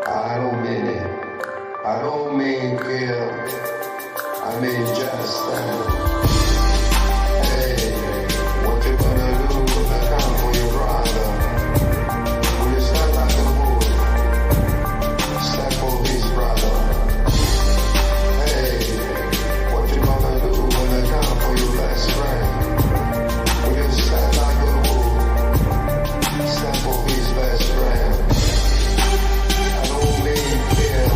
I don't mean it. I don't mean kill. I mean just stand. Hey, what you gonna do with the gun for your brother? Will you stand like a bull? Stand for his brother. Hey, what you gonna do with the gun for your best friend? Will you stand like a bull? Stand for his best friend. I don't mean kill.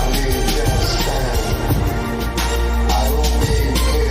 I mean just stand. I don't mean kill.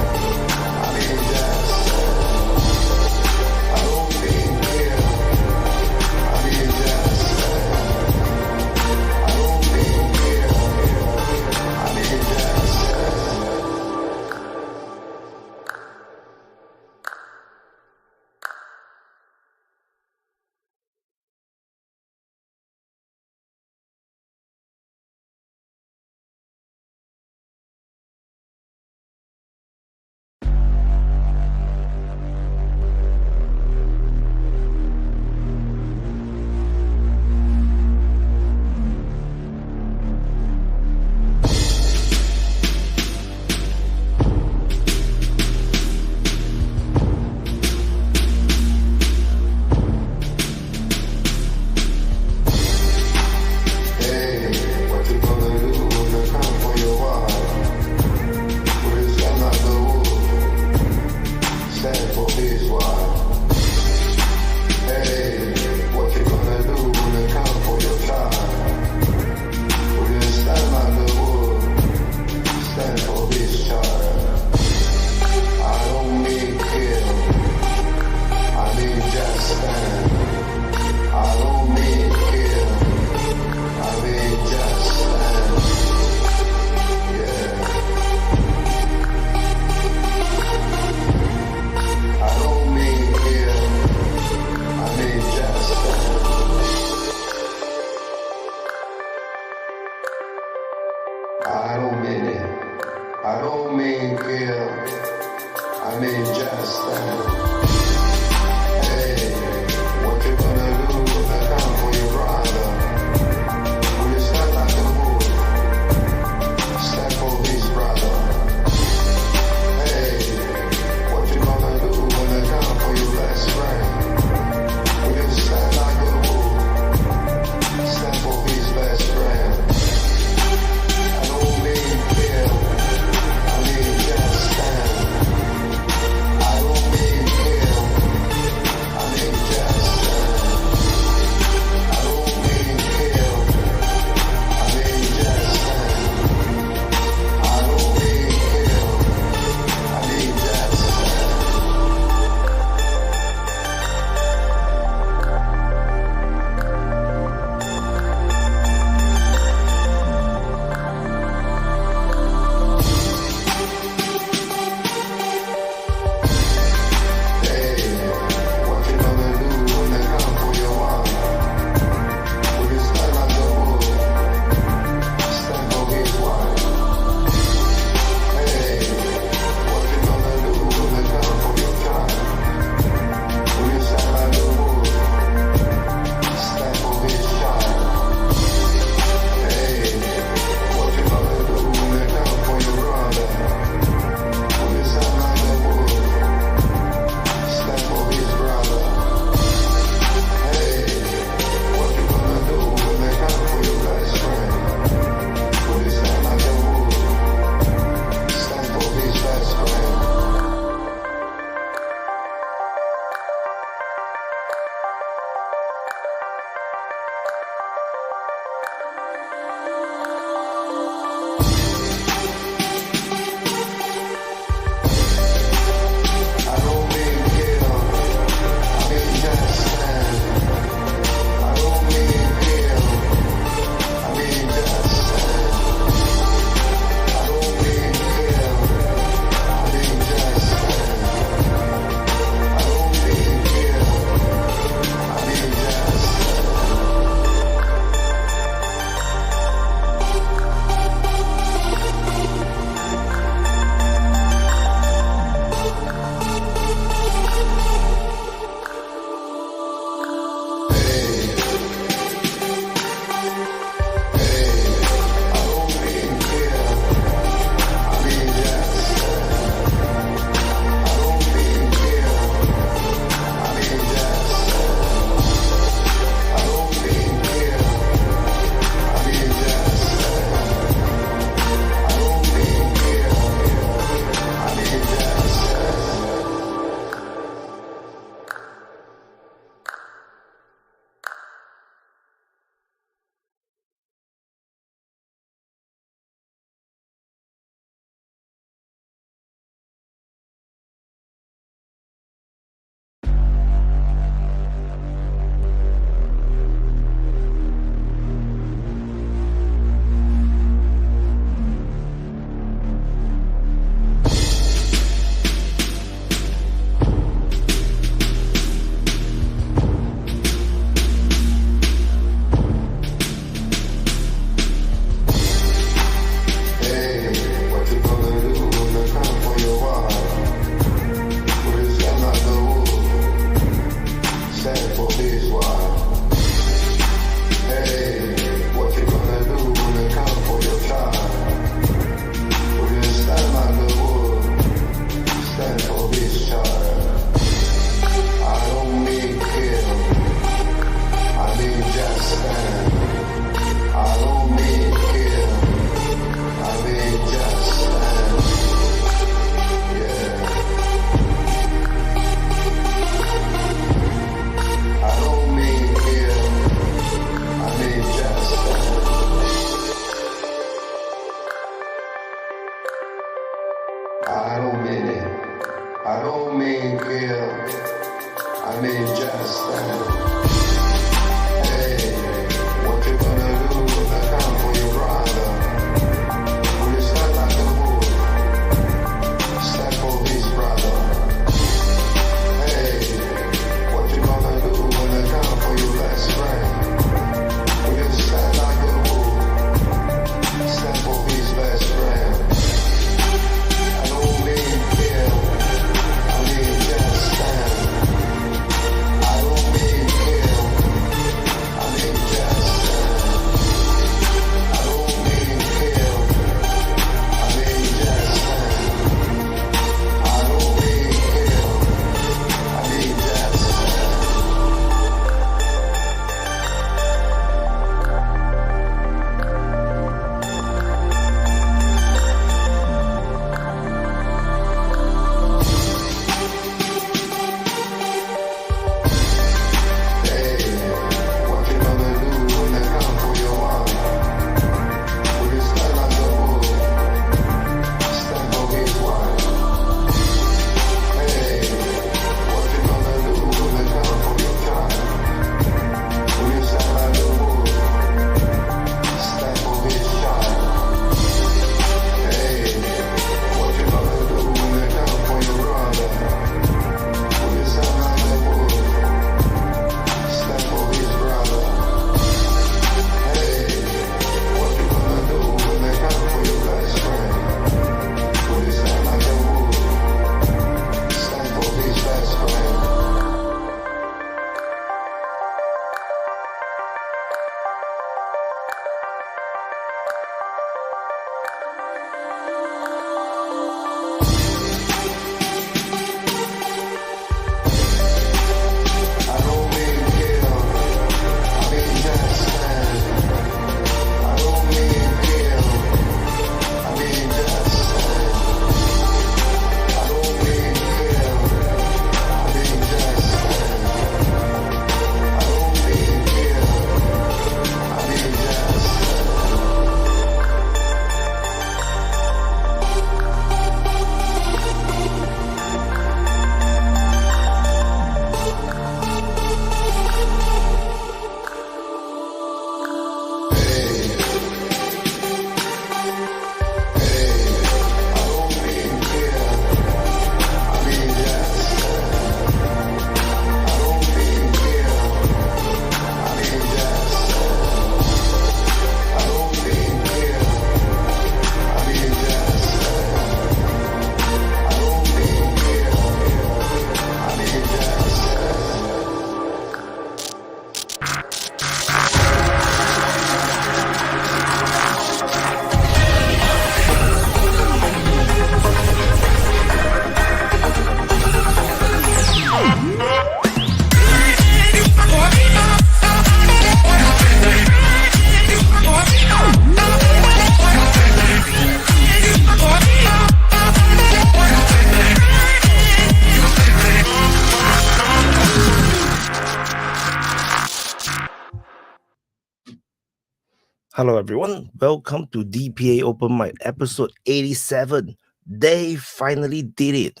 Hello, everyone. Welcome to DPA Open Mic, episode 87. They finally did it.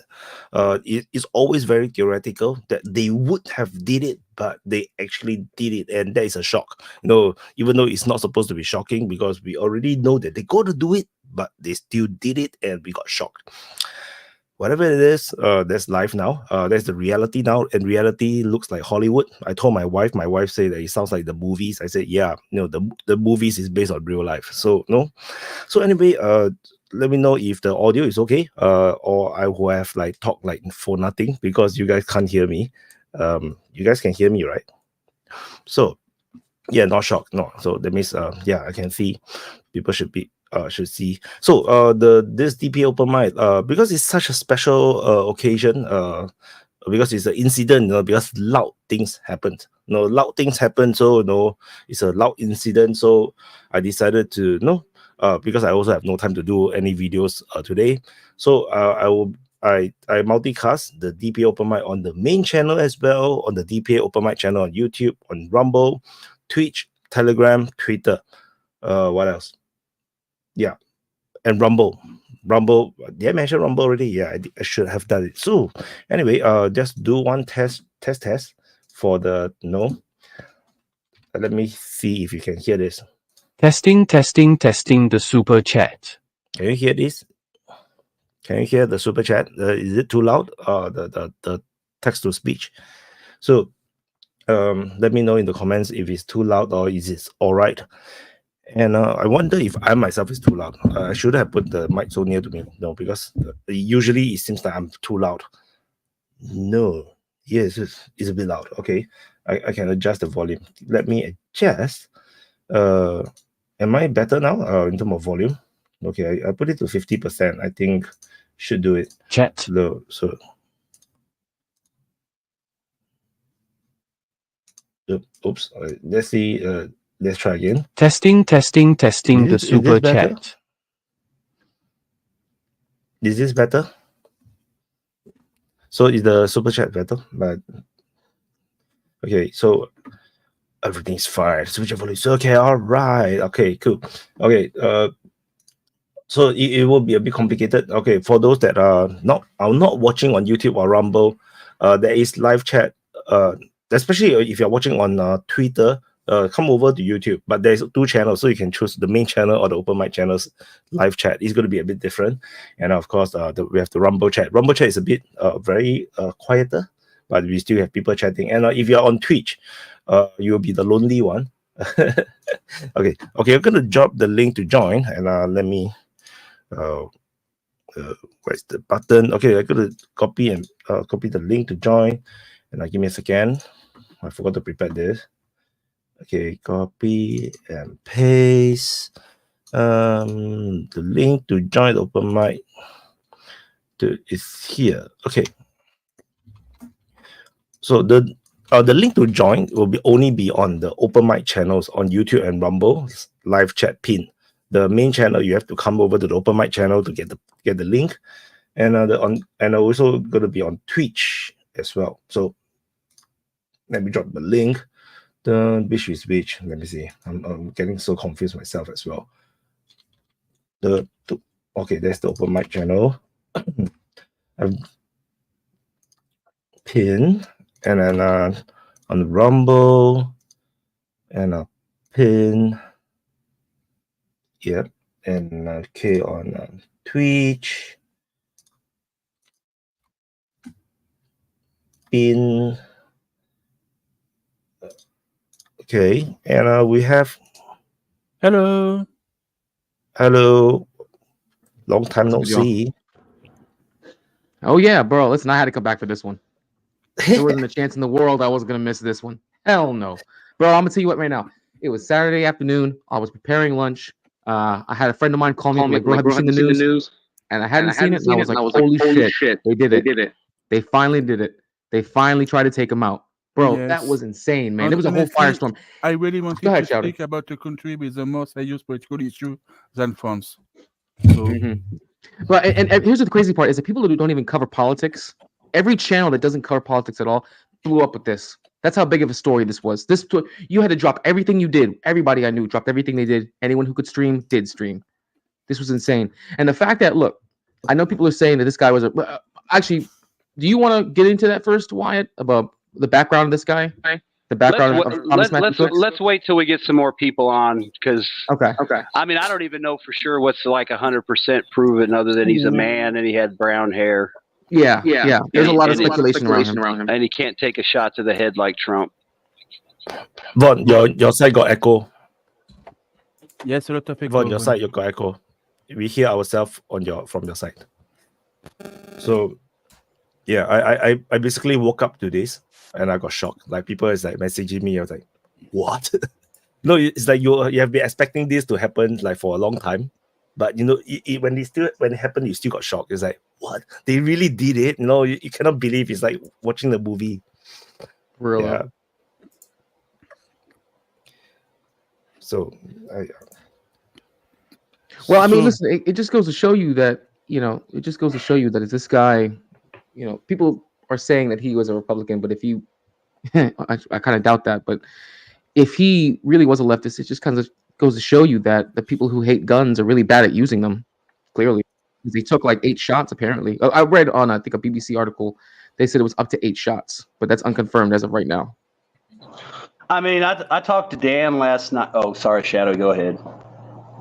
It's always very theoretical that they would have did it, but they actually did it, and that is a shock. Even though it's not supposed to be shocking because we already know that they got to do it, but they still did it, and we got shocked. Whatever it is, that's life now. That's the reality now, and reality looks like Hollywood. I told my wife. My wife said that it sounds like the movies. I said, yeah, the movies is based on real life. So no. So anyway, let me know if the audio is okay. Or I will have like talk like for nothing because you guys can't hear me. You guys can hear me, right? So yeah, not shocked. No. So that means yeah, I can see people should see. So this DPA Open Mic, because it's such a special occasion, because it's an incident, because loud things happened. Loud things happen, so it's a loud incident. So I decided to because I also have no time to do any videos today. So I multicast the DPA Open Mic on the main channel as well, on the DPA Open Mic channel on YouTube, on Rumble, Twitch, Telegram, Twitter. What else? Yeah, and Rumble. Did I mention Rumble already? Yeah, I should have done it. So anyway, just do one test for the let me see if you can hear this. Testing the super chat. Can you hear this? Can you hear the super chat? Is it too loud? The text to speech. So let me know in the comments if it's too loud or is it all right. And I wonder if I myself is too loud. I should have put the mic so near to me. No, because usually it seems like I'm too loud. No. Yes, it's a bit loud. Okay. I can adjust the volume. Let me adjust. Am I better now in terms of volume? Okay, I put it to 50%. I think should do it. Chat. Low. So oops. Let's see. Let's try again. Testing the super chat. Is this better? So is the super chat better? But okay, so everything's fine. Switch of volume. Okay, all right. Okay, cool. Okay, so it will be a bit complicated. Okay, for those that are not watching on YouTube or Rumble, there is live chat. Especially if you're watching on Twitter, come over to YouTube. But there's two channels, so you can choose the main channel or the Open Mic channel's live chat. It's going to be a bit different. And of course, we have the Rumble chat. Rumble chat is a bit very quieter, but we still have people chatting. And if you're on Twitch, you'll be the lonely one. Okay, I'm going to drop the link to join, and let me. Where's the button? Okay, I'm going to copy the link to join, and give me a second. I forgot to prepare this. Okay, copy and paste the link to join the Open Mic is here. Okay, so the link to join will only be on the Open Mic channels on YouTube and Rumble live chat pin. The main channel, you have to come over to the Open Mic channel to get the link, and also going to be on Twitch as well. So let me drop the link. Which is which? Let me see. I'm getting so confused myself as well. Okay, there's the Open Mic channel. I've pin, and then on Rumble, and a pin. Yep, and okay on Twitch. Pin. Okay, and we have. Hello. Long time no see. Oh yeah, bro. Listen, I had to come back for this one. There wasn't a chance in the world I was gonna miss this one. Hell no, bro. I'm gonna tell you what right now. It was Saturday afternoon. I was preparing lunch. I had a friend of mine call me like, "Bro, have you seen the news?" And I hadn't seen it. And I was like, "Holy shit! They did it! They finally did it! They finally tried to take him out." Bro, yes. That was insane, man. There was a whole firestorm. I really wanted to speak about a country with the most serious political issue than France. So. But and here's the crazy part is that people who don't even cover politics, every channel that doesn't cover politics at all blew up with this. That's how big of a story this was. You had to drop everything you did. Everybody I knew dropped everything they did. Anyone who could stream did stream. This was insane. And the fact that, look, I know people are saying that this guy was actually, do you want to get into that first, Wyatt, about the background of this guy? The background let's wait till we get some more people on, because okay. I mean, I don't even know for sure what's like 100% proven other than he's a man and he had brown hair. Yeah. There's a lot of speculation around him. And he can't take a shot to the head like Trump. Von, your side got echo. Yes, a lot of echo. Von, your side you got echo. We hear ourselves from your side. So yeah, I basically woke up to this and I got shocked. Like, people is like messaging me. I was like, what? No, it's like you have been expecting this to happen like for a long time, but you know, when it happened, you still got shocked. It's like, what? They really did it? You know, you cannot believe. It's like watching the movie. Really? Yeah. So well, I mean, listen, it just goes to show you that, you know, is this guy, you know, people are saying that he was a Republican, but if you, I kind of doubt that, but if he really was a leftist, it just kind of goes to show you that the people who hate guns are really bad at using them, clearly. He took like 8 shots, apparently. I read on, I think, a BBC article, they said it was up to 8 shots, but that's unconfirmed as of right now. I mean, I talked to Dan last night. Oh, sorry, Shadow, go ahead.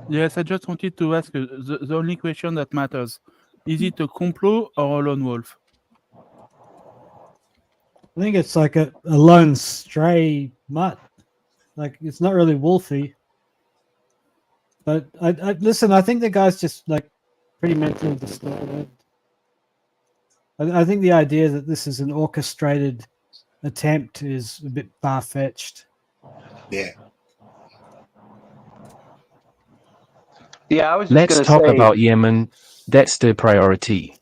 Yes, I just wanted to ask the only question that matters. Is it a complot or a lone wolf? I think it's like a lone stray mutt. Like, it's not really wolfy. But I listen, I think the guy's just like pretty mentally disturbed. I think the idea that this is an orchestrated attempt is a bit far-fetched. yeah. Yeah, I was just Let's talk about Yemen. That's the priority.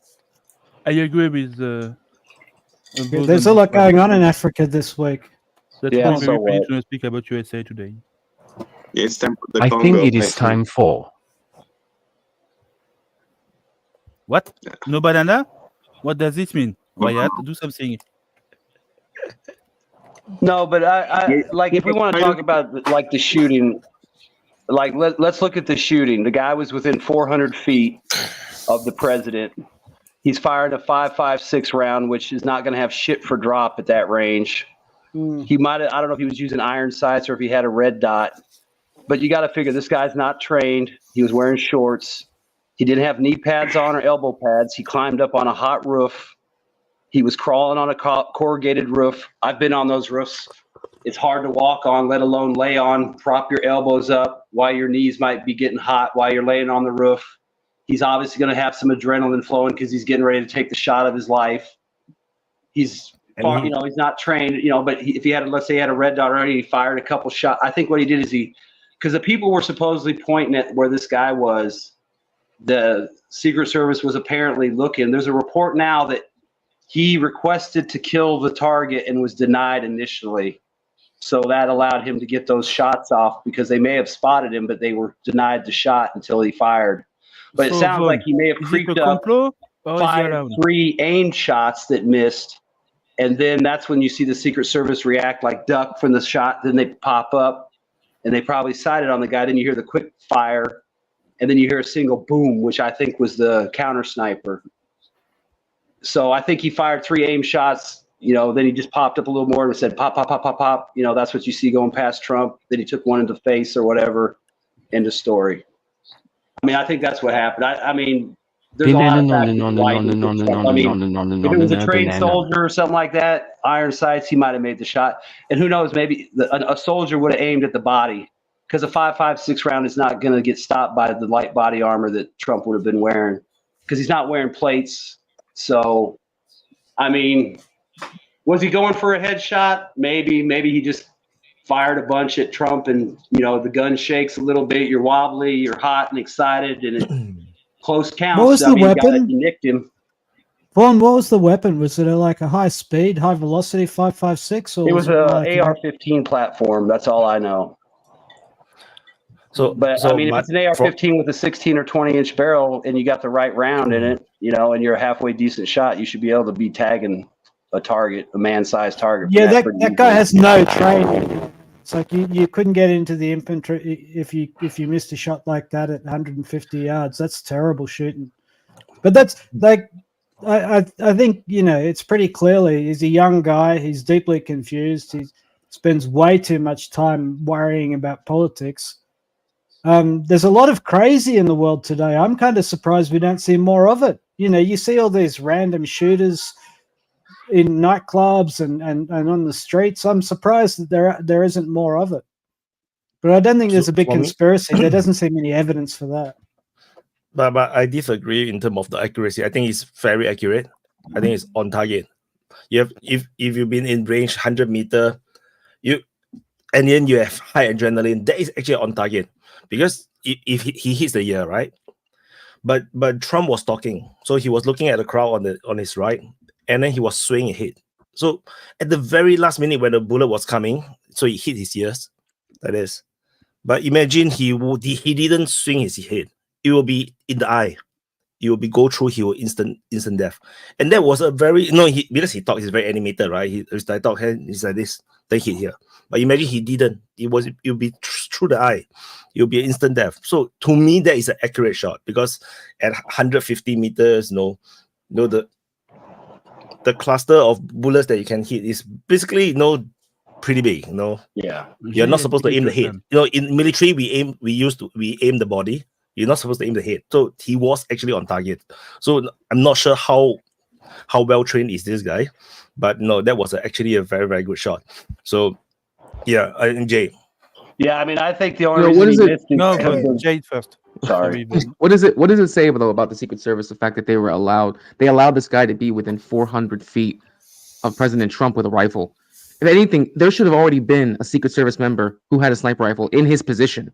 I agree with There's a lot going on in Africa this week. That's why we're going to speak about USA today. Yeah, it's time for the I Congo think it is election. time for. What? No banana? What does this mean? Wyatt, do something. No, but I like, if we want to talk about like the shooting, like let's look at the shooting. The guy was within 400 feet of the president. He's fired a 5.56 round, which is not going to have shit for drop at that range. He might have, I don't know if he was using iron sights or if he had a red dot, but you got to figure this guy's not trained. He was wearing shorts. He didn't have knee pads on or elbow pads. He climbed up on a hot roof. He was crawling on a corrugated roof. I've been on those roofs. It's hard to walk on, let alone lay on. Prop your elbows up while your knees might be getting hot while you're laying on the roof. He's obviously going to have some adrenaline flowing because he's getting ready to take the shot of his life. He's, you know, he's not trained, you know, but if he had, let's say he had a red dot already, he fired a couple shots. I think what he did is because the people were supposedly pointing at where this guy was, the Secret Service was apparently looking. There's a report now that he requested to kill the target and was denied initially. So that allowed him to get those shots off because they may have spotted him, but they were denied the shot until he fired. But it sounds like he may have creeped up, fired 3 aimed shots that missed. And then that's when you see the Secret Service react, like duck from the shot. Then they pop up and they probably sighted on the guy. Then you hear the quick fire and then you hear a single boom, which I think was the counter sniper. So I think he fired 3 aim shots, you know, then he just popped up a little more and said, pop, pop, pop, pop, pop. You know, that's what you see going past Trump. Then he took one in the face or whatever. End of story. I mean, I think that's what happened. I mean, there's a lot of factors. I mean, if it was a trained soldier or something like that, iron sights, he might have made the shot. And who knows, maybe a soldier would have aimed at the body because a 5.56 round is not going to get stopped by the light body armor that Trump would have been wearing because he's not wearing plates. So, I mean, was he going for a headshot? Maybe he just fired a bunch at Trump and, you know, the gun shakes a little bit. You're wobbly, you're hot and excited, and it close counts. What was the weapon? You nicked him. Vaughn, what was the weapon? Was it like a high speed, high velocity 5.56? Or it was a AR-15 platform. That's all I know. But I mean, if it's an AR-15 with a 16 or 20-inch barrel and you got the right round in it, you know, and you're a halfway decent shot, you should be able to be tagging a target, a man-sized target. Yeah, that guy has no training. It's like you couldn't get into the infantry if you missed a shot like that at 150 yards. That's terrible shooting. But that's like I think, you know, it's pretty clearly he's a young guy. He's deeply confused. He spends way too much time worrying about politics. There's a lot of crazy in the world today. I'm kind of surprised we don't see more of it. You know, you see all these random shooters in nightclubs and on the streets. I'm surprised that there isn't more of it. But I don't think there's a big conspiracy. There doesn't seem any evidence for that. But I disagree in terms of the accuracy. I think it's very accurate. I think it's on target. You have if you've been in range 100 meter, and then you have high adrenaline, that is actually on target. Because if he hits the ear, right? But Trump was talking, so he was looking at the crowd on his right, and then he was swinging ahead. So at the very last minute when the bullet was coming, so he hit his ears. That is. But imagine he didn't swing his head. It will be in the eye. It will be go through. He will instant death. And that was a very because he talks, he's very animated, right? His talk hand is like this. Then hit here. But imagine he didn't. It will be through the eye. It will be instant death. So to me, that is an accurate shot because at 150 meters, the cluster of bullets that you can hit is basically pretty big. Yeah. You're not supposed to aim the head. In military, we aim the body. You're not supposed to aim the head. So he was actually on target. So I'm not sure how well trained is this guy, but no, that was actually a very, very good shot. So yeah, Jay. Yeah, I mean, I think the only reason he missed No, Jade first. Sorry. What does it say though about the Secret Service? The fact that they allowed this guy to be within 400 feet of President Trump with a rifle. If anything, there should have already been a Secret Service member who had a sniper rifle in his position.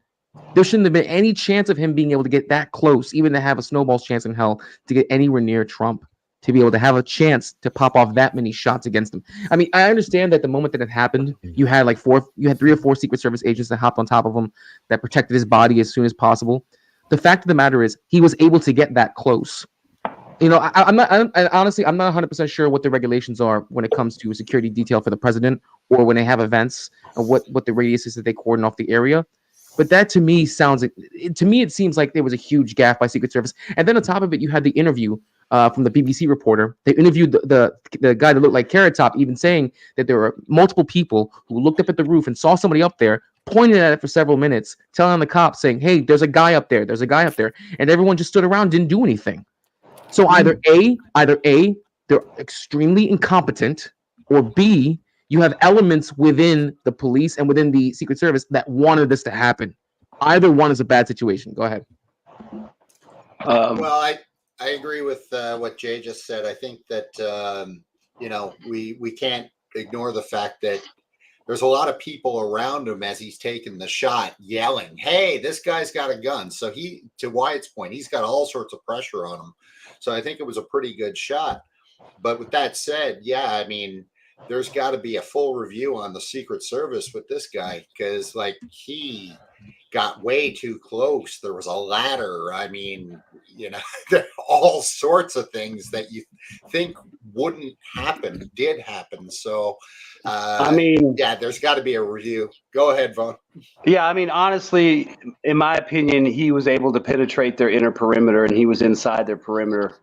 There shouldn't have been any chance of him being able to get that close, even to have a snowball's chance in hell to get anywhere near Trump, to be able to have a chance to pop off that many shots against him. I mean, I understand that the moment that it happened, you had 3 or 4 Secret Service agents that hopped on top of him that protected his body as soon as possible. The fact of the matter is, he was able to get that close. You know, honestly, I'm not 100% sure what the regulations are when it comes to security detail for the president or when they have events or what the radius is that they cordon off the area. But that to me it seems like there was a huge gaffe by Secret Service. And then on top of it, you had the interview from the BBC reporter. They interviewed the guy that looked like Carrot Top, even saying that there were multiple people who looked up at the roof and saw somebody up there, pointed at it for several minutes, telling the cops, saying, "Hey, there's a guy up there. There's a guy up there." And everyone just stood around, didn't do anything. So either A, they're extremely incompetent, or B, you have elements within the police and within the Secret Service that wanted this to happen. Either one is a bad situation. Go ahead. Well, I agree with what Jay just said. I think that we can't ignore the fact that there's a lot of people around him as he's taking the shot, yelling, "Hey, this guy's got a gun!" So to Wyatt's point, he's got all sorts of pressure on him. So I think it was a pretty good shot. But with that said, yeah, I mean, there's got to be a full review on the Secret Service with this guy because, he got way too close. There was a ladder. I mean, all sorts of things that you think wouldn't happen did happen. So, there's got to be a review. Go ahead, Vaughn. Yeah, I mean, honestly, in my opinion, he was able to penetrate their inner perimeter and he was inside their perimeter.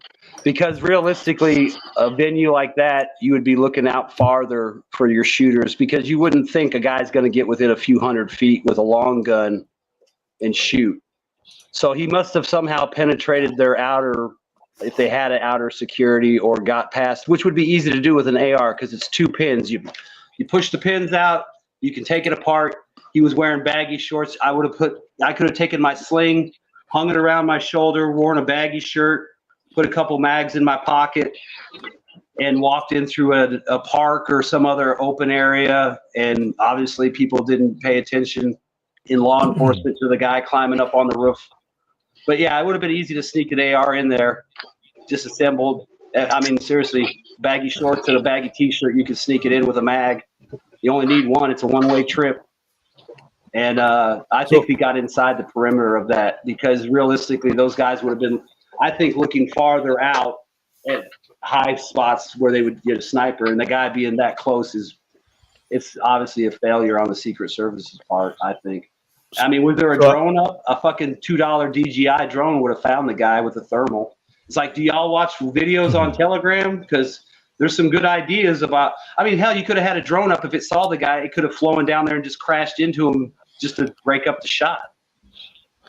Because realistically, a venue like that, you would be looking out farther for your shooters because you wouldn't think a guy's going to get within a few hundred feet with a long gun and shoot. So he must have somehow penetrated their outer, if they had an outer security, or got past, which would be easy to do with an AR because it's 2 pins. You push the pins out, you can take it apart. He was wearing baggy shorts. I could have taken my sling, hung it around my shoulder, worn a baggy shirt, put a couple mags in my pocket, and walked in through a park or some other open area. And obviously people didn't pay attention in law enforcement to the guy climbing up on the roof. But yeah, it would have been easy to sneak an AR in there, disassembled. I mean, seriously, baggy shorts and a baggy t-shirt, you could sneak it in with a mag. You only need one. It's a one-way trip. And I think we got inside the perimeter of that because realistically, those guys would have been, I think, looking farther out at high spots where they would get a sniper, and the guy being that close it's obviously a failure on the Secret Service's part, I think. I mean, was there a drone up? A fucking $2 DJI drone would have found the guy with a thermal. It's like, do y'all watch videos on Telegram? Because there's some good ideas about. I mean, hell, you could have had a drone up if it saw the guy. It could have flown down there and just crashed into him just to break up the shot.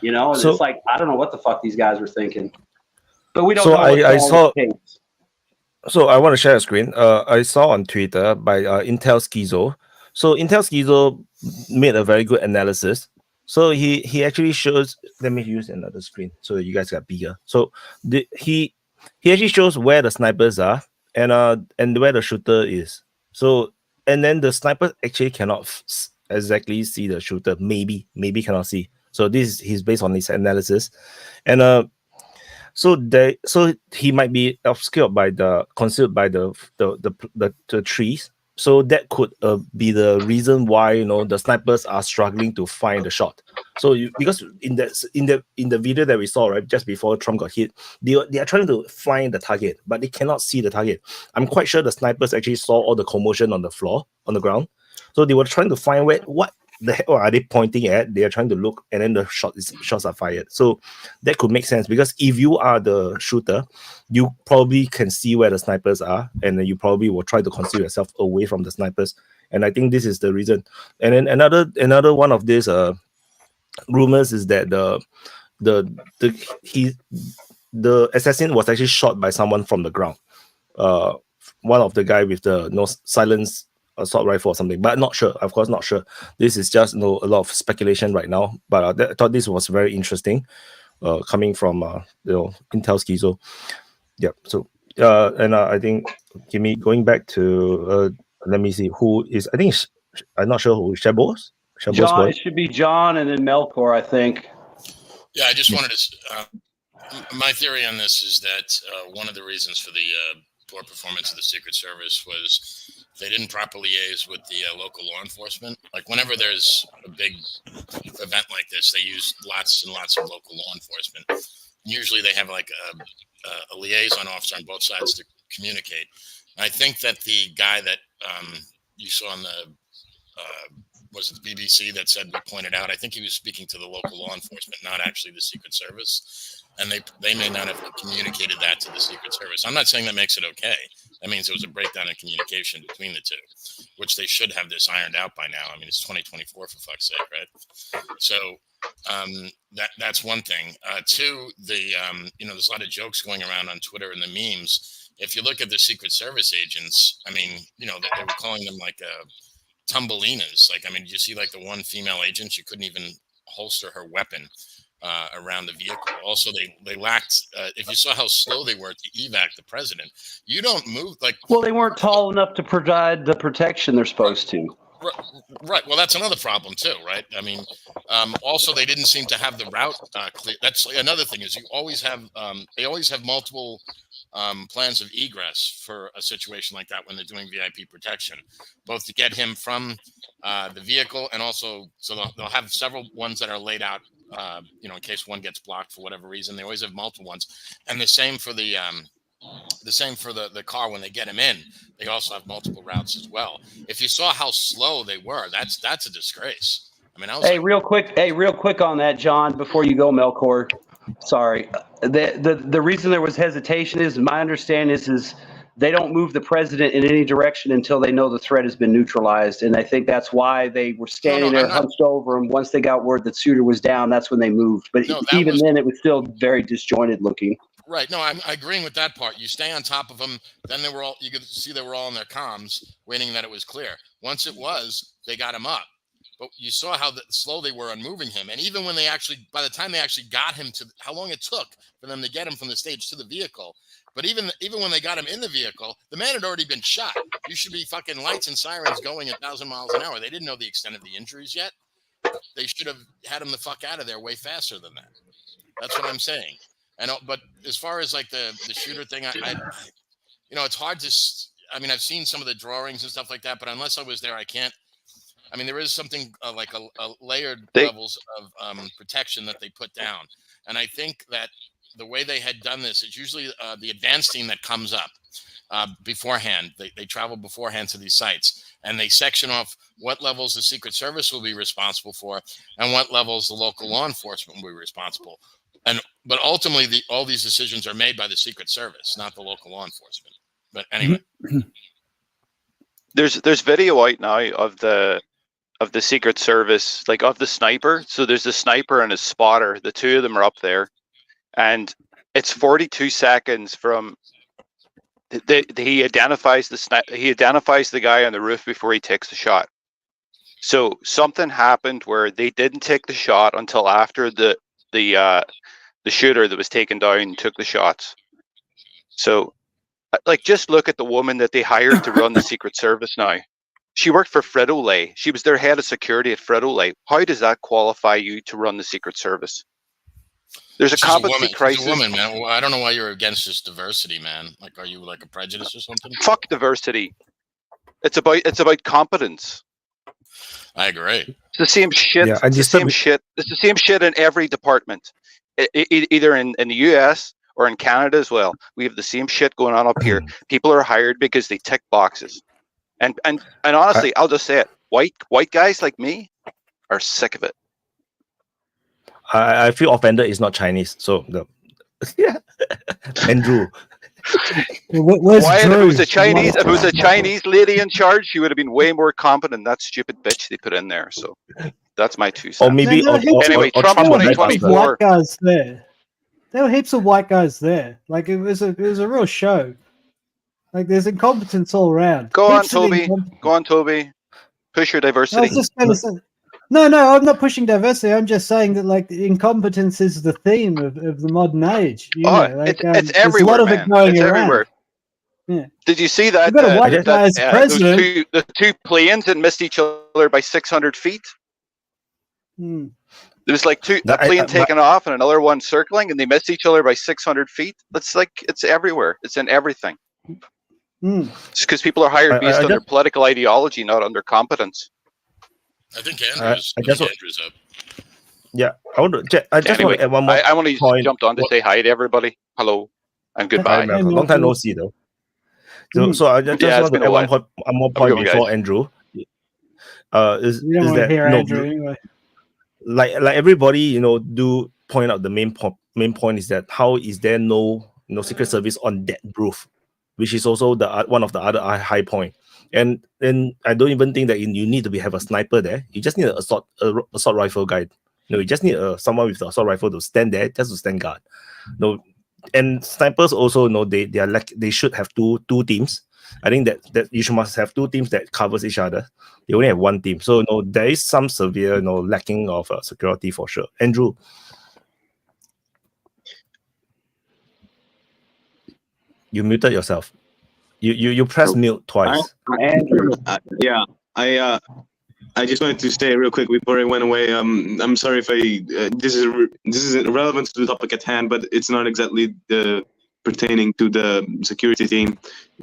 You know, and it's like, I don't know what the fuck these guys were thinking. But we don't know. I saw. So I want to share a screen. I saw on Twitter by Intel Schizo. So Intel Schizo made a very good analysis. So he actually shows. Let me use another screen so that you guys get bigger. So he actually shows where the snipers are and where the shooter is. So and then the sniper actually cannot exactly see the shooter. Maybe cannot see. So he's based on his analysis, and so he might be concealed by the trees. So that could be the reason why the snipers are struggling to find the shot. So because in the video that we saw right just before Trump got hit, they are trying to find the target, but they cannot see the target. I'm quite sure the snipers actually saw all the commotion on the floor, on the ground. So they were trying to find what the hell are they pointing at? They are trying to look, and then the shots are fired. So that could make sense because if you are the shooter, you probably can see where the snipers are, and then you probably will try to conceal yourself away from the snipers. And I think this is the reason. And then another one of these rumors is that the assassin was actually shot by someone from the ground. One of the guy with the silence assault rifle or something, but not sure. Of course, not sure. This is just a lot of speculation right now. But I thought this was very interesting, coming from Intel Schizo. Yeah. So and I think going back to let me see who is. I think I'm not sure who Shabos. John. It should be John and then Melkor, I think. Yeah, I just wanted to. My theory on this is that one of the reasons for the poor performance of the Secret Service was they didn't properly liaise with the local law enforcement. Like whenever there's a big event like this, they use lots and lots of local law enforcement. And usually they have like a liaison officer on both sides to communicate. And I think that the guy that you saw on the was it the BBC that said we pointed out, I think he was speaking to the local law enforcement, not actually the Secret Service. And they may not have communicated that to the Secret Service. I'm not saying that makes it okay. That means there was a breakdown in communication between the two, which they should have this ironed out by now. I mean, it's 2024 for fuck's sake, right? So that's one thing. Two, there's a lot of jokes going around on Twitter and the memes. If you look at the Secret Service agents, I mean, they were calling them like tumbelinas. Like, I mean, did you see like the one female agent? She couldn't even holster her weapon around the vehicle. Also, they lacked. If you saw how slow they were to evac the president, you don't move like. Well, they weren't tall enough to provide the protection they're supposed to. Right. Well, that's another problem too, right? I mean, also they didn't seem to have the route clear. That's another thing is you always have. They always have multiple plans of egress for a situation like that when they're doing VIP protection, both to get him from the vehicle and also so they'll have several ones that are laid out. In case one gets blocked for whatever reason, they always have multiple ones, and the same for the car when they get him in. They also have multiple routes as well. If you saw how slow they were, that's a disgrace. I mean, real quick on that, John, before you go, Melkor. Sorry, the reason there was hesitation is my understanding is they don't move the president in any direction until they know the threat has been neutralized. And I think that's why they were standing there hunched over. And once they got word that Suter was down, that's when they moved. But then it was still very disjointed looking. Right. No, I'm agreeing with that part. You stay on top of them. Then you could see they were all in their comms waiting that it was clear. Once it was, they got him up. But you saw how slow they were on moving him. And even when by the time they actually got him to how long it took for them to get him from the stage to the vehicle. But even when they got him in the vehicle, the man had already been shot. You should be fucking lights and sirens going 1,000 miles an hour. They didn't know the extent of the injuries yet. They should have had him the fuck out of there way faster than that. That's what I'm saying. But as far as like the shooter thing, it's hard to. I mean, I've seen some of the drawings and stuff like that, but unless I was there, I can't. I mean, there is something like a layered levels of protection that they put down, and I think that the way they had done this, it's usually the advance team that comes up beforehand. They travel beforehand to these sites, and they section off what levels the Secret Service will be responsible for and what levels the local law enforcement will be responsible. But ultimately, all these decisions are made by the Secret Service, not the local law enforcement. But anyway, there's video out now of the Secret Service, like of the sniper. So there's a sniper and a spotter. The two of them are up there, and it's 42 seconds from he identifies the guy on the roof before he takes the shot. So something happened where they didn't take the shot until after the shooter that was taken down took the shots. So, like, just look at the woman that they hired to run the Secret Service now. She worked for Frito-Lay. She was their head of security at Frito-Lay. How does that qualify you to run the Secret Service? There's a competency crisis. She's a woman, man. Well, I don't know why you're against this diversity, man. Like, are you like a prejudice or something? Fuck diversity. It's about competence. I agree. It's the same shit. Yeah, it's the same shit. It's the same shit in every department, either in the US or in Canada as well. We have the same shit going on up here. People are hired because they tick boxes, and honestly, I'll just say it: white guys like me are sick of it. I feel offended. It's not Chinese, so yeah, Andrew. Why? If it was a Chinese lady in charge, she would have been way more competent than that stupid bitch they put in there. So that's my 2 cents. Or maybe anyway, Trump 2024. White guys there. There were heaps of white guys there. Like it was a real show. Like there's incompetence all around. Go on, Toby. Push your diversity. I was just going to say, no, I'm not pushing diversity. I'm just saying that like incompetence is the theme of the modern age. It's everywhere, man. It's everywhere. Yeah. Did you see that? You've got a white guy as president. The two planes that missed each other by 600 feet. Hmm. There was like a plane taking off and another one circling, and they missed each other by 600 feet. It's everywhere. It's in everything. It's because people are hired based on their political ideology, not on their competence. I think Andrew's up. Yeah, I just want to add one more. I only jumped on to say hi to everybody. Hello and goodbye. Long time no see though. So I just want to add one more point before Andrew. Is that Andrew, anyway. Like everybody do point out the main point is that how is there no Secret Service on that roof, which is also one of the other high point. And then I don't even think that you need to have a sniper there. You just need an assault rifle guy. You just need someone with the assault rifle to stand there just to stand guard. And snipers also they should have two teams. I think that you must have two teams that covers each other. They only have one team, so there is some severe lacking of security for sure. Andrew, you muted yourself. You press mute twice. Andrew. I just wanted to say real quick before I went away. I'm sorry if this is irrelevant to the topic at hand, but it's not exactly pertaining to the security team.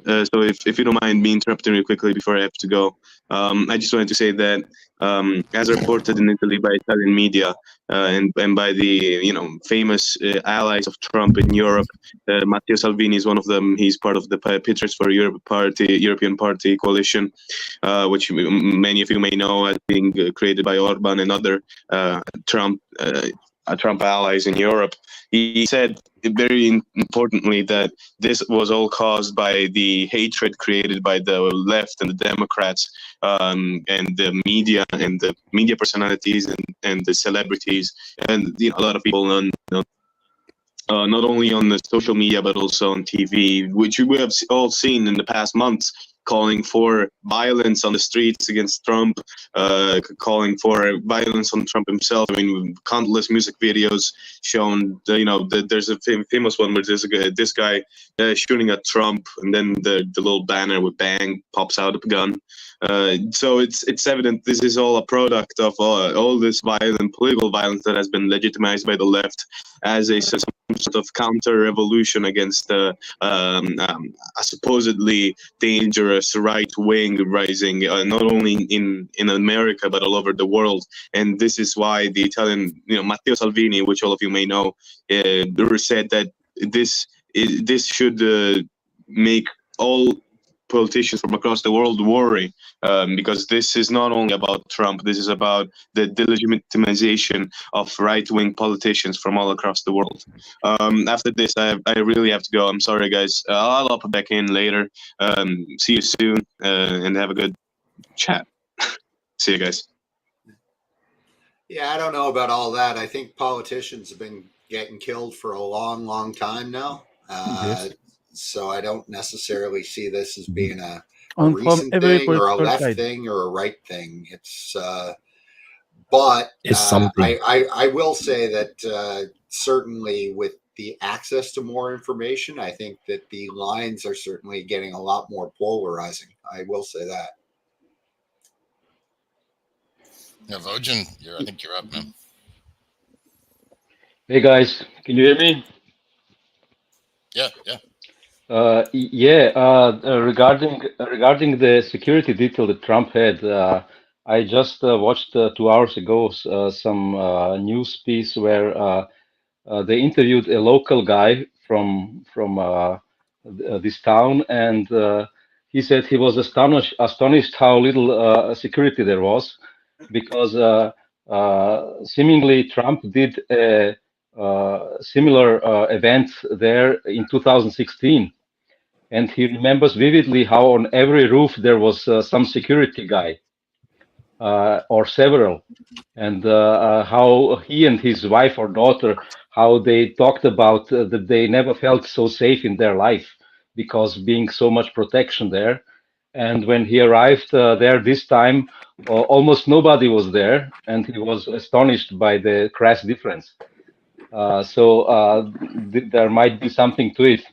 So if you don't mind me interrupting real quickly before I have to go, I just wanted to say that as reported in Italy by Italian media and by the famous allies of Trump in Europe, Matteo Salvini is one of them. He's part of the Patriots for Europe European Party coalition, which many of you may know as being created by Orban and other Trump allies in Europe. He said very importantly that this was all caused by the hatred created by the left and the Democrats and the media personalities and the celebrities and a lot of people not only on the social media but also on TV, which we have all seen in the past months, calling for violence on the streets against Trump, calling for violence on Trump himself. I mean, countless music videos shown. There's a famous one where there's this guy shooting at Trump, and then the little banner with "bang" pops out of a gun. So it's evident this is all a product of all this political violence that has been legitimized by the left as some sort of counter-revolution against a supposedly dangerous right wing rising, not only in America but all over the world. And this is why the Italian, Matteo Salvini, which all of you may know, said that this should make all politicians from across the world worry, because this is not only about Trump, this is about the delegitimization of right-wing politicians from all across the world. After this, I really have to go. I'm sorry, guys. I'll hop back in later. See you soon, and have a good chat. See you guys. Yeah, I don't know about all that. I think politicians have been getting killed for a long, long time now. Yes. So I don't necessarily see this as being a And from recent every thing or a political left side. thing or a right thing. But It's something. I will say that certainly with the access to more information, I think that the lines are certainly getting a lot more polarizing. I will say that. Yeah, Vojan, I think you're up, man. Hey guys, can you hear me? Yeah, yeah. Regarding the security detail that Trump had, I just watched 2 hours ago some news piece where they interviewed a local guy from this town, and he said he was astonished how little security there was, because seemingly Trump did a similar event there in 2016, and he remembers vividly how on every roof there was some security guy or several, and how he and his wife or daughter, how they talked about that they never felt so safe in their life because being so much protection there. And when he arrived there this time, almost nobody was there, and he was astonished by the crass difference. There might be something to it.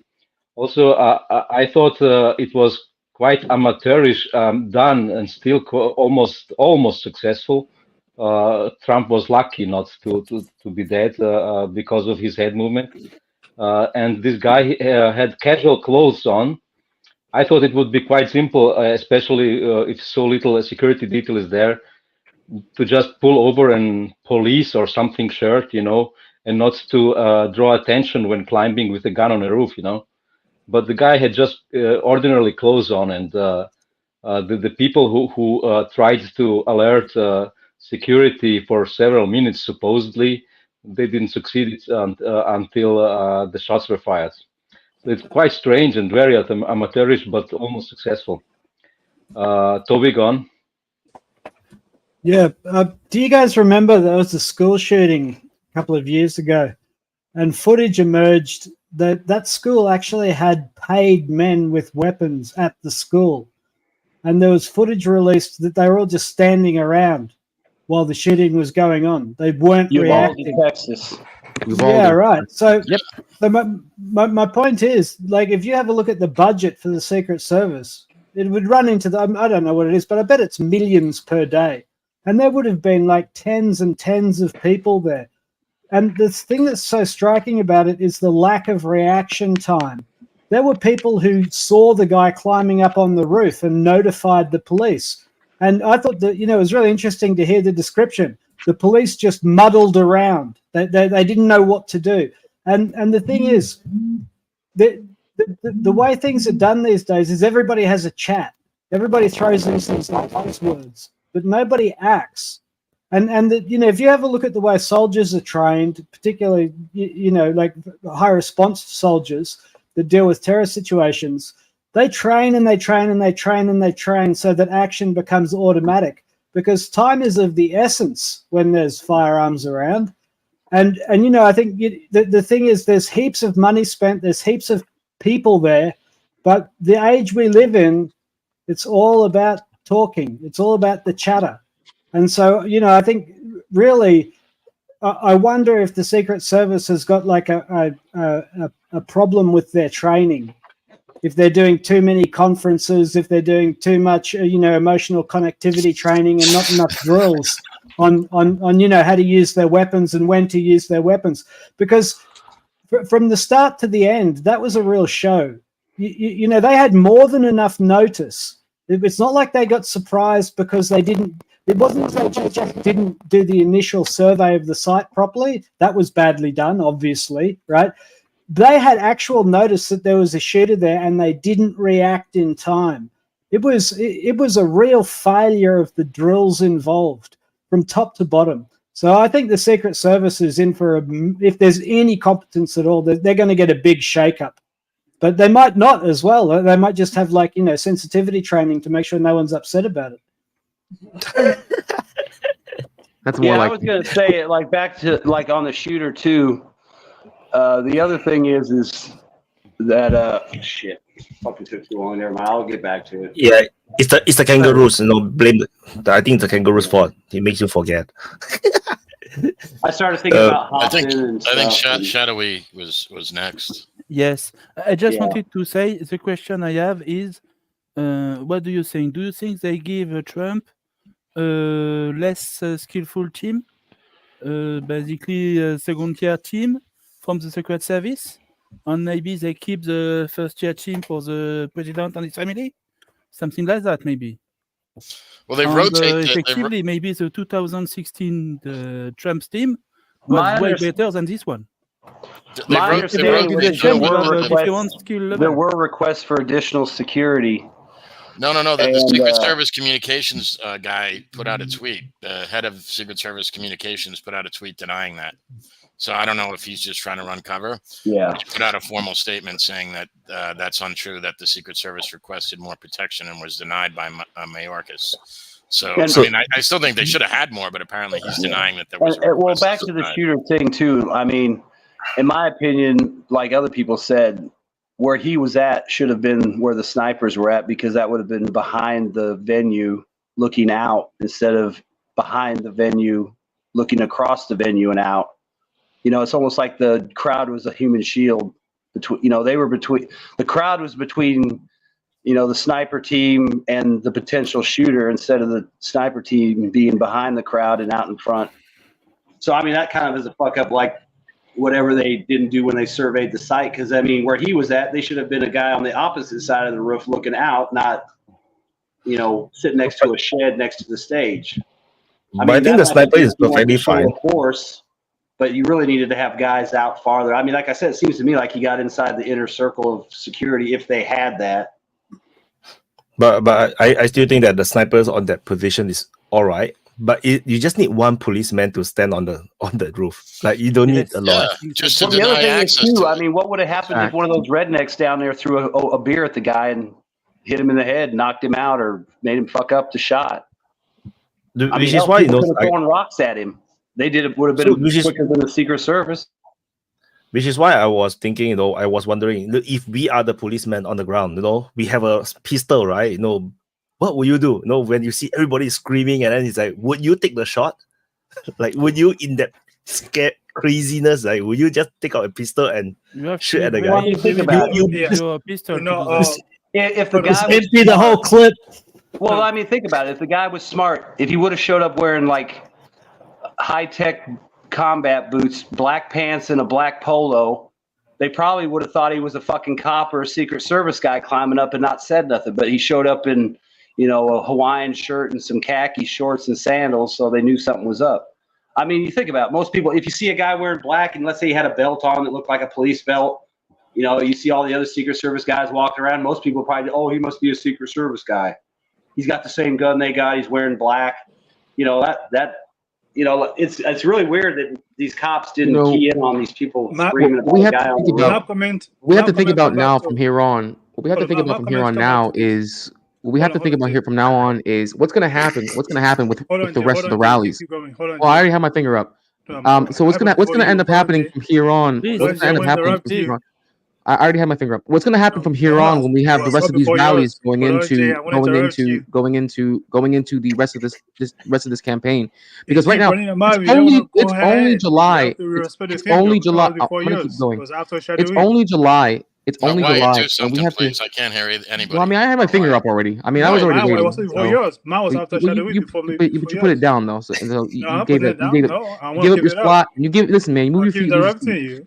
Also, I thought it was quite amateurish done, and still almost successful. Trump was lucky not to be dead because of his head movement. And this guy had casual clothes on. I thought it would be quite simple, especially if so little security detail is there, to just pull over and police or something shirt, and not to draw attention when climbing with a gun on a roof, But the guy had just ordinary clothes on, and the people who tried to alert security for several minutes, supposedly, they didn't succeed until the shots were fired. So it's quite strange and very amateurish, but almost successful. Toby, gone. Yeah. Do you guys remember there was a school shooting a couple of years ago, and footage emerged that school actually had paid men with weapons at the school, and there was footage released that they were all just standing around while the shooting was going on. They weren't reacting. Texas. Yeah, right. So, my point is, like, if you have a look at the budget for the Secret Service, it would run into I don't know what it is, but I bet it's millions per day. And there would have been like tens and tens of people there. And the thing that's so striking about it is the lack of reaction time. There were people who saw the guy climbing up on the roof and notified the police. And I thought that, it was really interesting to hear the description. The police just muddled around. They didn't know what to do. And the thing is, the way things are done these days is everybody has a chat. Everybody throws these things like words, but nobody acts. And if you have a look at the way soldiers are trained, particularly, like high response soldiers that deal with terror situations, they train and they train and they train and they train so that action becomes automatic, because time is of the essence when there's firearms around. And I think the thing is, there's heaps of money spent, there's heaps of people there, but the age we live in, it's all about talking. It's all about the chatter. And so, I think really, I wonder if the Secret Service has got like a problem with their training. If they're doing too many conferences, if they're doing too much, emotional connectivity training and not enough drills on how to use their weapons and when to use their weapons. Because from the start to the end, that was a real show. You know, they had more than enough notice. It's not like they got surprised because they didn't. It wasn't as though they just didn't do the initial survey of the site properly. That was badly done, obviously, right? They had actual notice that there was a shooter there, and they didn't react in time. It was a real failure of the drills involved from top to bottom. So I think the Secret Service is in for if there's any competence at all, they're going to get a big shakeup. But they might not as well. They might just have, like, you know, sensitivity training to make sure no one's upset about it. That's more like. I was going to say, like, back to, like, on the shooter too. The other thing is that shit. Fucking took too long there, man. I'll get back to it. Yeah, it's the kangaroos. You know, blame. I think it's the kangaroos' fault. It makes you forget. I started thinking about I think stuff. Shadowy was next. Yes, I just wanted to say the question I have is, what do you think? Do you think they give Trump a less skillful team, basically a second-tier team from the Secret Service, and maybe they keep the first-tier team for the president and his family, something like that, maybe? Well, they And, rotate. effectively, maybe the 2016 Trump's team was way better than this one. My understanding is there were requests for additional security. No. The Secret Service communications guy put out a tweet. The head of Secret Service communications put out a tweet denying that. So I don't know if he's just trying to run cover. Yeah. He put out a formal statement saying that that's untrue, that the Secret Service requested more protection and was denied by Mayorkas. So, I mean, I still think they should have had more, but apparently he's denying that there was a well, back to the shooter thing, too. I mean, in my opinion, like other people said, where he was at should have been where the snipers were at, because that would have been behind the venue looking out instead of behind the venue looking across the venue and out. You know, it's almost like the crowd was a human shield. The crowd was between, you know, the sniper team and the potential shooter instead of the sniper team being behind the crowd and out in front. So, I mean, that kind of is a fuck up, like whatever they didn't do when they surveyed the site. Because, I mean, where he was at, they should have been a guy on the opposite side of the roof looking out, not, you know, sitting next to a shed next to the stage. I think the sniper is perfectly fine. Force, but you really needed to have guys out farther. I mean, like I said, it seems to me like he got inside the inner circle of security if they had that. But I still think that the snipers on that position is all right. But you just need one policeman to stand on the roof. Like, you don't need a lot. Just to the other deny thing access is, too, to I mean, what would have happened if one of those rednecks down there threw a beer at the guy and hit him in the head, knocked him out, or made him fuck up the shot? Which is why, you know, throwing rocks at him. They did it would have been quicker than the Secret Service. Which is why I was thinking, you know, I was wondering, if we are the policemen on the ground, you know, we have a pistol, right? You know, what would you do? You know, when you see everybody screaming and then it's like, would you take the shot? Like, would you, in that scared craziness, like, would you just take out a pistol and shoot at the guy? If the guy empty the whole clip. Well, I mean, think about it. If the guy was smart, if he would have showed up wearing like high-tech combat boots, black pants, and a black polo, they probably would have thought he was a fucking cop or a Secret Service guy climbing up and not said nothing. But he showed up in, you know, a Hawaiian shirt and some khaki shorts and sandals, so they knew something was up. I mean, you think about it, most people, if you see a guy wearing black and let's say he had a belt on that looked like a police belt, you know, you see all the other Secret Service guys walking around, most people probably, oh, he must be a Secret Service guy. He's got the same gun they got. He's wearing black. You know, that you know, it's really weird that these cops didn't key in on these people screaming about the guy on the roof. We have to think about now from here on. What we have to think about from here on now is what we have to think about here from now on is what's going to happen. What's going to happen with the rest of the rallies? Well, I already have my finger up. So what's gonna end up happening from here on? What's gonna end up happening from here on? I already have my finger up. What's going to happen from here on when we have the rest of these rallies going into the rest of this campaign? Because right now it's only July. It's only July. I'm gonna keep going. It's only July. It's only July, and we have to. I can't hear anybody. Well, I mean, I had my finger up already. I mean, I was already waiting. But you put it down though. So you gave up your spot. You give. Listen, man. You move your feet.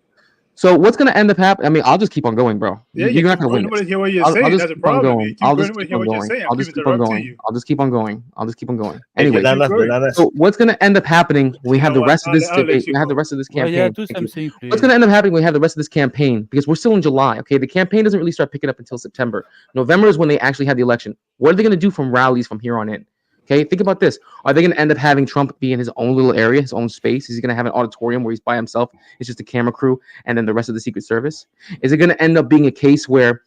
So what's gonna end up happening? I mean, I'll just keep on going, bro. Yeah, You're you not keep gonna win going this. to hear what you're I'll saying. just That's a keep on problem. going. You keep I'll going just to keep hear on what you're going. saying. I'm I'll just keep keep on interrupting going. you. I'll just keep on going. I'll just keep on going. Hey, Anyway, bananas. so what's gonna end up happening? We You have know the what? rest of this I'll let debate. you We have the go. rest of this Well, campaign. yeah, do Thank you. something, What's please. gonna end up happening? We have the rest of this campaign because we're still in July. Okay, the campaign doesn't really start picking up until September. November is when they actually have the election. What are they gonna do from rallies from here on in? Okay, think about this. Are they going to end up having Trump be in his own little area, his own space? Is he going to have an auditorium where he's by himself? It's just a camera crew and then the rest of the Secret Service? Is it going to end up being a case where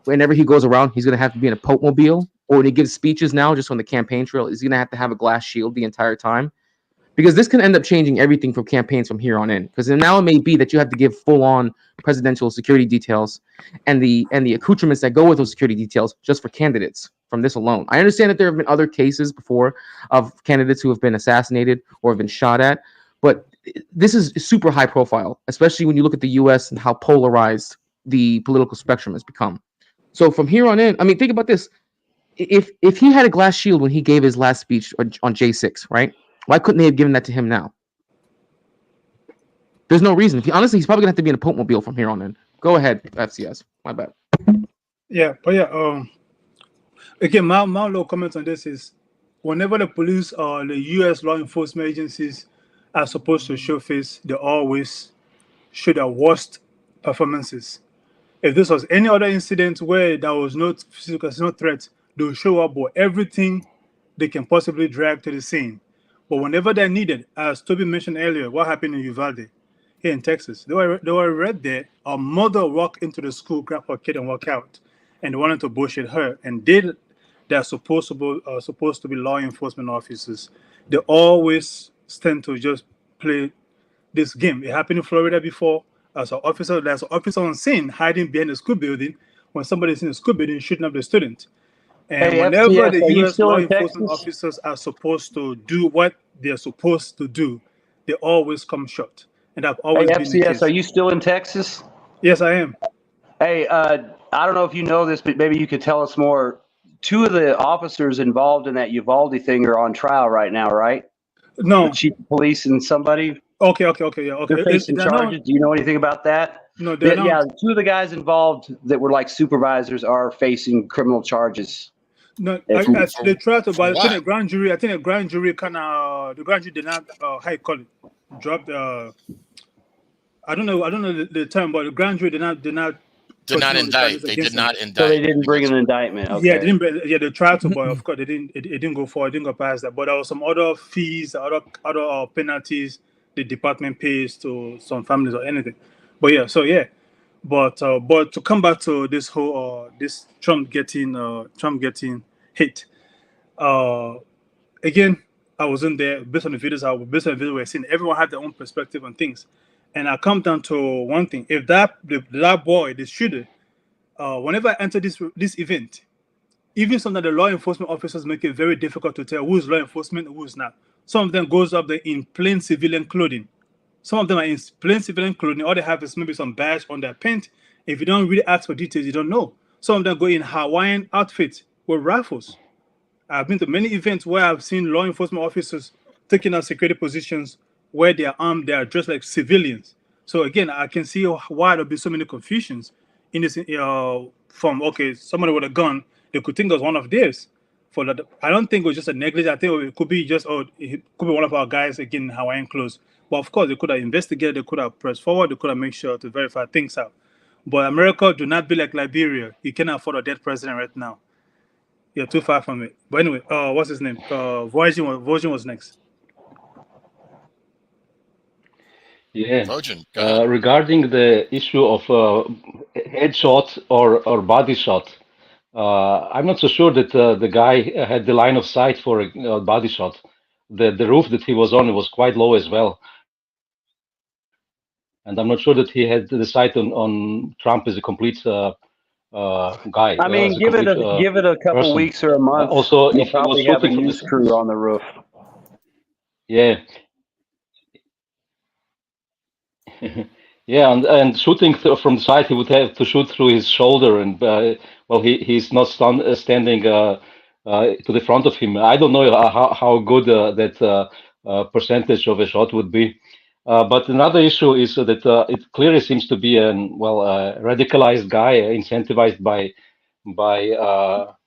whenever he goes around, he's going to have to be in a Pope mobile? Or when he gives speeches now, just on the campaign trail, is he going to have a glass shield the entire time? Because this can end up changing everything from campaigns from here on in. Because now it may be that you have to give full-on presidential security details and the accoutrements that go with those security details just for candidates from this alone. I understand that there have been other cases before of candidates who have been assassinated or have been shot at, but this is super high profile, especially when you look at the U.S. and how polarized the political spectrum has become. So from here on in, I mean, think about this. If he had a glass shield when he gave his last speech on J6, right? Why couldn't they have given that to him now? There's no reason. Honestly, he's probably gonna have to be in a Pope mobile from here on in. Go ahead, FCS. My bad. Yeah, but yeah, again, my little comment on this is whenever the police or the US law enforcement agencies are supposed to show face, they always show their worst performances. If this was any other incident where there was no physical, no threat, they'll show up with everything they can possibly drag to the scene. But whenever they're needed, as Toby mentioned earlier, what happened in Uvalde here in Texas, they were right there. A mother walked into the school, grab her kid, and walk out, and they wanted to bullshit her. And they're supposed to be law enforcement officers. They always tend to just play this game. It happened in Florida before. There's an officer on scene hiding behind the school building when somebody's in the school building shooting up the student. And Hey, whenever FCS, the are you U.S. still law in enforcement Texas? officers are supposed to do what they're supposed to do, they always come short. And I've Hey, always been the FCS, case. are you still in Texas? Yes, I am. Hey, I don't know if you know this, but maybe you could tell us more. Two of the officers involved in that Uvalde thing are on trial right now, right? No. The chief of police and somebody. Okay, yeah, okay. They're facing charges. Do you know anything about that? No, they're not. Yeah, two of the guys involved that were like supervisors are facing criminal charges. No, they tried to, but I think the grand jury kind of, the grand jury did not, how you call it, drop the, I don't know the term, but the grand jury did not indict. They did not indict. So they didn't bring an indictment. Okay. Yeah, they tried to, but of course it didn't go forward, it didn't go past that. But there was some other fees, other penalties the department pays to some families or anything. But yeah, so yeah. But to come back to this whole this Trump getting hit. Again, I wasn't there. Based on the videos we're seeing, everyone had their own perspective on things. And I come down to one thing: if that boy, the shooter, whenever I enter this event, even some of the law enforcement officers make it very difficult to tell who's law enforcement and who's not. Some of them goes up there in plain civilian clothing. Some of them are in plain civilian clothing. All they have is maybe some badge on their pant. If you don't really ask for details, you don't know. Some of them go in Hawaiian outfits with rifles. I've been to many events where I've seen law enforcement officers taking out security positions where they are armed, they are dressed like civilians. So again, I can see why there'll be so many confusions in this. From somebody with a gun, they could think it was one of theirs. For that, I don't think it was just a negligence. I think it could be just it could be one of our guys again in Hawaiian clothes. But of course, they could have investigated, they could have pressed forward, they could have made sure to verify things out. But America do not be like Liberia. You cannot afford a dead president right now. You're too far from it. But anyway, what's his name? Vojin was next. Yeah. Vojin, regarding the issue of headshot or body shot, I'm not so sure that the guy had the line of sight for a body shot. The roof that he was on was quite low as well. And I'm not sure that he had the sight on Trump as a complete guy. I mean, give it a couple person. weeks or a month. Also, you'll if he was probably have a shooting from news crew on the roof. Yeah. Yeah, and shooting from the side, he would have to shoot through his shoulder, and he's not standing to the front of him. I don't know how good that percentage of a shot would be. But another issue is that it clearly seems to be a radicalized guy, incentivized by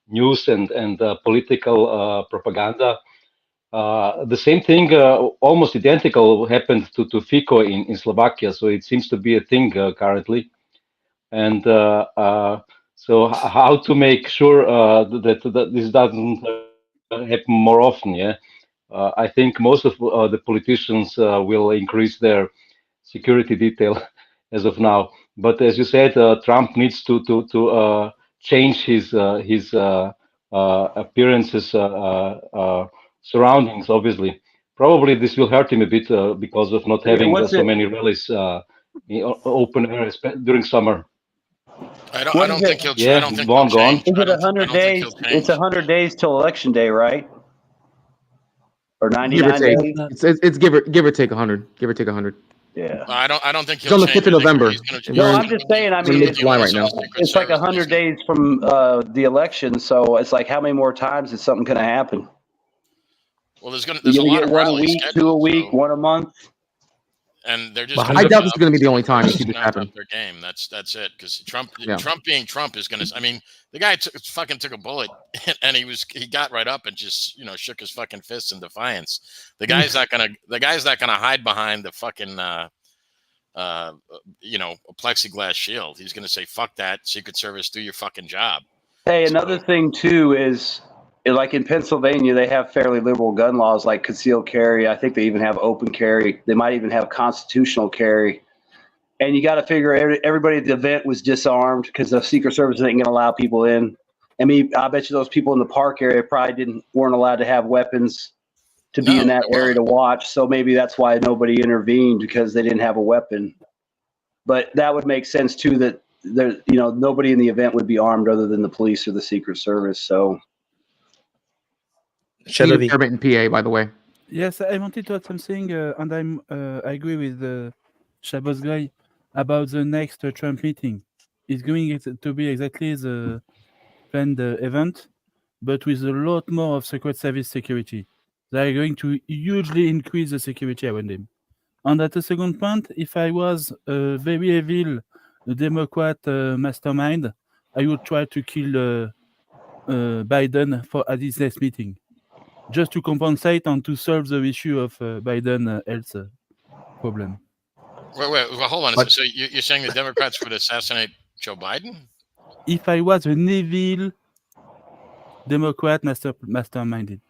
news and political propaganda. The same thing, almost identical, happened to Fico in Slovakia. So it seems to be a thing currently. And so how to make sure that this doesn't happen more often? Yeah, I think most of the politicians will increase their security detail as of now. But as you said, Trump needs to change his appearances, surroundings. Obviously, probably this will hurt him a bit because of not having so many rallies open air during summer. I don't think he'll. Yeah, I don't think gone. Is it 100 days? It's 100 days till election day, right? Or 99 days? It's give or take 100. Give or take 100. Yeah. I don't think It's on the 5th of November. No, I'm just saying. I mean, it's like 100 days from the election, so it's like how many more times is something going to happen? Well, there's You're a lot get of one a rallies week, scheduled, 2 a week, 1 a month. and they're just. I doubt this is going to be the only time you see this happen. Their game. That's it. Because Trump being Trump is going to. I mean, the guy fucking took a bullet, and he got right up and just shook his fucking fists in defiance. The guy's not gonna hide behind the fucking a plexiglass shield. He's gonna say, "Fuck that, Secret Service, do your fucking job." Hey, another thing too is, like in Pennsylvania, they have fairly liberal gun laws, like concealed carry. I think they even have open carry. They might even have constitutional carry. And you got to figure everybody at the event was disarmed because the Secret Service ain't going to allow people in. I mean, I bet you those people in the park area probably weren't allowed to have weapons to be in that area to watch. So maybe that's why nobody intervened, because they didn't have a weapon. But that would make sense too, that nobody in the event would be armed other than the police or the Secret Service. So. In PA, by the way. Yes, I wanted to add something, and I agree with Shabo's guy about the next Trump meeting. It's going to be exactly the planned event, but with a lot more of Secret Service security. They are going to hugely increase the security around him. And at the second point, if I was a very evil Democrat mastermind, I would try to kill Biden at his next meeting, just to compensate and to solve the issue of Biden health problem. Wait, hold on. So you're saying the Democrats would assassinate Joe Biden? If I was an evil Democrat masterminded,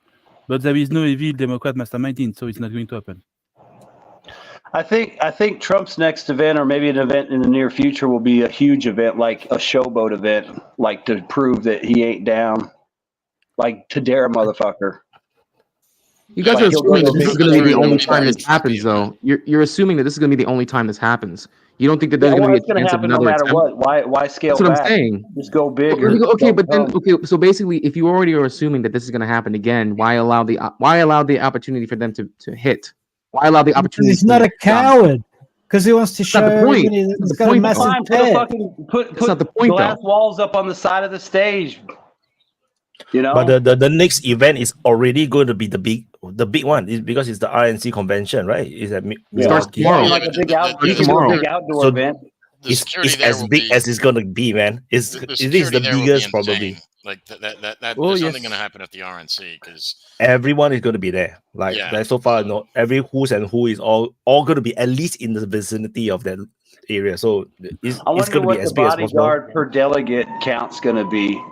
but there is no evil Democrat masterminding, so it's not going to happen. I think Trump's next event, or maybe an event in the near future, will be a huge event, like a showboat event, like to prove that he ain't down, like to dare a motherfucker. You guys are assuming that this is going to be the only time this happens, though. You're assuming that this is going to be the only time this happens. You don't think that there's going to be a chance of another attempt? No matter what. Why scale back? That's what I'm saying. Just go bigger. Okay, so basically, if you already are assuming that this is going to happen again, why allow the opportunity for them to hit? Why allow the opportunity? He's not a coward. Because he wants to show everybody that he's got a massive head. Put glass walls up on the side of the stage. But the next event is already going to be the big one, is because it's the RNC convention, right? Is that starts tomorrow? Like a big outdoor event. It's as big as it's going to be, man. It is the biggest probably. Like there's something going to happen at the RNC because everyone is going to be there. Like so far, every who's and who is all going to be at least in the vicinity of that area. So it's going to be as big as possible. Bodyguard per delegate count's going to be.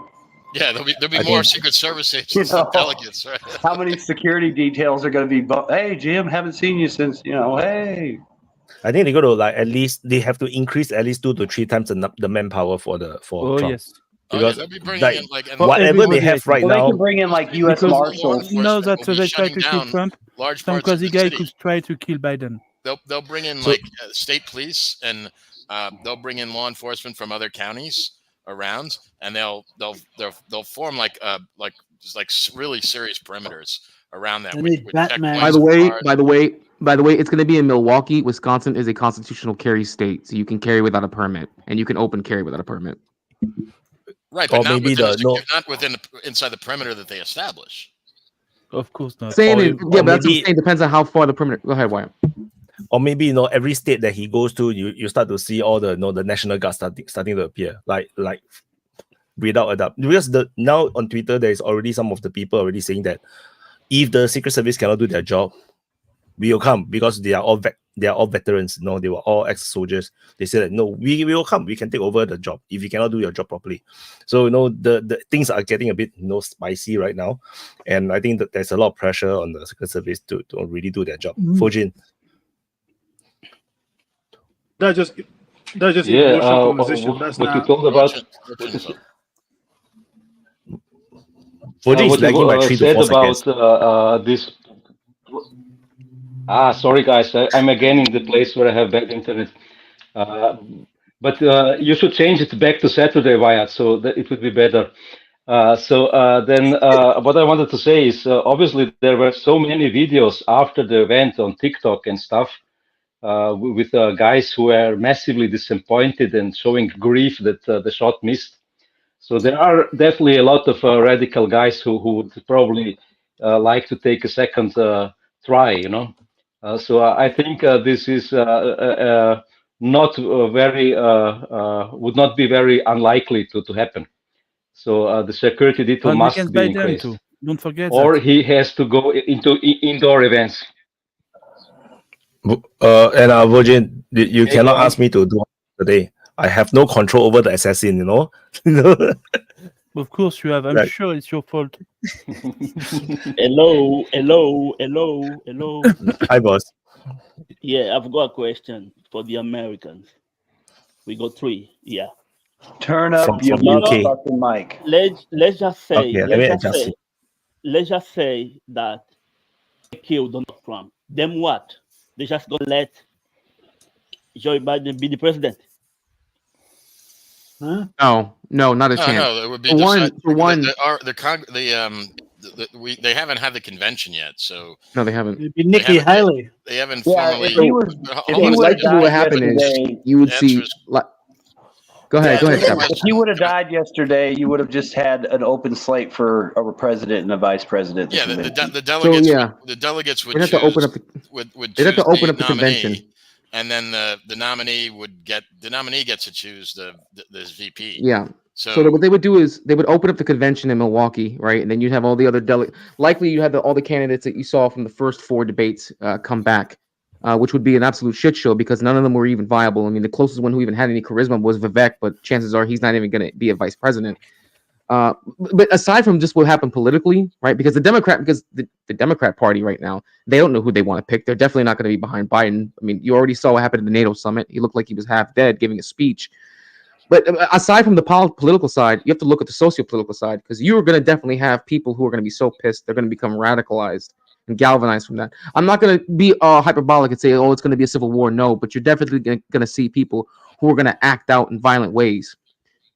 Yeah, there'll be more Secret Service agents than delegates, right? How many security details are going to be? Hey, Jim, haven't seen you since hey. I think they're going to they have to increase at least 2 to 3 times the manpower for Trump. Yes. Because they'll be bringing in whatever they have right now, they can bring in like U.S. Marshals. You know that they try to kill Trump. Some crazy guy could try to kill Biden. They'll bring in state police, and they'll bring in law enforcement from other counties around, and they'll form like really serious perimeters around that. By the way, it's going to be in Milwaukee. Wisconsin is a constitutional carry state, so you can carry without a permit, and you can open carry without a permit. Right, but not inside the perimeter that they establish. Of course not. But that's what I'm saying. Depends on how far the perimeter. Go ahead, Wyatt. or maybe every state that he goes to, you start to see all the the National Guard starting to appear, like without a doubt. Because now on Twitter there is already some of the people already saying that if the Secret Service cannot do their job, we will come, because they are all veterans. They were all ex-soldiers. They said that no, we will come. We can take over the job if you cannot do your job properly. So the things are getting a bit spicy right now, and I think that there's a lot of pressure on the Secret Service to really do their job. Fujin. That's just Yeah, emotional conversation. That's what you not. told about Fujin is what lagging by you 3 to said 4 seconds. about this. Sorry guys, I'm again in the place where I have bad internet. But you should change it back to Saturday, Wyatt, so that it would be better. Then what I wanted to say is obviously there were so many videos after the event on TikTok and stuff with guys who were massively disappointed and showing grief that the shot missed. So there are definitely a lot of radical guys who would probably like to take a second try, So I think this is not very would not be very unlikely to happen. So the security detail must be increased. Too. Don't forget. Or he has to go into indoor events. And Virgin, you cannot ask me to do today. I have no control over the assassin, Of course you have. I'm sure it's your fault. Hello. Hi, boss. Yeah, I've got a question for the Americans. We got 3. Yeah. Turn up your motherfucking mic. Let's just say. Okay, let me adjust it. Let's just say that they killed Donald Trump. Then what? They just gonna let Joe Biden be the president? Huh? No, not a chance. No, it would be they haven't had the convention yet, so no, they haven't. It'd be Nikki Haley. They haven't formally. If he was what happened is you would see. Go ahead, Steph. If he would have died yesterday, you would have just had an open slate for a president and a vice president. Yeah, the delegates. So, the delegates would have to open up they'd have to open up the convention, and then the nominee gets to choose the VP. Yeah. So what they would do is they would open up the convention in Milwaukee, right? And then you'd have all the other delegates. Likely you had all the candidates that you saw from the first 4 debates come back. Which would be an absolute shit show because none of them were even viable. I mean, the closest one who even had any charisma was Vivek, but chances are he's not even going to be a vice president. But aside from just what happened politically, right? Because the Democrat Party right now, they don't know who they want to pick. They're definitely not going to be behind Biden. I mean, you already saw what happened at the NATO summit. He looked like he was half dead giving a speech. But aside from the political side, you have to look at the socio-political side because you're going to definitely have people who are going to be so pissed they're going to become radicalized and galvanized from that. I'm not going to be hyperbolic and say, oh, it's going to be a civil war. No, but you're definitely going to see people who are going to act out in violent ways.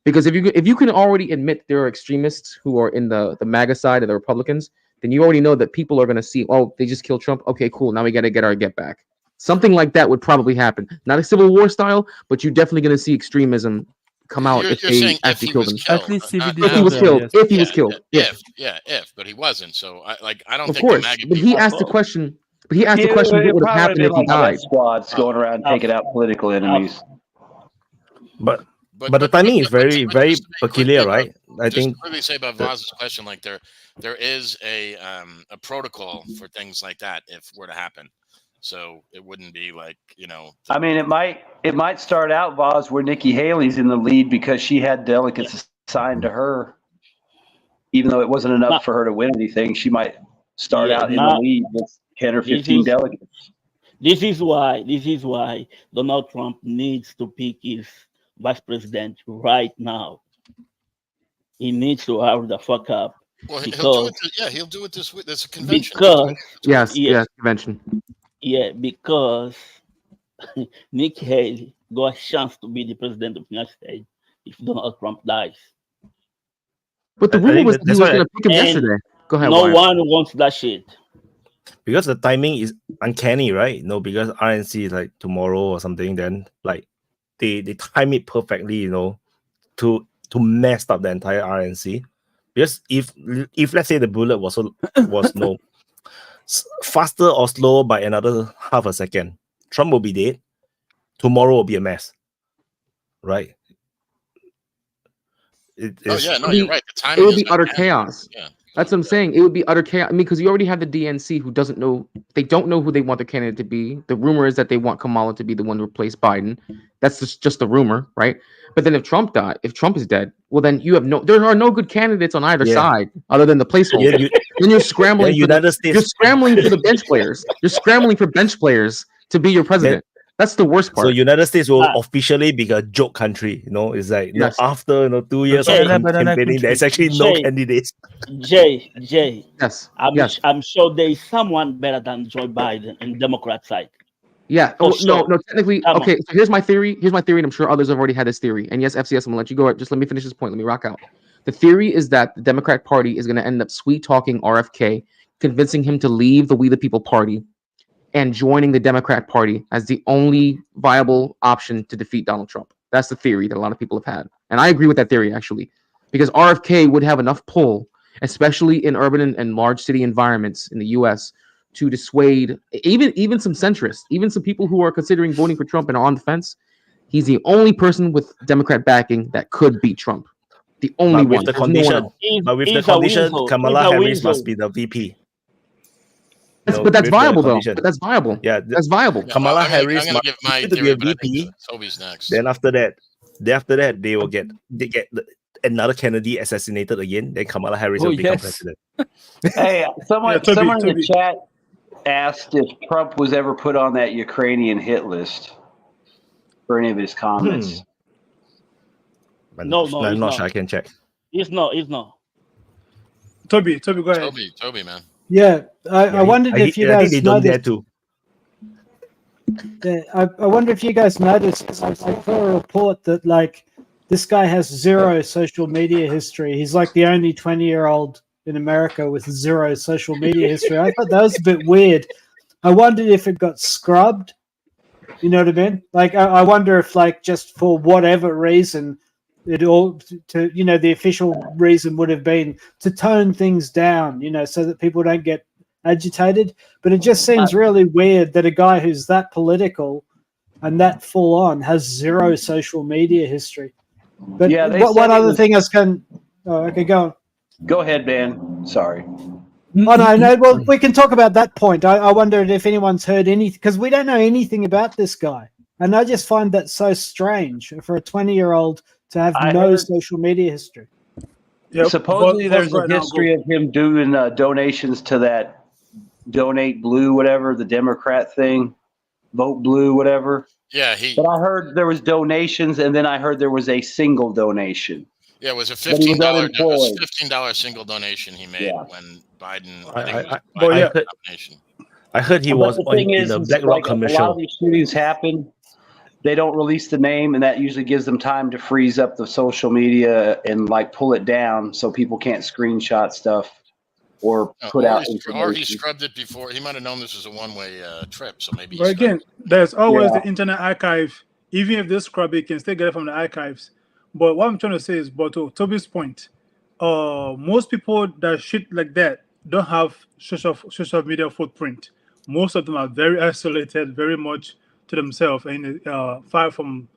Because if you can already admit there are extremists who are in the MAGA side of the Republicans, then you already know that people are going to see, oh, they just killed Trump. Okay, cool. Now we got to get our get back. Something like that would probably happen. Not a civil war style, but you're definitely going to see extremism come out if they actually killed him. At least if he was killed. If he was killed. Yeah. But he wasn't. So I don't of think. Course, but he asked the question. But he asked the question: what would have happened if he died? Squads going around taking out political enemies. But the timing is very, very peculiar, right? I think. Quickly say about Vaz's question, like there is a protocol for things like that if it were to happen. So it wouldn't be like, I mean, it might start out, Vaz, where Nikki Haley's in the lead because she had delegates assigned to her. Even though it wasn't enough for her to win anything, she might start out in the lead with 10 or 15 delegates. This is why Donald Trump needs to pick his vice president right now. He needs to hurry the fuck up. Well, he'll do it this week. There's a convention. Because yes, convention. Yeah, because Nick Haley got a chance to be the president of the United States if Donald Trump dies. But the rumor was he was going to pick him yesterday. Go ahead. No one wants that shit. Because the timing is uncanny, right? No, because RNC is like tomorrow or something. Then like they time it perfectly, to mess up the entire RNC. Because if let's say the bullet was faster or slower by another half a second, Trump will be dead. Tomorrow will be a mess, right? Oh yeah, no, you're right. The It timing would is be utter uncanny. chaos. Yeah. That's what I'm saying. It would be utter chaos. I mean, because you already have the DNC who doesn't know. They don't know who they want their candidate to be. The rumor is that they want Kamala to be the one to replace Biden. That's just the rumor, right? But then if Trump is dead, well then there are no good candidates on either side other than the placeholder. Then you're scrambling for you're scrambling for the bench players. You're scrambling for bench players to be your president. That's the worst part. So United States will officially be a joke country. It's like after 2 years of campaigning, there's actually no candidates. Jay, yes, I'm sure there is someone better than Joe Biden in Democrat side. Yeah. No. Technically, okay. So here's my theory. And I'm sure others have already had this theory. And yes, FCS, I'm gonna let you go. Just let me finish this point. Let me rock out. The theory is that the Democrat Party is gonna end up sweet talking RFK, convincing him to leave the We the People Party, and joining the Democrat Party as the only viable option to defeat Donald Trump. That's the theory that a lot of people have had, and I agree with that theory actually, because RFK would have enough pull, especially in urban and large city environments in the U.S. to dissuade even some centrists, even some people who are considering voting for Trump and are on the fence. He's the only person with Democrat backing that could beat Trump. The only one. With the condition, Kamala Harris must be the VP. But that's viable, though. That's viable. Yeah, that's viable. Kamala Harris I'm gonna give my to be a VP. Toby's next. Then after that, they will get another Kennedy assassinated again. Then Kamala Harris will become president. Hey, someone Toby. in the chat asked if Trump was ever put on that Ukrainian hit list for any of his comments. No, I'm not sure. I can check. He's not. Toby, go ahead. Toby, man. Yeah, I wondered if you guys noticed. I wonder if you guys noticed, because I saw a report that like this guy has zero social media history. He's like the only 20-year-old in America with zero social media history. I thought that was a bit weird. I wondered if it got scrubbed. You know what I mean? Like I wonder if like just for whatever reason, it all to the official reason would have been to tone things down, so that people don't get agitated. But it just seems really weird that a guy who's that political and that full on has zero social media history. But yeah, one other thing I was going. Oh, okay, go on. Go ahead, Dan. Sorry. Oh no. Well, we can talk about that point. I wondered if anyone's heard anything, because we don't know anything about this guy, and I just find that so strange for a 20-year-old to have no social media history. Yep. Supposedly there's a history of him doing donations to that Donate Blue, whatever, the Democrat thing, Vote Blue, whatever. Yeah, But I heard there was donations, and then I heard there was a single donation. Yeah, it was a $15 single donation he made when Biden. I heard he was in the BlackRock commercial. A lot of these shootings happen. They don't release the name, and that usually gives them time to freeze up the social media and like pull it down so people can't screenshot stuff or put out information. Or he scrubbed it before. He might have known this was a one-way trip, so maybe. But again, there's always the Internet Archive. Even if they scrub it, you can still get it from the archives. But what I'm trying to say is, but to Toby's point, most people that shit like that don't have social media footprint. Most of them are very isolated, very much to themselves, and far from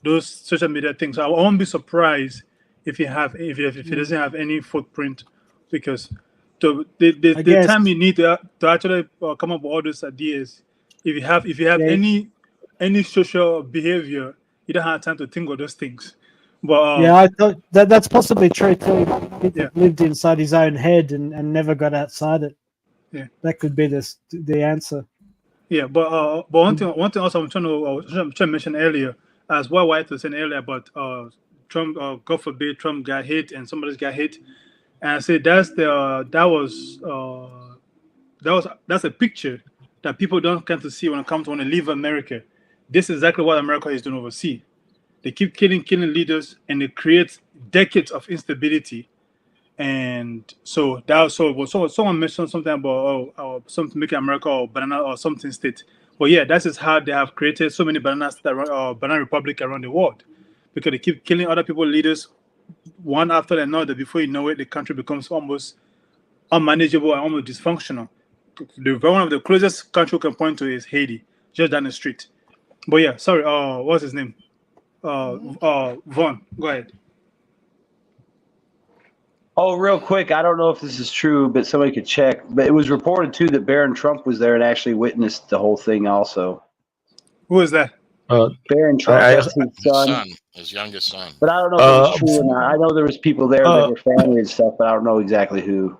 those social media things. So I won't be surprised if he doesn't have any footprint, because the time you need to actually come up with all those ideas, if you have any social behavior, you don't have time to think of those things. But I thought that's possibly true too. He lived inside his own head and never got outside it. Yeah, that could be the answer. Yeah, but one thing also I'm trying to mention earlier, as what White was saying earlier about Trump, God forbid Trump got hit and somebody got hit, and I said that's a picture that people don't come to see when it comes to want to leave America. This is exactly what America is doing overseas. They keep killing leaders, and it creates decades of instability. And so someone mentioned something about something making America or banana or something state. But yeah, that is how they have created so many banana republic around the world, because they keep killing other people's leaders one after another. Before you know it, the country becomes almost unmanageable and almost dysfunctional. One of the closest country we can point to is Haiti. just down the street. But yeah, sorry. What's his name? Vaughn. Go ahead. Oh, real quick, I don't know if this is true, but somebody could check. But it was reported too that Barron Trump was there and actually witnessed the whole thing. Also, who is that? Barron Trump, that's his son, his youngest son. But I don't know if it's true or not. I know there was people there that were family and stuff, but I don't know exactly who.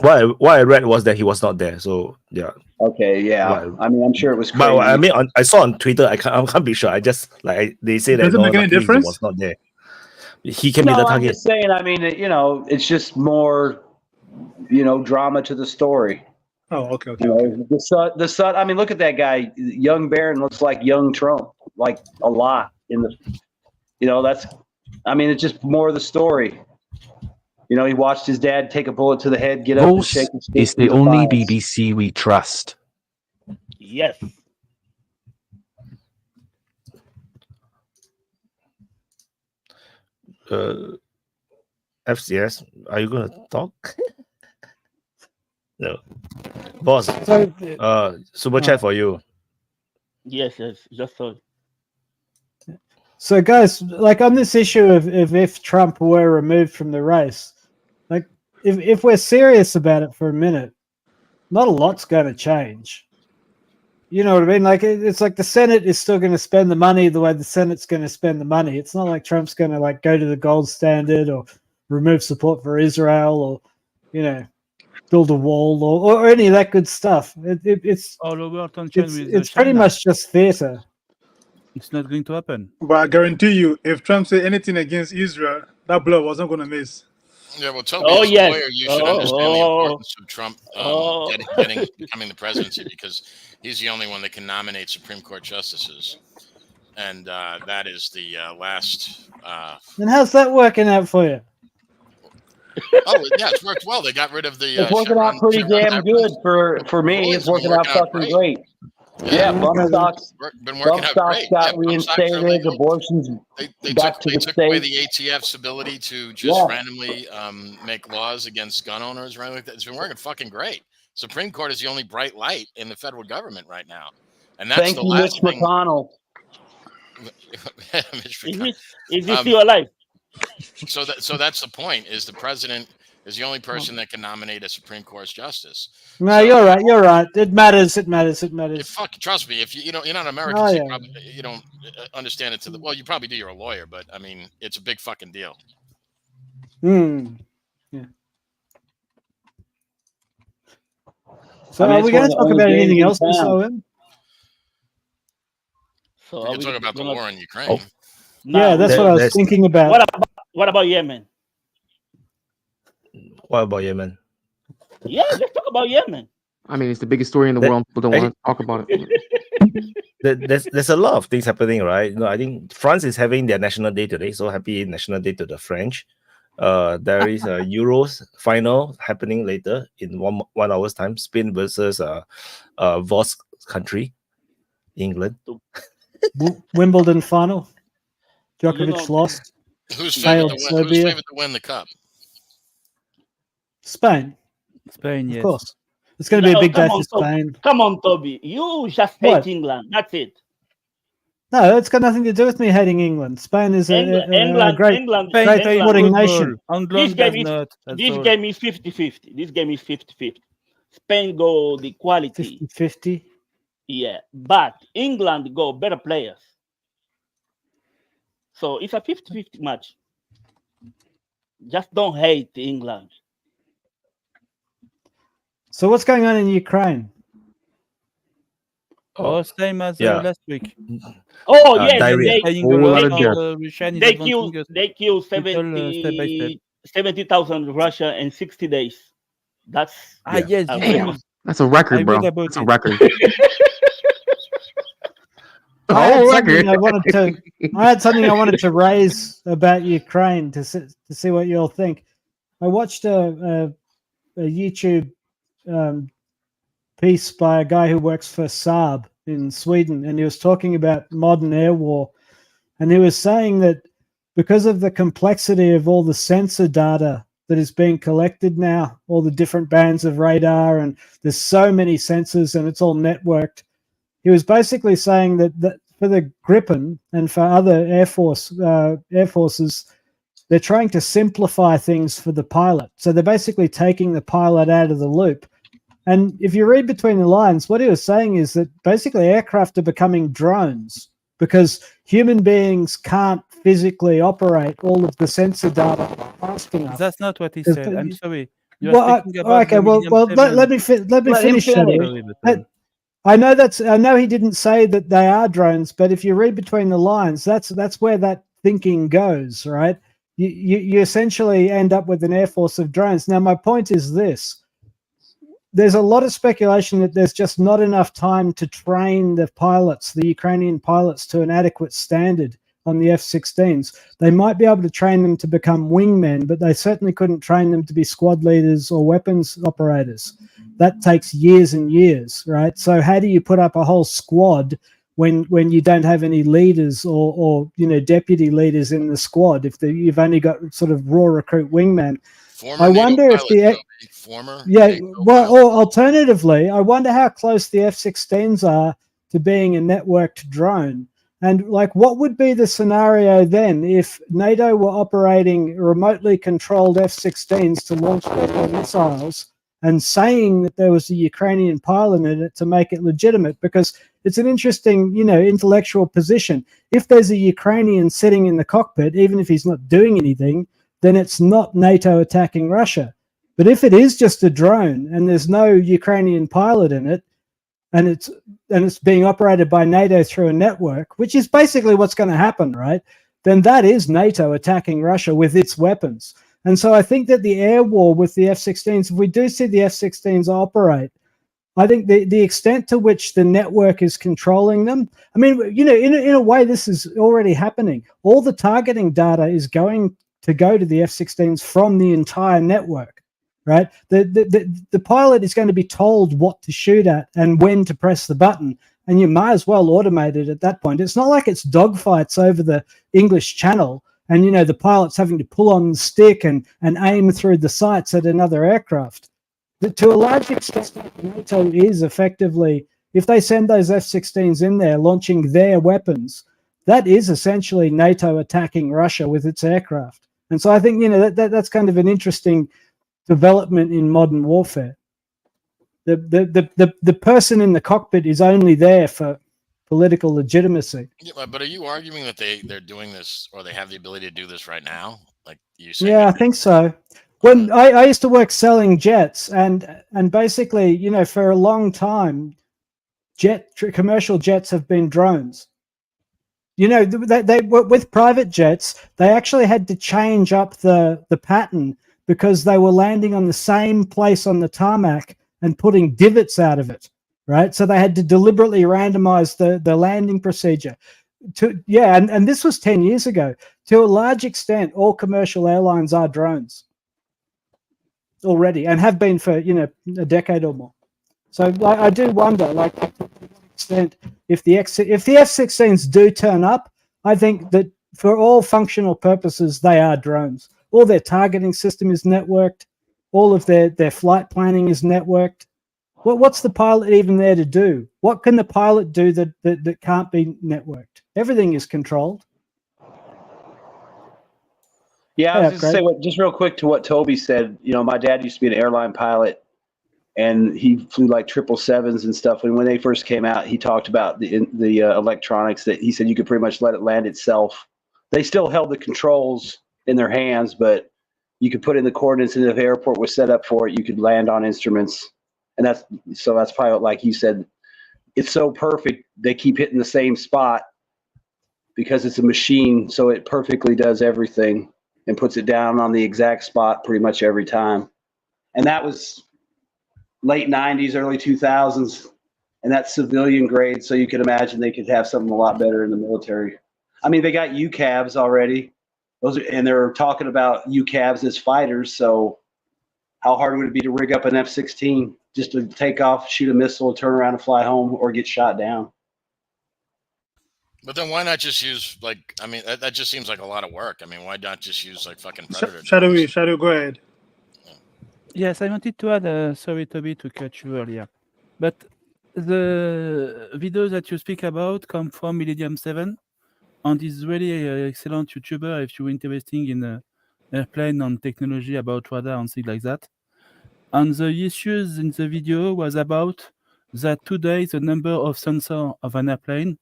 What I read was that he was not there. So yeah. Okay, yeah. I mean, I'm sure it was crazy. But I mean, I saw on Twitter. I can't be sure. I just they say that does it make any difference? He was not there. He can be the I'm target. just saying. I mean, it's just more, drama to the story. Oh, okay. The son. I mean, look at that guy. Young Barron looks like young Trump, like a lot in the. That's. I mean, it's just more of the story. He watched his dad take a bullet to the head, get up and shake his stick. It's the only BBC we trust. Yes. FCS, are you gonna talk? No. Boss. Super chat for you. Yes, just so. So, guys, like on this issue of if Trump were removed from the race, like if we're serious about it for a minute, not a lot's going to change. You know what I mean? Like it's like the Senate is still going to spend the money the way the Senate's going to spend the money. It's not like Trump's going to like go to the gold standard or remove support for Israel or build a wall or any of that good stuff. It's pretty much just theater. It's not going to happen. But I guarantee you, if Trump said anything against Israel, that blood wasn't going to miss. Yeah, well, Toby, as a lawyer, you should understand the importance of Trump becoming the presidency because he's the only one that can nominate Supreme Court justices. And that is the last. And how's that working out for you? Yeah, it's worked well. They got rid of the. It's working out pretty damn good for me. It's working out fucking great. Yeah, bump stocks. Been working out great. Got reinstated. Abortions. They took away the ATF's ability to just randomly make laws against gun owners or anything like that. It's been working fucking great. Supreme Court is the only bright light in the federal government right now, and that's the last thing. McConnell. Is he still alive? So that's the point. Is the president is the only person that can nominate a Supreme Court justice. No, you're right. You're right. It matters. It matters. It matters. Trust me. If you're not American, so you don't understand it well. You probably do. You're a lawyer, but I mean, it's a big fucking deal. Yeah. So are we going to talk about anything else this OM? So we can talk about the war in Ukraine. Yeah, that's what I was thinking about. What about Yemen? What about Yemen? Yeah, let's talk about Yemen. I mean, it's the biggest story in the world. People don't want to talk about it. There's a lot of things happening, right? I think France is having their National Day today, so happy National Day to the French. There is a Euros final happening later in one hour's time. Spain versus Voss country, England. Wimbledon final. Djokovic lost. Who's favored to win the cup? Spain. Spain, yes. Of course. It's going to be a big day for Spain. Come on, Toby. You just hate England. That's it. No, it's got nothing to do with me hating England. Spain is a great sporting nation. This game is 50-50. This game is 50-50. Spain go the quality. 50-50? Yeah. But England go better players. So it's a 50-50 match. Just don't hate England. So what's going on in Ukraine? Oh, same as last week. Oh, yes. They killed 70,000 Russia in 60 days. That's That's a record, bro. That's a record. I had something I wanted to raise about Ukraine to see what you all think. I watched a YouTube piece by a guy who works for Saab in Sweden, and he was talking about modern air war, and he was saying that because of the complexity of all the sensor data that is being collected now, all the different bands of radar, and there's so many sensors and it's all networked, He was basically saying that for the Gripen and for other air forces, they're trying to simplify things for the pilot. So they're basically taking the pilot out of the loop. And if you read between the lines, what he was saying is that basically aircraft are becoming drones because human beings can't physically operate all of the sensor data fast enough. That's not what he said. I'm sorry. You Well, are speaking about okay. the Well, medium let me seven. let me Let him finish. finish. Shadow. I know he didn't say that they are drones, but if you read between the lines, that's where that thinking goes, right? You essentially end up with an air force of drones. Now, my point is this. There's a lot of speculation that there's just not enough time to train the pilots, the Ukrainian pilots, to an adequate standard on the F-16s. They might be able to train them to become wingmen, but they certainly couldn't train them to be squad leaders or weapons operators. That takes years and years, right? So how do you put up a whole squad when you don't have any leaders or deputy leaders in the squad if you've only got sort of raw recruit wingmen? Former I NATO wonder if pilot, former yeah, NATO well, pilot. or alternatively, I wonder how close the F-16s are to being a networked drone. And like, what would be the scenario then if NATO were operating remotely controlled F-16s to launch their missiles and saying that there was a Ukrainian pilot in it to make it legitimate? Because it's an interesting, intellectual position. If there's a Ukrainian sitting in the cockpit, even if he's not doing anything, then it's not NATO attacking Russia. But if it is just a drone and there's no Ukrainian pilot in it, and it's being operated by NATO through a network, which is basically what's going to happen, right? Then that is NATO attacking Russia with its weapons. And so I think that the air war with the F-16s, if we do see the F-16s operate, I think the extent to which the network is controlling them, I mean, in a way, this is already happening. All the targeting data is going to go to the F-16s from the entire network. Right, the pilot is going to be told what to shoot at and when to press the button, and you might as well automate it at that point. It's not like it's dogfights over the English Channel, and the pilot's having to pull on the stick and aim through the sights at another aircraft. To a large extent, NATO is effectively, if they send those F-16s in there launching their weapons, that is essentially NATO attacking Russia with its aircraft. And so I think that's kind of an interesting development in modern warfare. The person in the cockpit is only there for political legitimacy. Yeah, but are you arguing that they're doing this, or they have the ability to do this right now? Like you say? Yeah, I think so. When I used to work selling jets, and basically, for a long time, commercial jets have been drones. They with private jets, they actually had to change up the pattern because they were landing on the same place on the tarmac and putting divots out of it, right? So they had to deliberately randomize the landing procedure. And this was 10 years ago. To a large extent, all commercial airlines are drones already and have been for, a decade or more. So I do wonder, to what extent, if the F-16s do turn up, I think that for all functional purposes, they are drones. All their targeting system is networked. All of their flight planning is networked. What's the pilot even there to do? What can the pilot do that can't be networked? Everything is controlled. Yeah, I was just going to say, just real quick to what Toby said. My dad used to be an airline pilot, and he flew like 777s and stuff. And when they first came out, he talked about the electronics that he said you could pretty much let it land itself. They still held the controls in their hands, but you could put in the coordinates, and if the airport was set up for it, you could land on instruments. And that's probably, like you said, it's so perfect. They keep hitting the same spot because it's a machine. So it perfectly does everything and puts it down on the exact spot pretty much every time. And that was late 90s, early 2000s. And that's civilian grade. So you could imagine they could have something a lot better in the military. I mean, they got UCAVs already. And they're talking about UCAVs as fighters. So how hard would it be to rig up an F-16 just to take off, shoot a missile, turn around and fly home, or get shot down? But then why not just use that just seems like a lot of work. I mean, why not just use fucking Predator? Shadow, go ahead. Yes, I wanted to add, sorry, Toby, to cut you earlier. But The videos that you speak about come from Millennium 7, and is really an excellent YouTuber if you're interested in airplane and technology about radar and things like that. And the issues in the video was about that today the number of sensors of an airplane,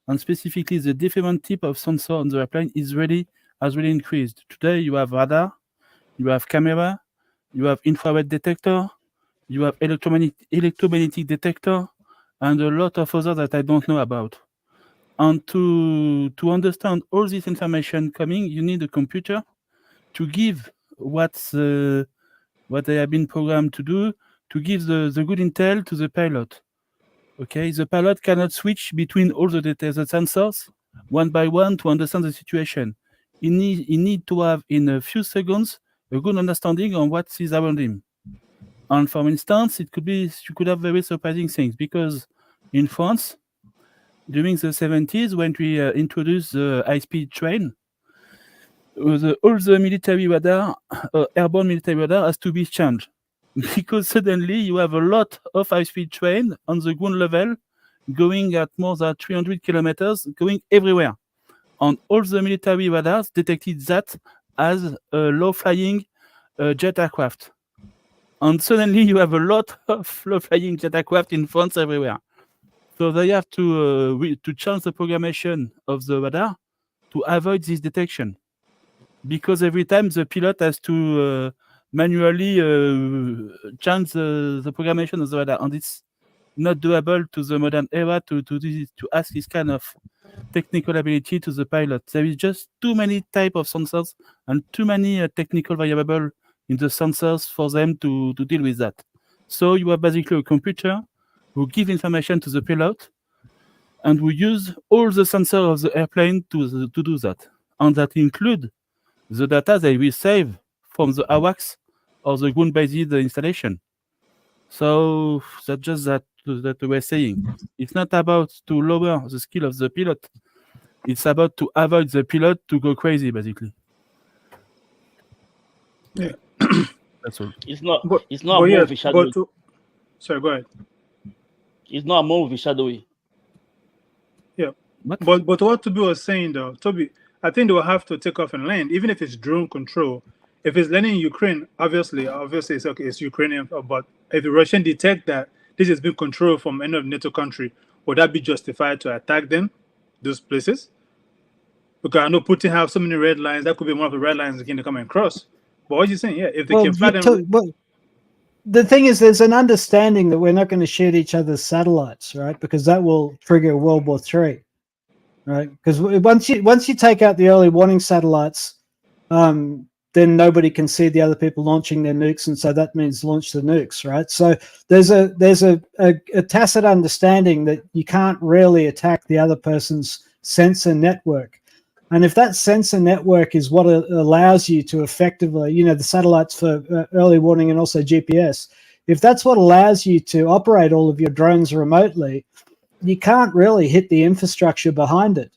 and specifically the different type of sensor on the airplane has really increased. Today you have radar, you have camera, you have infrared detector, you have electromagnetic detector, and a lot of others that I don't know about. And to understand all this information coming, you need a computer to give what they have been programmed to do, to give the good intel to the pilot. Okay, the pilot cannot switch between all the sensors one by one to understand the situation. He need to have in a few seconds a good understanding on what is around him. And for instance, you could have very surprising things, because in France, during the 70s, when we introduced the high-speed train, all the military radar, airborne military radar, has to be changed, because suddenly you have a lot of high-speed train on the ground level, going at more than 300 kilometers, going everywhere. And all the military radars detected that as a low-flying jet aircraft. And suddenly you have a lot of low-flying jet aircraft in France everywhere. So they have to change the programmation of the radar to avoid this detection, because every time the pilot has to manually change the programmation of the radar, and it's not doable to the modern era to ask this kind of technical ability to the pilot. There is just too many type of sensors and too many technical variables in the sensors for them to deal with that. So you have basically a computer who give information to the pilot, and we use all the sensors of the airplane to do that. And that include the data they will save from the AWACS or the ground-based installation. So that's just that we're saying. It's not about to lower the skill of the pilot. It's about to avoid the pilot to go crazy, basically. Yeah. That's all. It's not But a movie shadowy. Sorry, go ahead. It's not a movie shadowy. Yeah. But what Toby was saying though, Toby, I think they will have to take off and land, even if it's drone control. If it's landing in Ukraine, obviously it's okay, it's Ukrainian. But if the Russian detect that this is being controlled from any of NATO country, would that be justified to attack them, those places? Because I know Putin have so many red lines. That could be one of the red lines again to come and cross. But what you saying? Yeah, if they can fly them. The thing is, there's an understanding that we're not going to shoot each other's satellites, right? Because that will trigger World War III, right? Because once you take out the early warning satellites, then nobody can see the other people launching their nukes, and so that means launch the nukes, right? So there's a tacit understanding that you can't really attack the other person's sensor network. And if that sensor network is what allows you to effectively, the satellites for early warning and also GPS, if that's what allows you to operate all of your drones remotely, you can't really hit the infrastructure behind it.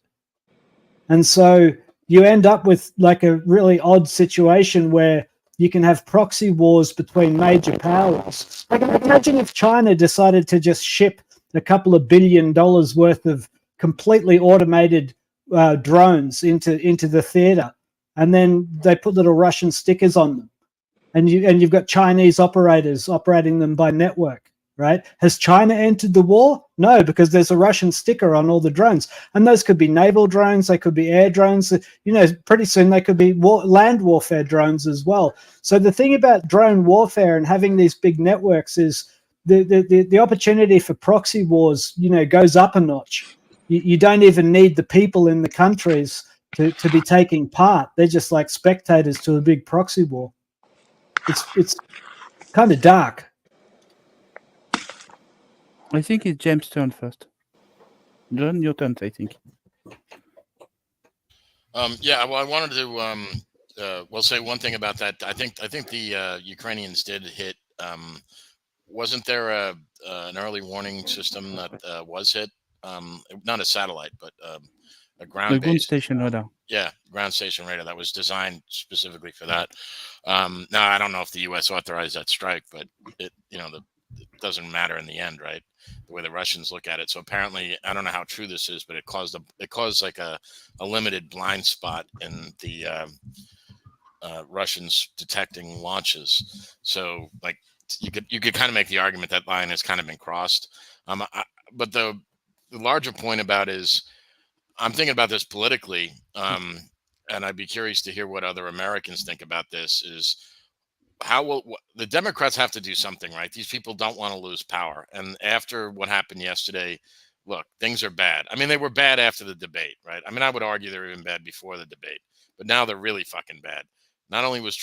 And so you end up with like a really odd situation where you can have proxy wars between major powers. Like, imagine if China decided to just ship a couple of $1 billion worth of completely automated drones into the theater, and then they put little Russian stickers on them, and you've got Chinese operators operating them by network, right? Has China entered the war? No, because there's a Russian sticker on all the drones, and those could be naval drones, they could be air drones. Pretty soon they could be land warfare drones as well. So the thing about drone warfare and having these big networks is the opportunity for proxy wars, goes up a notch. You don't even need the people in the countries to be taking part. They're just like spectators to a big proxy war. It's kind of dark. I think it's James' turn first. John, your turn, I think. Yeah, well, I wanted to say one thing about that. I think the Ukrainians did hit. Wasn't there an early warning system that was hit? Not a satellite, but a ground station radar. Yeah, ground station radar that was designed specifically for that. Now I don't know if the U.S. authorized that strike, but it doesn't matter in the end, right? The way the Russians look at it. So apparently, I don't know how true this is, but it caused like a limited blind spot in the Russians detecting launches. So like you could kind of make the argument that line has kind of been crossed. But the larger point about is, I'm thinking about this politically, and I'd be curious to hear what other Americans think about this. Is how will the Democrats have to do something, right? These people don't want to lose power, and after what happened yesterday, look, things are bad. I mean, they were bad after the debate, right? I mean, I would argue they were even bad before the debate, but now they're really fucking bad. Not only was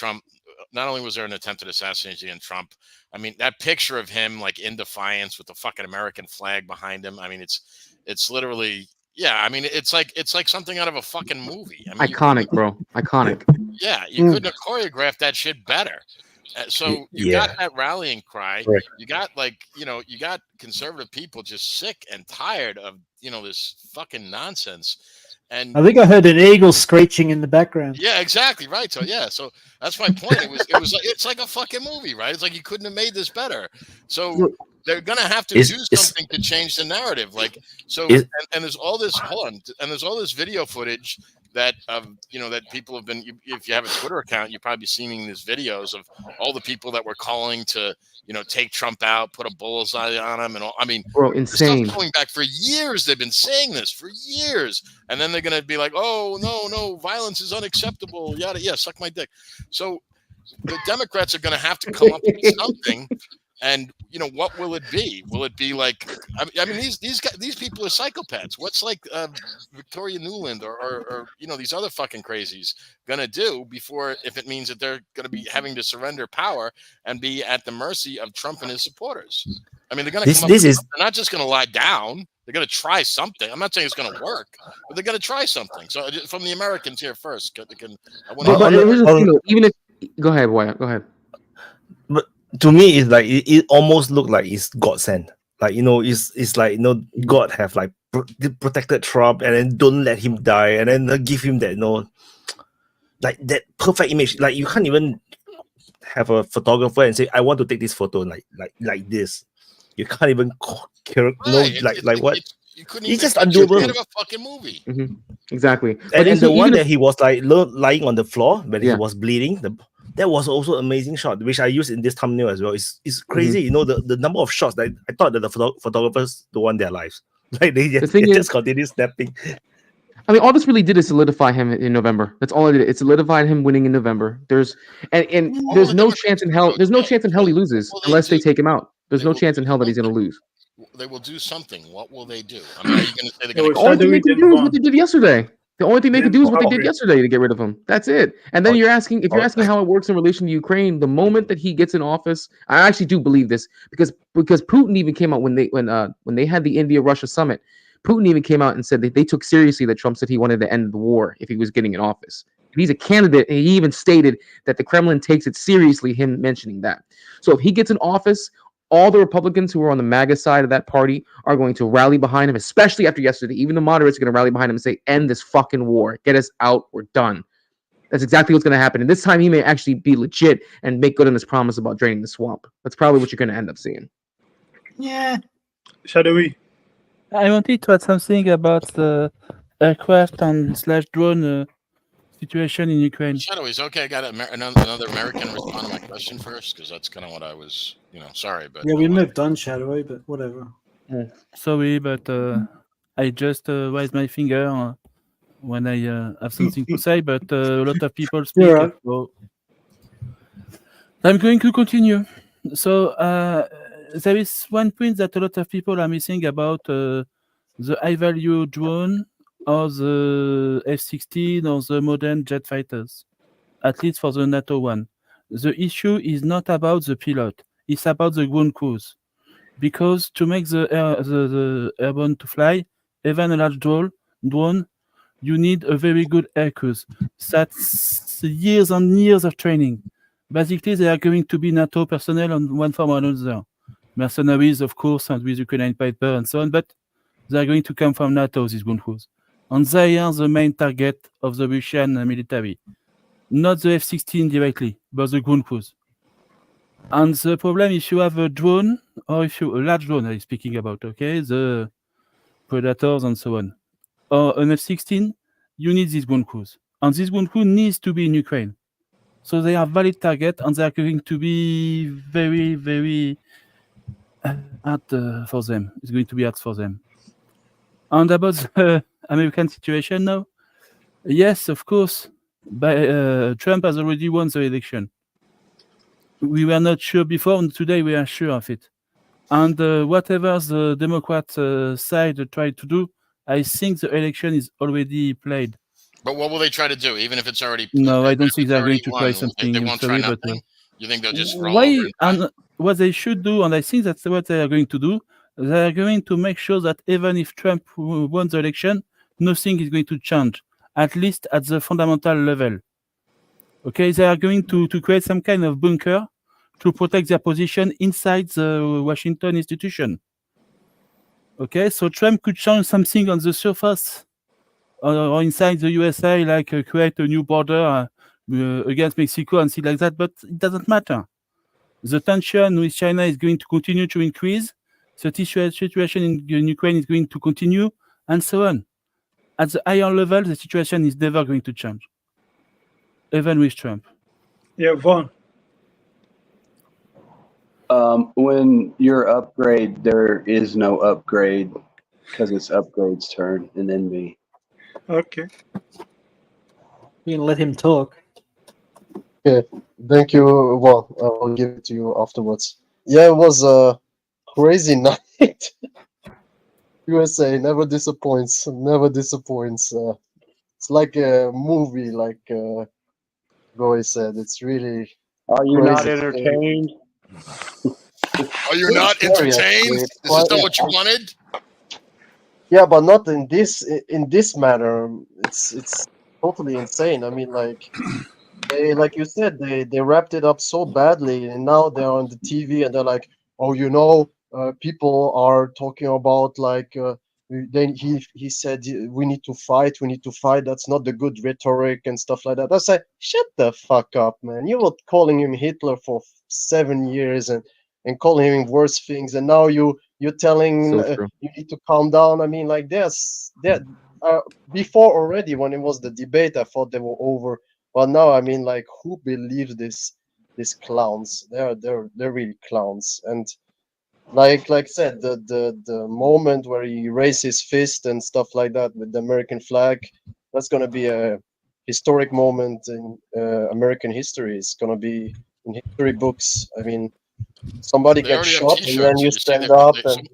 there an attempted assassination in Trump, I mean, that picture of him like in defiance with the fucking American flag behind him. I mean, it's literally, yeah. I mean, it's like something out of a fucking movie. I mean, Iconic, bro. Iconic. Yeah, you couldn't have choreographed that shit better. So you got that rallying cry. Right. You got you got conservative people just sick and tired of this fucking nonsense. And I think I heard an eagle screeching in the background. yeah, exactly right. So yeah, so that's my point. It's like a fucking movie, right? It's like you couldn't have made this better. So they're gonna have to do something to change the narrative. Like so, and there's all this and there's all this video footage that that people have been. If you have a Twitter account, you're probably seeing these videos of all the people that were calling to take Trump out, put a bullseye on him, and all. I mean, bro, insane. Stuff going back for years. They've been saying this for years, and then they're gonna be like, "Oh no, violence is unacceptable." Yada, yeah, suck my dick. So the Democrats are gonna have to come up with something. And what will it be? Will it be like? I mean, these people are psychopaths. What's like Victoria Nuland or these other fucking crazies gonna do before, if it means that they're gonna be having to surrender power and be at the mercy of Trump and his supporters? I mean, they're gonna they're not just gonna lie down. They're gonna try something. I'm not saying it's gonna work, but they're gonna try something. So from the Americans here first, even if go ahead, Wyatt, go ahead. But to me, it's like it almost looked like it's God sent. Like it's like God have like protected Trump and then don't let him die and then give him that like that perfect image. Like you can't even have a photographer and say I want to take this photo like this. You can't even like what. You couldn't it's even just undoable. Of a fucking movie. Mm-hmm. Exactly. And the one that he was like lying on the floor when he was bleeding. That was also an amazing shot, which I used in this thumbnail as well. It's crazy, the number of shots that I thought that the photographers don't want their lives. Like they just continue snapping. I mean, all this really did is solidify him in November. That's all it did. It solidified him winning in November. There's no chance in hell. There's no chance in hell he loses unless they take him out. There's no chance in hell that he's going to lose. They will do something. What will they do? I mean, are you going to say they're going to? All they can do is what they did yesterday. The only thing they could do is what they did yesterday to get rid of him. That's it. And then you're asking how it works in relation to Ukraine. The moment that he gets in office, I actually do believe this because Putin even came out when they had the India-Russia summit. Putin even came out and said that they took seriously that Trump said he wanted to end the war if he was getting in office. If he's a candidate, and he even stated that the Kremlin takes it seriously, him mentioning that. So if he gets in office, all the Republicans who are on the MAGA side of that party are going to rally behind him, especially after yesterday. Even the moderates are going to rally behind him and say, end this fucking war. Get us out. We're done. That's exactly what's going to happen. And this time he may actually be legit and make good on his promise about draining the swamp. That's probably what you're going to end up seeing. Yeah. Shadowy. I wanted to add something about the aircraft and /drone situation in Ukraine. Shadowy's okay. I got another American respond to my question first because that's kind of what I was, sorry, but yeah, we moved on, Shadowy, but whatever. Sorry, but I just raised my finger when I have something to say, but a lot of people speak. Right. So I'm going to continue. So there is one point that a lot of people are missing about the high-value drone or the F-16 or the modern jet fighters, at least for the NATO one. The issue is not about the pilot, it's about the ground crews. Because to make the airborne to fly, even a large drone, you need a very good air crews. That's years and years of training. Basically, they are going to be NATO personnel on one form or another. Mercenaries, of course, and with Ukrainian Piper and so on, but they are going to come from NATO, these ground crews. And they are the main target of the Russian military. Not the F-16 directly, but the ground crews. And the problem, if you have a drone, or if you a large drone, I'm speaking about, okay, the Predators and so on, or an F-16, you need this ground crews. And this ground crew needs to be in Ukraine. So they are valid target, and they are going to be very, very hard for them. It's going to be hard for them. And about the American situation now, yes, of course, Trump has already won the election. We were not sure before, and today we are sure of it. And whatever the Democrat side tried to do, I think the election is already played. But what will they try to do, even if it's already? No, I don't think they're going to won, try something. They won't sorry, try but, nothing. You think they'll just roll over? And what they should do, and I think that's what they are going to do, they are going to make sure that even if Trump won the election, nothing is going to change, at least at the fundamental level. Okay, they are going to create some kind of bunker to protect their position inside the Washington institution. Okay, so Trump could change something on the surface or inside the USA, like create a new border against Mexico and things like that, but it doesn't matter. The tension with China is going to continue to increase. The situation in Ukraine is going to continue, and so on. At the higher level, the situation is never going to change, even with Trump. Yeah, Vaughn. When you're upgrade, there is no upgrade because it's upgrade's turn and then me. Okay. You can let him talk. Okay, thank you. Well, I'll give it to you afterwards. Yeah, it was a crazy night. USA never disappoints. Never disappoints. It's like a movie, like Roy said. It's really. Are you not crazy. entertained? Are you not entertained? Is this not what you wanted? Yeah, but not in this matter. It's totally insane. I mean, like they, like you said, they wrapped it up so badly, and now they're on the TV and they're like, oh, people are talking about like then he said we need to fight. That's not the good rhetoric and stuff like that. I say, shut the fuck up, man. You were calling him Hitler for 7 years and calling him worse things, and now you're telling you need to calm down. I mean, like before already when it was the debate, I thought they were over, but now I mean, like, who believes these clowns? They're really clowns. And like I said, the moment where he raised his fist and stuff like that with the American flag, that's gonna be a historic moment in American history. It's gonna be in history books. I mean, somebody gets shot and then you stand up and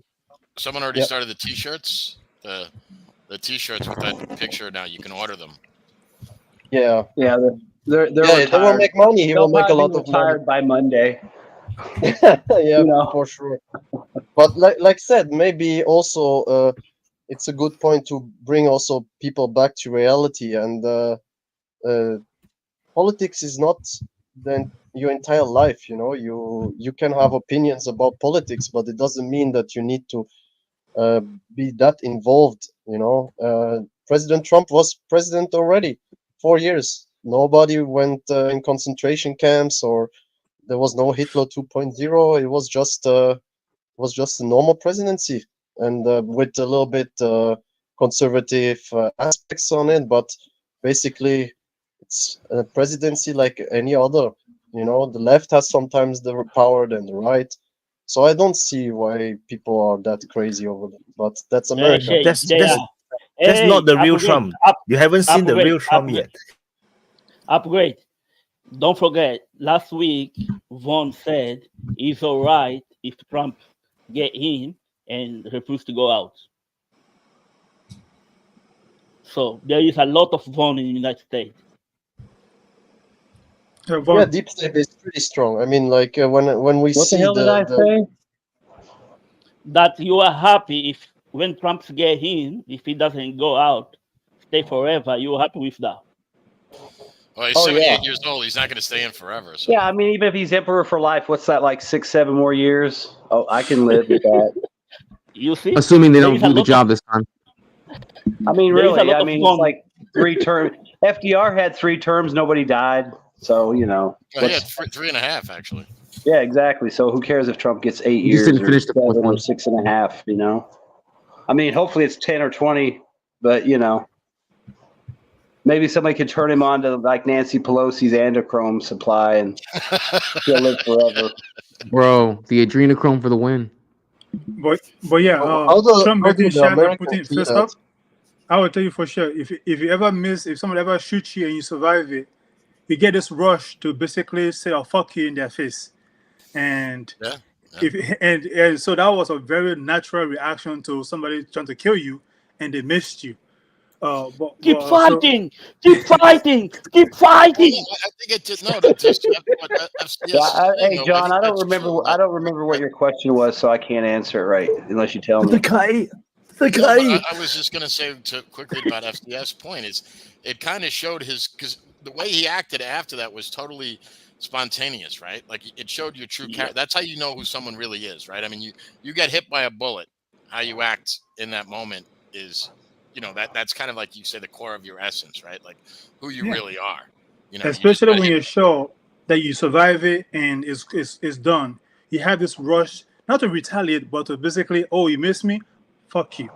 someone already started the T-shirts. The T-shirts with that picture now, you can order them. Yeah. Yeah, they will make money. He will make a lot of money by Monday. Yeah, for sure. But like I said, maybe also it's a good point to bring also people back to reality. And politics is not your entire life. You can have opinions about politics, but it doesn't mean that you need to be that involved. President Trump was president already 4 years. Nobody went in concentration camps, or there was no Hitler 2.0. It was just a normal presidency, and with a little bit conservative aspects on it. But basically, it's a presidency like any other. The left has sometimes the power than the right. So I don't see why people are that crazy over it. But that's America. That's not the real Trump. You haven't seen the real Trump yet. Upgrade. Don't forget, last week, Vaughn said it's all right if Trump get in and refuse to go out. So there is a lot of Vaughn in the United States. Yeah, deep state is pretty strong. I mean, like when we What see the hell did I say? That you are happy if when Trump get in, if he doesn't go out, stay forever, you're happy with that. Well, he's 78 years old. He's not going to stay in forever. So. Yeah, I mean, even if he's emperor for life, what's that, like 6-7 more years? Oh, I can live with that. You see? Assuming they don't do the job this time. I mean, really, I mean, it's like 3 terms. FDR had 3 terms. Nobody died. So, Well, he had 3.5, actually. Yeah, exactly. So who cares if Trump gets 8 He just years didn't or finish the fourth 7 or one. 6.5? You know, I mean, hopefully it's 10 or 20, but you know, maybe somebody could turn him on to like Nancy Pelosi's androchrome supply, and he'll live forever. Bro, the adrenochrome for the win. But yeah, How Trump do getting the shot and Americans Putin. see First that? off, I will tell you for sure, if you ever miss, if someone ever shoots you and you survive it, you get this rush to basically say, "Oh, fuck you" in their face, and Yeah. and so that was a very natural reaction to somebody trying to kill you, and they missed you. Keep fighting, keep fighting, keep fighting. I think it did. No, that just what FCS Yeah, is saying, hey though, John, I don't that's remember. true. I don't remember what your question was, so I can't answer it right unless you tell me. No, but I was just going to say quickly about FCS point is it kind of showed his, because the way he acted after that was totally spontaneous, right? Like it showed your true character. That's how you know who someone really is, right? I mean, you get hit by a bullet, how you act in that moment is, you know, that's kind of like you say the core of your essence, right? Like who you really are. You know, especially when you're sure that you survive it and it's done. You have this rush not to retaliate, but to basically, oh, you missed me, fuck you.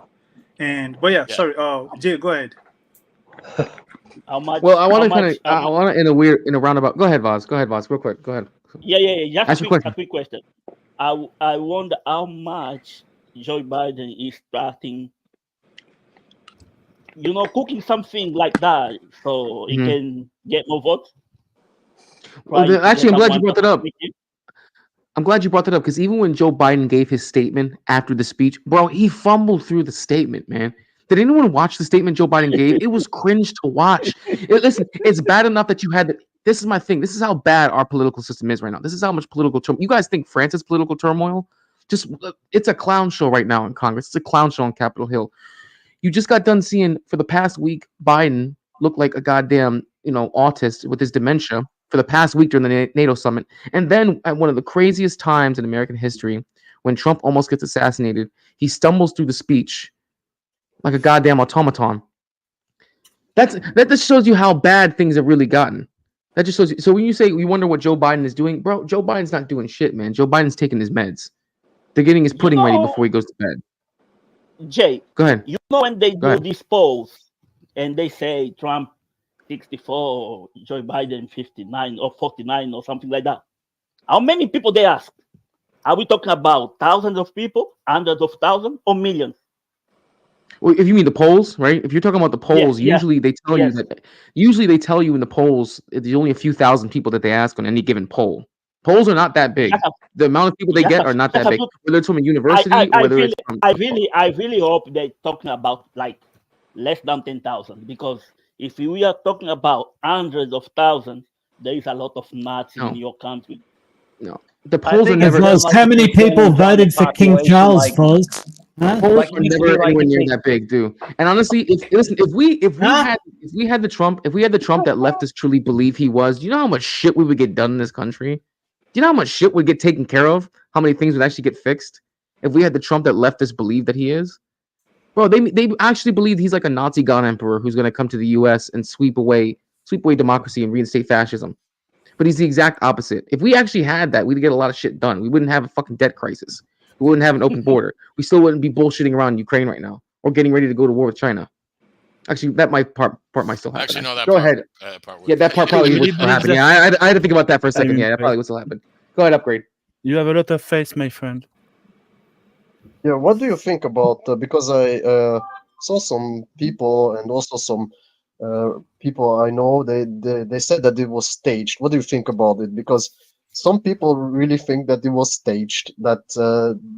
But yeah, sorry, Jay, go ahead. How much? Well, I want to how kind much- of, I want to in a roundabout. Go ahead, Voz. Go ahead, Voz. Real quick. Go ahead. Yeah. Ask Just your a quick question. I wonder how much Joe Biden is starting, cooking something like that so he Mhm. can get more votes. Well, Trying to actually, get I'm glad you someone brought that to up. pick him. I'm glad you brought that up because even when Joe Biden gave his statement after the speech, bro, he fumbled through the statement, man. Did anyone watch the statement Joe Biden gave? It was cringe to watch. Listen, it's bad enough that you had to. This is my thing. This is how bad our political system is right now. This is how much political turmoil. You guys think France is political turmoil? It's a clown show right now in Congress. It's a clown show on Capitol Hill. You just got done seeing for the past week Biden look like a goddamn autist with his dementia for the past week during the NATO summit, and then at one of the craziest times in American history, when Trump almost gets assassinated, he stumbles through the speech like a goddamn automaton. That just shows you how bad things have really gotten. That just shows you. So when you say you wonder what Joe Biden is doing, bro, Joe Biden's not doing shit, man. Joe Biden's taking his meds. They're getting his pudding ready before he goes to bed. Jay, Go ahead. you know when they Go do ahead. these polls and they say Trump 64, Joe Biden 59 or 49 or something like that. How many people they ask? Are we talking about thousands of people, hundreds of thousands, or millions? Well, if you mean the polls, right? If you're talking about the polls, usually they tell you that. Usually they tell you in the polls there's only a few thousand people that they ask on any given poll. Polls are not that big. The amount of people they get are not that big. Whether it's from a university or whether it's from. I really hope they're talking about like less than 10,000, because if we are talking about hundreds of thousands, there is a lot of Nazis in your country. No, the polls are never. How many people voted for King Charles, Foz? Polls are never anywhere near that big, dude. And honestly, if we had the Trump that leftists truly believe he was, do you know how much shit we would get done in this country? Do you know how much shit would get taken care of? How many things would actually get fixed if we had the Trump that leftists believe that he is? Bro, they actually believe he's like a Nazi god emperor who's going to come to the U.S. and sweep away democracy and reinstate fascism. But he's the exact opposite. If we actually had that, we'd get a lot of shit done. We wouldn't have a fucking debt crisis. We wouldn't have an open border. We still wouldn't be bullshitting around Ukraine right now or getting ready to go to war with China. Actually, that part might still happen. Actually, no, that go part, ahead. Yeah, that part probably would still happen. Yeah, I had to think about that for a second. Yeah, that probably would still happen. Go ahead, Upgrade. You have a lot of faith, my friend. Yeah, what do you think about because I saw some people and also some people I know they said that it was staged. What do you think about it? Because some people really think that it was staged, that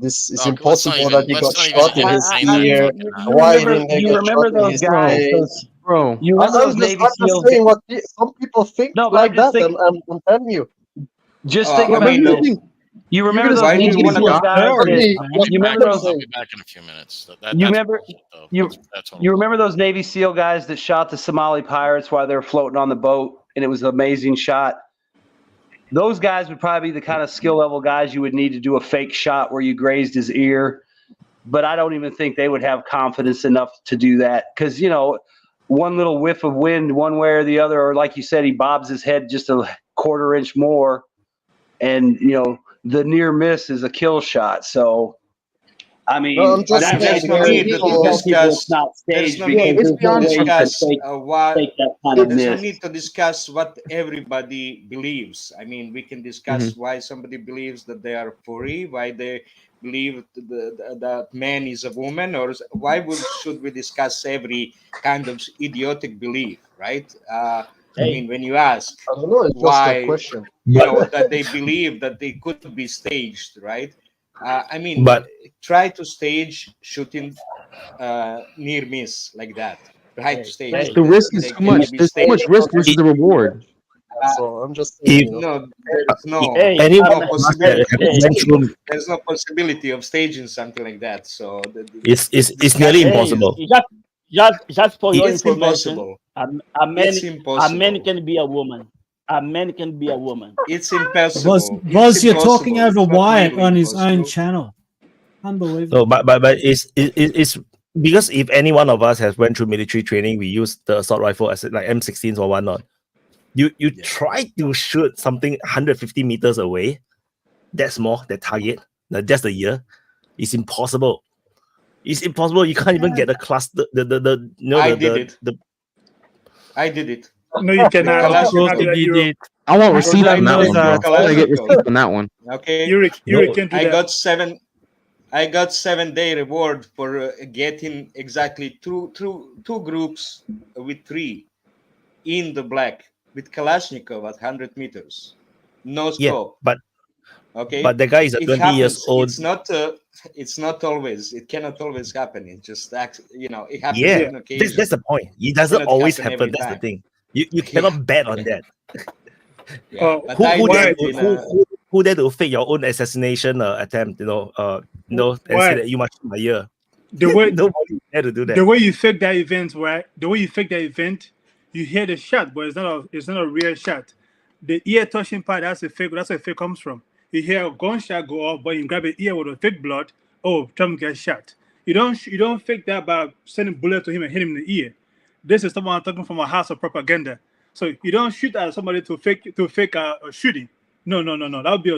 this is impossible, that he got shot in his ear. Why didn't they get shot in his face? Bro, You remember those Navy I'm SEALs? just saying what some people think like that, and I'm telling you. Just think about this. You remember those Navy SEAL guys? You remember those? I'll be back in a few minutes. You remember those Navy SEAL guys that shot the Somali pirates while they were floating on the boat, and it was an amazing shot? Those guys would probably be the kind of skill level guys you would need to do a fake shot where you grazed his ear. But I don't even think they would have confidence enough to do that, because, one little whiff of wind one way or the other, or like you said, he bobs his head just a quarter inch more, and the near miss is a kill shot. So, I mean, No, I'm just that saying makes because me people- tell people it's not staged because there's no way you can fake that kind of There's no miss. need to discuss what everybody believes. I mean, we can discuss why somebody believes that they are furry, why they believe that man is a woman, or why should we discuss every kind of idiotic belief, right? I mean, when you ask I don't know. It's just a why, question. that they believe that they could be staged, right? I mean, But try to stage shooting near miss like that. Try to stage. The risk is too much. There's too much risk versus the reward. So I'm just saying, No, there's no, anyone possibility. went through, There's no possibility of staging something like that. So it's nearly impossible. Just for your It's information, impossible. a man, It's impossible. a man can be a woman. A man can be a woman. It's impossible. Was you're talking over It's not Wyatt really on his own impossible. channel? Unbelievable. No, but it's because if any one of us has went through military training, we use the assault rifle as like M16s or whatnot. You try to shoot something 150 meters away, that's more the target. That's the year. It's impossible. It's impossible. You can't even get the cluster. I did it. No, you cannot. Kalashnikov. You cannot do that. I want receipt on that know one, bro. that. I gotta get receipt on that one. Okay. You can do I that. got 7-day reward for getting exactly two groups with 3 in the black with Kalashnikov at 100 meters. No scope. But okay. but the guy is a It 20 happens. years old. It's not always. It cannot always happen. It just it happens Yeah, on occasion. that's the point. It doesn't Cannot always happen happen. every That's the time. thing. You cannot bet on that. Yeah, but I did in a- Who dare to fake your own assassination attempt? And say that you must shoot my ear. The way Nobody dare to do that. the way you fake that event, right? The way you fake that event, you hear the shot, but it's not a real shot. The ear touching part, that's where fake comes from. You hear a gunshot go off, but you grab an ear with a fake blood. Oh, Trump gets shot. You don't fake that by sending bullet to him and hit him in the ear. This is someone talking from a house of propaganda. So you don't shoot at somebody to fake a shooting. No. That would be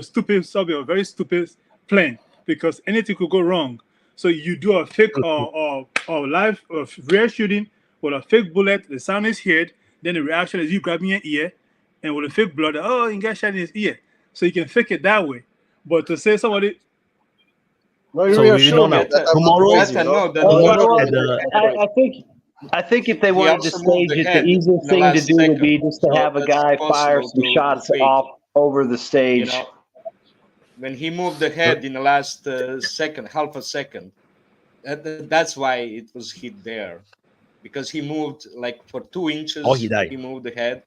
a very stupid plan because anything could go wrong. So you do a fake or live or real shooting with a fake bullet. The sound is heard. Then the reaction is you grabbing your ear, and with a fake blood, oh, you get shot in his ear. So you can fake it that way. But to say somebody, no, you So are you sure know now. that I'm not Tomorrow, crazy, I think I think if they wanted to stage it, the easiest thing to do would be just to have a guy fire some shots off over the stage. When he moved the head in the last half a second, that's why it was hit there, because he moved like for 2 inches. Oh, he died. He moved the head.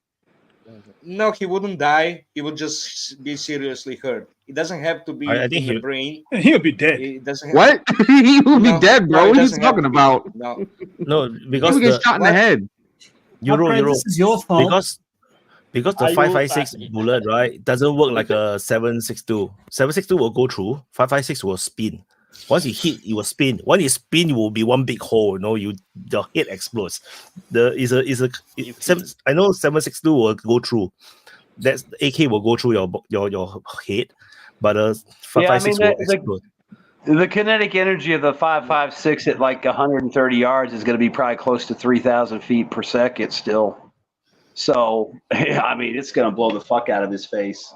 No, he wouldn't die. He would just be seriously hurt. It doesn't have to be I think in the brain. He'll be dead. It doesn't. What? He will be No, dead, bro. no, it What are you doesn't have talking to be. about? No. No, He because will get shot in the head. This is your fault. Because the 556 bullet, right, doesn't work like a 762. 762 will go through. 556 will spin. Once you hit, it will spin. When you spin, it will be one big hole. Your head explodes. I know 762 will go through. That's AK will go through your head, but 556 will explode. The kinetic energy of the 5.56 at like 130 yards is going to be probably close to 3,000 feet per second still. So, I mean, it's going to blow the fuck out of his face.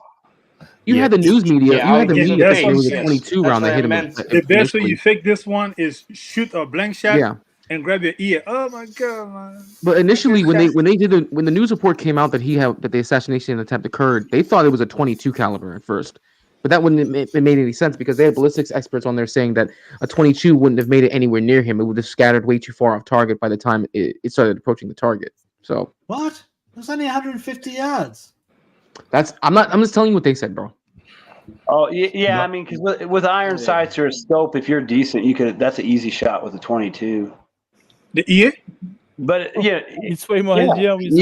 You had the news media. Yeah, you had the that's media what saying I'm it was a saying. 22 That's round what that I hit him. meant. The best way you fake this one is shoot a blank shot Yeah. and grab your ear. Oh my god, man. But initially, when the news report came out that the assassination attempt occurred, they thought it was a 22 caliber at first. But that wouldn't have made any sense because they had ballistics experts on there saying that a 22 wouldn't have made it anywhere near him. It would have scattered way too far off target by the time it started approaching the target. So What? It was only 150 yards. I'm just telling you what they said, bro. Oh yeah, I mean, because with iron sights or a scope, if you're decent, that's an easy shot with a 22. The ear? But yeah, It's way more easier with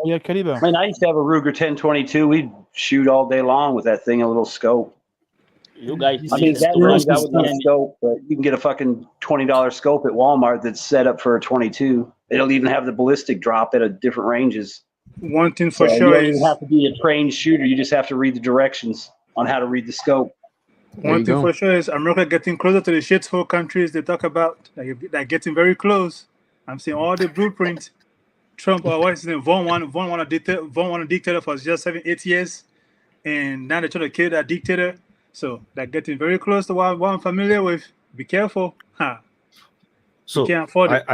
higher caliber. I mean, I used to have a Ruger 1022. We'd shoot all day long with that thing, a little scope. You guys, I mean, that runs out with no scope, but you can get a fucking $20 scope at Walmart that's set up for a 22. It'll even have the ballistic drop at a different ranges. One thing for So sure you don't is even have to be a trained shooter. You just have to read the directions. on how to read the scope. One thing for sure is America getting closer to the shithole countries they talk about. They're getting very close. I'm seeing all the blueprints. Trump, what's his name? Vaughn want a dictator for just 7-8 years, and now they're trying to kill that dictator. So they're getting very close to what I'm familiar with. Be careful, So you can't afford it.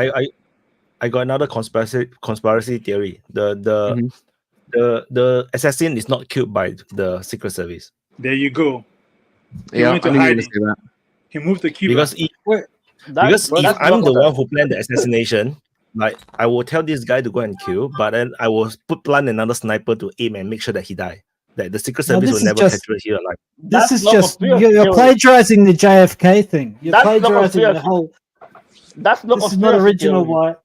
I got another conspiracy theory. The assassin is not killed by the Secret Service. There you go. He Yeah, went I to knew you were hiding. gonna say that. He moved to Cuba. Because if I'm the one who planned the assassination, like I will tell this guy to go and kill, but then I will plant another sniper to aim and make sure that he die. That the Secret Service will never capture him alive. This is just you're plagiarizing the JFK thing. You're plagiarizing the whole. That's not. This is not original. Why?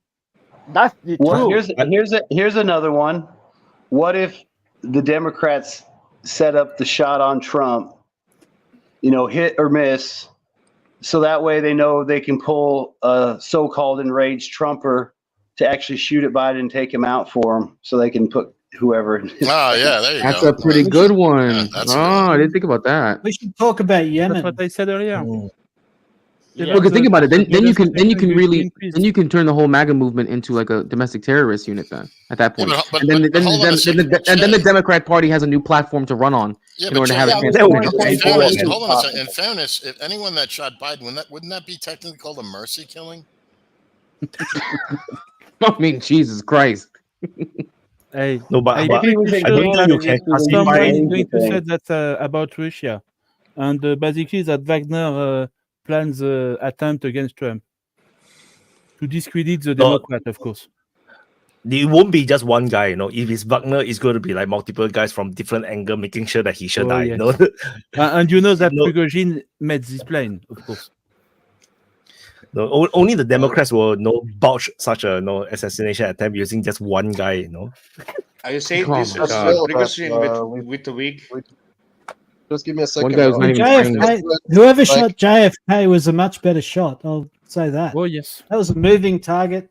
That's the truth. Here's another one. What if the Democrats set up the shot on Trump, hit or miss, so that way they know they can pull a so-called enraged Trumper to actually shoot at Biden and take him out for him, so they can put whoever. Oh yeah, there you That's go. a pretty good one. Yeah, I didn't think about that. We should talk about Yemen. That's what I said earlier. Well, because think about it. Then you can turn the whole MAGA movement into like a domestic terrorist unit. Then at that point, and then the Democrat Party has a new platform to run on in order to have a chance. Hold on a second. In fairness, if anyone that shot Biden, wouldn't that be technically called a mercy killing? I mean, Jesus Christ. Hey, no, but I don't think you can somebody is going to say that about Russia, and basically that Wagner plans attempt against Trump to discredit the Democrat, of course. It won't be just one guy, If it's Wagner, it's going to be like multiple guys from different angle, making sure that he should die. Yes. And you know that Prigozhin made this plan, of course. No, only the Democrats will vouch such a assassination attempt using just one guy. Are you saying this is Prigozhin with the wig? Just give me a second. One guy was not even JFK, whoever shot JFK was a much better shot. I'll say that. Oh yes, that was a moving target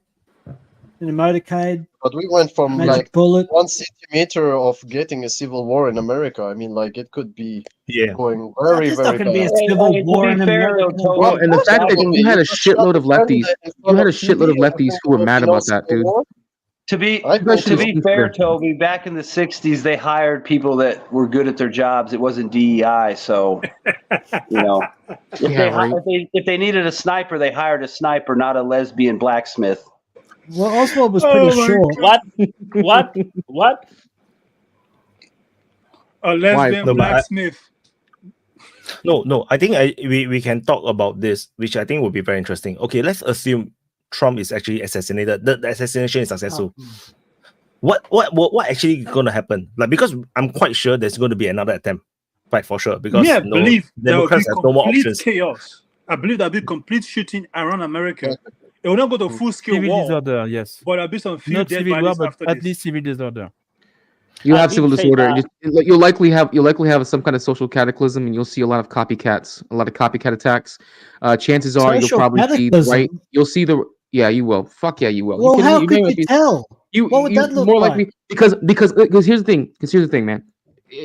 in a motorcade. But we went from Magic bullet. 1 centimeter of getting a civil war in America. I mean, it could be going very, It's very not going to be a bad. civil war in America. Well, and the fact that you had a shitload of lefties, who were mad about that, dude. To be fair, Toby, back in the 60s, they hired people that were good at their jobs. It wasn't DEI, so if they needed a sniper, they hired a sniper, not a lesbian blacksmith. Well, Oswald was pretty short. What? A lesbian blacksmith. No. I think we can talk about this, which I think would be very interesting. Okay, let's assume Trump is actually assassinated. The assassination is successful. What actually going to happen? Because I'm quite sure there's going to be another attempt, right? For sure. Because Democrats have no more options. Chaos. I believe there'll be complete shooting around America. It will not go to full scale civil war. disorder, yes. But there'll be some few not dead civil war, bodies but after at this. least civil disorder. You have civil disorder. You'll likely have some kind of social cataclysm, and you'll see a lot of copycats, a lot of copycat attacks. Chances are you'll probably see You'll see the. Yeah, you will. Fuck yeah, you will. Well, how could you tell? What would that look more like? likely because here's the thing, man.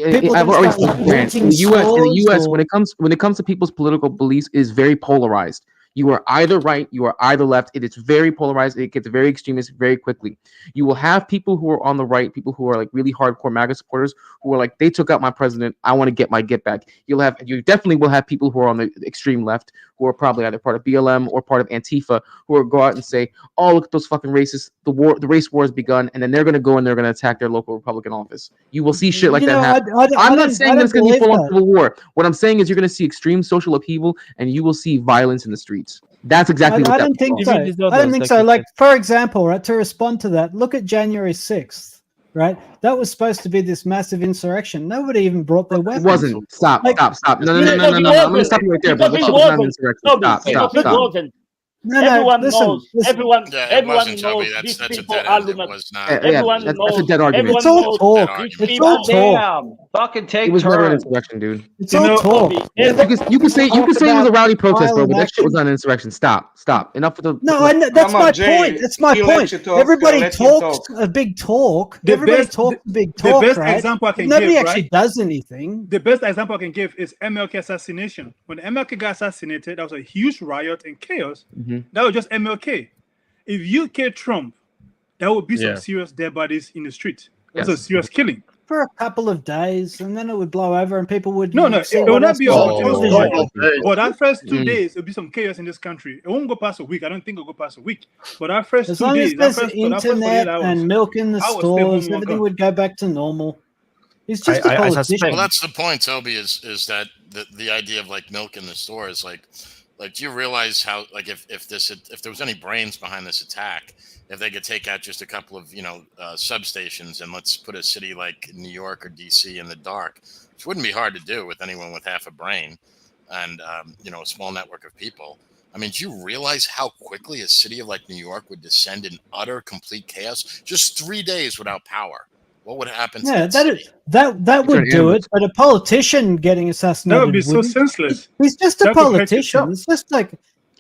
I've already said in the U.S. when it comes to people's political beliefs, is very polarized. You are either right, you are either left. It is very polarized. It gets very extremist very quickly. You will have people who are on the right, people who are like really hardcore MAGA supporters, who are like, they took out my president, I want to get my get back. You definitely will have people who are on the extreme left, who are probably either part of BLM or part of Antifa, who will go out and say, "Oh, look at those fucking racists! The race war has begun," and then they're going to go and they're going to attack their local Republican office. You will see shit like that happen. I'm not saying there's going to be full-on civil war. What I'm saying is you're going to see extreme social upheaval, and you will see violence in the streets. That's exactly what I don't think so. I don't think so. Like, for example, right, to respond to that, look at January 6th, right? That was supposed to be this massive insurrection. Nobody even brought their weapons. It wasn't. Stop. No. I'm going to stop you right there. But stop. No, everyone listen, knows. listen. Everyone, Yeah, it everyone wasn't, knows Toby. these That's a people dead are end. It lunatic. was not. Everyone that's a knows. dead argument. Everyone It's all knows talk. these It's people. all talk. Goddamn. Fucking take It was never an turns. insurrection, dude. It's You all know- talk. You can say it was a rowdy protest, bro, violent but that shit was action. not an insurrection. Stop. Enough with the. No, I know, that's Come on, my Jay, point. That's my he let point. you talk, Everybody let him talks talk. a big talk. The Everybody best- talks a big the talk, best right? example I But can nobody give, actually right? does anything. The best example I can give is MLK assassination. When MLK got assassinated, that was a huge riot and chaos. Mhm. That was just MLK. If you kill Trump, there would be Yeah. some serious dead bodies in the street. That's a Yes. serious killing. For a couple of days, and then it would blow over, and people would No, see it will what not else be a was on continuous television. riot. But that first 2 Mm. days, it'll be some chaos in this country. It won't go past a week. I don't think it'll go past a week. But that first As 2 long as days, that there's first 48 internet hours, and milk in the I would stay stores, home everything longer. would go back to normal. He's just a I politician. suspect. Well, that's the point, Toby. Is that the idea of like milk in the store is like do you realize how like if there was any brains behind this attack, if they could take out just a couple of substations and let's put a city like New York or DC in the dark, which wouldn't be hard to do with anyone with half a brain and a small network of people. I mean, do you realize how quickly a city like New York would descend in utter complete chaos? Just 3 days without power. What would happen to Yeah, that that city? that would do it. But a politician getting assassinated That would be so wouldn't. senseless. He's just a That could hurt politician. yourself.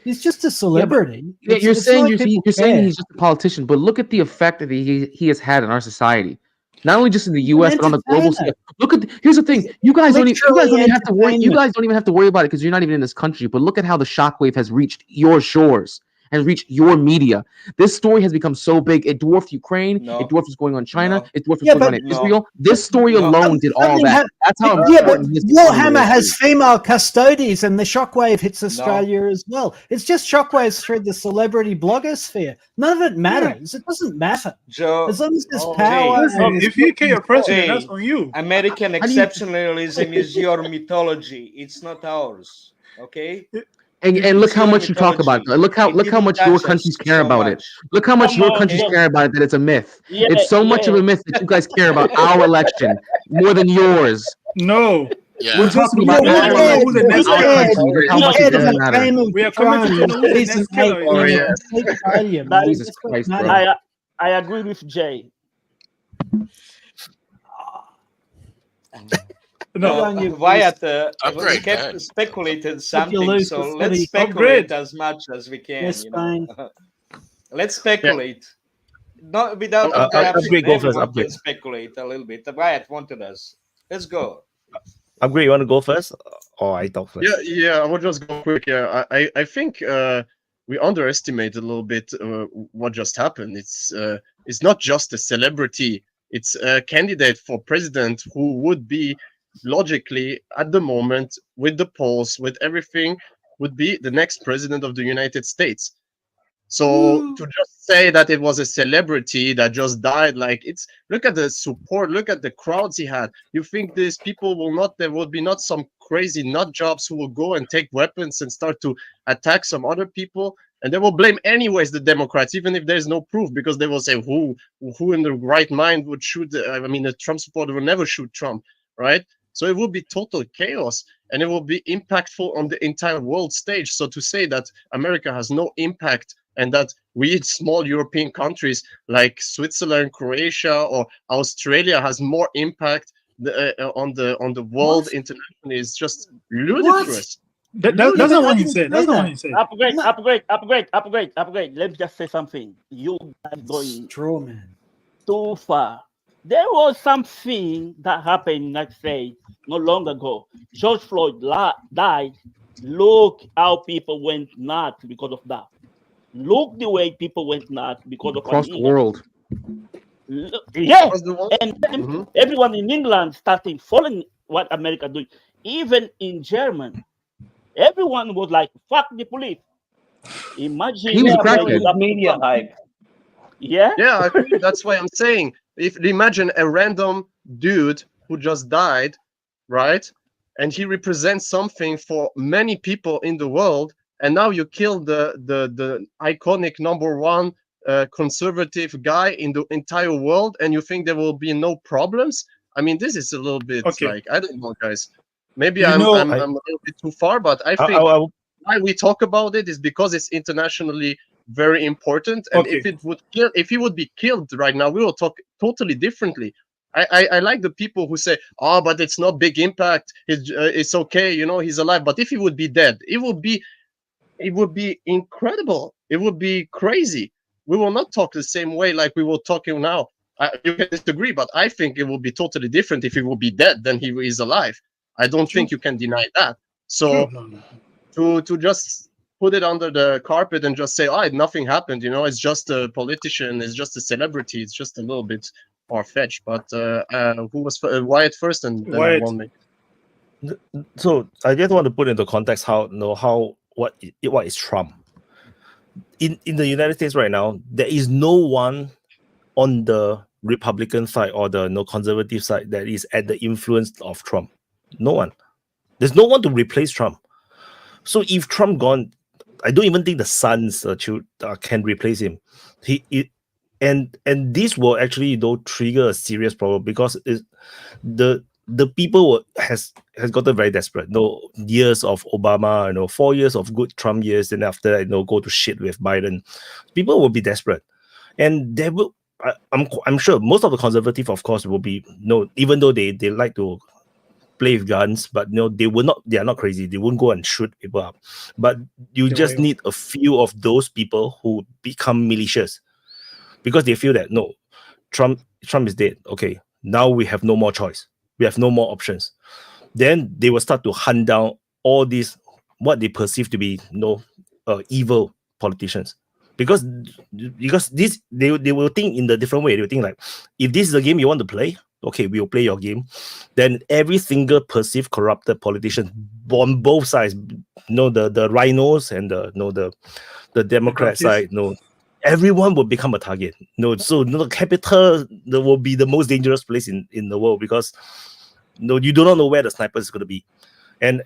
He's just a celebrity. Yeah, It's- you're it's saying like you're people saying care. he's just a politician, but look at the effect that he has had in our society. Not only just in the U.S. but on the global scale. Look at here's the thing: you guys don't even have to worry. You guys don't even have to worry about it because you're not even in this country. But look at how the shockwave has reached your shores and reached your media. This story has become so big; it dwarfed Ukraine, No. it dwarfed what's going on in China, No. it dwarfed what's Yeah, going on but- in No. Israel. This story No. alone did all Something that. hap- That's how yeah, but important he has become in the Warhammer world. has female custodies, and the shockwave hits Australia as well. It's just shockwaves through the celebrity blogosphere. None of it matters. It doesn't matter Joe, as long as there's Jay, power. Listen, and if you kill your president, Jay, that's on you. American How do you- exceptionalism is your mythology. It's not ours. Okay. And look It's how your much you talk about it. mythology. Look how It look how didn't much touch your us countries care so about it. much. Look how much Come your on, countries Joe. care about it that it's a myth. Yeah, It's so much of yeah. a myth that you guys care about our election more than yours. No. Yeah. We're talking about we our don't know election, who the next our killer is. country. Look how No, much it Instead of doesn't a matter. game of We are coming to Thrones know who the season next killer 8 is. being Oh, a yes. complete failure, That man. Jesus That's what Christ, matters. bro. I agree with Jay. No. on you, Wyatt Upgrade, go kept ahead. speculated something, lose so the let's footy. speculate Upgrade. as much as we can. Yes, You know, fine. let's speculate. Not without Upgrade, interruption. go first, Everyone upgrade. can speculate a little bit. Wyatt wanted us. Let's go. Upgrade, you want to go first? Or I talk first? Yeah, I will just go quick. Yeah, I think we underestimate a little bit what just happened. It's not just a celebrity. It's a candidate for president who would be logically at the moment with the polls, with everything, would be the next president of the United States. So to just say that it was a celebrity that just died, like look at the support, look at the crowds he had. You think these people there will be not some crazy nut jobs who will go and take weapons and start to attack some other people, and they will blame anyways the Democrats, even if there's no proof, because they will say who in the right mind would shoot? I mean, a Trump supporter will never shoot Trump, right? So it will be total chaos, and it will be impactful on the entire world stage. So to say that America has no impact and that we small European countries like Switzerland, Croatia, or Australia has more impact on the world internationally is just ludicrous. That's not what he said. That's not what he said. Upgrade. Let me just say something. You guys going Straw man. too far. There was something that happened in the United States not long ago. George Floyd died. Look how people went nuts because of that. Look the way people went nuts because of Across the world. Yeah, Across the world? and then everyone in England started following what America doing. Even in Germany, everyone was like, "Fuck the police." Imagine He was a how crackhead. that Media hype. Yeah, Yeah, I agree. That's why I'm saying, if imagine a random dude who just died, right? And he represents something for many people in the world, and now you kill the iconic number one conservative guy in the entire world, and you think there will be no problems? I mean, this is a little bit Okay. like, I don't know, guys. Maybe You I'm know, a little bit too far, but I think why we talk about it is because it's internationally very important. And Okay. if he would be killed right now, we will talk totally differently. I like the people who say, "Oh, but it's not big impact. It's okay, you know, he's alive." But if he would be dead, it would be incredible. It would be crazy. We will not talk the same way like we will talking now. You can disagree, but I think it will be totally different if he will be dead than he is alive. I don't think you can deny that. So to just put it under the carpet and just say, "Oh, nothing happened," you know, it's just a politician, it's just a celebrity, it's just a little bit far-fetched. But who was Wyatt first, and then I won't make. So I just want to put into context what is Trump. In the United States right now, there is no one on the Republican side or the conservative side that is at the influence of Trump. No one. There's no one to replace Trump. So if Trump gone, I don't even think the sons can replace him. And this will actually trigger a serious problem, because the people has gotten very desperate. Years of Obama, 4 years of good Trump years, and after that, go to shit with Biden. People will be desperate, and they will. I'm sure most of the conservative, of course, will be even though they like to play with guns, but they will not. They are not crazy. They won't go and shoot people up. But you just need a few of those people who become militias, because they feel that Trump is dead. Okay, now we have no more choice. We have no more options. Then they will start to hunt down all these what they perceive to be evil politicians, because this they will think in the different way. They will think like, if this is a game you want to play, okay, we will play your game. Then every single perceived corrupted politician on both sides, the rhinos and the Democrat side, everyone will become a target. So the Capitol will be the most dangerous place in the world, because you do not know where the sniper is going to be, and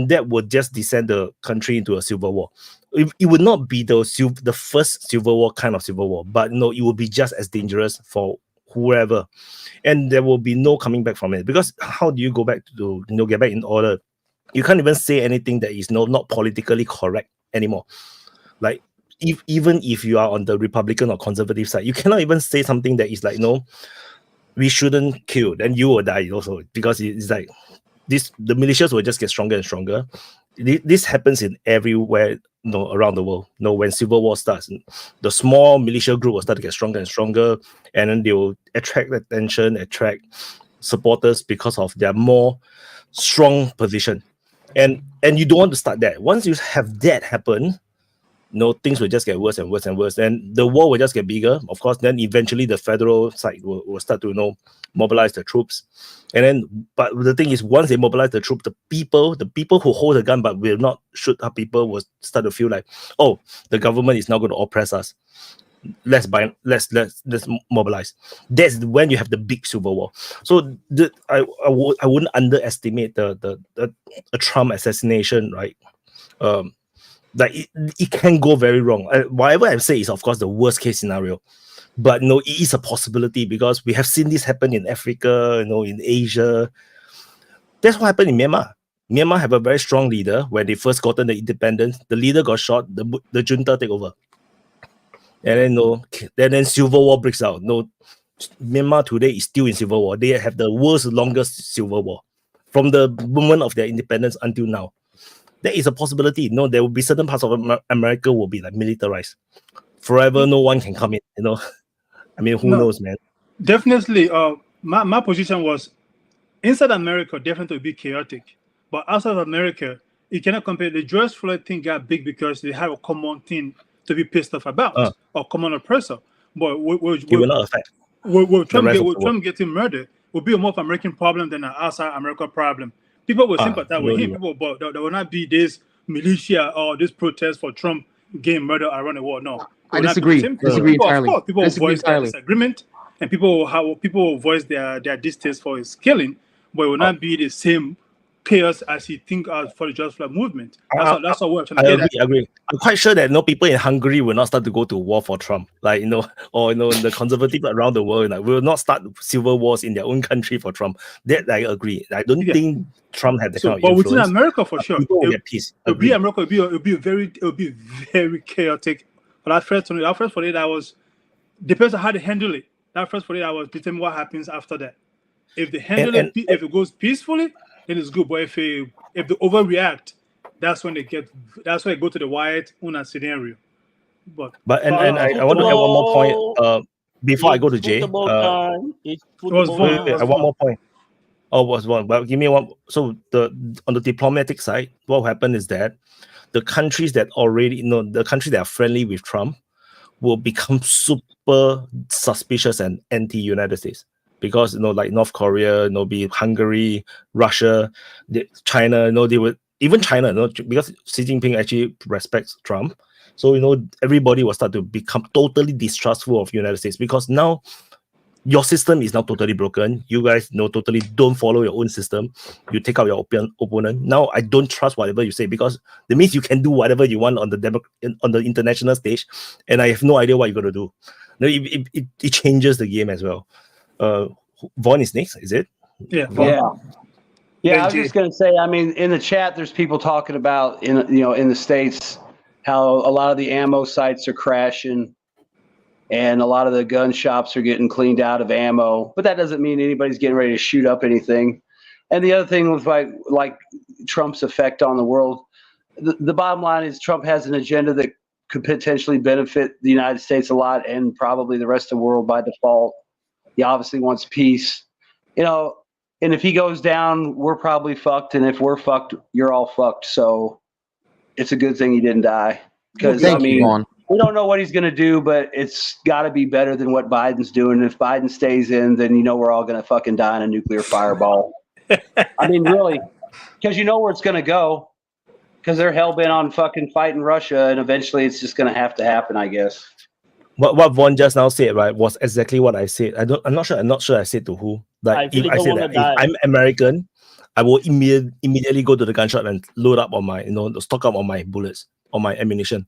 that would just descend the country into a civil war. It would not be the first civil war kind of civil war, but it will be just as dangerous for whoever, and there will be no coming back from it. Because how do you go back to get back in order? You can't even say anything that is not politically correct anymore. Like, even if you are on the Republican or conservative side, you cannot even say something that is like, we shouldn't kill, then you will die also, because it's like the militias will just get stronger and stronger. This happens in everywhere around the world. When civil war starts, the small militia group will start to get stronger and stronger, and then they will attract attention, attract supporters because of their more strong position. And you don't want to start that. Once you have that happen, things will just get worse and worse and worse, and the war will just get bigger. Of course, then eventually the federal side will start to mobilize the troops, and then. But the thing is, once they mobilize the troops, the people who hold the gun but will not shoot up people will start to feel like, oh, the government is now going to oppress us. Let's mobilize. That's when you have the big civil war. So I wouldn't underestimate the Trump assassination, right? Like it can go very wrong. Whatever I say is, of course, the worst case scenario, but it is a possibility, because we have seen this happen in Africa, in Asia. That's what happened in Myanmar. Myanmar have a very strong leader. When they first gotten the independence, the leader got shot, the junta take over, and then civil war breaks out. Myanmar today is still in civil war. They have the world's longest civil war from the moment of their independence until now. There is a possibility. There will be certain parts of America will be like militarized forever. No one can come in. I mean, who knows, man? Definitely. My position was, inside America, definitely will be chaotic, but outside of America, you cannot compare. The George Floyd thing got big because they have a common thing to be pissed off about, or common oppressor. But it will not affect. Trump getting murdered will be a more of American problem than an outside America problem. People will sympathize with him. People, but there will not be this militia or this protest for Trump getting murdered around the world. No, I disagree. Disagree entirely. Of course, people will voice their disagreement, and people will voice their distaste for his killing, but it will not be the same chaos as he think for the Just Flag movement. That's what we're trying I to get at. agree. I'm quite sure that people in Hungary will not start to go to war for Trump, or the conservative around the world will not start civil wars in their own country for Trump. That I agree. I don't think Trump had that kind of But influence. within America, for sure, People will get peace. It'll be America. It'll be very chaotic. But that first 48 hours depends on how they handle it. That first 48 hours determine what happens after that. If they handle it, if it goes peacefully, then it's good. But if they overreact, that's when they go to the Wyatt Una scenario. But I want to add one more point before I go to Jay. Football time. It's football time. Wait, one more point. Oh, was one. But give me one. So on the diplomatic side, what happened is that the countries that the countries that are friendly with Trump will become super suspicious and anti-United States. Because like North Korea, be Hungary, Russia, China, they would even China, because Xi Jinping actually respects Trump. So everybody will start to become totally distrustful of United States because now your system is now totally broken. You guys totally don't follow your own system. You take out your opponent. Now I don't trust whatever you say because that means you can do whatever you want on the international stage, and I have no idea what you're gonna do. It changes the game as well. Vaughn is next, is it? Yeah. I was just going to say, I mean, in the chat, there's people talking about in the States how a lot of the ammo sites are crashing and a lot of the gun shops are getting cleaned out of ammo, but that doesn't mean anybody's getting ready to shoot up anything. And the other thing was like Trump's effect on the world. The bottom line is Trump has an agenda that could potentially benefit the United States a lot and probably the rest of the world by default. He obviously wants peace, and if he goes down, we're probably fucked. And if we're fucked, you're all fucked. So it's a good thing he didn't die because we don't know what he's going to do, but it's got to be better than what Biden's doing. If Biden stays in, then we're all going to fucking die in a nuclear fireball. I mean, really, because where it's going to go because they're hell bent on fucking fighting Russia. And eventually it's just going to happen, I guess. What Vaughn just now said, right, was exactly what I said. I'm not sure I said to who. Like if I said that if I'm American, I will immediately go to the gun shop and load up on my, stock up on my bullets, on my ammunition.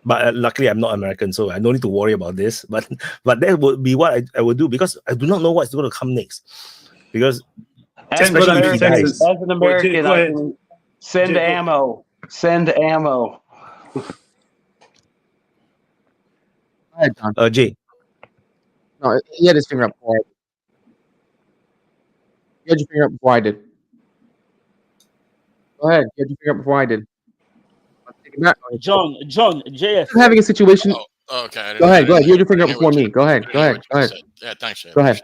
But luckily I'm not American, so I don't need to worry about this. But that would be what I would do because I do not know what's going to come next. Because especially if he dies. As an American, I can send ammo. Send ammo. Jay. No, he had his finger up before I did. You had your finger up before I did. Go ahead. You had your finger up before I did. John, JF. I'm having a situation. Oh, okay. Go ahead. You had your finger up before me. Go ahead. Yeah, thanks, Jay. Go ahead.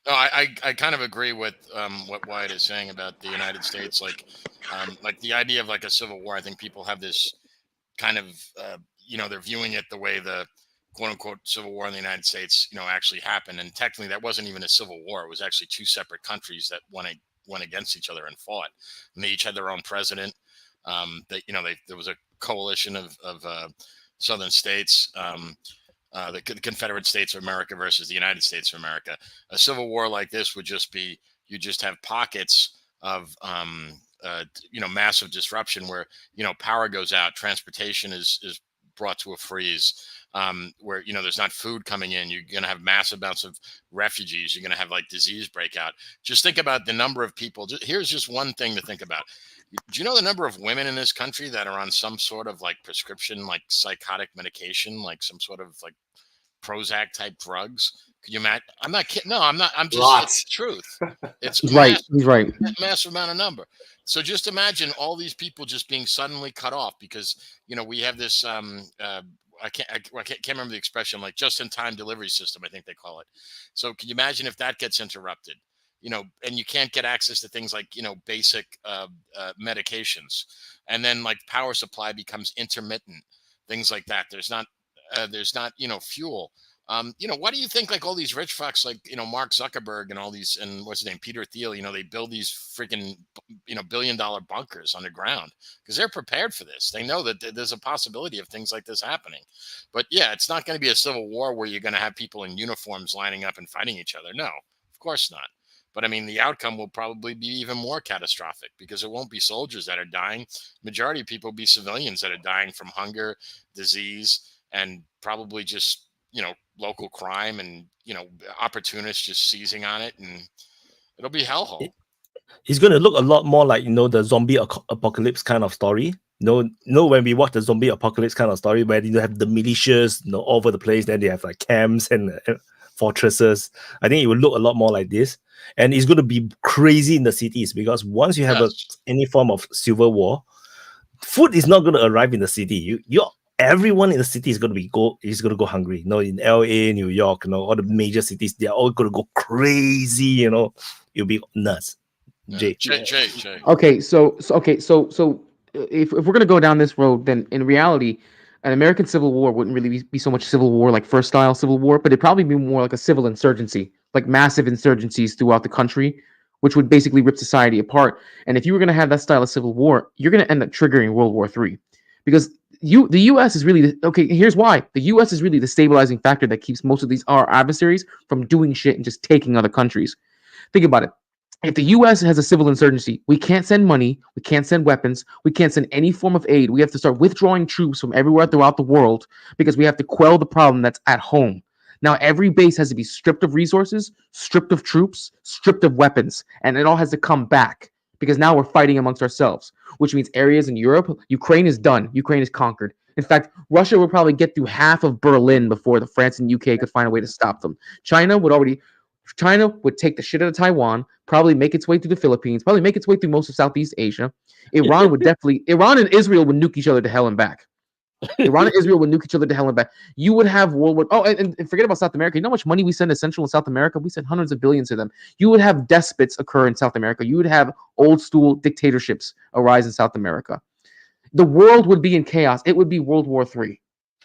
No, I kind of agree with what Wyatt is saying about the United States. Like the idea of like a civil war. I think people have this kind of, they're viewing it the way the quote unquote civil war in the United States, actually happened. And technically that wasn't even a civil war. It was actually two separate countries that went against each other and fought. And they each had their own president. There was a coalition of southern states, the Confederate States of America versus the United States of America. A civil war like this would just be, you just have pockets of, massive disruption where, power goes out, transportation is brought to a freeze, where, there's not food coming in. You're going to have massive amounts of refugees. You're going to have like disease breakout. Just think about the number of people. Here's just one thing to think about. Do you know the number of women in this country that are on some sort of like prescription, like psychotic medication, like some sort of like Prozac type drugs? Could you imagine? I'm not kidding. No, I'm not. I'm just, it's the truth. It's He's right. He's right. Massive amount of number. So just imagine all these people just being suddenly cut off because, we have this, I can't remember the expression, like just in time delivery system, I think they call it. So can you imagine if that gets interrupted? And you can't get access to things like, basic medications. And then like power supply becomes intermittent, things like that. There's not, fuel. Why do you think like all these rich fucks, like, Mark Zuckerberg and all these, and what's his name, Peter Thiel, they build these freaking, $1 billion bunkers underground because they're prepared for this. They know that there's a possibility of things like this happening. But yeah, it's not going to be a civil war where you're going to have people in uniforms lining up and fighting each other. No, of course not. But I mean, the outcome will probably be even more catastrophic because it won't be soldiers that are dying. Majority of people will be civilians that are dying from hunger, disease, and probably just, local crime and, opportunists just seizing on it. And it'll be hellhole. It's going to look a lot more like, the zombie apocalypse kind of story. When we watch the zombie apocalypse kind of story where you have the militias, all over the place, then they have like camps and fortresses. I think it will look a lot more like this. And it's going to be crazy in the cities because once you have any form of civil war, food is not going to arrive in the city. Everyone in the city is going to go hungry. In LA, New York, all the major cities, they're all going to go crazy. It'll be nuts. Jay. Okay, so if we're gonna go down this road, then in reality, an American civil war wouldn't really be so much civil war like first style civil war, but it'd probably be more like a civil insurgency, like massive insurgencies throughout the country, which would basically rip society apart. And if you were gonna have that style of civil war, you're gonna end up triggering World War III, because the U.S. is really here's why: the U.S. is really the stabilizing factor that keeps most of these our adversaries from doing shit and just taking other countries. Think about it. If the U.S. has a civil insurgency, we can't send money, we can't send weapons, we can't send any form of aid. We have to start withdrawing troops from everywhere throughout the world because we have to quell the problem that's at home. Now, every base has to be stripped of resources, stripped of troops, stripped of weapons, and it all has to come back because now we're fighting amongst ourselves, which means areas in Europe, Ukraine is done. Ukraine is conquered. In fact, Russia will probably get through half of Berlin before the France and UK could find a way to stop them. China would take the shit out of Taiwan, probably make its way through the Philippines, probably make its way through most of Southeast Asia. Iran and Israel would nuke each other to hell and back. Iran and Israel would nuke each other to hell and back. You would have World War. Oh, and forget about South America. You know how much money we send to Central and South America? We send hundreds of billions to them. You would have despots occur in South America. You would have old school dictatorships arise in South America. The world would be in chaos. It would be World War III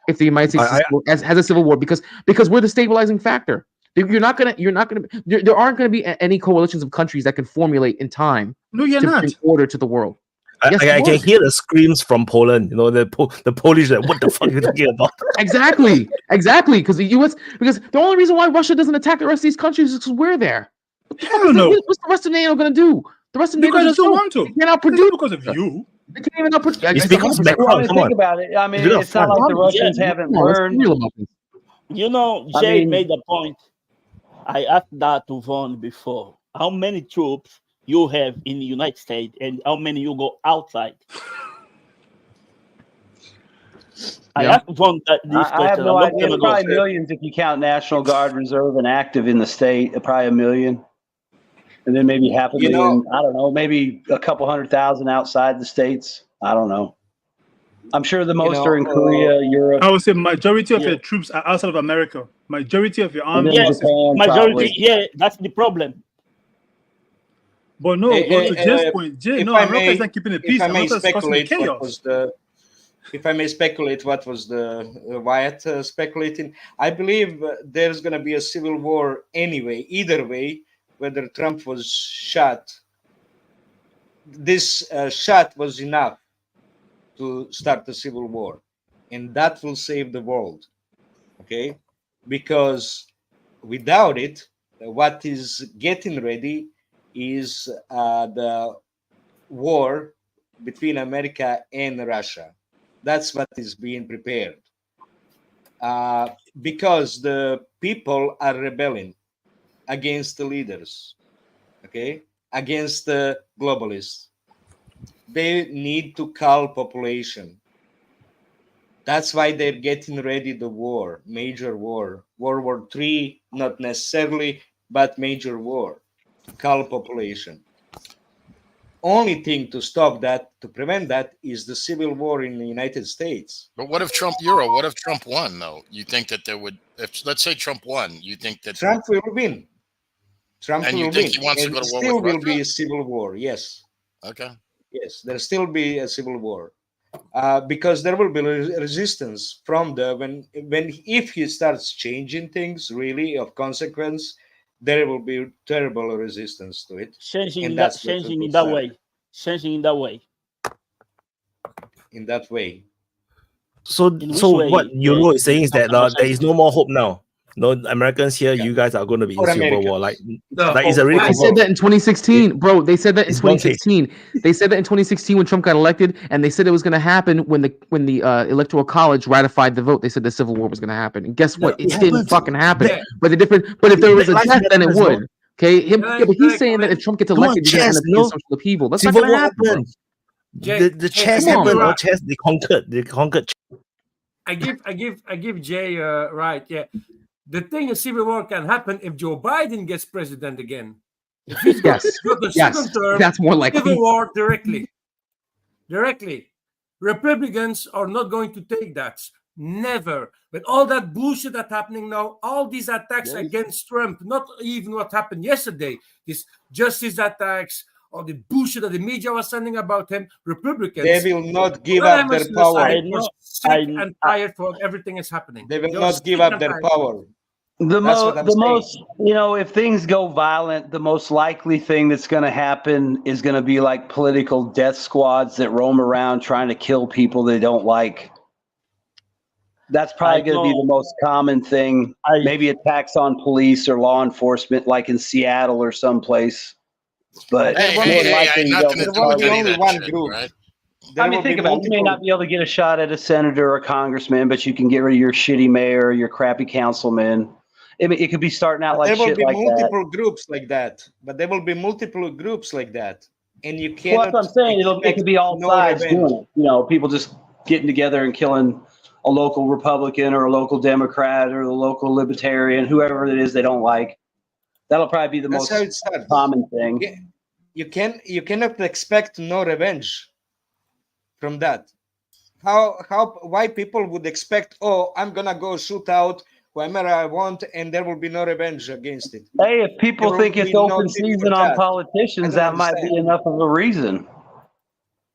if the United States has a civil war because we're the stabilizing factor. There aren't gonna be any coalitions of countries that can formulate in time to bring order to the world. I can hear the screams from Poland. The Polish like, what the fuck are you talking about? Exactly. Because the only reason why Russia doesn't attack the rest of these countries is because we're there. Hell no. What's the rest of NATO gonna do? The rest of NATO doesn't want to. They cannot produce because of you. They can't even output. It's because think about it. I mean, it's not like the Russians haven't learned. Jay made a point. I asked that to Vaughn before. How many troops you have in the United States and how many you go outside? I asked Vaughn this question. I have no idea. It's probably millions if you count National Guard, Reserve, and active in the state. Probably 1 million. And then maybe half a million. I don't know. Maybe a couple 100,000 outside the states. I don't know. I'm sure the most are in Korea, Europe. I would say majority of your troops are outside of America. Majority of your army. Yes, majority. Yeah, that's the problem. But no, to Jay's point, America is not keeping the peace. If I may speculate, chaos. If I may speculate, what was the Wyatt speculating? I believe there's going to be a civil war anyway. Either way, whether Trump was shot, this shot was enough to start the civil war, and that will save the world. Okay, because without it, what is getting ready is the war between America and Russia. That's what is being prepared because the people are rebelling against the leaders, okay, against the globalists. They need to cull population. That's why they're getting ready the war, major war, World War III, not necessarily, but major war, to cull population. Only thing to stop that, to prevent that, is the civil war in the United States. But what if Trump won, though? You think that there would, let's say Trump won, you think that Trump will win. Trump and will you think win. he wants to go to war still with will be Russia? a civil war, yes. Okay. Yes, there'll still be a civil war because there will be resistance from if he starts changing things really of consequence, there will be terrible resistance to it. Changing in that way. In that way. So what Euro is saying is that there is no more hope now. No, Americans here, you guys are going to be in For civil war. Americans. Like it's a real They said that in 2016, bro. They said that in It's donkey. 2016. They said that in 2016 when Trump got elected, and they said it was going to happen when the Electoral College ratified the vote. They said the civil war was going to happen, and guess what? No, It it didn't happened. fucking happen. Yeah. But if there was a Black test, Lives then it Matter as well. would. Okay, Can I- but can he's I saying that if comment? Trump gets Come on, elected, you're going to chess, end up seeing social upheaval. That's not Civil going war to happen, bro. happened. Jay, The Jay, chess I give happened. you All right. chess, they conquered. I give Jay right. Yeah, the thing is, civil war can happen if Joe Biden gets president again. If he's got Yes, the yes, second term, that's more likely. civil war directly. Republicans are not going to take that. Never. But all that bullshit that's happening now, all these attacks against Trump, not even what happened yesterday, this justice attacks, all the bullshit that the media was sending about him, Republicans. They will not give up their unanimously power. decided we're sick and tired for everything is happening. They will They're not give sick up and their tired. power. The That's what I'm most, saying. if things go violent, the most likely thing that's going to happen is going to be like political death squads that roam around trying to kill people they don't like. That's probably going to be the most common thing. Maybe attacks on police or law enforcement, like in Seattle or someplace. But Hey, more hey, likely hey, they'll nothing get to do with targeted. any of that shit, right? I mean, think about it. You may not be able to get a shot at a senator or a congressman, but you can get rid of your shitty mayor, your crappy councilman. I mean, it could be starting out like There will shit be like multiple that. groups like that. But there will be multiple groups like that. And you Well, cannot that's what I'm saying. It could be all no sides revenge. doing it. People just getting together and killing a local Republican or a local Democrat or a local Libertarian, whoever it is they don't like. That'll probably be the That's how it most starts. common thing. You cannot expect no revenge from that. Why people would expect, oh, I'm gonna go shoot out whoever I want and there will be no revenge against it. Hey, if people There think will it's be no open need for season on that. politicians, I that don't might be understand. enough of a reason.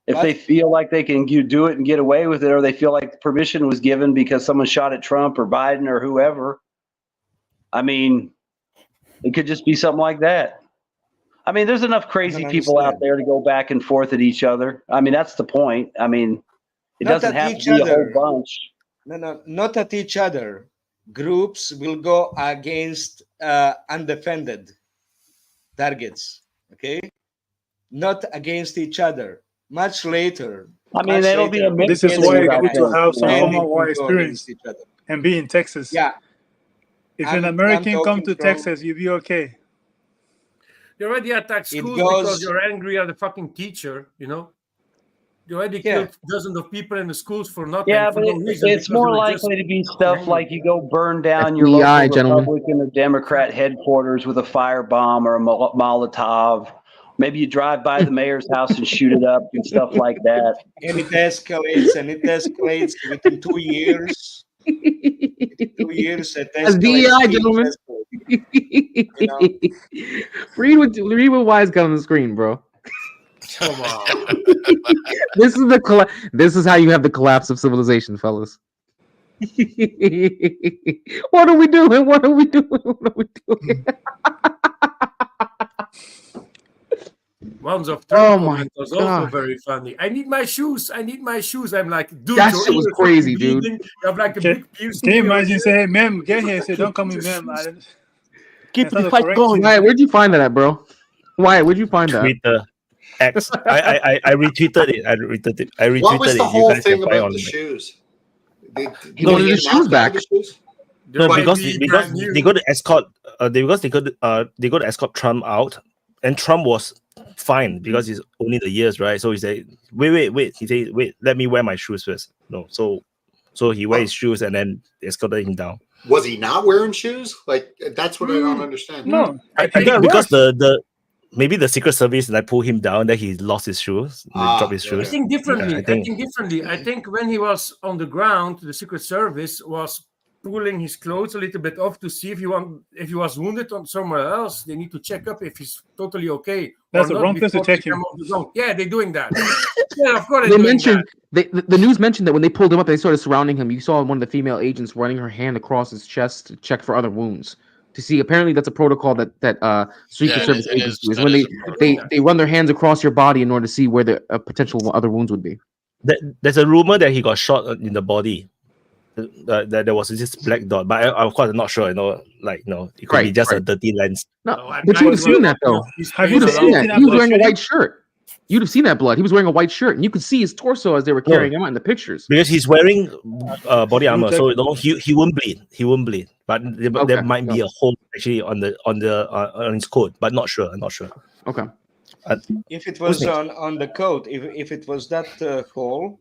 If What? they feel like they can do it and get away with it, or they feel like permission was given because someone shot at Trump or Biden or whoever, I mean, it could just be something like that. I mean, there's enough crazy people out there to go back and forth at each other. I mean, that's the point. I mean, it Not doesn't at have each to be a whole other. bunch. No, not at each other. Groups will go against undefended targets. Okay, not against each other. Much later. I mean, it'll be a mix. This is why it's good to have some Then form they of war can go experience against each other. and be in Texas. Yeah. If I'm an American come talking to from- Texas, you'll be okay. You already attack It schools goes- because you're angry at the fucking teacher, You already killed dozens of people in the schools for nothing. Yeah, for but no reason, it's because more they were just likely to be stuff angry. like you go burn down your FBI, local gentlemen. Republican or Democrat headquarters with a firebomb or a Molotov. Maybe you drive by the mayor's house and shoot it up and stuff like that. And it escalates within 2 years. Within 2 years, it That's escalates. DEI, gentlemen. Read what Wise got on the screen, bro. Come on. This is how you have the collapse of civilization, fellas. What are we doing? What are we doing? Ones of Oh Trump my comment was also God. very funny. I need my shoes. I'm like, dude, That your shit was ears crazy, fucking dude. bleeding. You have like a Can, big piercing. can you in your imagine ear. say, hey, ma'am, get here? Say, don't call me ma'am. Keep the fight going. Wyatt, where'd you find that at, bro? Wyatt, where'd you find that? Twitter X. I retweeted it. I retweeted it. What was the You whole guys can thing find about on the it. shoes? He wanted his shoes back. No, They because might be because brand new. they got to escort. They got to escort Trump out, and Trump was fine because it's only the years, right? So he said, wait. He said, wait, let me wear my shoes first. No, so he wears his shoes and then they escorted him down. Was he not wearing shoes? Like, that's what I don't understand. No, I think because the maybe the Secret Service like pulled him down, that he lost his shoes, dropped his I shoes. think differently. Yeah, I think when he was on the ground, the Secret Service was pulling his clothes a little bit off to see if he was wounded on somewhere else. They need to check up if he's totally okay. That's or the not wrong place to before they check him. come off the ground. Yeah, they're doing that. Yeah, of course They they're doing mentioned that. the news mentioned that when they pulled him up, they started surrounding him. You saw one of the female agents running her hand across his chest to check for other wounds. To see, apparently that's a protocol that Secret Yeah, Service it is. agents do. Is That when is they run their hands across your body in order to see where the potential other wounds would be. There's a rumor that he got shot in the body. that there was this black dot, but of course I'm not sure. It could be just a dirty lens. No, I but you would have tried seen to that though. Have You'd you have seen seen that. He was wearing a blood white shirt. You'd have seen that blood. He was wearing a white shirt, and you could see his torso as they were carrying him out in the pictures. Because he's wearing body armor, check. so he won't bleed. He won't bleed, but there Okay, might be a hole actually on his coat, but not sure. I'm not sure. Okay. If it was on the coat, if it was that hole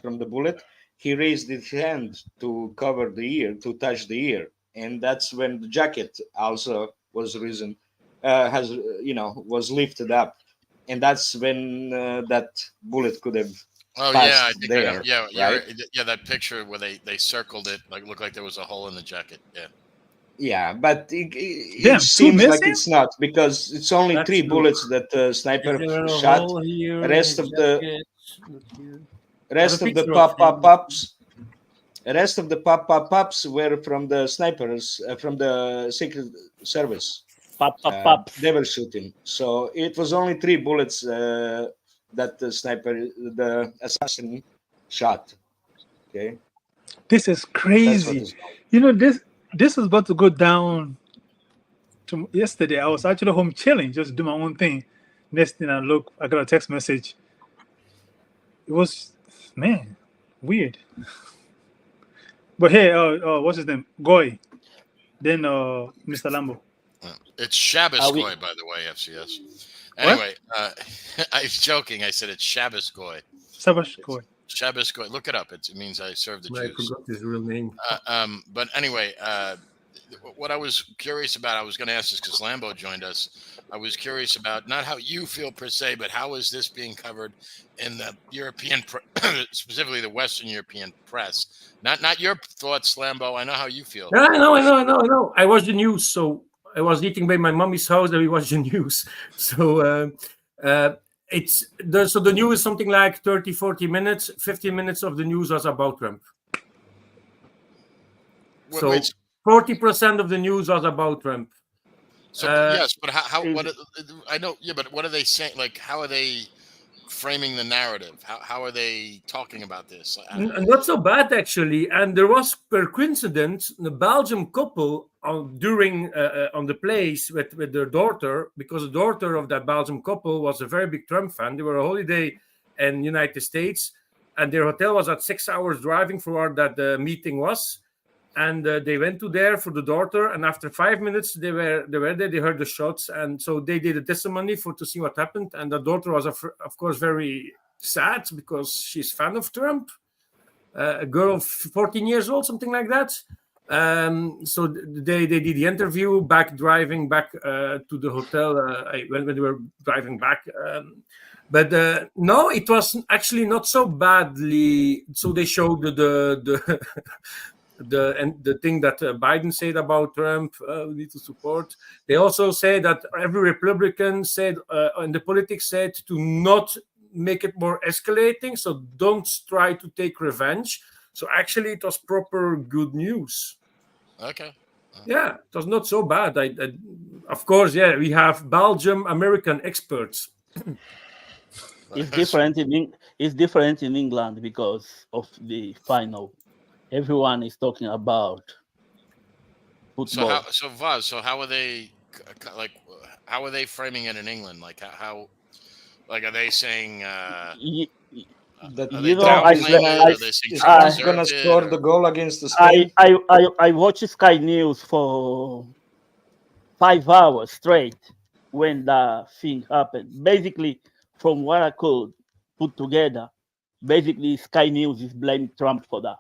from the bullet, he raised his hand to cover the ear, to touch the ear, and that's when the jacket also was risen, was lifted up, and that's when that bullet could have Oh passed yeah, I think there. yeah, that picture where they circled it, like looked like there was a hole in the jacket. Yeah. Yeah, but it Damn, seems two like missing? it's not, because it's only That's 3 true. bullets that sniper Is there a shot. hole here The rest in of the the jacket? Look here. rest Have a of the picture of him. pop-up-ups, the rest of the pop-up-ups were from the snipers, from the Secret Service. Pop. They were shooting. So it was only 3 bullets that the sniper, the assassin, shot. Okay. This is That's what crazy. is. You know, this was about to go down to yesterday. I was actually home chilling, just do my own thing. Next thing I look, I got a text message. It was, man, weird. But hey, what's his name? Goy. Then Mr. Lambo. It's Shabbos Are we- Goy, by the way, FCS. Anyway, I was joking. I said it's Shabbos Goy. Sabash Goy. Shabbos Goy. Look it up. It means I serve the I Jews. forgot his real name. But anyway, what I was curious about, I was going to ask this because Lambo joined us. I was curious about not how you feel per se, but how is this being covered in the European, specifically the Western European press? Not your thoughts, Lambo. I know how you feel. Yeah, I know. I watched the news, so I was eating by my mommy's house and we watched the news. So so the news is something like 30, 40 minutes. 15 minutes of the news was about Trump. So 40% of the news was about Trump. So yes, but how? What? I know. Yeah, but what are they saying? Like, how are they framing the narrative? How are they talking about this? Not so bad actually. And there was, per coincidence, the Belgian couple on the place with their daughter, because the daughter of that Belgian couple was a very big Trump fan. They were on holiday in United States, and their hotel was at 6 hours driving from where that the meeting was. And they went to there for the daughter, and after 5 minutes they were there. They heard the shots, and so they did a testimony to see what happened. And the daughter was of course very sad because she's a fan of Trump, a girl of 14 years old, something like that. So they did the interview driving back to the hotel when they were driving back. But no, it was actually not so badly. So they showed the the thing that Biden said about Trump, we need to support. They also say that every Republican said, and the politics said, to not make it more escalating. So don't try to take revenge. So actually, it was proper good news. Okay. Yeah, it was not so bad. Of course, yeah, we have Belgium American experts. It's different in England because of the final. Everyone is talking about football. So Vaz, so how are they how are they framing it in England? Like how are they saying That you know, I was gonna score the goal against the Spain. I watched Sky News for 5 hours straight when the thing happened. Basically, from what I could put together, basically Sky News is blaming Trump for that.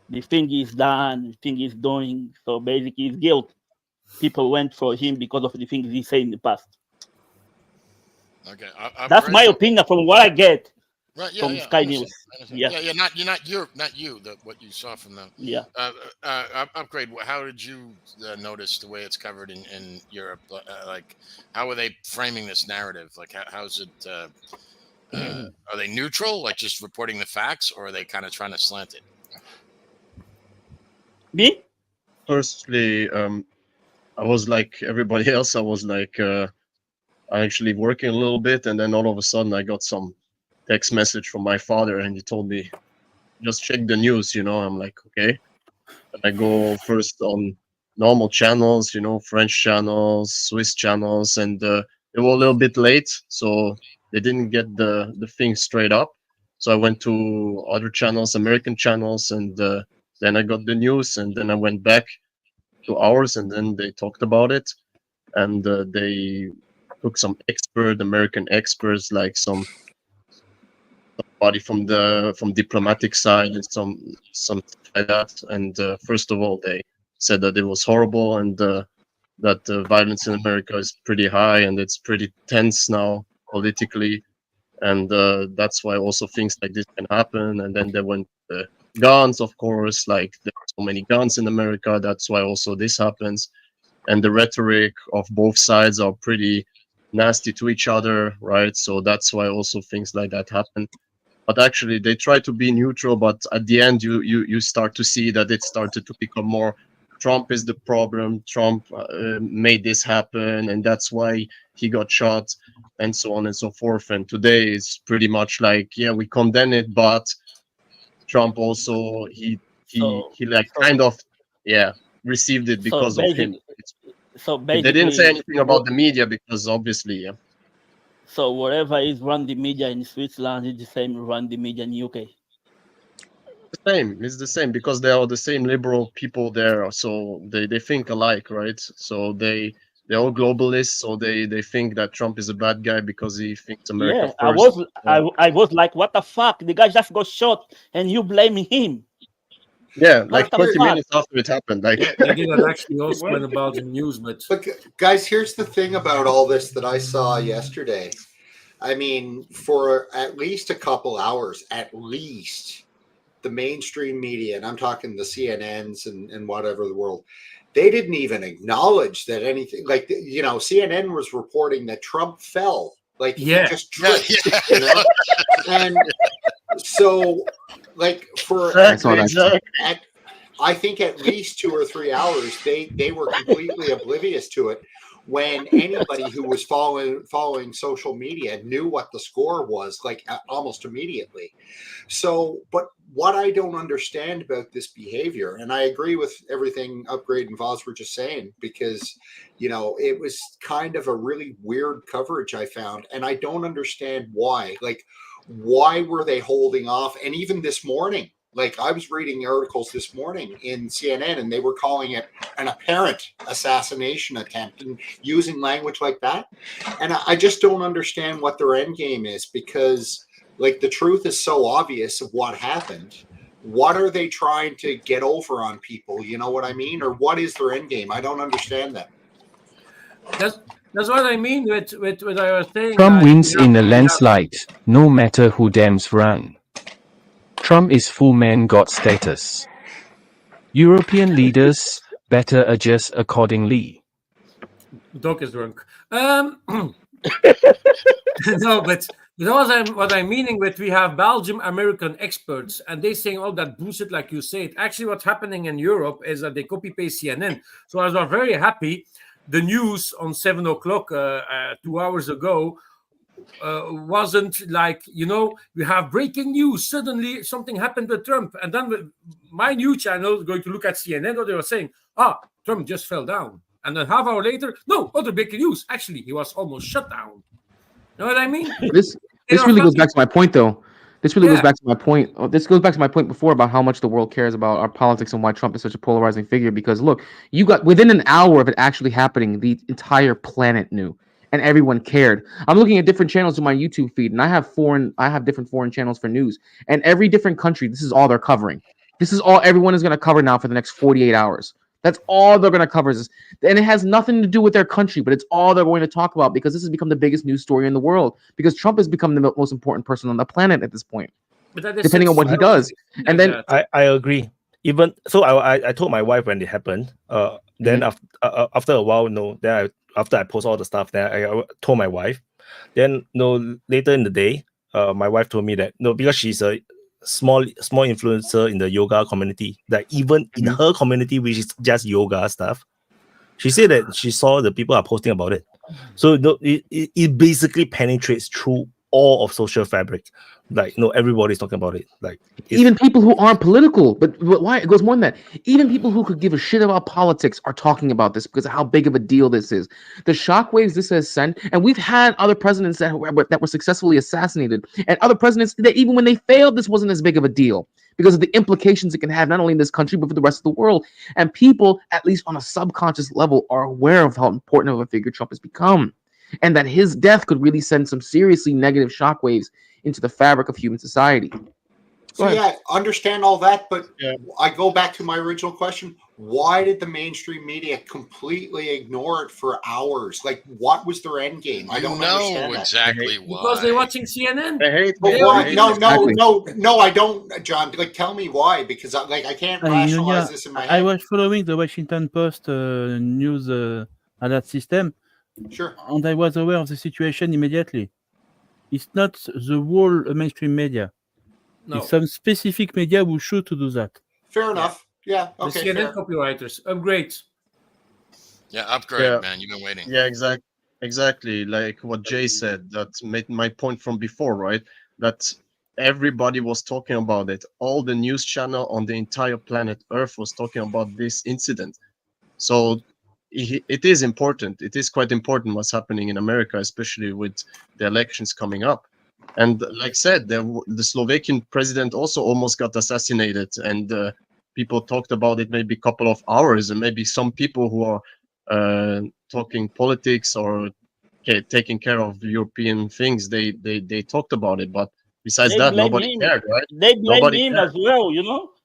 The thing is done, the thing is doing. So basically, it's guilt. People went for him because of the things he said in the past. Okay, that's my opinion from what I get from Sky News. Yeah, not you. What you saw from them. Yeah. Upgrade. How did you notice the way it's covered in Europe? Like, how are they framing this narrative? Like, how's it? Are they neutral, like just reporting the facts, or are they kind of trying to slant it? Me? Firstly, I was like everybody else. I was like actually working a little bit, and then all of a sudden I got some text message from my father, and he told me, just check the news. I'm like, okay. And I go first on normal channels, French channels, Swiss channels, and they were a little bit late, so they didn't get the thing straight up. So I went to other channels, American channels, and then I got the news, and then I went back to ours, and then they talked about it, and they took some American experts, like somebody from diplomatic side and some like that. And first of all, they said that it was horrible, and that violence in America is pretty high and it's pretty tense now politically, and that's why also things like this can happen. And then there went guns, of course, like there are so many guns in America, that's why also this happens. And the rhetoric of both sides are pretty nasty to each other, right? So that's why also things like that happen. But actually they try to be neutral, but at the end you start to see that it started to become more Trump is the problem, Trump made this happen, and that's why he got shot, and so on and so forth. And today is pretty much like, yeah, we condemn it, but Trump also he received it because of him. So basically, they didn't say anything about the media because obviously, yeah. So whatever is run the media in Switzerland is the same run the media in UK. It's the same because they are the same liberal people there, so they think alike, right? So they're all globalists, so they think that Trump is a bad guy because he thinks America first. I was like, what the fuck? The guy just got shot and you blame him. Yeah, like 20 minutes after it happened. Like they didn't actually also went about the news, but guys, here's the thing about all this that I saw yesterday. I mean, for at least a couple hours, at least, the mainstream media, and I'm talking the CNNs and whatever the world, they didn't even acknowledge that anything, like, CNN was reporting that Trump fell. Like, he just tripped, And so, like, for I think at least 2 or 3 hours, they were completely oblivious to it, when anybody who was following social media knew what the score was, like, almost immediately. So, but what I don't understand about this behavior, and I agree with everything Upgrade and Voz were just saying, because, it was kind of a really weird coverage I found, and I don't understand why. Like, why were they holding off? And even this morning, like, I was reading articles this morning in CNN, and they were calling it an apparent assassination attempt and using language like that. And I just don't understand what their end game is, because, like, the truth is so obvious of what happened. What are they trying to get over on people? You know what I mean? Or what is their end game? I don't understand that. That's what I mean with what I was saying. Trump wins in a landslide, no matter who Dems run. Trump is full man God status. European leaders better adjust accordingly. The dog is drunk. No, but what I'm meaning with, we have Belgium American experts, and they saying all that bullshit like you said. Actually, what's happening in Europe is that they copy paste CNN. So I was very happy. The news on 7 o'clock 2 hours ago wasn't like, we have breaking news. Suddenly something happened with Trump. And then my news channel going to look at CNN, what they were saying, Trump just fell down. And then half hour later, no, other breaking news. Actually, he was almost shut down. You know what I mean? This really goes back to my point, though. This really goes back to my point. This goes back to my point before about how much the world cares about our politics and why Trump is such a polarizing figure. Because look, you got within an hour of it actually happening, the entire planet knew, and everyone cared. I'm looking at different channels in my YouTube feed, and I have different foreign channels for news, and every different country, this is all they're covering. This is all everyone is going to cover now for the next 48 hours. That's all they're going to cover. And it has nothing to do with their country, but it's all they're going to talk about, because this has become the biggest news story in the world, because Trump has become the most important person on the planet at this point, depending on what he does. And then I agree. Even so, I told my wife when it happened. Then after a while, after I post all the stuff, then I told my wife. Then later in the day, my wife told me that because she's a small influencer in the yoga community, that even in her community, which is just yoga stuff, she said that she saw the people are posting about it. So it basically penetrates through all of social fabric. Like, everybody's talking about it. Like, even people who aren't political, but why? It goes more than that. Even people who could give a shit about politics are talking about this because of how big of a deal this is. The shockwaves this has sent, and we've had other presidents that were successfully assassinated, and other presidents that even when they failed, this wasn't as big of a deal because of the implications it can have not only in this country but for the rest of the world. And people, at least on a subconscious level, are aware of how important of a figure Trump has become, and that his death could really send some seriously negative shockwaves into the fabric of human society. So yeah, understand all that, but I go back to my original question. Why did the mainstream media completely ignore it for hours? Like, what was their end game? I don't understand exactly why. Because they're watching CNN. They hate. But why? No, I don't, John. Like, tell me why, because I can't rationalize this in my head. I was following the Washington Post news alert system. Sure. And I was aware of the situation immediately. It's not the whole mainstream media. No. It's some specific media who should to do that. Fair enough. Yeah. Okay. The CNN copywriters. Upgrade. Yeah, upgrade, man. You've been waiting. Yeah, exactly. Like what Jay said. That made my point from before, right? That everybody was talking about it. All the news channel on the entire planet Earth was talking about this incident. So it is important. It is quite important what's happening in America, especially with the elections coming up. And like I said, the Slovakian president also almost got assassinated, and people talked about it maybe a couple of hours, and maybe some people who are talking politics or taking care of European things, they talked about it. But besides that, nobody cared, right? They blame him as well,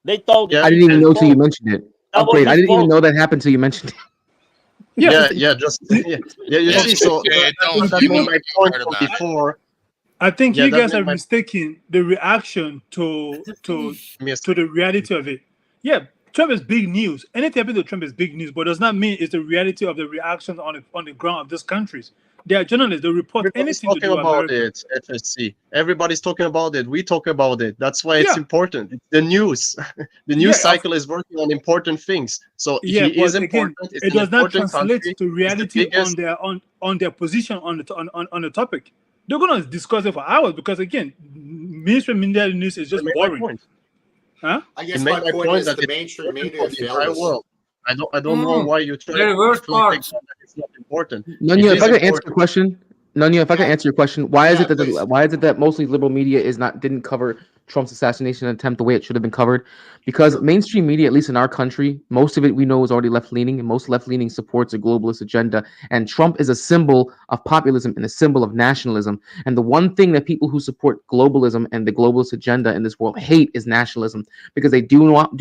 They told I didn't even know till you mentioned it. Upgrade. I didn't even know that happened till you mentioned it. You see, so that made my point from before. I think you guys are mistaking the reaction to the reality of it. Yeah, Trump is big news. Anything happening to Trump is big news, but does not mean it's the reality of the reactions on the ground of these countries. They are journalists. They report anything to do with about America. it. FSC. Everybody's talking about it. We talk about it. That's why it's important. It's the news. The news cycle is working on important things. So he is important. It does not translate to reality on their position on the topic. They're going to discuss it for hours because, again, mainstream media news is just boring. Huh? I guess my point is the mainstream media fails. I don't know why you try the reverse part. It's not important. Nunya, if I could answer your question, why is it that mostly liberal media didn't cover Trump's assassination attempt the way it should have been covered? Because mainstream media, at least in our country, most of it we know is already left-leaning, and most left-leaning supports a globalist agenda. And Trump is a symbol of populism and a symbol of nationalism. And the one thing that people who support globalism and the globalist agenda in this world hate is nationalism, because they do not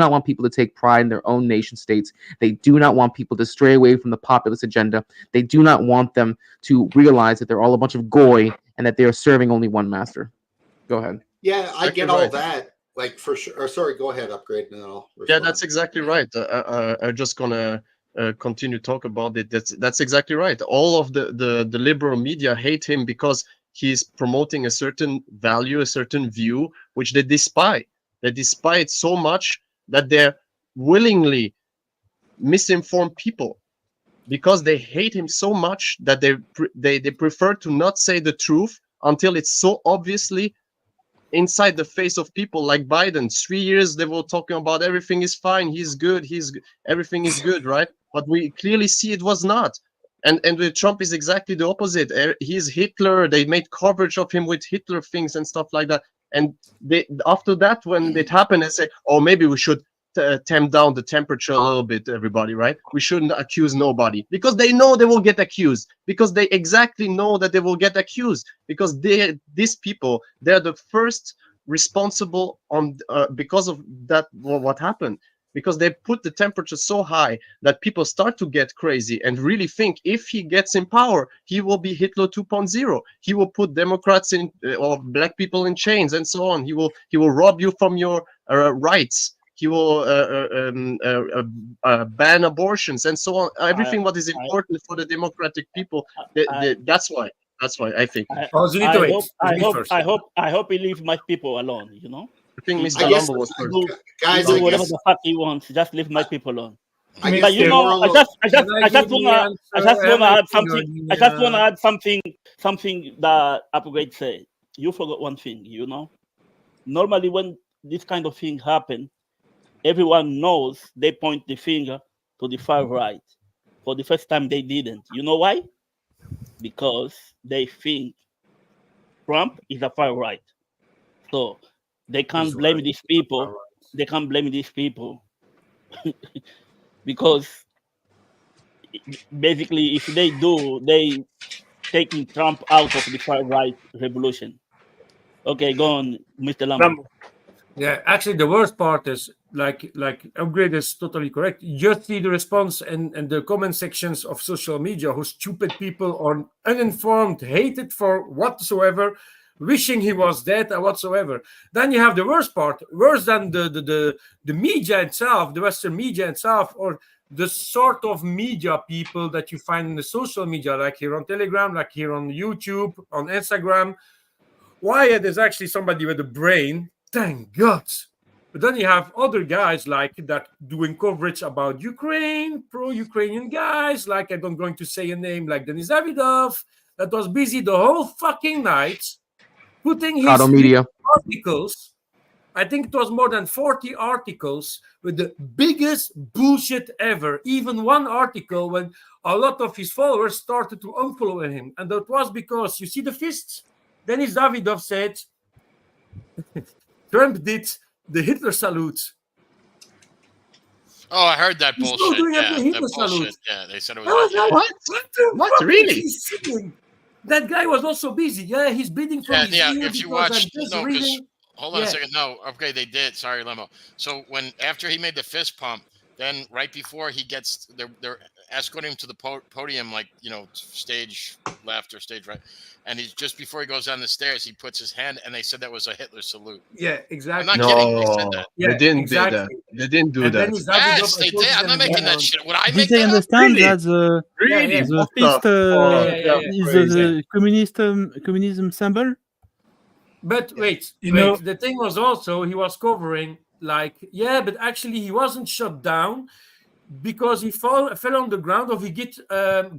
want people to take pride in their own nation states. They do not want people to stray away from the populist agenda. They do not want them to realize that they're all a bunch of goy and that they are serving only one master. Go ahead. Yeah, I get all that. Like, for sure. Or, sorry, go ahead, Upgrade, and then I'll respond. Yeah, that's exactly right. I'm just gonna continue to talk about it. That's exactly right. All of the liberal media hate him because he's promoting a certain value, a certain view, which they despise. They despise so much that they're willingly misinform people because they hate him so much that they prefer to not say the truth until it's so obviously inside the face of people like Biden. 3 years they were talking about everything is fine, he's good, everything is good, right? But we clearly see it was not. And with Trump is exactly the opposite. He's Hitler. They made coverage of him with Hitler things and stuff like that. And after that, when it happened, they say, oh, maybe we should tamp down the temperature a little bit, everybody, right? We shouldn't accuse nobody, because they know they will get accused, because they exactly know that they will get accused, because these people, they're the first responsible on because of that, what happened, because they put the temperature so high that people start to get crazy and really think if he gets in power, he will be Hitler 2.0. He will put Democrats in or black people in chains and so on. He will rob you from your rights. He will ban abortions and so on. Everything what is important for the democratic people. That's why I think. I hope he leaves my people alone. You know. I think Mr. Lumber was first. Guys, do whatever the fuck he wants. Just leave my people alone. I But you know, I just wanna add something. I just wanna add something something that Upgrade said. You forgot one thing, you know? Normally when this kind of thing happen, everyone knows they point the finger to the far right. For the first time they didn't. You know why? Because they think Trump is a far right. So they can't blame these people. They can't blame these people because basically if they do, they taking Trump out of the far right revolution. Okay, go on, Mr. Lambo. Yeah, actually, the worst part is like Upgrade is totally correct. You just see the response and the comment sections of social media, who stupid people are uninformed, hated for whatsoever, wishing he was dead or whatsoever. Then you have the worst part, worse than the media itself, the Western media itself, or the sort of media people that you find in the social media, like here on Telegram, like here on YouTube, on Instagram. Wyatt is actually somebody with a brain, thank God. But then you have other guys like that doing coverage about Ukraine, pro-Ukrainian guys, like I'm going to say a name like Denis Davidov, that was busy the whole fucking night putting his Media. articles. I think it was more than 40 articles with the biggest bullshit ever. Even one article when a lot of his followers started to unfollow him. And that was because, you see the fists? Denis Davidov said Trump did the Hitler salute. Oh, I heard that He's still bullshit. doing Yeah, the that Hitler bullshit. salute. Yeah, they said it I was. was like, Yeah. what the Really? fuck is he saying? That guy was also busy. Yeah, he's bleeding from his ear If you because I'm watch, just no, because reading. hold on a Yeah. second. No, okay, they did. Sorry, Lemo. So after he made the fist pump, then right before he gets, they're escorting him to the podium, like stage left or stage right, and he's just before he goes down the stairs, he puts his hand, and they said that was a Hitler salute. Yeah, exactly. I'm not kidding. They said No, that. Yeah, they didn't exactly. do that. They didn't do And then that. he's Davidov, Yes, I they told did. you I'm not them making that on- shit. Would I Did make they that up? understand Really? that the Really? Yeah. the What fist the Yeah. is crazy. the communism symbol? But wait, You know, the thing was also he was covering like, yeah, but actually he wasn't shut down because he fell on the ground or he get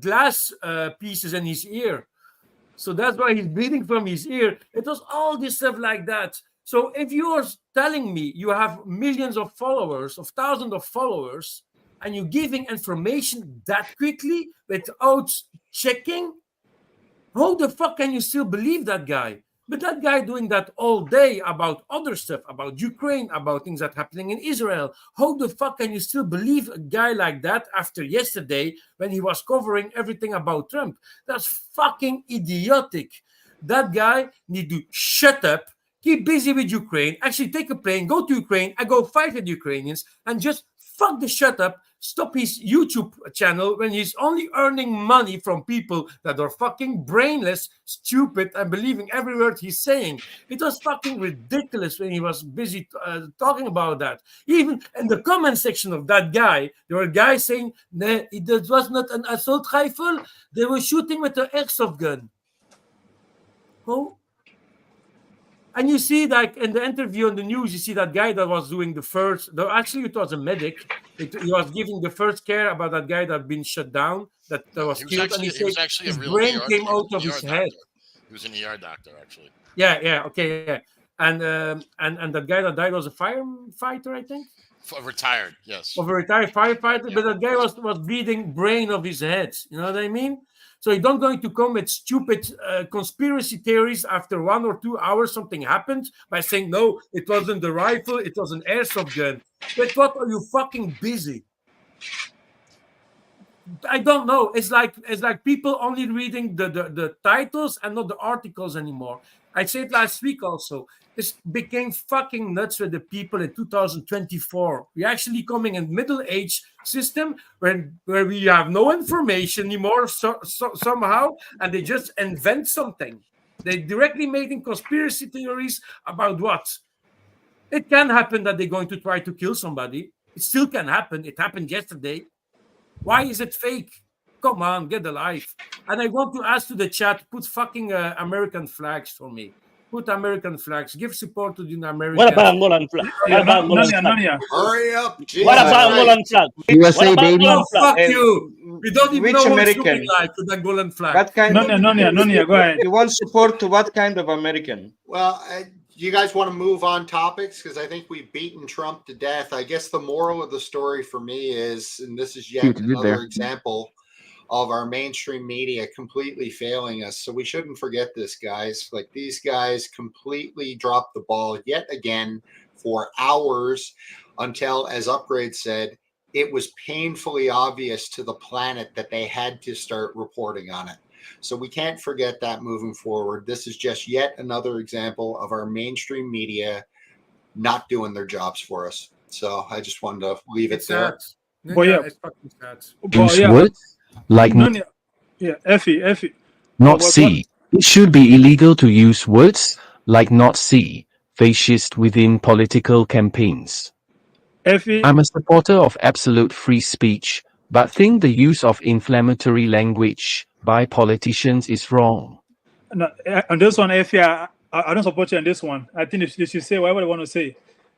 glass pieces in his ear. So that's why he's bleeding from his ear. It was all this stuff like that. So if you're telling me you have millions of followers, of thousands of followers, and you're giving information that quickly without checking, how the fuck can you still believe that guy? But that guy doing that all day about other stuff, about Ukraine, about things that happening in Israel. How the fuck can you still believe a guy like that after yesterday when he was covering everything about Trump? That's fucking idiotic. That guy need to shut up, keep busy with Ukraine, actually take a plane, go to Ukraine and go fight with Ukrainians and just fuck the shut up, stop his YouTube channel when he's only earning money from people that are fucking brainless, stupid, and believing every word he's saying. It was fucking ridiculous when he was busy talking about that. Even in the comment section of that guy, there were guys saying, nah, it was not an assault rifle, they were shooting with an airsoft gun. Oh. And you see, like in the interview on the news, you see that guy that was doing actually it was a medic. He was giving the first care about that guy that had been shut down, that was killed. And He was actually his a real brain ER, came out of his doctor. head. He was an ER doctor, actually. Yeah, okay, yeah. And that guy that died was a firefighter, I think. Retired, yes. Of a retired firefighter, but that guy was bleeding brain of his head. You know what I mean? So you don't going to come with stupid conspiracy theories after 1 or 2 hours something happened by saying, no, it wasn't the rifle, it was an airsoft gun. But what are you fucking busy? I don't know. It's like people only reading the titles and not the articles anymore. I said last week also. This became fucking nuts with the people in 2024. We're actually coming in middle-age system where we have no information anymore somehow, and they just invent something. They're directly making conspiracy theories about what? It can happen that they're going to try to kill somebody. It still can happen. It happened yesterday. Why is it fake? Come on, get a life. And I want to ask to the chat, put fucking American flags for me. put American flags, give support to the Americans. What about Angolan flag? What about Angolan flag? Hurry up, What about Angolan flag? What USA, about baby. Angolan flag? Fuck you. We don't even Which know what it's looking American? like with the Angolan flag. What kind? Nonia, go ahead. You want support to what kind of American? Well, you guys want to move on topics? Because I think we've beaten Trump to death. I guess the moral of the story for me is, and this is yet another example of our mainstream media completely failing us. So we shouldn't forget this, guys. Like, these guys completely dropped the ball yet again for hours until, as Upgrade said, it was painfully obvious to the planet that they had to start reporting on it. So we can't forget that moving forward. This is just yet another example of our mainstream media not doing their jobs for us. So I just wanted to leave it there. But yeah, it's fucking sad. Use words like Effie. not see. It should be illegal to use words like not see, fascist within political campaigns. Effie. I'm a supporter of absolute free speech, but think the use of inflammatory language by politicians is wrong. No, on this one, Effie, I don't support you on this one. I think they should say whatever they want to say.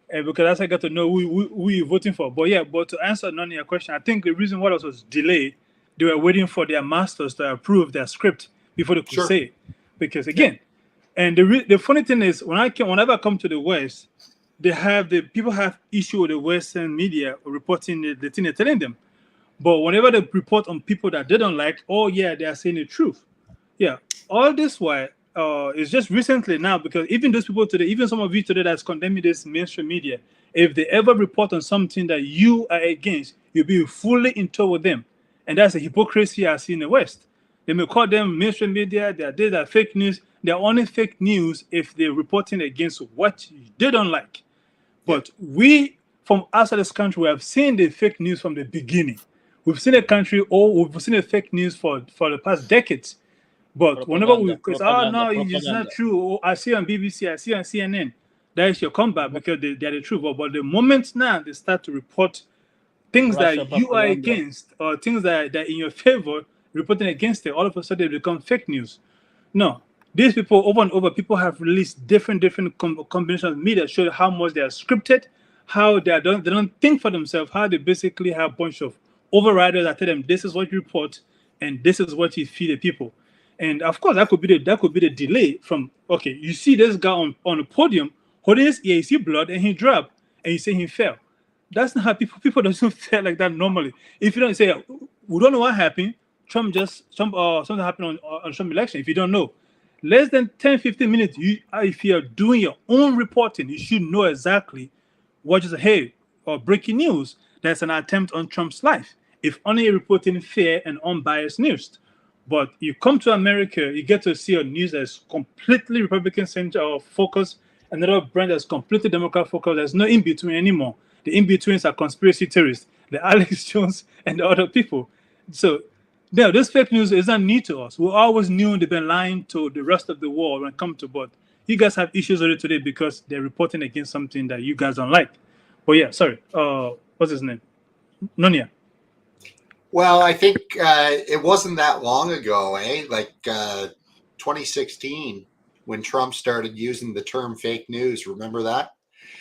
Because that's how I got to know who you're voting for. But yeah, but to answer none of your question, I think the reason why it was delayed, they were waiting for their masters to approve their script before they could say it. Because again, and the funny thing is, whenever I come to the West, people have issue with the Western media reporting the thing they're telling them. But whenever they report on people that they don't like, oh yeah, they are saying the truth. Yeah, all this why it's just recently now, because even those people today, even some of you today that's condemning this mainstream media, if they ever report on something that you are against, you'll be fully in tow with them. And that's a hypocrisy I see in the West. They may call them mainstream media, they are fake news. They're only fake news if they're reporting against what they don't like. But we, from outside this country, we have seen the fake news from the beginning. We've seen a country, we've seen the fake news for the past decades. But whenever we, it's not true. Oh, I see on BBC, I see on CNN. That is your comeback because they're the truth. But the moment now they start to report things that you are against or things that are in your favor, reporting against it, all of a sudden they become fake news. No, these people over and over, people have released different combinations of media show how much they are scripted, how they don't think for themselves, how they basically have a bunch of overriders that tell them this is what you report and this is what you feed the people. And of course, that could be the delay from, okay, you see this guy on the podium holding his ear, you see blood, and he dropped, and you say he fell. That's not how people don't feel like that normally. If you don't say, we don't know what happened, something happened on some election. If you don't know, less than 10-15 minutes, if you're doing your own reporting, you should know exactly what you say. Hey, or breaking news, that's an attempt on Trump's life. If only you're reporting fair and unbiased news. But you come to America, you get to see a news that's completely Republican center focus, another brand that's completely Democrat focus. There's no in between anymore. The in betweens are conspiracy theorists, the Alex Jones and the other people. So, yeah, this fake news is not new to us. We always knew they've been lying to the rest of the world when it comes to, but you guys have issues with it today because they're reporting against something that you guys don't like. But yeah, sorry. What's his name? Nonia. Well, I think it wasn't that long ago, like 2016, when Trump started using the term fake news. Remember that?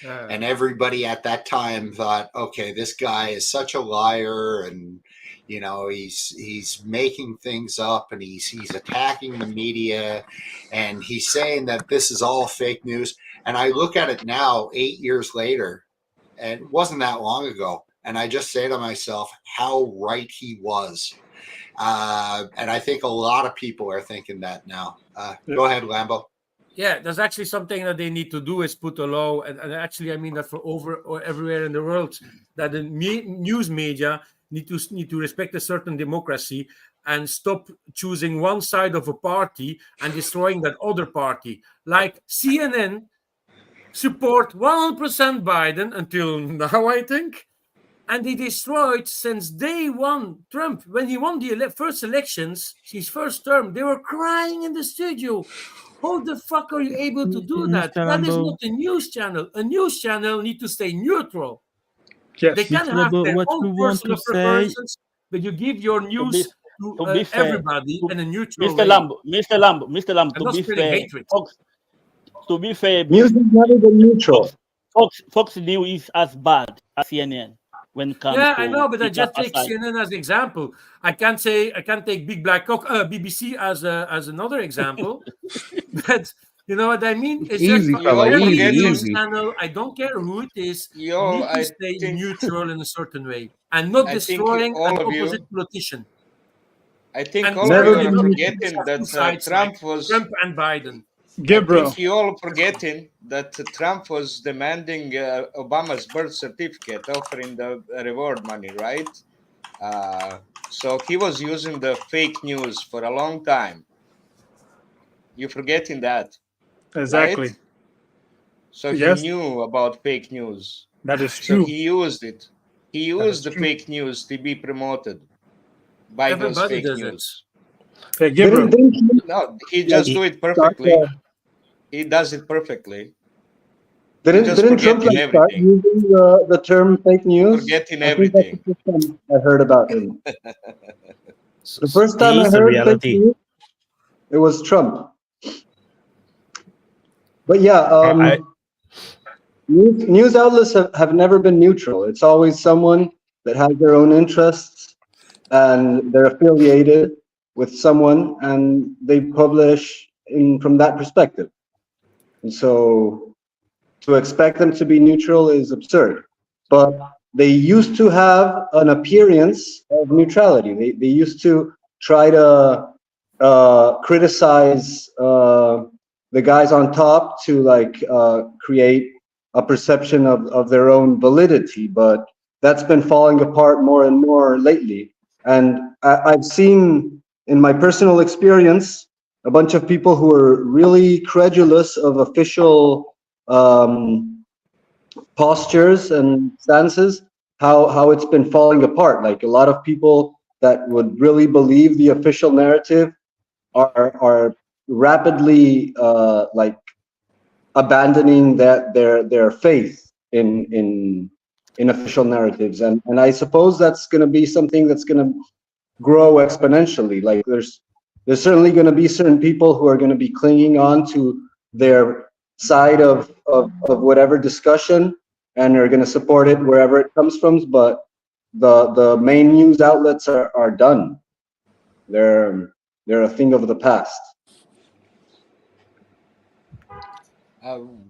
And everybody at that time thought, okay, this guy is such a liar, and you know he's making things up, and he's attacking the media, and he's saying that this is all fake news. And I look at it now, 8 years later, and it wasn't that long ago. And I just say to myself how right he was. And I think a lot of people are thinking that now. Go ahead, Lambo. Yeah, there's actually something that they need to do is put a law, and actually I mean that for everywhere in the world, that the news media need to respect a certain democracy and stop choosing one side of a party and destroying that other party. Like CNN support 100% Biden until now, I think. And they destroyed since day one Trump. When he won the first elections, his first term, they were crying in the studio. How the fuck are you able to do that? That is not a news channel. A news channel need to stay neutral. Yes. They can have their own personal preferences, but you give your news to everybody and a neutral Mr. Lambo, to be fair, To be fair, News is never been neutral. Fox News is as bad as CNN when it comes Yeah, to I know, but I picking up just take aside. CNN as an example. I can't take Big Black Cock, BBC as another example. But you know what I mean? It's Easy, just fella, every easy, news easy. channel, I don't care who it is, Yo, need to I stay think neutral in a certain way and not I think destroying all an of you, opposite politician. I think And all of you Never are been forgetting that Trump was. Trump and Biden. I Gabriel. think you all forgetting that Trump was demanding Obama's birth certificate, offering the reward money, right? So he was using the fake news for a long time. You're forgetting that, Exactly. right? So he Yes. knew about fake news. That is So true. he used it. He That used is the true. fake news to be promoted by those Everybody fake does news. Hey, Gabriel. No, he just do it start, perfectly. He does it perfectly. Didn't Trump forgetting like start everything. using the term fake news? Forgetting I think that's everything. the first time I heard about him. The first It time I is a heard fake reality. news, it was Trump. But yeah, news outlets have never been neutral. It's always someone that has their own interests and they're affiliated with someone and they publish from that perspective. And so to expect them to be neutral is absurd. But they used to have an appearance of neutrality. They used to try to criticize the guys on top to create a perception of their own validity, but that's been falling apart more and more lately. And I've seen in my personal experience a bunch of people who are really credulous of official postures and stances, how it's been falling apart. Like a lot of people that would really believe the official narrative are rapidly abandoning their faith in official narratives, and I suppose that's going to be something that's going to grow exponentially. Like there's certainly going to be certain people who are going to be clinging on to their side of whatever discussion, and are going to support it wherever it comes from. But the main news outlets are done. They're a thing of the past.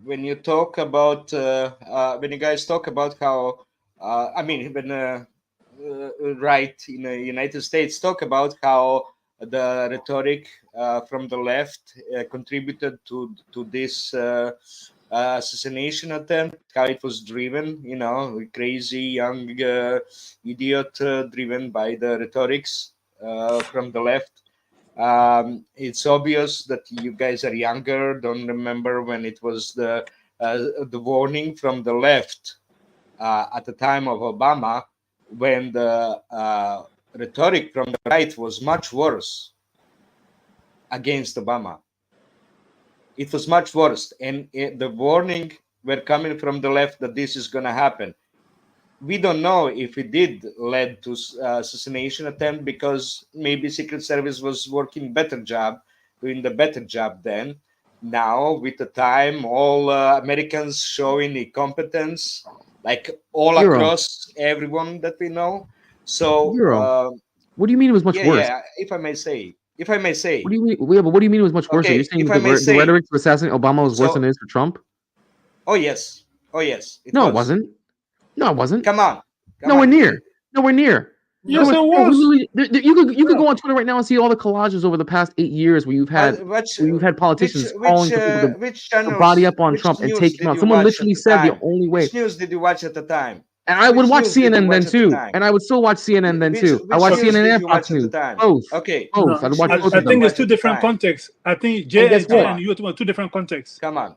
When you talk about when you guys talk about how I mean when right in the United States talk about how the rhetoric from the left contributed to this assassination attempt, how it was driven, crazy young idiot driven by the rhetorics from the left. It's obvious that you guys are younger, don't remember when it was the warning from the left at the time of Obama, when the rhetoric from the right was much worse against Obama. It was much worse, and the warning were coming from the left that this is going to happen. We don't know if it did lead to assassination attempt, because maybe Secret Service was doing the better job then. Now, with the time, all Americans showing incompetence, like all across everyone that we know. So, what do you mean it was much worse? Yeah, if I may say. What do you mean? Yeah, but what do you mean it was much worse? Okay, Are you saying if I may the say. rhetoric to assassinate Obama was worse than it is for Trump? Oh yes. No, it wasn't. No, it wasn't. Come on. Nowhere near. Nowhere near. Yes, it was. You could go on Twitter right now and see all the collages over the past 8 years where you've had politicians calling for people to body up on Trump and take him out. Someone literally said the only way. Which news did you watch at the time? And I would watch CNN then too. And I would still watch CNN then too. I watched CNN and Fox News. Both. Okay. Both. No, I'd watch both I of them. think it's two different contexts. I think Jay and you are two different contexts. Come on.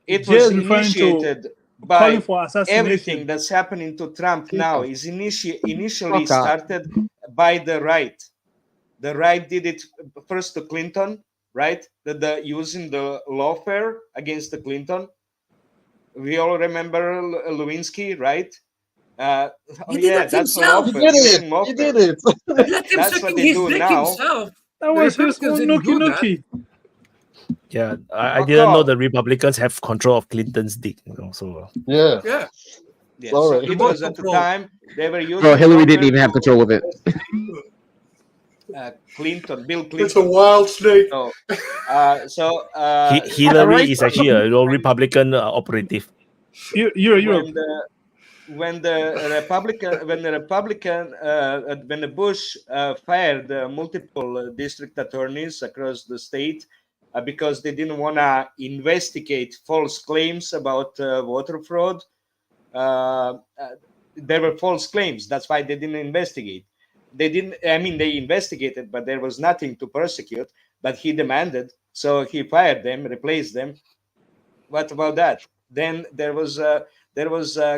It Jay was is referring to initiated by calling for assassination. everything that's happening to Trump now is initially started by the right. The right did it first to Clinton, right? Using the lawfare against the Clinton. We all remember Lewinsky, right? He did that that's himself. lawfare. He did it. Let him That's suck what in they his do dick now. himself. That was his own nookie nookie. Yeah, I Fuck didn't know off. the Republicans have control of Clinton's dick. So Yeah. Yeah. Yeah, so Sorry. it was at the time they were using Bro, Hillary didn't Robert even have control of it. Clinton, Bill Clinton. It's a wild snake. Hillary is actually a Republican operative. When Bush fired multiple district attorneys across the state because they didn't want to investigate false claims about voter fraud. There were false claims. That's why they didn't investigate. They investigated, but there was nothing to prosecute. But he demanded, so he fired them, replaced them. What about that? Then there was a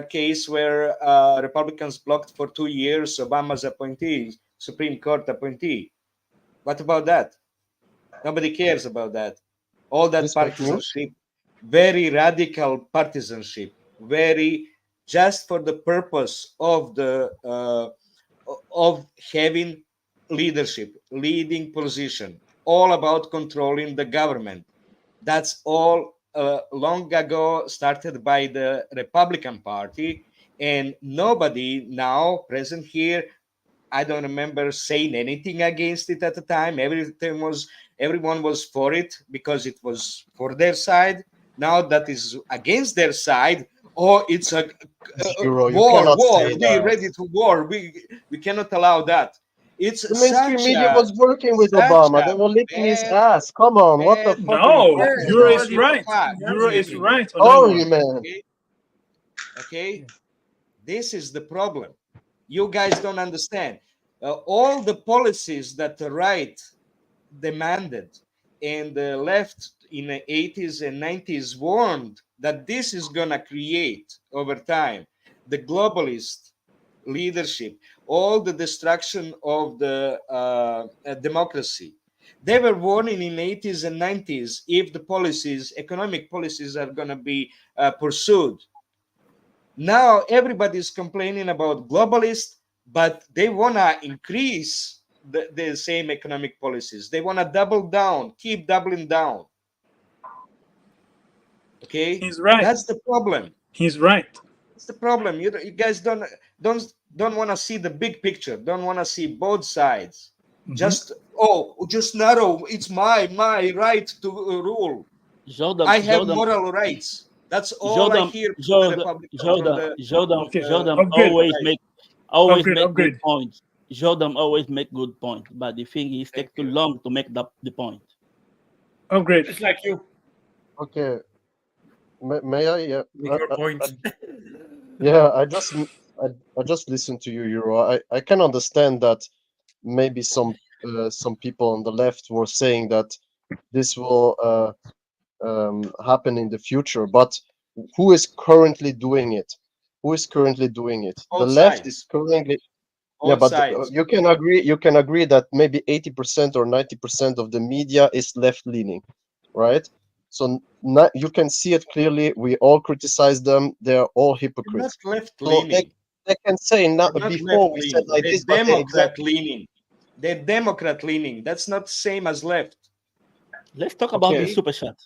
case where Republicans blocked for 2 years Obama's appointee, Supreme Court appointee. What about that? Nobody cares about that. All that partisanship, very radical partisanship, very just for the purpose of having leadership, leading position, all about controlling the government. That's all long ago started by the Republican Party, and nobody now present here, I don't remember saying anything against it at the time. Everyone was for it because it was for their side. Now that is against their side. Oh, it's a war. Be ready to war. We cannot allow that. It's the mainstream media was working with Obama. They were licking his ass. Come on, what the fuck? No, Euro is right. Euro is right. Sorry, man. Okay, this is the problem. You guys don't understand. All the policies that the right demanded and the left in the 80s and 90s warned that this is going to create over time the globalist leadership, all the destruction of the democracy. They were warning in the 80s and 90s if the policies, economic policies, are going to be pursued. Now everybody is complaining about globalists, but they want to increase the same economic policies. They want to double down, keep doubling down. Okay, he's right. That's the problem. He's right. That's the problem. You guys don't want to see the big picture. Don't want to see both sides. Just narrow. It's my right to rule. I have moral rights. That's all I hear from the Republicans. Jordan always make good points. Jordan always make good points, but the thing is, take too long to make the point. Upgrade. It's like you. Okay. May I? Yeah. Make your point. Yeah, I just listened to you, Euro. I can understand that maybe some people on the left were saying that this will happen in the future, but who is currently doing it? The left is currently. Yeah, but you can agree that maybe 80% or 90% of the media is left-leaning, right? So you can see it clearly. We all criticize them. They're all hypocrites. They're not left-leaning. So they can say now before we said like this, they're Democrat-leaning. They're Democrat-leaning. That's not the same as left. Let's talk about the super chat.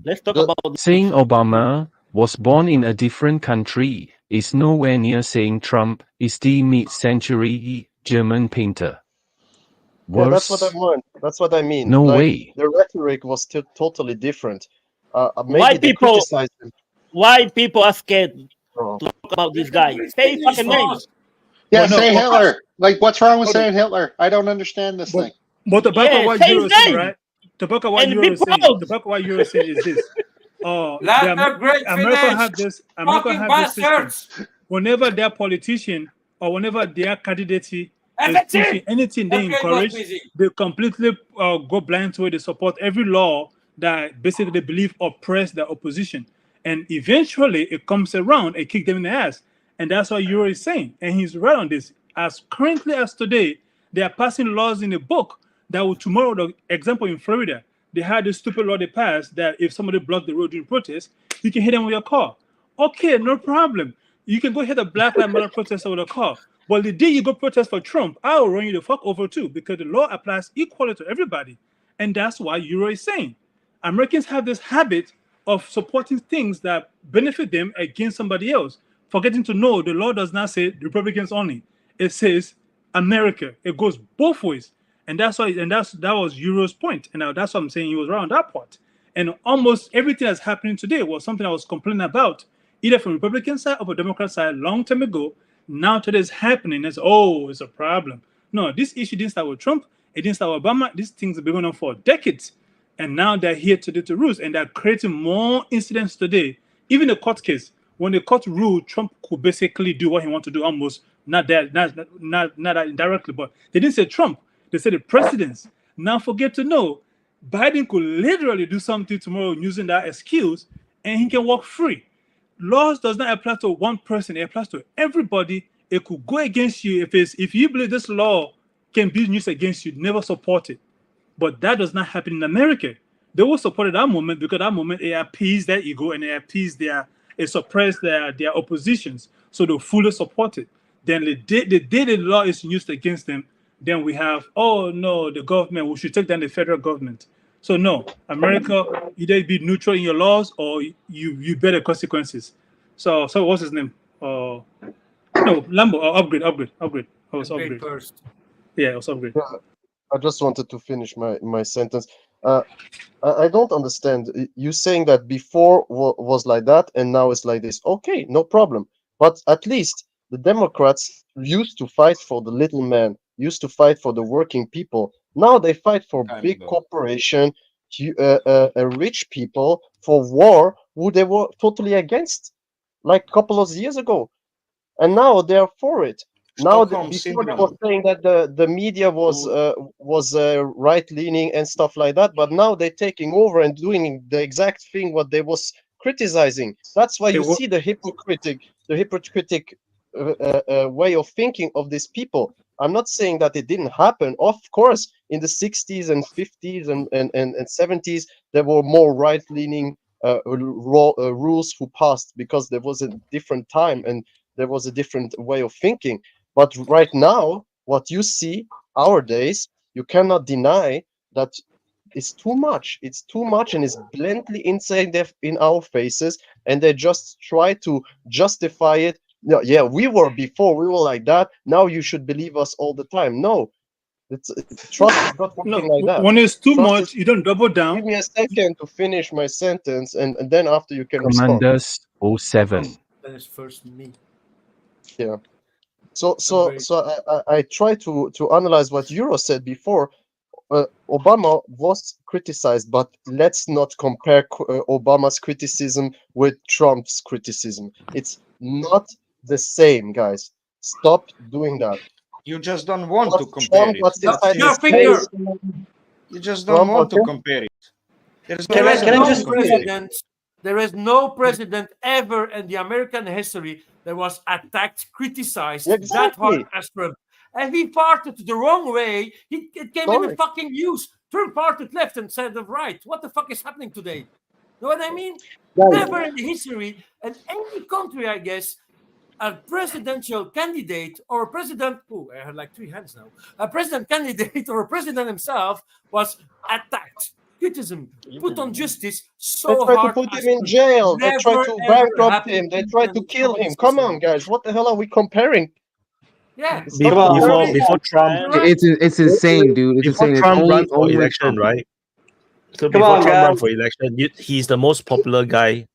Let's talk about saying Obama was born in a different country is nowhere near saying Trump is the mid-century German painter. Worse, yeah, that's what I want. That's what I mean. No way. The rhetoric was still totally different. Why people are scared to talk about this guy? Say fucking name. Yeah, say Hitler. Like, what's wrong with saying Hitler? I don't understand this thing. But the back of what you're saying, right? The back of what you're saying is this. America have this system. Whenever their politician or whenever their candidate is pushing anything they encourage, they completely go blind to it. They support every law that basically they believe oppress the opposition. And eventually it comes around and kick them in the ass. And that's what Euro is saying. And he's right on this. As currently as today, they are passing laws in a book that will tomorrow, the example in Florida, they had this stupid law they passed that if somebody blocked the road during protest, you can hit them with your car. Okay, no problem. You can go hit a Black Lives Matter protester with a car. But the day you go protest for Trump, I will run you the fuck over too, because the law applies equally to everybody. And that's why Euro is saying. Americans have this habit of supporting things that benefit them against somebody else, forgetting to know the law does not say Republicans only. It says America. It goes both ways. And that's why, and that was Euro's point. And that's what I'm saying. He was right on that part. And almost everything that's happening today was something I was complaining about, either from Republican side or from Democrat side long time ago. Now today is happening. It's it's a problem. No, this issue didn't start with Trump. It didn't start with Obama. These things have been going on for decades. And now they're here today to rule. And they're creating more incidents today. Even the court case, when the court ruled, Trump could basically do what he wanted to do almost, not that indirectly, but they didn't say Trump. They said the presidents. Now forget to know, Biden could literally do something tomorrow using that excuse, and he can walk free. Laws does not apply to one person; it applies to everybody. It could go against you if you believe this law can be used against you. Never support it, but that does not happen in America. They will support at that moment because that moment it appeased their ego and it suppressed their oppositions, so they fully support it. Then the day the law is used against them, then we have, oh no, the government, we should take down the federal government. So no, America, either be neutral in your laws or you bear the consequences. So what's his name? No, Lambo, upgrade. I was upgrade first. Yeah, it was upgrade. I just wanted to finish my sentence. I don't understand. You saying that before was like that and now it's like this. Okay, no problem. But at least the Democrats used to fight for the little man, used to fight for the working people. Now they fight for big corporation, rich people, for war, who they were totally against, like a couple of years ago. And now they are for it. Now, before they were saying that the media was right leaning and stuff like that, but now they're taking over and doing the exact thing what they was criticizing. That's why you see the hypocritic way of thinking of these people. I'm not saying that it didn't happen. Of course, in the 60s and 50s and 70s, there were more right leaning rules who passed because there was a different time and there was a different way of thinking. But right now, what you see nowadays, you cannot deny that it's too much. It's too much, and it's blatantly inside in our faces, and they just try to justify it. No, yeah, we were like that. Now you should believe us all the time. No, trust is not working like that. When it's too much, you don't double down. Give me a second to finish my sentence, and then after you can Commanders 07. That is first me. Yeah. So I try to analyze what Euro said before. Obama was criticized, but let's not compare Obama's criticism with Trump's criticism. It's not the same, guys. Stop doing that. You just don't want to compare it. You just don't want to compare it. There is no president ever in the American history that was attacked, criticized that hard as Trump. And he farted the wrong way. It came in the fucking news. Trump farted left instead of right. What the fuck is happening today? Know what I mean? Never in the history, in any country, I guess, a presidential candidate or a president, I have like 3 hands now, a president candidate or a president himself was attacked, criticism, put on justice so hard. They tried to put him in jail. They tried to bankrupt him. They tried to kill him. Come on, guys. What the hell are we comparing? Yeah. Before Trump, it's insane, dude. It's insane. Trump ran for election, right? So before Trump ran for election, he's the most popular guy,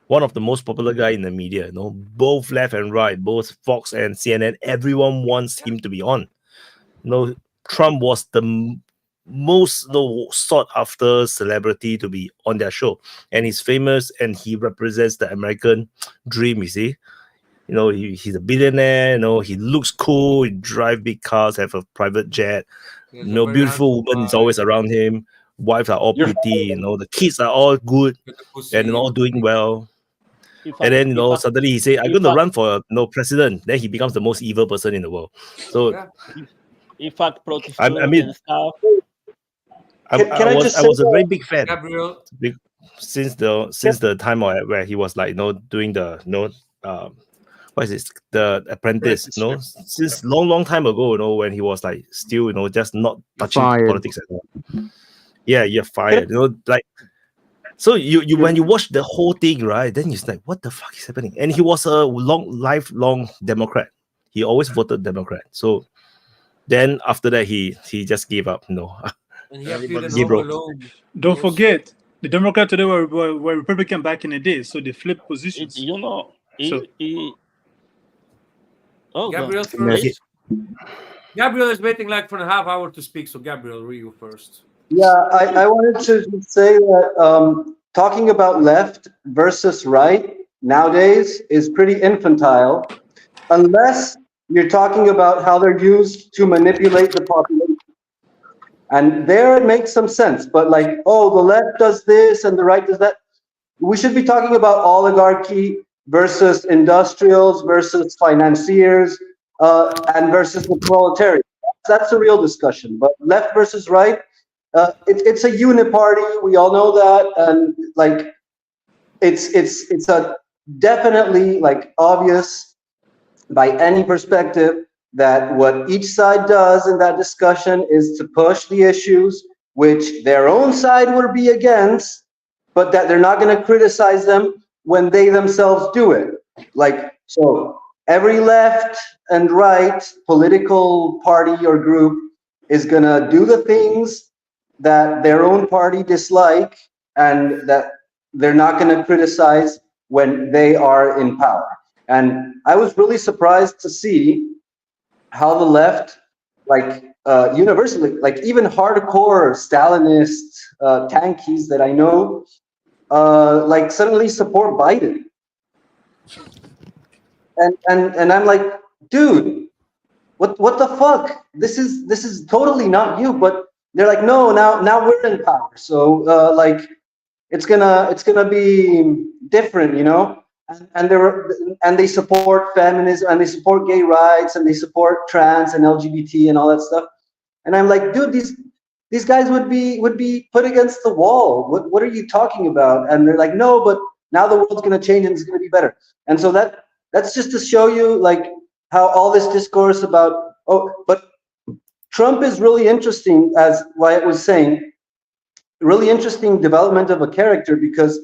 one of the most popular guy in the media. You know, both left and right, both Fox and CNN. Everyone wants him to be on. You know, Trump was the most sought after celebrity to be on their show, and he's famous and he represents the American dream. You see. You know, he's a billionaire, you know, he looks cool, he drives big cars, have a private jet. You know, beautiful woman is always around him. Wives are all pretty, you know, the kids are all good and all doing well. And then, you know, suddenly he say, I'm going to run for president. Then he becomes the most evil person in the world. So, I mean, I was a very big fan. Gabriel. Since the time where he was like, you know, doing the, you know, what is this? The Apprentice, you know, since long time ago, you know, when he was like still, you know, just not touching politics at all. Yeah, you're fired. You know, like So you when you watch the whole thing, right? Then you're like, what the fuck is happening? And he was a lifelong Democrat. He always voted Democrat. So then after that, he just gave up. No, And he appeared in he Home broke. Alone. Don't forget, the Democrats today were Republican back in the day, so they flipped positions. You know, So Gabriel No, he- first. Gabriel is waiting like for a half hour to speak, so Gabriel, you first. Yeah, I wanted to say that talking about left versus right nowadays is pretty infantile, unless you're talking about how they're used to manipulate the population. And there it makes some sense. But like, oh, the left does this and the right does that. We should be talking about oligarchy versus industrials versus financiers and versus the proletariat. That's a real discussion. But left versus right, it's a uniparty. We all know that, and like, it's a definitely like obvious by any perspective that what each side does in that discussion is to push the issues which their own side would be against, but that they're not going to criticize them when they themselves do it. Like, so every left and right political party or group is going to do the things that their own party dislike and that they're not going to criticize when they are in power. And I was really surprised to see how the left, like universally, like even hardcore Stalinist tankies that I know, like suddenly support Biden. And I'm like, dude, what the fuck? This is totally not you. But they're like, no, now we're in power, so like it's gonna be different, you know. And they support feminism and they support gay rights and they support trans and LGBT and all that stuff. And I'm like, dude, these guys would be put against the wall. What are you talking about? And they're like, no, but now the world's gonna change and it's gonna be better. And so that's just to show you like how all this discourse about but Trump is really interesting, as Wyatt was saying, really interesting development of a character, because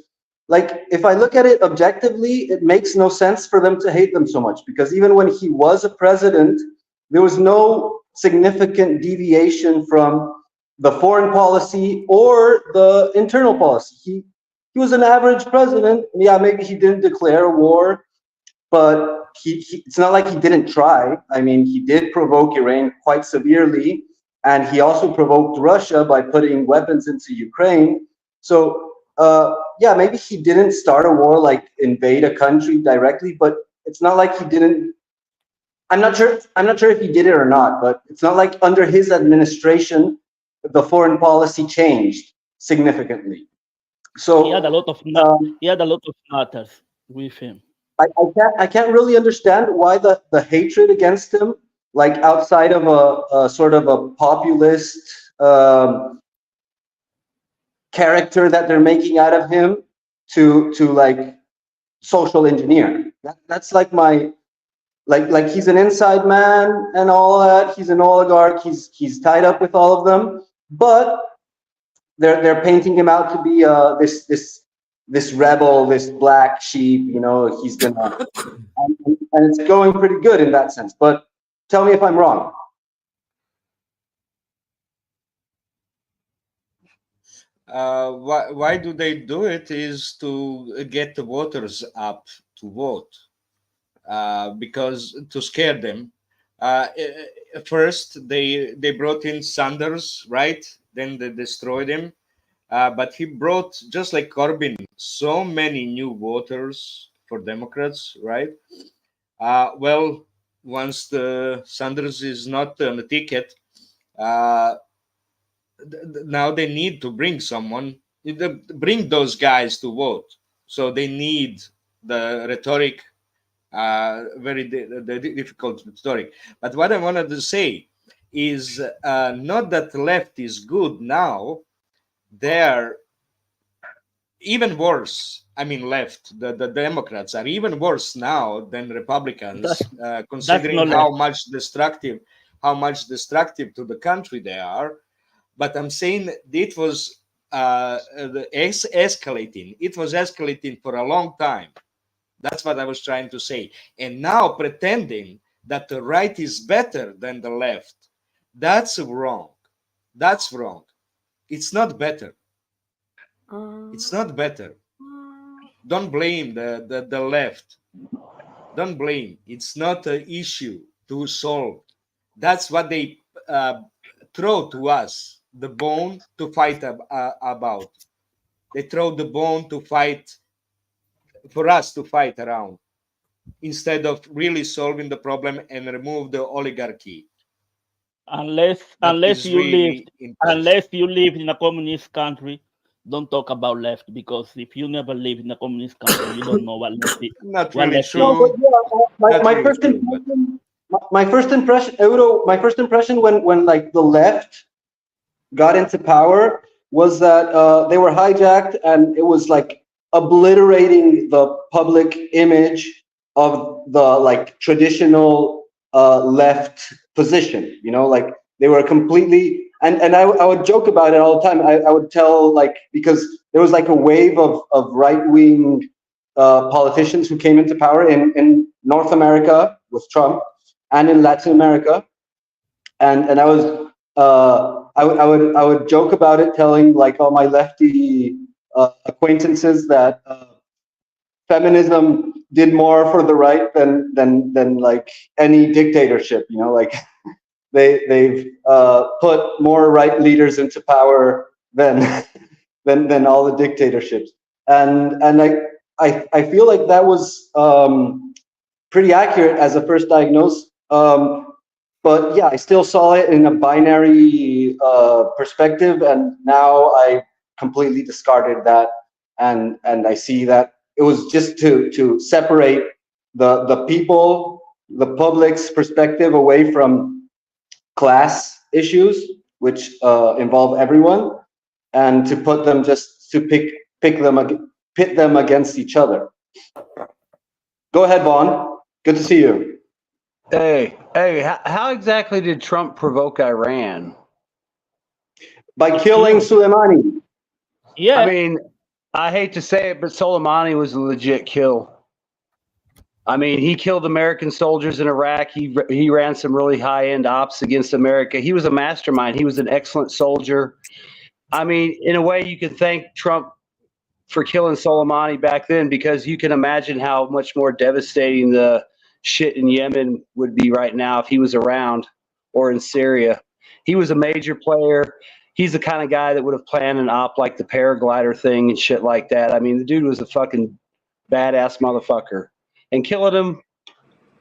like if I look at it objectively, it makes no sense for them to hate them so much, because even when he was a president, there was no significant deviation from the foreign policy or the internal policy. He was an average president. Yeah, maybe he didn't declare a war, but it's not like he didn't try. I mean, he did provoke Iran quite severely, and he also provoked Russia by putting weapons into Ukraine. So yeah, maybe he didn't start a war, like invade a country directly, but it's not like he didn't. I'm not sure if he did it or not, but it's not like under his administration the foreign policy changed significantly. So he had a lot of matters with him. I can't really understand why the hatred against him, like outside of a sort of a populist character that they're making out of him, to like social engineer. That's like my like he's an inside man and all that. He's an oligarch. He's tied up with all of them, but they're painting him out to be this rebel, this black sheep. You know, he's gonna and it's going pretty good in that sense. But tell me if I'm wrong. Why do they do it? Is to get the voters up to vote, because to scare them. First, they brought in Sanders, right? Then they destroyed him. But he brought, just like Corbyn, so many new voters for Democrats, right? Well, once the Sanders is not on the ticket, now they need to bring someone, bring those guys to vote. So they need the rhetoric, very difficult rhetoric. But what I wanted to say is not that the left is good now. They're even worse. I mean, left, the Democrats are even worse now than Republicans, considering how much destructive to the country they are. But I'm saying it was escalating. It was escalating for a long time. That's what I was trying to say. And now pretending that the right is better than the left, that's wrong. That's wrong. It's not better. It's not better. Don't blame the left. Don't blame. It's not an issue to solve. That's what they throw to us, the bone to fight about. They throw the bone to fight, for us to fight around, instead of really solving the problem and remove the oligarchy. Unless you live in a communist country, don't talk about left, because if you never live in a communist country, you don't know what left is. Not what really left true. No, but yeah, Not my really first true, impression, my first impression, Euro, my first impression when like the left got into power was that they were hijacked, and it was like obliterating the public image of the like traditional left position. You know, like they were completely. And I would joke about it all the time. I would tell, like, because there was like a wave of right-wing politicians who came into power in North America with Trump, and in Latin America, and I was I would joke about it, telling like all my lefty acquaintances that feminism did more for the right than like any dictatorship. You know, like. They've put more right leaders into power than all the dictatorships, and I feel like that was pretty accurate as a first diagnosis. But yeah, I still saw it in a binary perspective, and now I completely discarded that, and I see that it was just to separate the people, the public's perspective away from class issues, which involve everyone, and to put them just to pit them against each other. Go ahead, Vaughn. Good to see you. Hey, how exactly did Trump provoke Iran? By killing Soleimani. Yeah. I mean, I hate to say it, but Soleimani was a legit kill. I mean, he killed American soldiers in Iraq. He ran some really high-end ops against America. He was a mastermind. He was an excellent soldier. I mean, in a way, you could thank Trump for killing Soleimani back then, because you can imagine how much more devastating the shit in Yemen would be right now if he was around, or in Syria. He was a major player. He's the kind of guy that would have planned an op like the paraglider thing and shit like that. I mean, the dude was a fucking badass motherfucker. And killing him,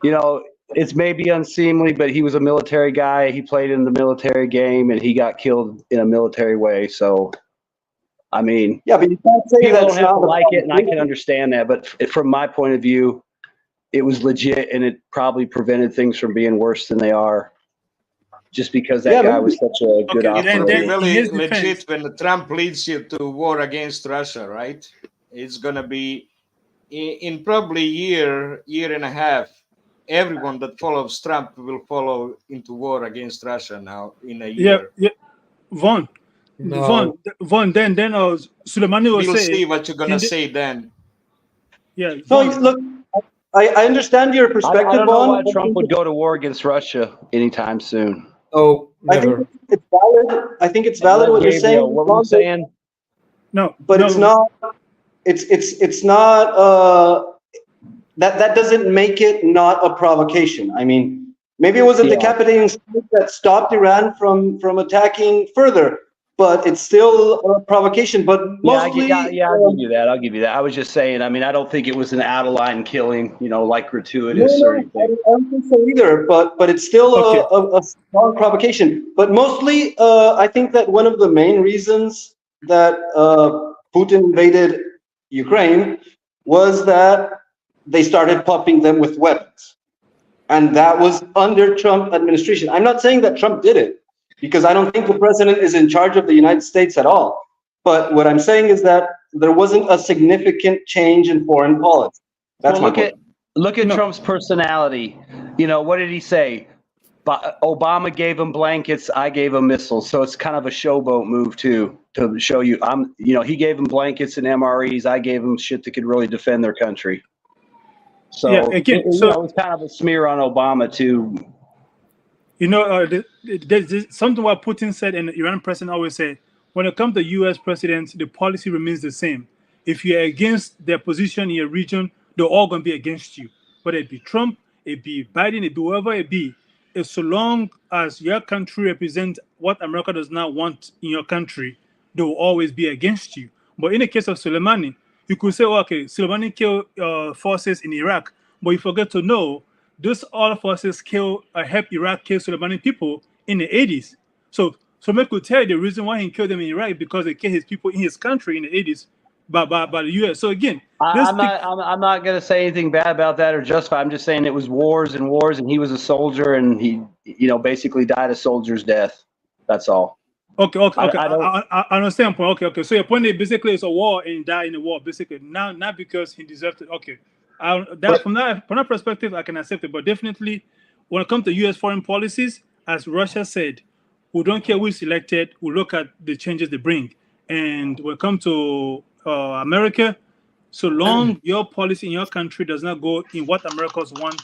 you know, it's maybe unseemly, but he was a military guy. He played in the military game, and he got killed in a military way. So, I mean, yeah, but you can't say people that's don't have not to like it, and I can understand that. But from my point of view, it was legit, and it probably prevented things from being worse than they are, just because that guy was such a good operator. It will be really legit when Trump leads you to war against Russia, right? It's gonna be in probably year and a half. Everyone that follows Trump will follow into war against Russia now in a year. Yeah. Vaughn. Then Soleimani will We'll say. see what you're gonna say then. Yeah. No, look, I understand your perspective, I don't know Vaughn. why Trump would go to war against Russia anytime soon. Oh, I think it's valid. I think it's valid what you're saying. What were you saying? No, but it's not. It's not. That doesn't make it not a provocation. I mean, maybe it was a decapitating strike that stopped Iran from attacking further, but it's still a provocation. But mostly, I'll give you that. I'll give you that. I was just saying. I mean, I don't think it was an out of line killing. You know, like gratuitous or anything. I don't think so either. But it's still a strong provocation. But mostly, I think that one of the main reasons that Putin invaded Ukraine was that they started pumping them with weapons. And that was under Trump administration. I'm not saying that Trump did it, because I don't think the president is in charge of the United States at all. But what I'm saying is that there wasn't a significant change in foreign policy. That's Well, my point. look at Trump's personality. You know, what did he say? But Obama gave them blankets. I gave them missiles. So it's kind of a showboat move too, to show you. He gave them blankets and MREs. I gave them shit that could really defend their country. So Yeah, again, it's kind of a smear on Obama too. There's something what Putin said and the Iranian president always say, when it comes to U.S. presidents, the policy remains the same. If you're against their position in your region, they're all going to be against you. Whether it be Trump, it be Biden, it be whoever it be. If so long as your country represents what America does not want in your country, they will always be against you. But in the case of Soleimani, you could say, okay, Soleimani killed forces in Iraq, but you forget to know those all forces help Iraq kill Soleimani people in the 80s. So somebody could tell you the reason why he killed them in Iraq because they killed his people in his country in the 80s by the U.S. So again, I'm not going to say anything bad about that or justify. I'm just saying it was wars and wars, and he was a soldier, and he, basically died a soldier's death. That's all. Okay. I understand. Okay. So your point is basically it's a war and he died in the war. Basically, not because he deserved it. Okay. From that perspective, I can accept it. But definitely, when it comes to U.S. foreign policies, as Russia said, we don't care who's elected. We look at the changes they bring. And when it comes to America, so long your policy in your country does not go in what Americans want,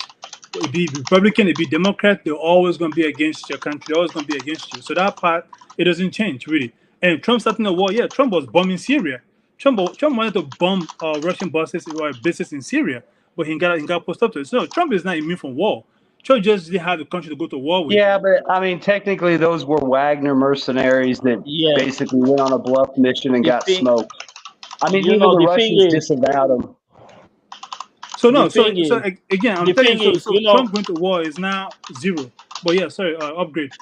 it be Republican, it be Democrat, they're always going to be against your country. They're always going to be against you. So that part, it doesn't change really. And Trump starting the war, yeah, Trump was bombing Syria. Trump wanted to bomb Russian bases in Syria, but he got pushed up to it. So Trump is not immune from war. Trump just didn't have the country to go to war with. Yeah, but I mean, technically, those were Wagner mercenaries that basically went on a bluff mission and got smoked. I mean, even the Russians disavowed them. So again, I'm telling you, Trump going to war is now zero. But yeah, sorry, upgrade.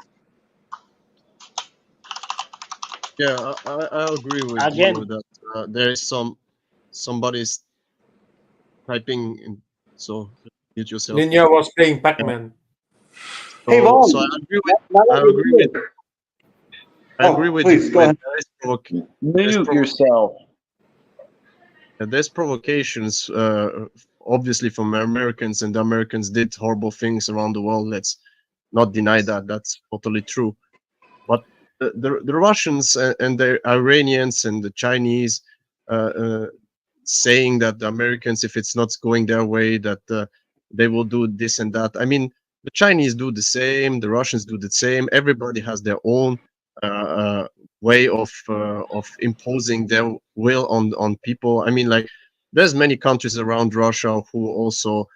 Yeah, I agree with you that there is somebody's typing in, so mute yourself. Ninja was playing Pac-Man. Hey, so I agree with you. Go ahead. Mute yourself. There's provocations, obviously, from Americans, and the Americans did horrible things around the world. Let's not deny that. That's totally true. But the Russians and the Iranians and the Chinese saying that the Americans, if it's not going their way, that they will do this and that. I mean, the Chinese do the same. The Russians do the same. Everybody has their own way of imposing their will on people. I mean, like, there's many countries around Russia who also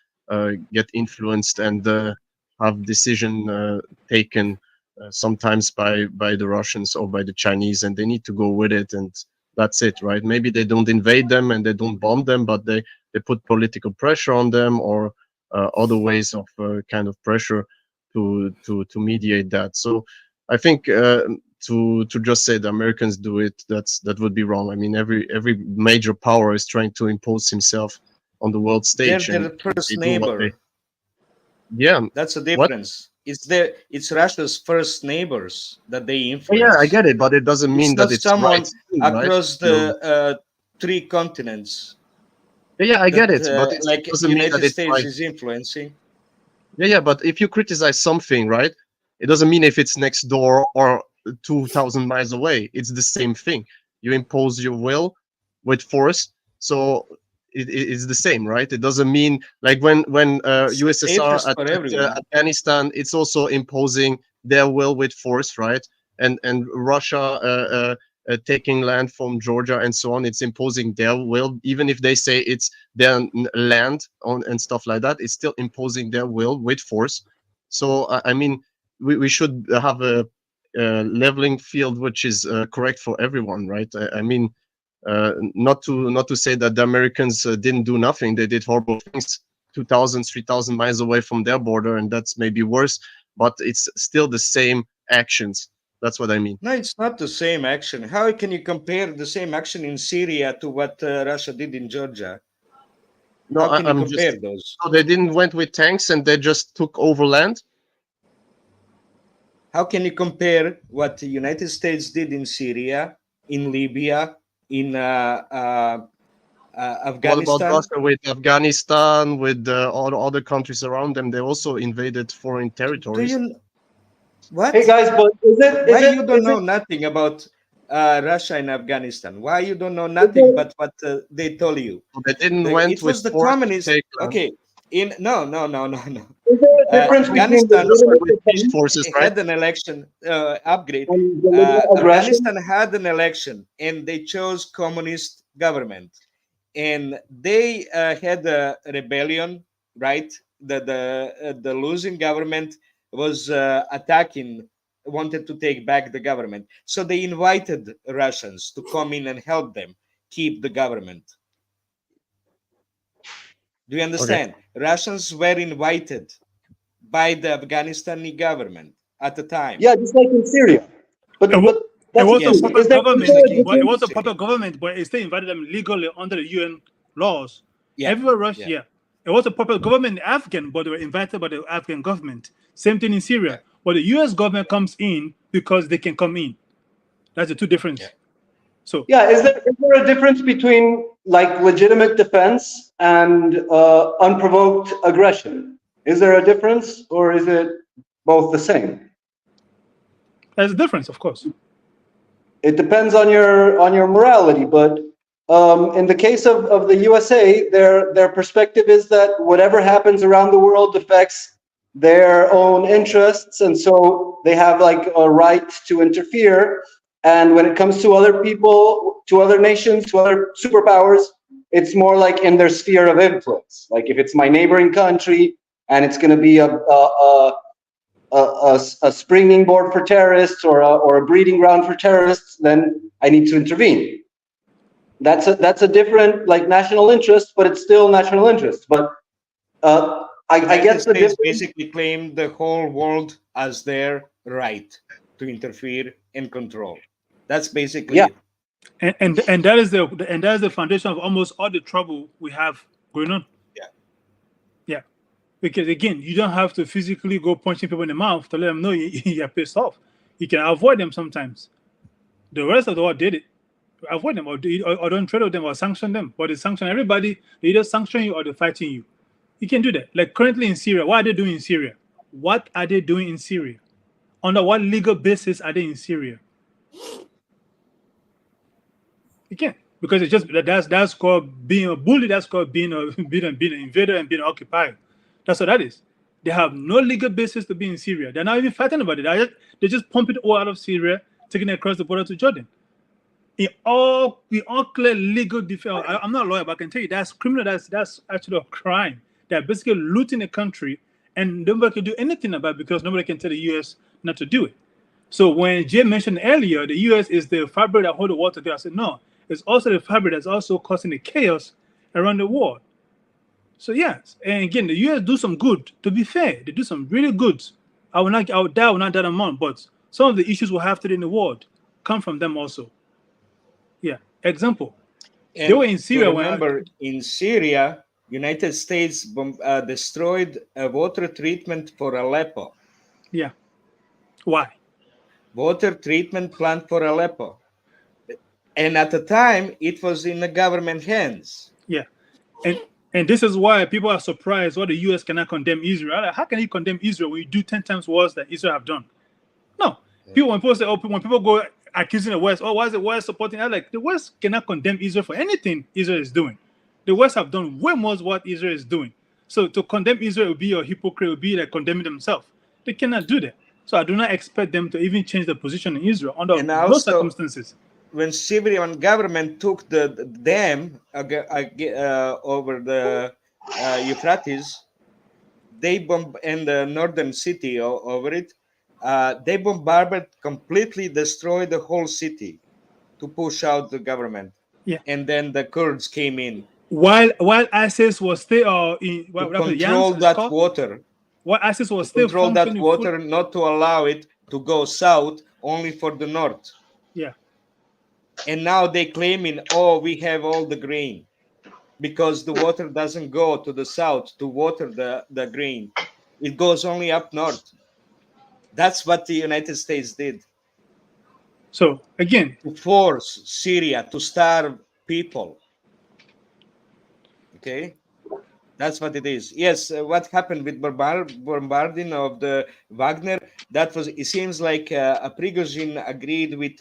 get influenced and have decision taken sometimes by the Russians or by the Chinese, and they need to go with it, and that's it, right? Maybe they don't invade them and they don't bomb them, but they put political pressure on them or other ways of kind of pressure to mediate that. So I think to just say the Americans do it, that would be wrong. I mean, every major power is trying to impose himself on the world stage. They're the first neighbor. Yeah, that's the difference. It's Russia's first neighbors that they influence. Yeah, I get it, but it doesn't mean that it's someone right, across the 3 continents. Yeah, I get it, but it like doesn't the mean that United it's States right. is influencing. Yeah, but if you criticize something, right, it doesn't mean if it's next door or 2,000 miles away. It's the same thing. You impose your will with force, so it's the same, right? It doesn't mean like when USSR at Afghanistan, it's also imposing their will with force, right? And Russia taking land from Georgia and so on, it's imposing their will, even if they say it's their land and stuff like that. It's still imposing their will with force. So I mean, we should have a leveling field which is correct for everyone, right? I mean, not to say that the Americans didn't do nothing. They did horrible things 2,000, 3,000 miles away from their border, and that's maybe worse, but it's still the same actions. That's what I mean. No, it's not the same action. How can you compare the same action in Syria to what Russia did in Georgia? No, How can I'm you compare just, those? so they didn't went with tanks and they just took over land? How can you compare what the United States did in Syria, in Libya, in Afghanistan? What about Russia with Afghanistan, with all the other countries around them? They also invaded foreign territories. What? Hey guys, but Why you don't know nothing about Russia and Afghanistan? Why you don't know nothing but what they told you? They didn't went It was with the force to communists. take, Okay, no. Is there a difference between Afghanistan legitimate peace forces, right? had an election upgrade. and deliberate aggression? Afghanistan had an election, and they chose communist government, and they had a rebellion. Right, the losing government was attacking, wanted to take back the government, so they invited Russians to come in and help them keep the government. Do you understand? Russians were invited by the Afghanistani government at the time. Yeah, just like in Syria. But It that's was the a thing. puppet Is there government, a but difference? it was a puppet government, but it still invited them legally under the UN laws. Everywhere Russia, it was a puppet government in Afghan, but they were invited by the Afghan government. Same thing in Syria, but the US government comes in because they can come in. That's the two difference. So Yeah, is there a difference between like legitimate defense and unprovoked aggression? Is there a difference, or is it both the same? there's a difference, of course. It depends on your morality, but in the case of the USA, their perspective is that whatever happens around the world affects their own interests, and so they have like a right to interfere. And when it comes to other people, to other nations, to other superpowers, it's more like in their sphere of influence. Like if it's my neighboring country and it's going to be a springing board for terrorists or a breeding ground for terrorists, then I need to intervene. That's a different like national interest, but it's still national interest. But I guess the difference basically claim the whole world as their right to interfere and control. That's basically it. And that is the foundation of almost all the trouble we have going on. Yeah. Because again, you don't have to physically go punching people in the mouth to let them know you're pissed off. You can avoid them sometimes. The rest of the world did it. Avoid them or don't trade with them or sanction them. But they sanction everybody. They either sanction you or they're fighting you. You can do that. Like currently in Syria, what are they doing in Syria? What are they doing in Syria? Under what legal basis are they in Syria? You can't, because it's just that's called being a bully. That's called being an invader and being occupied. That's what that is. They have no legal basis to be in Syria. They're not even fighting about it. They just pump it all out of Syria, taking it across the border to Jordan. We all clear legal defense. I'm not a lawyer, but I can tell you that's criminal. That's actually a crime. They're basically looting the country, and nobody can do anything about it because nobody can tell the U.S. not to do it. So when Jay mentioned earlier, the U.S. is the fabric that holds the world together, I said no. It's also the fabric that's also causing the chaos around the world. So yes, and again, the U.S. do some good. To be fair, they do some really good. I will not doubt amount, but some of the issues we'll have today in the world come from them also. Yeah. Example. And they were in Syria. Remember, in Syria, United States destroyed a water treatment for Aleppo. Yeah. Why? Water treatment plant for Aleppo. And at the time, it was in the government hands. Yeah. And this is why people are surprised why the U.S. cannot condemn Israel. Like, how can you condemn Israel when you do 10 times worse than Israel have done? No. When people say, when people go accusing the West, why is the West supporting that? Like, the West cannot condemn Israel for anything Israel is doing. The West have done way more what Israel is doing. So to condemn Israel would be a hypocrite, would be like condemning themselves. They cannot do that. So I do not expect them to even change their position in Israel under those circumstances. When Syrian government took the dam over the Euphrates, they bombed in the northern city over it. They bombarded, completely destroyed the whole city to push out the government. Yeah. And then the Kurds came in. While ISIS was still control that water. While ISIS was still control that water, not to allow it to go south, only for the north. Yeah. And now they claiming, we have all the grain, because the water doesn't go to the south to water the grain. It goes only up north. That's what the United States did. So again, to force Syria to starve people. Okay, That's what it is. Yes, what happened with bombarding of the Wagner? That was. It seems like Prigozhin agreed with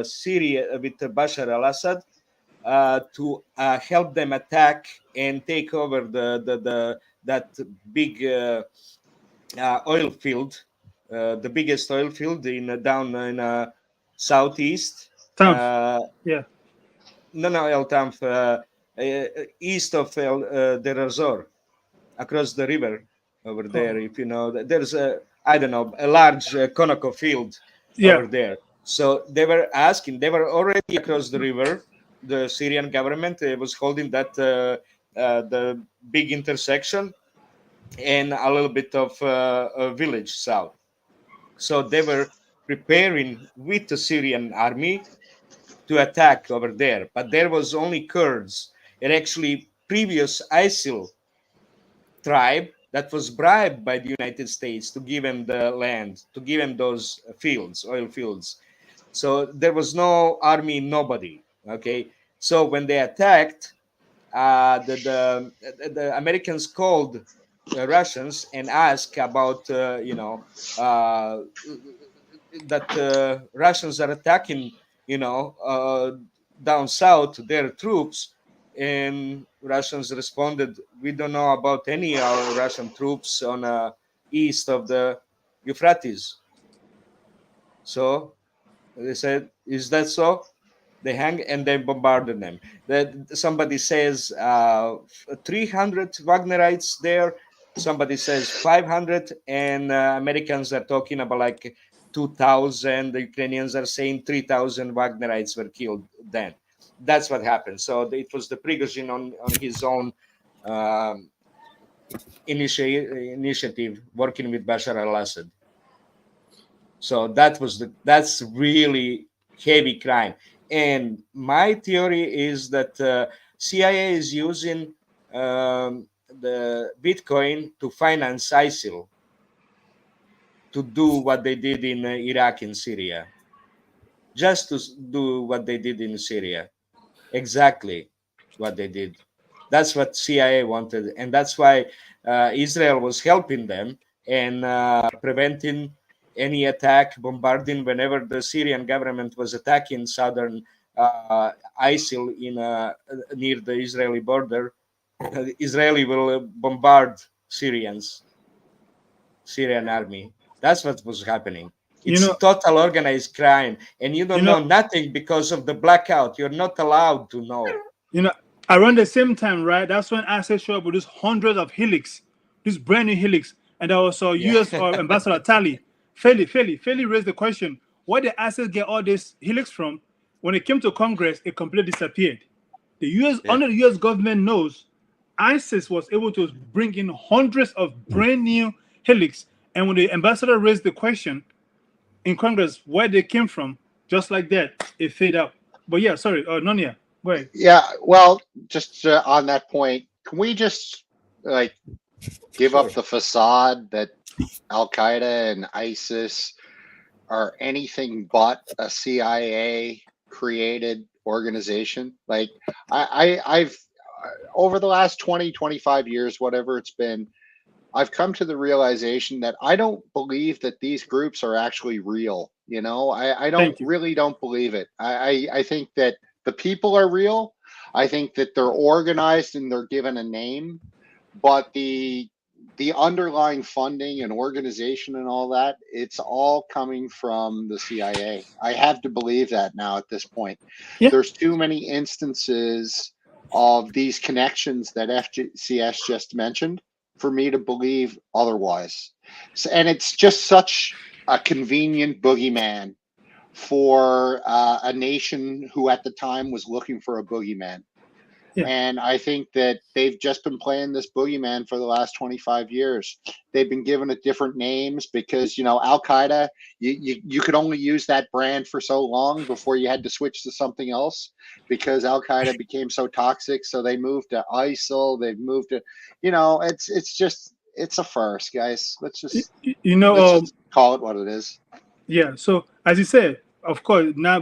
Syria, with Bashar al-Assad, to help them attack and take over that big oil field, the biggest oil field down in southeast. Yeah. No, El Tanf, east of Deir ez-Zor, across the river over there. If you know, there's a large Conoco field over there. So they were asking. They were already across the river. The Syrian government was holding that the big intersection and a little bit of a village south. So they were preparing with the Syrian army to attack over there, but there was only Kurds and actually previous ISIL tribe that was bribed by the United States to give him the land, to give him those fields, oil fields. So there was no army, nobody. Okay, so when they attacked, the Americans called the Russians and asked about that Russians are attacking down south their troops, and Russians responded, we don't know about any Russian troops on east of the Euphrates. So they said, is that so? They hang and they bombarded them. That somebody says 300 Wagnerites there. Somebody says 500, and Americans are talking about like 2,000. The Ukrainians are saying 3,000 Wagnerites were killed then. That's what happened. So it was the Prigozhin on his own initiative, working with Bashar al-Assad. So that's really heavy crime. And my theory is that CIA is using the Bitcoin to finance ISIL, to do what they did in Iraq and Syria, just to do what they did in Syria, exactly what they did. That's what CIA wanted, and that's why Israel was helping them and preventing any attack, bombarding whenever the Syrian government was attacking southern ISIL near the Israeli border. Israeli will bombard Syrian army. That's what was happening. It's total organized crime, and you don't know nothing because of the blackout. You're not allowed to know. Around the same time, right? That's when ISIS showed up with these hundreds of helix, this brand new helix, and also U.S. Ambassador Talley fairly raised the question: where did ISIS get all this helix from? When it came to Congress, it completely disappeared. The U.S. under the U.S. government knows ISIS was able to bring in hundreds of brand new helix, and when the ambassador raised the question in Congress where they came from, just like that, it faded out. But yeah, sorry, Nonia, go ahead. Yeah, well, just on that point, can we just give up the facade that Al Qaeda and ISIS are anything but a CIA created organization? Like I've over the last 20, 25 years, whatever it's been, I've come to the realization that I don't believe that these groups are actually real. I really don't believe it. I think that the people are real. I think that they're organized and they're given a name, but the underlying funding and organization and all that, it's all coming from the CIA. I have to believe that now at this point. Yeah. There's too many instances of these connections that FCS just mentioned for me to believe otherwise. And it's just such a convenient boogeyman for a nation who at the time was looking for a boogeyman. Yeah. And I think that they've just been playing this boogeyman for the last 25 years. They've been given it different names because, Al Qaeda, you could only use that brand for so long before you had to switch to something else because Al Qaeda became so toxic. So they moved to ISIL. They've moved to, it's a farce, guys. Let's just call it what it is. Yeah. So as you said, of course, now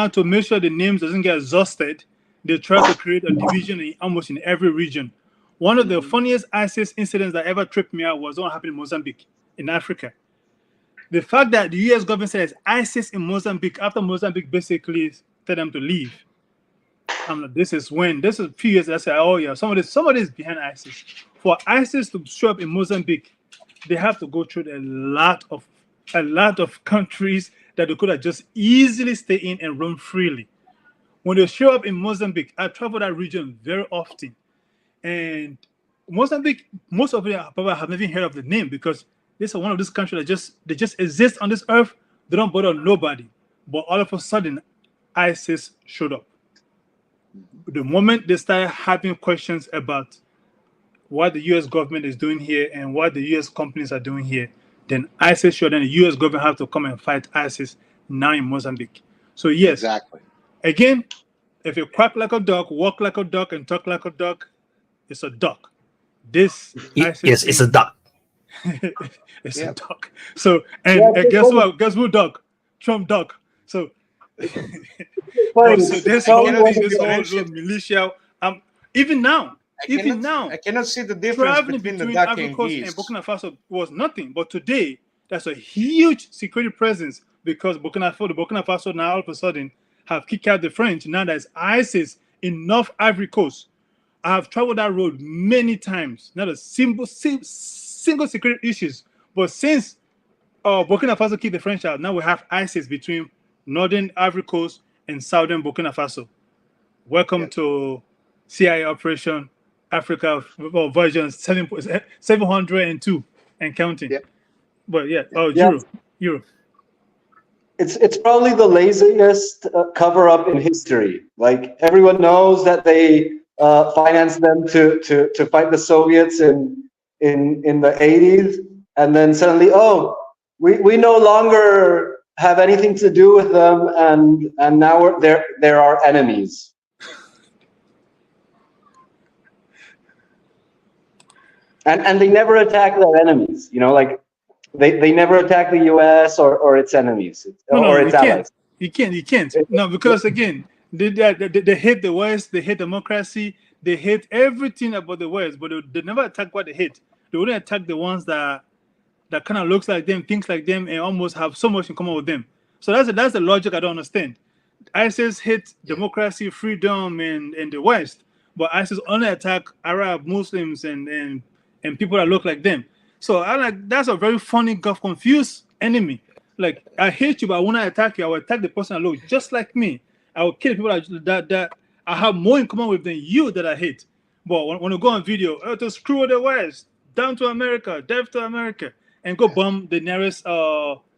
to make sure the names doesn't get exhausted, they try to create a division almost in every region. One of the funniest ISIS incidents that ever tripped me out was what happened in Mozambique, in Africa. The fact that the U.S. government says ISIS in Mozambique after Mozambique basically tell them to leave. I'm like, this is a few years. I said, oh yeah, somebody is behind ISIS. For ISIS to show up in Mozambique, they have to go through a lot of countries that they could have just easily stay in and roam freely. When they show up in Mozambique, I travel that region very often, and Mozambique, most of them probably have never heard of the name because this is one of these countries that just exist on this earth. They don't bother nobody, but all of a sudden, ISIS showed up. The moment they started having questions about what the U.S. government is doing here and what the U.S. companies are doing here, then ISIS showed, and the U.S. government have to come and fight ISIS now in Mozambique. So yes, exactly. Again, if you quack like a duck, walk like a duck, and talk like a duck, it's a duck. This ISIS yes, it's a duck. It's a duck. So and guess what? Guess who duck? Trump duck. So. So this whole little militia, even now, I cannot see the difference between the duck and geese. And Burkina Faso was nothing, but today that's a huge security presence because the Burkina Faso now all of a sudden have kicked out the French. Now there's ISIS in North Ivory Coast. I have traveled that road many times. Not a single security issues, but since Burkina Faso kicked the French out, now we have ISIS between Northern Ivory Coast and Southern Burkina Faso. Welcome to CIA Operation Africa version 702 and counting. But Euro. It's probably the laziest cover up in history. Like everyone knows that they financed them to fight the Soviets in the 80s, and then suddenly, we no longer have anything to do with them, and now they're our enemies. And they never attack their enemies, like they never attack the US or its enemies or its allies. You can't. No, because again, they hate the West, they hate democracy, they hate everything about the West, but they never attack what they hate. They only attack the ones that kind of looks like them, thinks like them, and almost have so much in common with them. So that's the logic I don't understand. ISIS hate democracy, freedom, and the West, but ISIS only attack Arab Muslims and people that look like them. So that's a very funny, confused enemy. Like, I hate you, but when I attack you, I will attack the person that looks just like me. I will kill people that I have more in common with than you that I hate. But when you go on video, to screw the West, down to America, death to America, and go bomb the nearest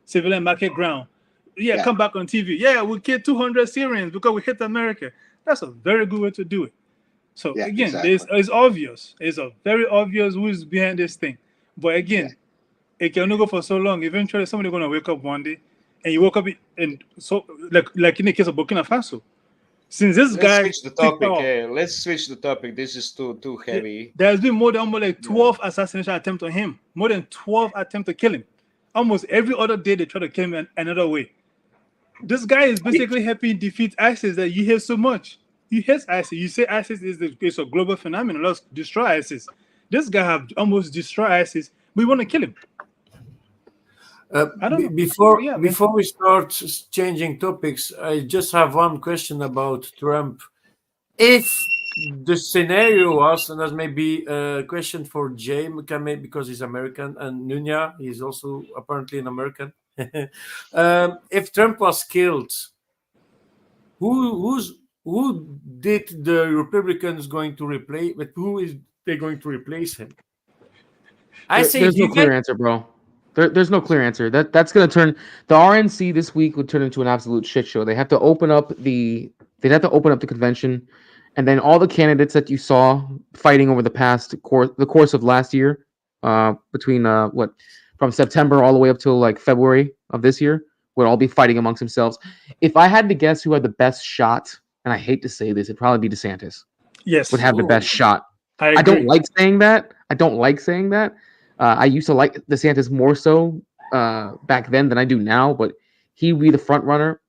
civilian market ground. Come back on TV. We killed 200 Syrians because we hate America. That's a very good way to do it. So again, exactly. It's obvious. It's a very obvious who's behind this thing. But again, it can only go for so long. Eventually, somebody's gonna wake up one day, and you woke up and so like in the case of Burkina Faso, since this guy. Let's switch the topic. Let's switch the topic. This is too heavy. There's been more than 12 assassination attempts on him. More than 12 attempts to kill him. Almost every other day they try to kill him another way. This guy is basically helping defeat ISIS that you hate so much. You hate ISIS. You say ISIS is a global phenomenon. Let's destroy ISIS. This guy have almost destroyed ISIS. We want to kill him. Before we start changing topics, I just have one question about Trump. If the scenario was, and that may be a question for Jay Mukame because he's American, and Nunya, he's also apparently an American. If Trump was killed, who did the Republicans going to replace? But who is they going to replace him? There's no clear answer, bro. There's no clear answer. That's going to turn the RNC this week would turn into an absolute shit show. They have to open up the convention, and then all the candidates that you saw fighting over the course of last year, between from September all the way up till like February of this year, would all be fighting amongst themselves. If I had to guess who had the best shot, and I hate to say this, it'd probably be DeSantis. Yes, would have the best shot. I don't like saying that. I used to like DeSantis more so back then than I do now, but he would be the front runner.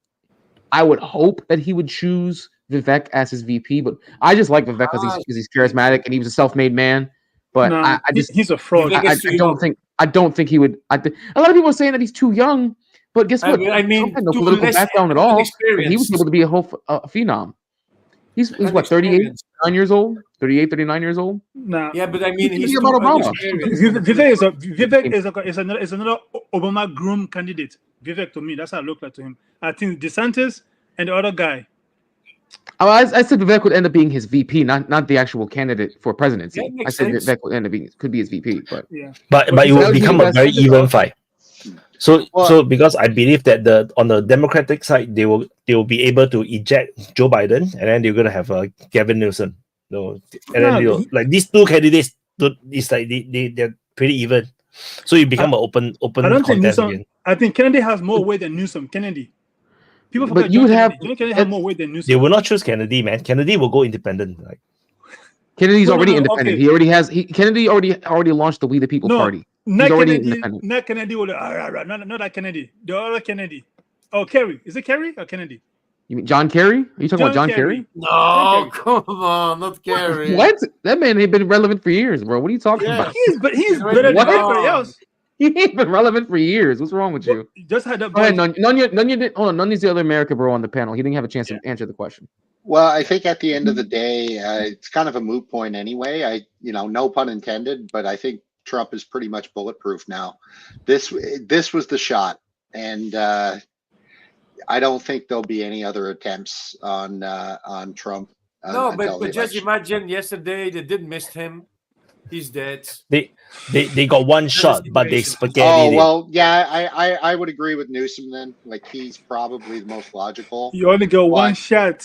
I would hope that he would choose Vivek as his VP, but I just like Vivek because he's charismatic and he was a self-made man. But Nah, he's a fraud. I don't think he would. A lot of people are saying that he's too young, but guess what? I mean, Trump had no too political less background at all. But he was inexperienced. able to be a whole phenom. He's what, 38, 9 years old, 38, 39 years old. Nah. Yeah, but I mean, he's Think too about Obama. inexperienced. Vivek is another Obama groom candidate. Vivek, to me, that's how I look like to him. I think DeSantis and the other guy. I said Vivek would end up being his VP, not the actual candidate for presidency. I said sense. Vivek would end up being could be his VP, but but it will become a very even fight. So because I believe that on the Democratic side they will be able to eject Joe Biden and then they're gonna have Gavin Newsom. No, and then like these two candidates, it's like they're pretty even. So you become an open I don't think contest Newsom. again. I think Kennedy has more weight than Newsom. Kennedy. People But forget you John would have- Kennedy. John Kennedy has more weight than Newsom. They will not choose Kennedy, man. Kennedy will go independent. Like Kennedy's No, already no, independent. okay. He already has. Kennedy already launched the We the People Party. He's Not already Kennedy. independent. Not Kennedy. Not that Kennedy. The other Kennedy. Oh, Kerry. Is it Kerry or Kennedy? You mean John Kerry? Are you talking about John Kerry? No, come on, not Kerry. What? That man ain't been relevant for years, bro. What are you talking about? He's better than What? everybody else. He ain't been relevant for years. What's wrong with you? Just had that. Go ahead, Nunya didn't. Hold on, Nunya's the other America bro on the panel. He didn't have a chance to answer the question. Well, I think at the end of the day, it's kind of a moot point anyway. No pun intended, but I think Trump is pretty much bulletproof now. This was the shot, and I don't think there'll be any other attempts on Trump. No, until the but just election. imagine yesterday they did miss him. He's dead. They got one shot, but they spaghetti. Oh well, yeah, I would agree with Newsom then. Like he's probably the most logical. You only got one shot.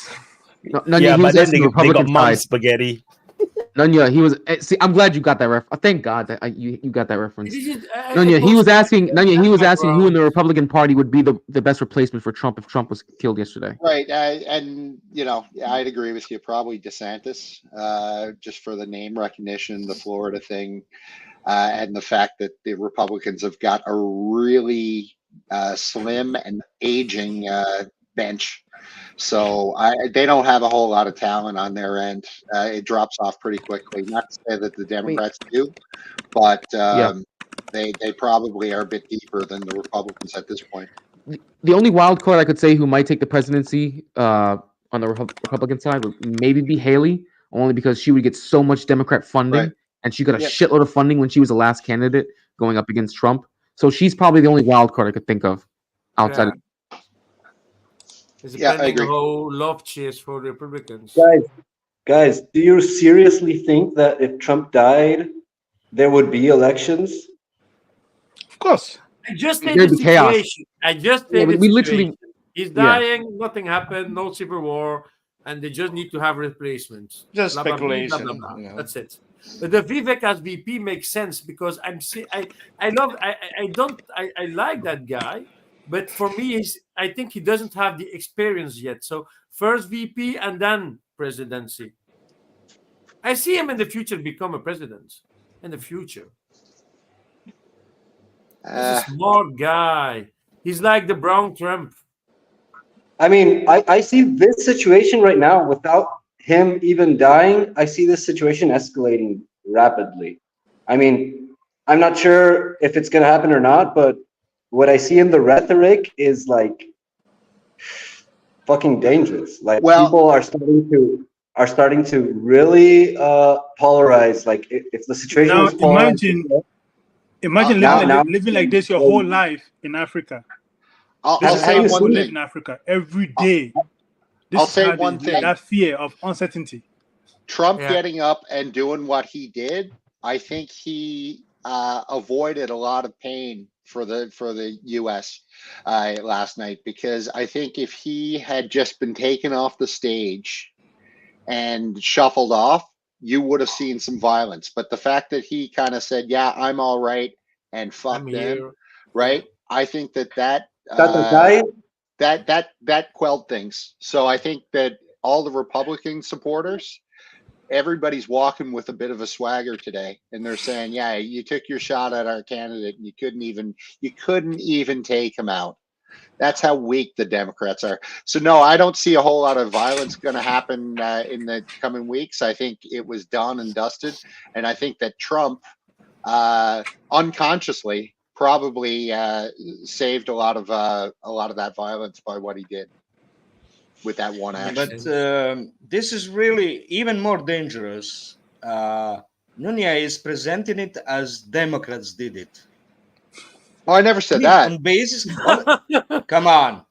Nunya, Yeah, he but was then asking they the Republican got mom side. spaghetti. Nunya, he was. See, I'm glad you got that reference. Thank God that you got that reference. This is, Nunya, he was asking who in the Republican Party would be the best replacement for Trump if Trump was killed yesterday. Right, and I'd agree with you. Probably DeSantis, just for the name recognition, the Florida thing, and the fact that the Republicans have got a really slim and aging bench. So they don't have a whole lot of talent on their end. It drops off pretty quickly. Not to say that the Democrats do, but they probably are a bit deeper than the Republicans at this point. The only wild card I could say who might take the presidency on the Republican side would maybe be Haley, only because she would get so much Democrat funding, Right. and she got a Yep. shitload of funding when she was the last candidate going up against Trump. So she's probably the only wild card I could think of outside of. It's Yeah, I depending agree. how love cheers for Republicans. Guys, do you seriously think that if Trump died, there would be elections? Of course. I just take There'd the be chaos. situation. I just Yeah, take but the we situation. literally- He's Yeah. dying. Nothing happened. No civil war, and they just need to have replacements. Just Blah, blah, blah, speculation, blah, blah, blah. you know. That's it. But the Vivek as VP makes sense because I like that guy, but for me, I think he doesn't have the experience yet. So first VP and then presidency. I see him in the future become a president. In the future. He's a smart guy. He's like the brown Trump. I mean, I see this situation right now without him even dying. I see this situation escalating rapidly. I mean, I'm not sure if it's going to happen or not, but what I see in the rhetoric is like fucking dangerous. Like people are starting to really polarize. Like if the situation Now was polarized, imagine living like this your whole life in Africa. This I'll is say how one people live thing. in Africa every day. I'll say one thing. That fear of uncertainty. Trump Yeah. getting up and doing what he did, I think he avoided a lot of pain for the U.S. Last night, because I think if he had just been taken off the stage and shuffled off, you would have seen some violence. But the fact that he kind of said, "Yeah, I'm all right," and fuck I'm them, here. right? I think that that quelled things. So I think that all the Republican supporters, everybody's walking with a bit of a swagger today, and they're saying, "Yeah, you took your shot at our candidate, and you couldn't even take him out." That's how weak the Democrats are. So no, I don't see a whole lot of violence going to happen in the coming weeks. I think it was done and dusted, and I think that Trump unconsciously probably saved a lot of that violence by what he did with that one action. But this is really even more dangerous. Nunia is presenting it as Democrats did it. Oh, I never said that. On basis, come on.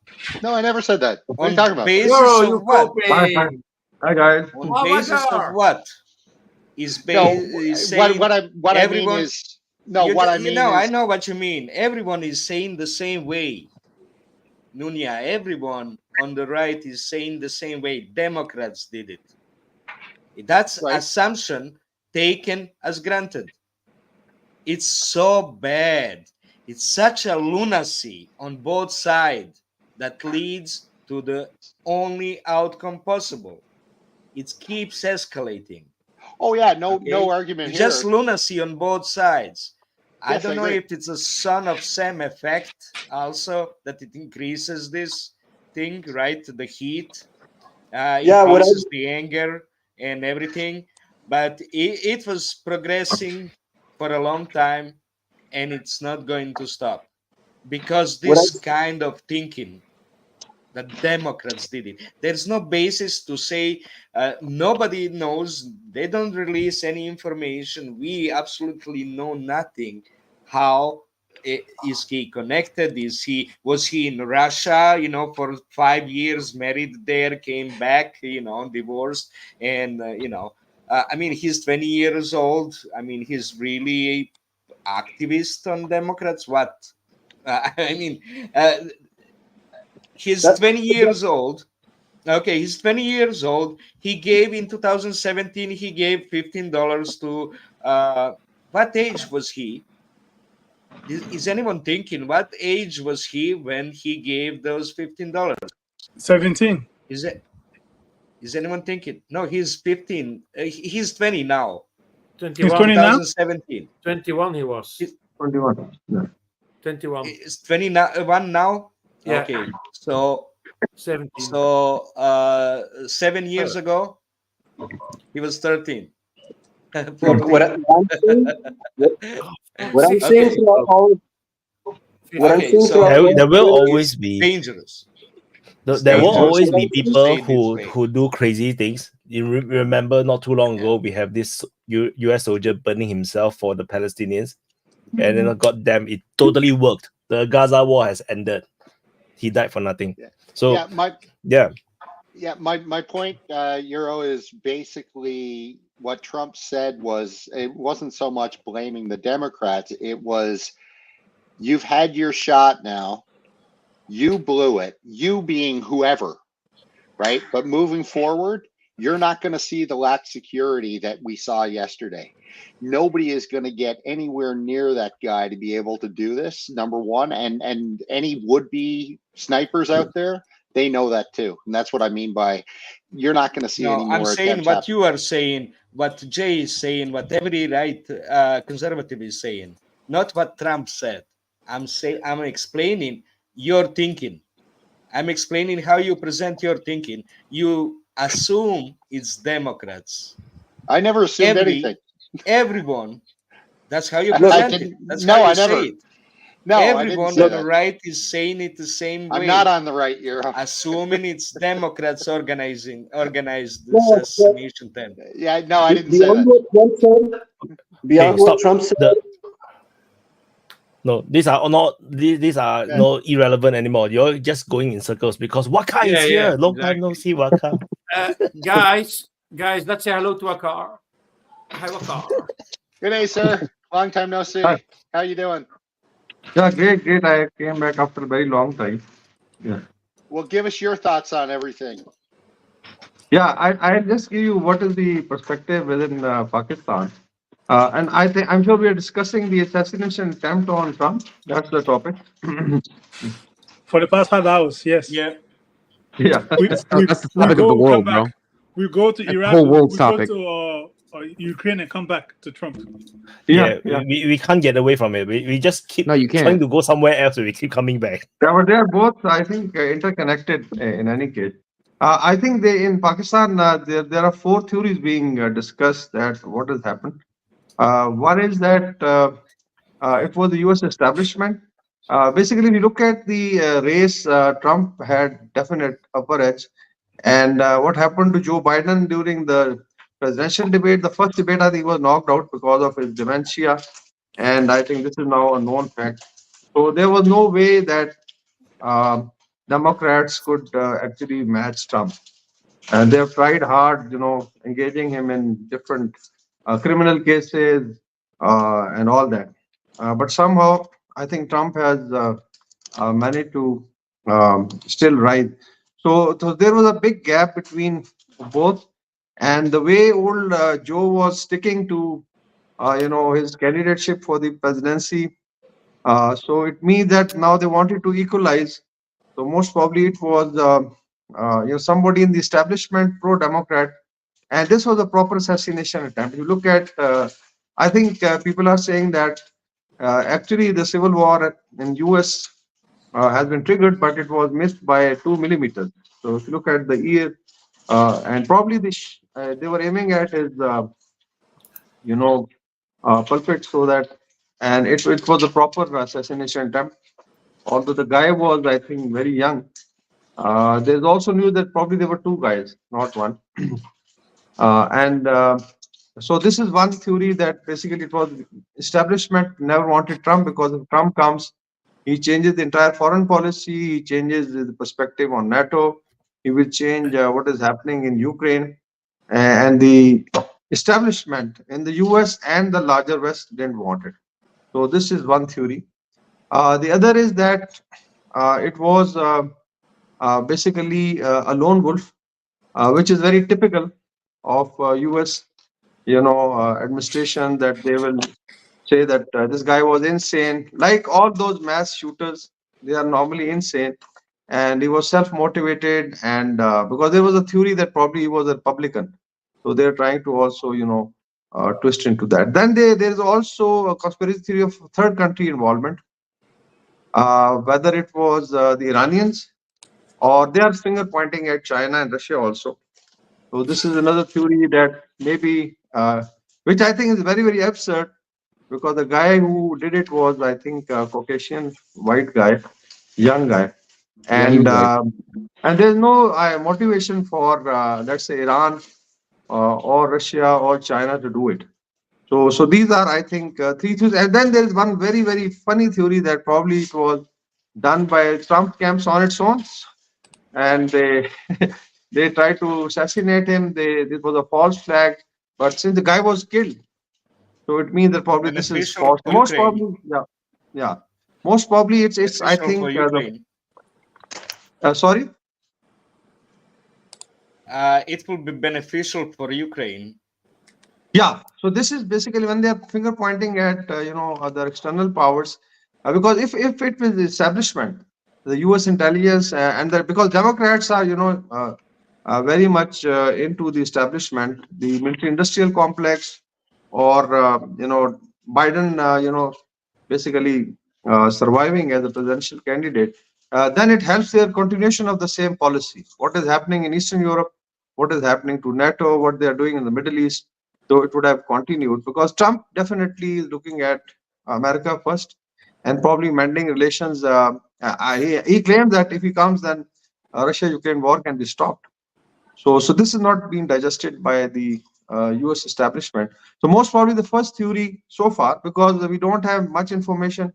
No, I never said that. What are you talking about? Basis Yo, of what? Hi guys. On basis of what? Is what I mean is I know what you mean. Everyone is saying the same way. Nunia, everyone on the right is saying the same way. Democrats did it. That's assumption taken as granted. It's so bad. It's such a lunacy on both sides that leads to the only outcome possible. It keeps escalating. Oh yeah, no argument here. Just lunacy on both sides. I Yes, don't I know agree. if it's a son of Sam effect also, that it increases this thing, right? The heat increases the anger and everything. But it was progressing for a long time, and it's not going to stop. Because this kind of thinking, the Democrats did it. There's no basis to say nobody knows. They don't release any information. We absolutely know nothing. How is he connected? Was he in Russia? For 5 years, married there, came back, divorced, and I mean, he's 20 years old. I mean, he's really activist on Democrats. What? He's 20 years old. Okay, he's 20 years old. He gave in 2017, he gave $15 to, what age was he? Is anyone thinking, what age was he when he gave those $15? 17. Is anyone thinking? No, he's 15. He's 20 now. 21. He's 20 now? 2017. 21 he was. 21. Yeah. 21. It's 21 now? Yeah. Okay. So 17. So 7 years ago, he was 13. What I'm saying throughout all, there will always be dangerous. There will always be people who do crazy things. You remember not too long ago we have this U.S. soldier burning himself for the Palestinians, and then goddamn, it totally worked. The Gaza war has ended. He died for nothing. So my point, Euro, is basically what Trump said was it wasn't so much blaming the Democrats. It was, you've had your shot now. You blew it. You being whoever, right? But moving forward, you're not going to see the lax security that we saw yesterday. Nobody is going to get anywhere near that guy to be able to do this, number one. And any would-be snipers out there, they know that too. And that's what I mean by you're not going to see any more I'm saying attempts what happen. you are saying, what Jay is saying, what every right conservative is saying, not what Trump said. I'm explaining your thinking. I'm explaining how you present your thinking. You assume it's Democrats. I never assumed anything. Everyone. That's how you present it. That's how you say it. No, everyone I didn't say on that. the right is saying it the same way. I'm not on the right, you're assuming it's Democrats organized this assassination attempt. Yeah, no, I didn't say that. Beyond what Trump said. No, these are not irrelevant anymore. You're just going in circles because Waka is here. Long time no see Waka. Guys, let's say hello to a car. Hi, Waka. Good day, sir. Long time no see. Hi. How you doing? Yeah, great. I came back after a very long time. Yeah. Well, give us your thoughts on everything. Yeah, I just give you what is the perspective within Pakistan. And I'm sure we are discussing the assassination attempt on Trump. That's the topic. For the past 5 hours, yes. Yeah. Yeah. That's the topic of the world, bro. We go to That's Iraq. the whole world's we topic. go Ukraine and come back to Trump. Yeah, we can't get away from it. We just keep No, you trying can't. to go somewhere else, and we keep coming back. Yeah, but they are both, I think, interconnected in any case. I think in Pakistan, there are 4 theories being discussed that what has happened. One is that it was the U.S. establishment. Basically, if you look at the race, Trump had definite upper edge. And what happened to Joe Biden during the presidential debate? The first debate, I think, was knocked out because of his dementia. And I think this is now a known fact. So there was no way that Democrats could actually match Trump. And they have tried hard, engaging him in different criminal cases and all that. But somehow, I think Trump has managed to still rise. So there was a big gap between both. And the way old Joe was sticking to, his candidateship for the presidency, so it means that now they wanted to equalize. So most probably it was somebody in the establishment, pro-Democrat, and this was a proper assassination attempt. You look at, I think people are saying that actually the civil war in US has been triggered, but it was missed by 2 millimeters. So if you look at the ear, and probably they were aiming at his, pulpit, so that, and it was a proper assassination attempt. Although the guy was, I think, very young. There's also news that probably there were 2 guys, not one. So this is one theory that basically it was establishment never wanted Trump, because if Trump comes, he changes the entire foreign policy, he changes the perspective on NATO, he will change what is happening in Ukraine, and the establishment in the US and the larger West didn't want it. So this is one theory. The other is that it was basically a lone wolf, which is very typical of US, administration, that they will say that this guy was insane. Like all those mass shooters, they are normally insane, and he was self-motivated, and because there was a theory that probably he was a Republican, so they're trying to also, twist into that. Then there's also a conspiracy theory of third country involvement, whether it was the Iranians, or they are finger pointing at China and Russia also. So this is another theory that maybe, which I think is very, very absurd, because the guy who did it was, I think, a Caucasian white guy, young guy, and there's no motivation for, let's say, Iran or Russia or China to do it. So these are, I think, 3 theories. And then there is one very, very funny theory that probably it was done by Trump camps on its own, and they they tried to assassinate him. This was a false flag, but since the guy was killed, so it means that probably this is false. Most probably, yeah. Most probably it's I think sorry. It will be beneficial for Ukraine. Yeah. So this is basically when they are finger pointing at other external powers, because if it was the establishment, the U.S. intelligence, because Democrats are very much into the establishment, the military-industrial complex, or Biden, basically surviving as a presidential candidate, then it helps their continuation of the same policy. What is happening in Eastern Europe, what is happening to NATO, what they are doing in the Middle East, so it would have continued, because Trump definitely is looking at America first and probably mending relations. He claims that if he comes, then Russia-Ukraine war can be stopped. So this is not being digested by the US establishment. So most probably the first theory so far, because we don't have much information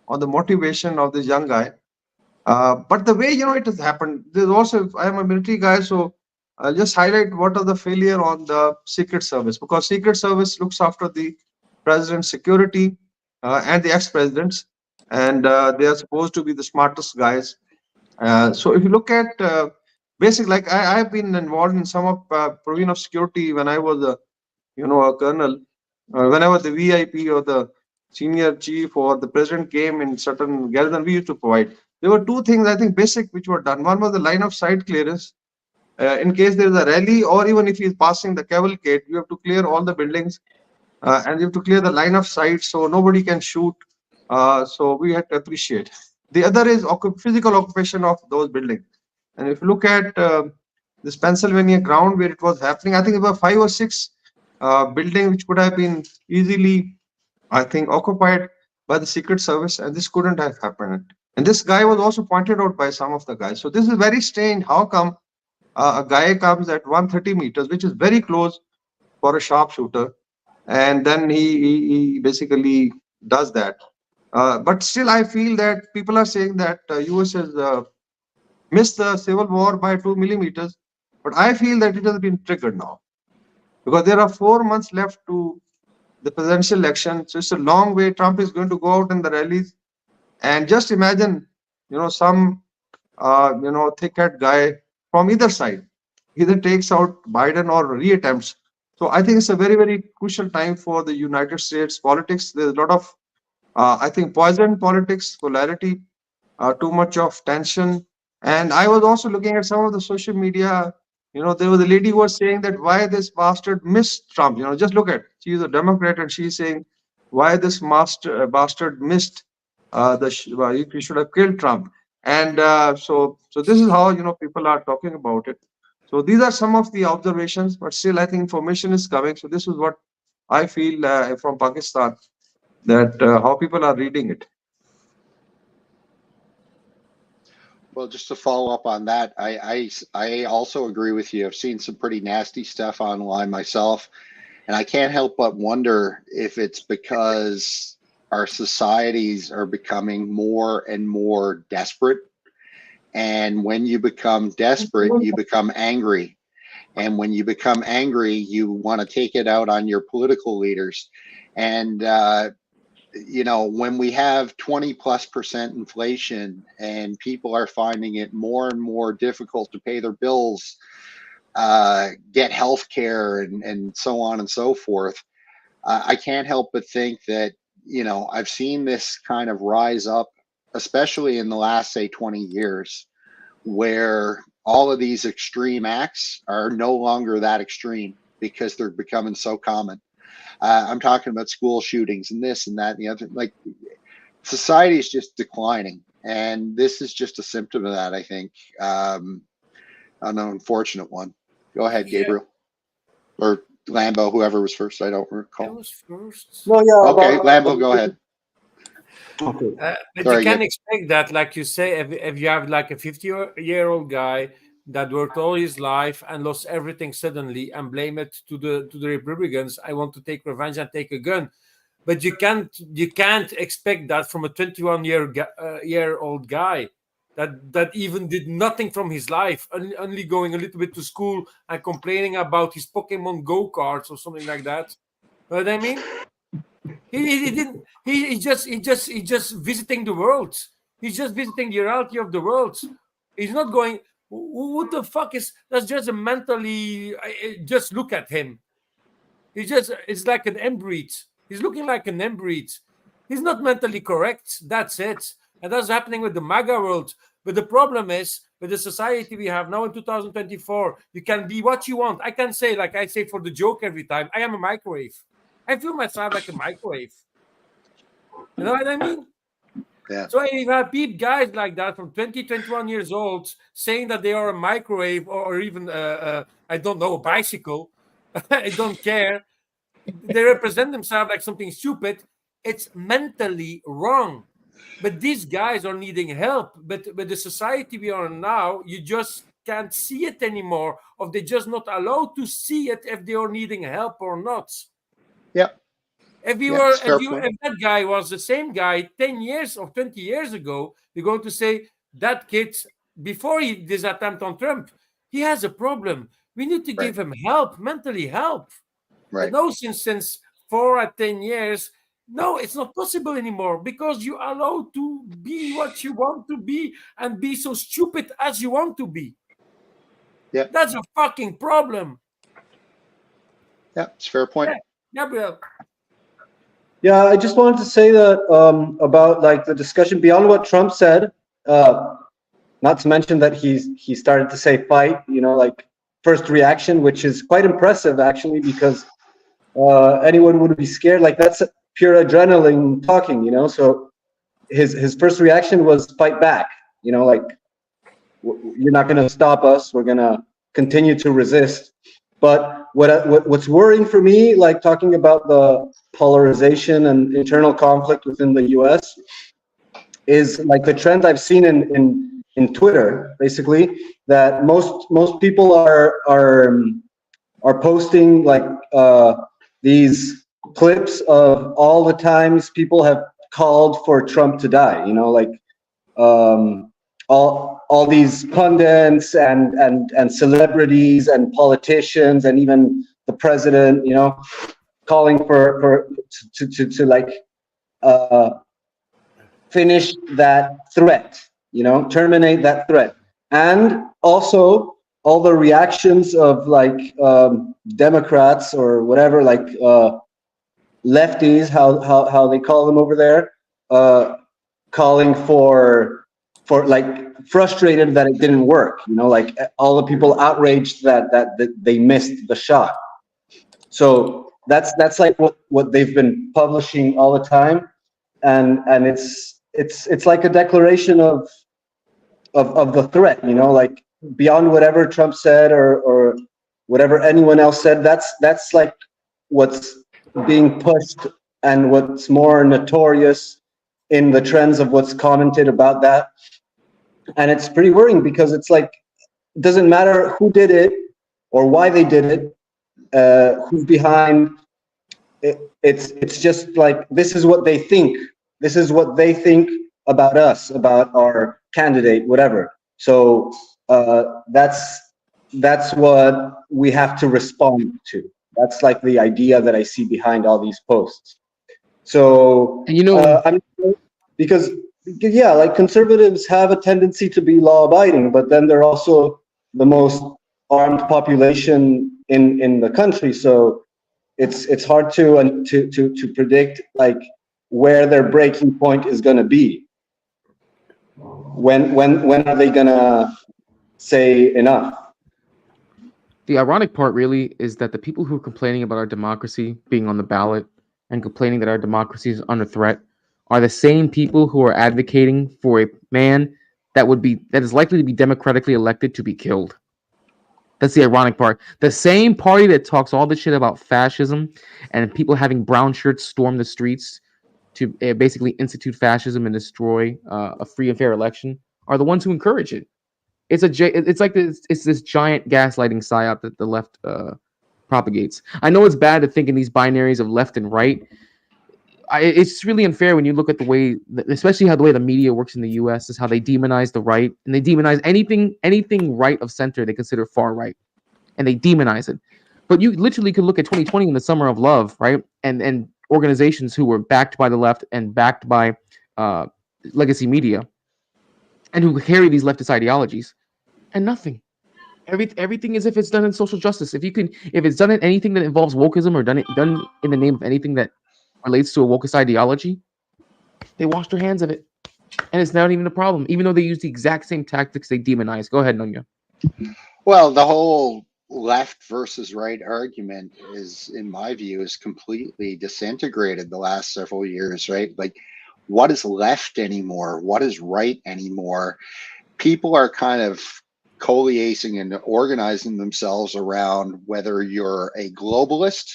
on the motivation of this young guy. But the way, it has happened, there's also, I am a military guy, so I'll just highlight what are the failure on the Secret Service, because Secret Service looks after the president's security and the ex-presidents, and they are supposed to be the smartest guys. So if you look at basic, like I've been involved in some of provision of security when I was a colonel, whenever the VIP or the senior chief or the president came in certain garrison, we used to provide. There were 2 things, I think, basic, which were done. One was the line of sight clearance, in case there is a rally, or even if he's passing the cavalcade, you have to clear all the buildings, and you have to clear the line of sight so nobody can shoot. So we have to appreciate. The other is physical occupation of those buildings. And if you look at this Pennsylvania ground where it was happening, I think there were 5 or 6 buildings which could have been easily, I think, occupied by the Secret Service, and this couldn't have happened. And this guy was also pointed out by some of the guys. So this is very strange. How come a guy comes at 130 meters, which is very close for a sharpshooter, and then he basically does that? But still, I feel that people are saying that US has missed the civil war by 2 millimeters, but I feel that it has been triggered now, because there are 4 months left to the presidential election. So it's a long way. Trump is going to go out in the rallies, and just imagine, some thick-head guy from either side either takes out Biden or reattempts. So I think it's a very, very crucial time for the United States politics. There's a lot of, I think, poison politics, polarity, too much of tension. And I was also looking at some of the social media. There was a lady who was saying that why this bastard missed Trump. Just look at, she's a Democrat, and she's saying why this bastard missed he should have killed Trump. And so this is how people are talking about it. So these are some of the observations, but still I think information is coming. So this is what I feel from Pakistan, that how people are reading it. Well, just to follow up on that, I also agree with you. I've seen some pretty nasty stuff online myself, and I can't help but wonder if it's because our societies are becoming more and more desperate. And when you become desperate, you become angry. And when you become angry, you want to take it out on your political leaders. And, when we have 20+% inflation and people are finding it more and more difficult to pay their bills, get health care, and so on and so forth, I can't help but think that, I've seen this kind of rise up, especially in the last, say, 20 years, where all of these extreme acts are no longer that extreme because they're becoming so common. I'm talking about school shootings and this and that and the other. Like, society is just declining, and this is just a symptom of that, I think. An unfortunate one. Go ahead, Gabriel. Or Lambo, whoever was first. I don't recall. I was first. No, yeah. Okay, Lambo, go ahead. Okay. But Sorry, you can Gabe. expect that, like you say, if you have like a 50-year-old guy that worked all his life and lost everything suddenly and blame it to the Republicans, I want to take revenge and take a gun. But you can't expect that from a 21-year-old guy that even did nothing from his life, only going a little bit to school and complaining about his Pokemon Go cards or something like that. You know what I mean? He didn't. He's just visiting the world. He's just visiting the reality of the world. He's not going. What the fuck is? That's just a mentally. Just look at him. It's like an inbreed. He's looking like an inbreed. He's not mentally correct. That's it. And that's happening with the MAGA world. But the problem is, with the society we have now in 2024, you can be what you want. I can say, like I say for the joke every time, I am a microwave. I feel myself like a microwave. You know what I mean? Yeah. So if I peep guys like that from 20, 21 years old saying that they are a microwave or even, I don't know, a bicycle, I don't care. They represent themselves like something stupid. It's mentally wrong. But these guys are needing help. But the society we are in now, you just can't see it anymore, or they're just not allowed to see it if they are needing help or not. Yep. If that guy was the same guy 10 years or 20 years ago, you're going to say that kid, before this attempt on Trump, he has a problem. We need to give him help, mentally help. Right. But no, since 4 or 10 years, no, it's not possible anymore because you're allowed to be what you want to be and be so stupid as you want to be. Yeah. That's a fucking problem. Yeah, it's a fair point. Yeah, Gabriel. Yeah, I just wanted to say that about like the discussion beyond what Trump said, not to mention that he started to say fight, like first reaction, which is quite impressive actually, because anyone would be scared. Like, that's pure adrenaline talking, you know. So his first reaction was fight back, you know, like, you're not going to stop us, we're going to continue to resist. But what's worrying for me, like talking about the polarization and internal conflict within the US, is like the trend I've seen in Twitter, basically, that most people are posting like these clips of all the times people have called for Trump to die, you know, like all these pundits and celebrities and politicians and even the president, you know, calling to like finish that threat, you know, terminate that threat. And also all the reactions of like Democrats or whatever, like lefties, how they call them over there, calling for like frustrated that it didn't work, you know, like all the people outraged that they missed the shot. So that's like what they've been publishing all the time, and it's like a declaration of the threat, you know, like beyond whatever Trump said or whatever anyone else said. That's like what's being pushed and what's more notorious in the trends of what's commented about that. And it's pretty worrying, because it's like, it doesn't matter who did it or why they did it, who's behind it. It's just like, this is what they think. This is what they think about us, about our candidate, whatever. So that's what we have to respond to. That's like the idea that I see behind all these posts. So, and you know, because yeah, like conservatives have a tendency to be law-abiding, but then they're also the most armed population in the country. So it's hard to predict like where their breaking point is going to be. When are they going to say enough? The ironic part really is that the people who are complaining about our democracy being on the ballot and complaining that our democracy is under threat are the same people who are advocating for a man that is likely to be democratically elected to be killed. That's the ironic part. The same party that talks all this shit about fascism and people having brown shirts storm the streets to basically institute fascism and destroy a free and fair election are the ones who encourage it. It's this giant gaslighting psyop that the left propagates. I know it's bad to think in these binaries of left and right. It's really unfair when you look at the way, especially how the way the media works in the U.S. is how they demonize the right, and they demonize anything right of center they consider far right, and they demonize it. But you literally could look at 2020 in the summer of love, right? And organizations who were backed by the left and backed by legacy media, and who carry these leftist ideologies, and nothing. Everything is if it's done in social justice. If it's done in anything that involves wokeism or done in the name of anything that relates to a wokeist ideology, they wash their hands of it, and it's not even a problem, even though they use the exact same tactics they demonize. Go ahead, Nunya. Well, the whole left versus right argument is, in my view, is completely disintegrated the last several years, right? Like, what is left anymore? What is right anymore? People are kind of coalescing and organizing themselves around whether you're a globalist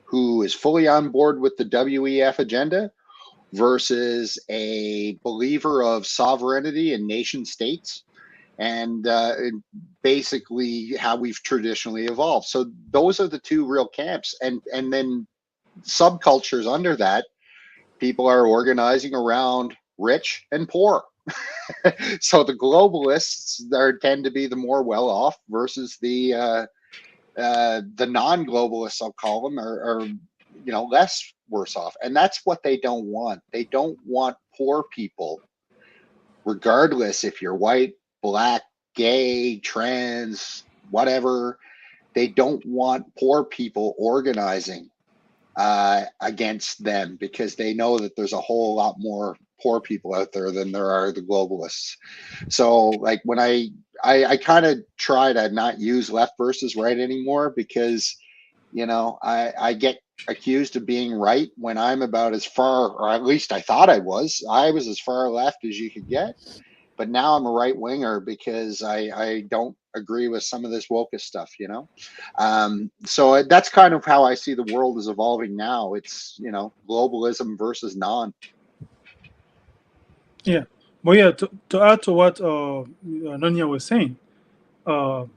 who is fully on board with the WEF agenda versus a believer of sovereignty and nation states, and basically how we've traditionally evolved. So those are the two real camps, and then subcultures under that. People are organizing around rich and poor. So the globalists tend to be the more well-off versus the non-globalists, I'll call them, are less worse off. And that's what they don't want. They don't want poor people, regardless if you're white, black, gay, trans, whatever. They don't want poor people organizing against them, because they know that there's a whole lot more poor people out there than there are the globalists. So like when I I kind of try to not use left versus right anymore because, you know, I get accused of being right when I'm about as far, or at least I thought I was. I was as far left as you could get. But now I'm a right winger because I don't agree with some of this woke stuff, you know? So that's kind of how I see the world is evolving now. It's, you know, globalism versus non. Yeah. But yeah, to add to what Nonya was saying, that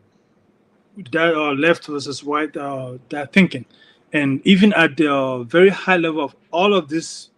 left versus right, that thinking. And even at the very high level of all of this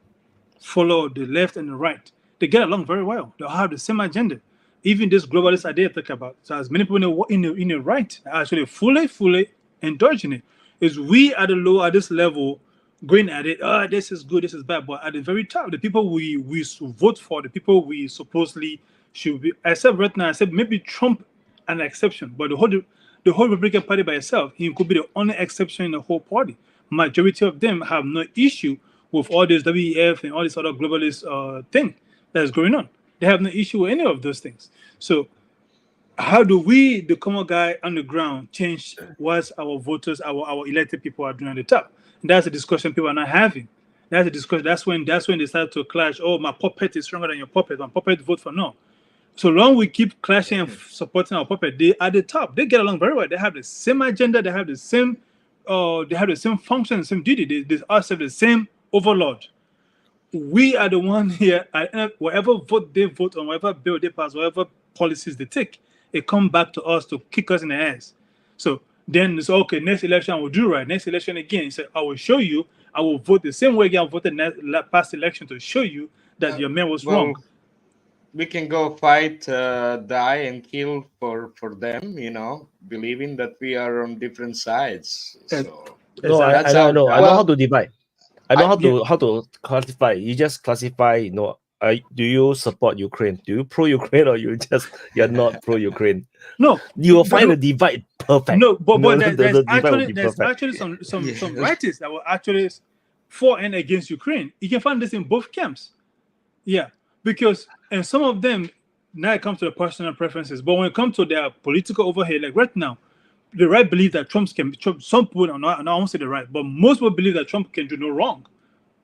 follow the left and the right, they get along very well. They have the same agenda. Even this globalist idea I talk about. So as many people in the right are actually fully indulging it. Is we at the low at this level going at it, this is good, this is bad. But at the very top, the people we vote for, the people we supposedly should be, except right now, I said maybe Trump an exception, but the whole Republican Party by itself, he could be the only exception in the whole party. Majority of them have no issue with all this WEF and all this other globalist thing that's going on. They have no issue with any of those things. So how do we, the common guy on the ground, change what our voters, our elected people are doing at the top? And that's a discussion people are not having. That's a discussion. That's when they start to clash. Oh, my puppet is stronger than your puppet. My puppet vote for no. So long we keep clashing and supporting our puppet, they at the top, they get along very well. They have the same agenda, they have the same function, the same duty. They all serve the same overlord. We are the one here, whatever vote they vote on, whatever bill they pass, whatever policies they take, it come back to us to kick us in the ass. So then it's okay, next election I will do right. Next election again, so I will show you, I will vote the same way I voted past election to show you that your man was wrong. We can go fight, die, and kill for them, you know, believing that we are on different sides. So No, I know how to divide. I know how to classify. You just classify, you know, do you support Ukraine? Do you pro-Ukraine or you're not pro-Ukraine? No, you will find a divide perfect. No, but there's perfect. actually some writers that were actually for and against Ukraine. You can find this in both camps. Yeah, because and some of them now it comes to the personal preferences, but when it comes to their political overhead, like right now, the right believe that Trump. Some people are not, and I won't say the right, but most people believe that Trump can do no wrong.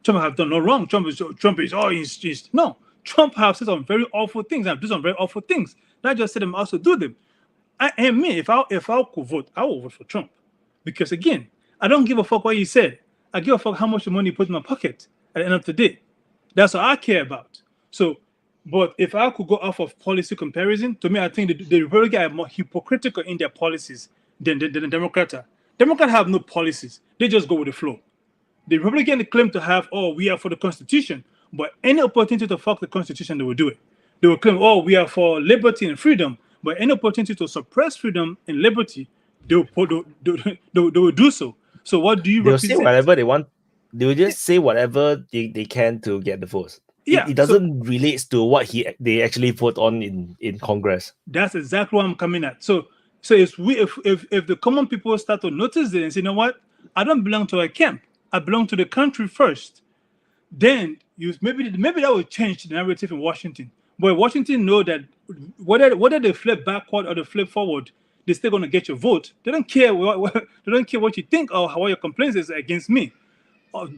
Trump have done no wrong. Trump is no. Trump have said some very awful things and do some very awful things. Not just say them, also do them. If I could vote, I will vote for Trump, because again, I don't give a fuck what he said. I give a fuck how much money he put in my pocket at the end of the day. That's what I care about. So, but if I could go off of policy comparison, to me, I think the Republicans are more hypocritical in their policies than the Democrats are. Democrats have no policies. They just go with the flow. The Republicans claim to have, we are for the Constitution, but any opportunity to fuck the Constitution, they will do it. They will claim, we are for liberty and freedom, but any opportunity to suppress freedom and liberty, they will do so. So what do you represent? They'll say whatever they want. They will just say whatever they can to get the votes. Yeah, it doesn't relate to what they actually vote on in Congress. That's exactly what I'm coming at. So if the common people start to notice this and say, you know what, I don't belong to a camp. I belong to the country first. Then maybe that will change the narrative in Washington. But Washington know that whether they flip backward or they flip forward, they're still gonna get your vote. They don't care what you think or what your complaints is against me.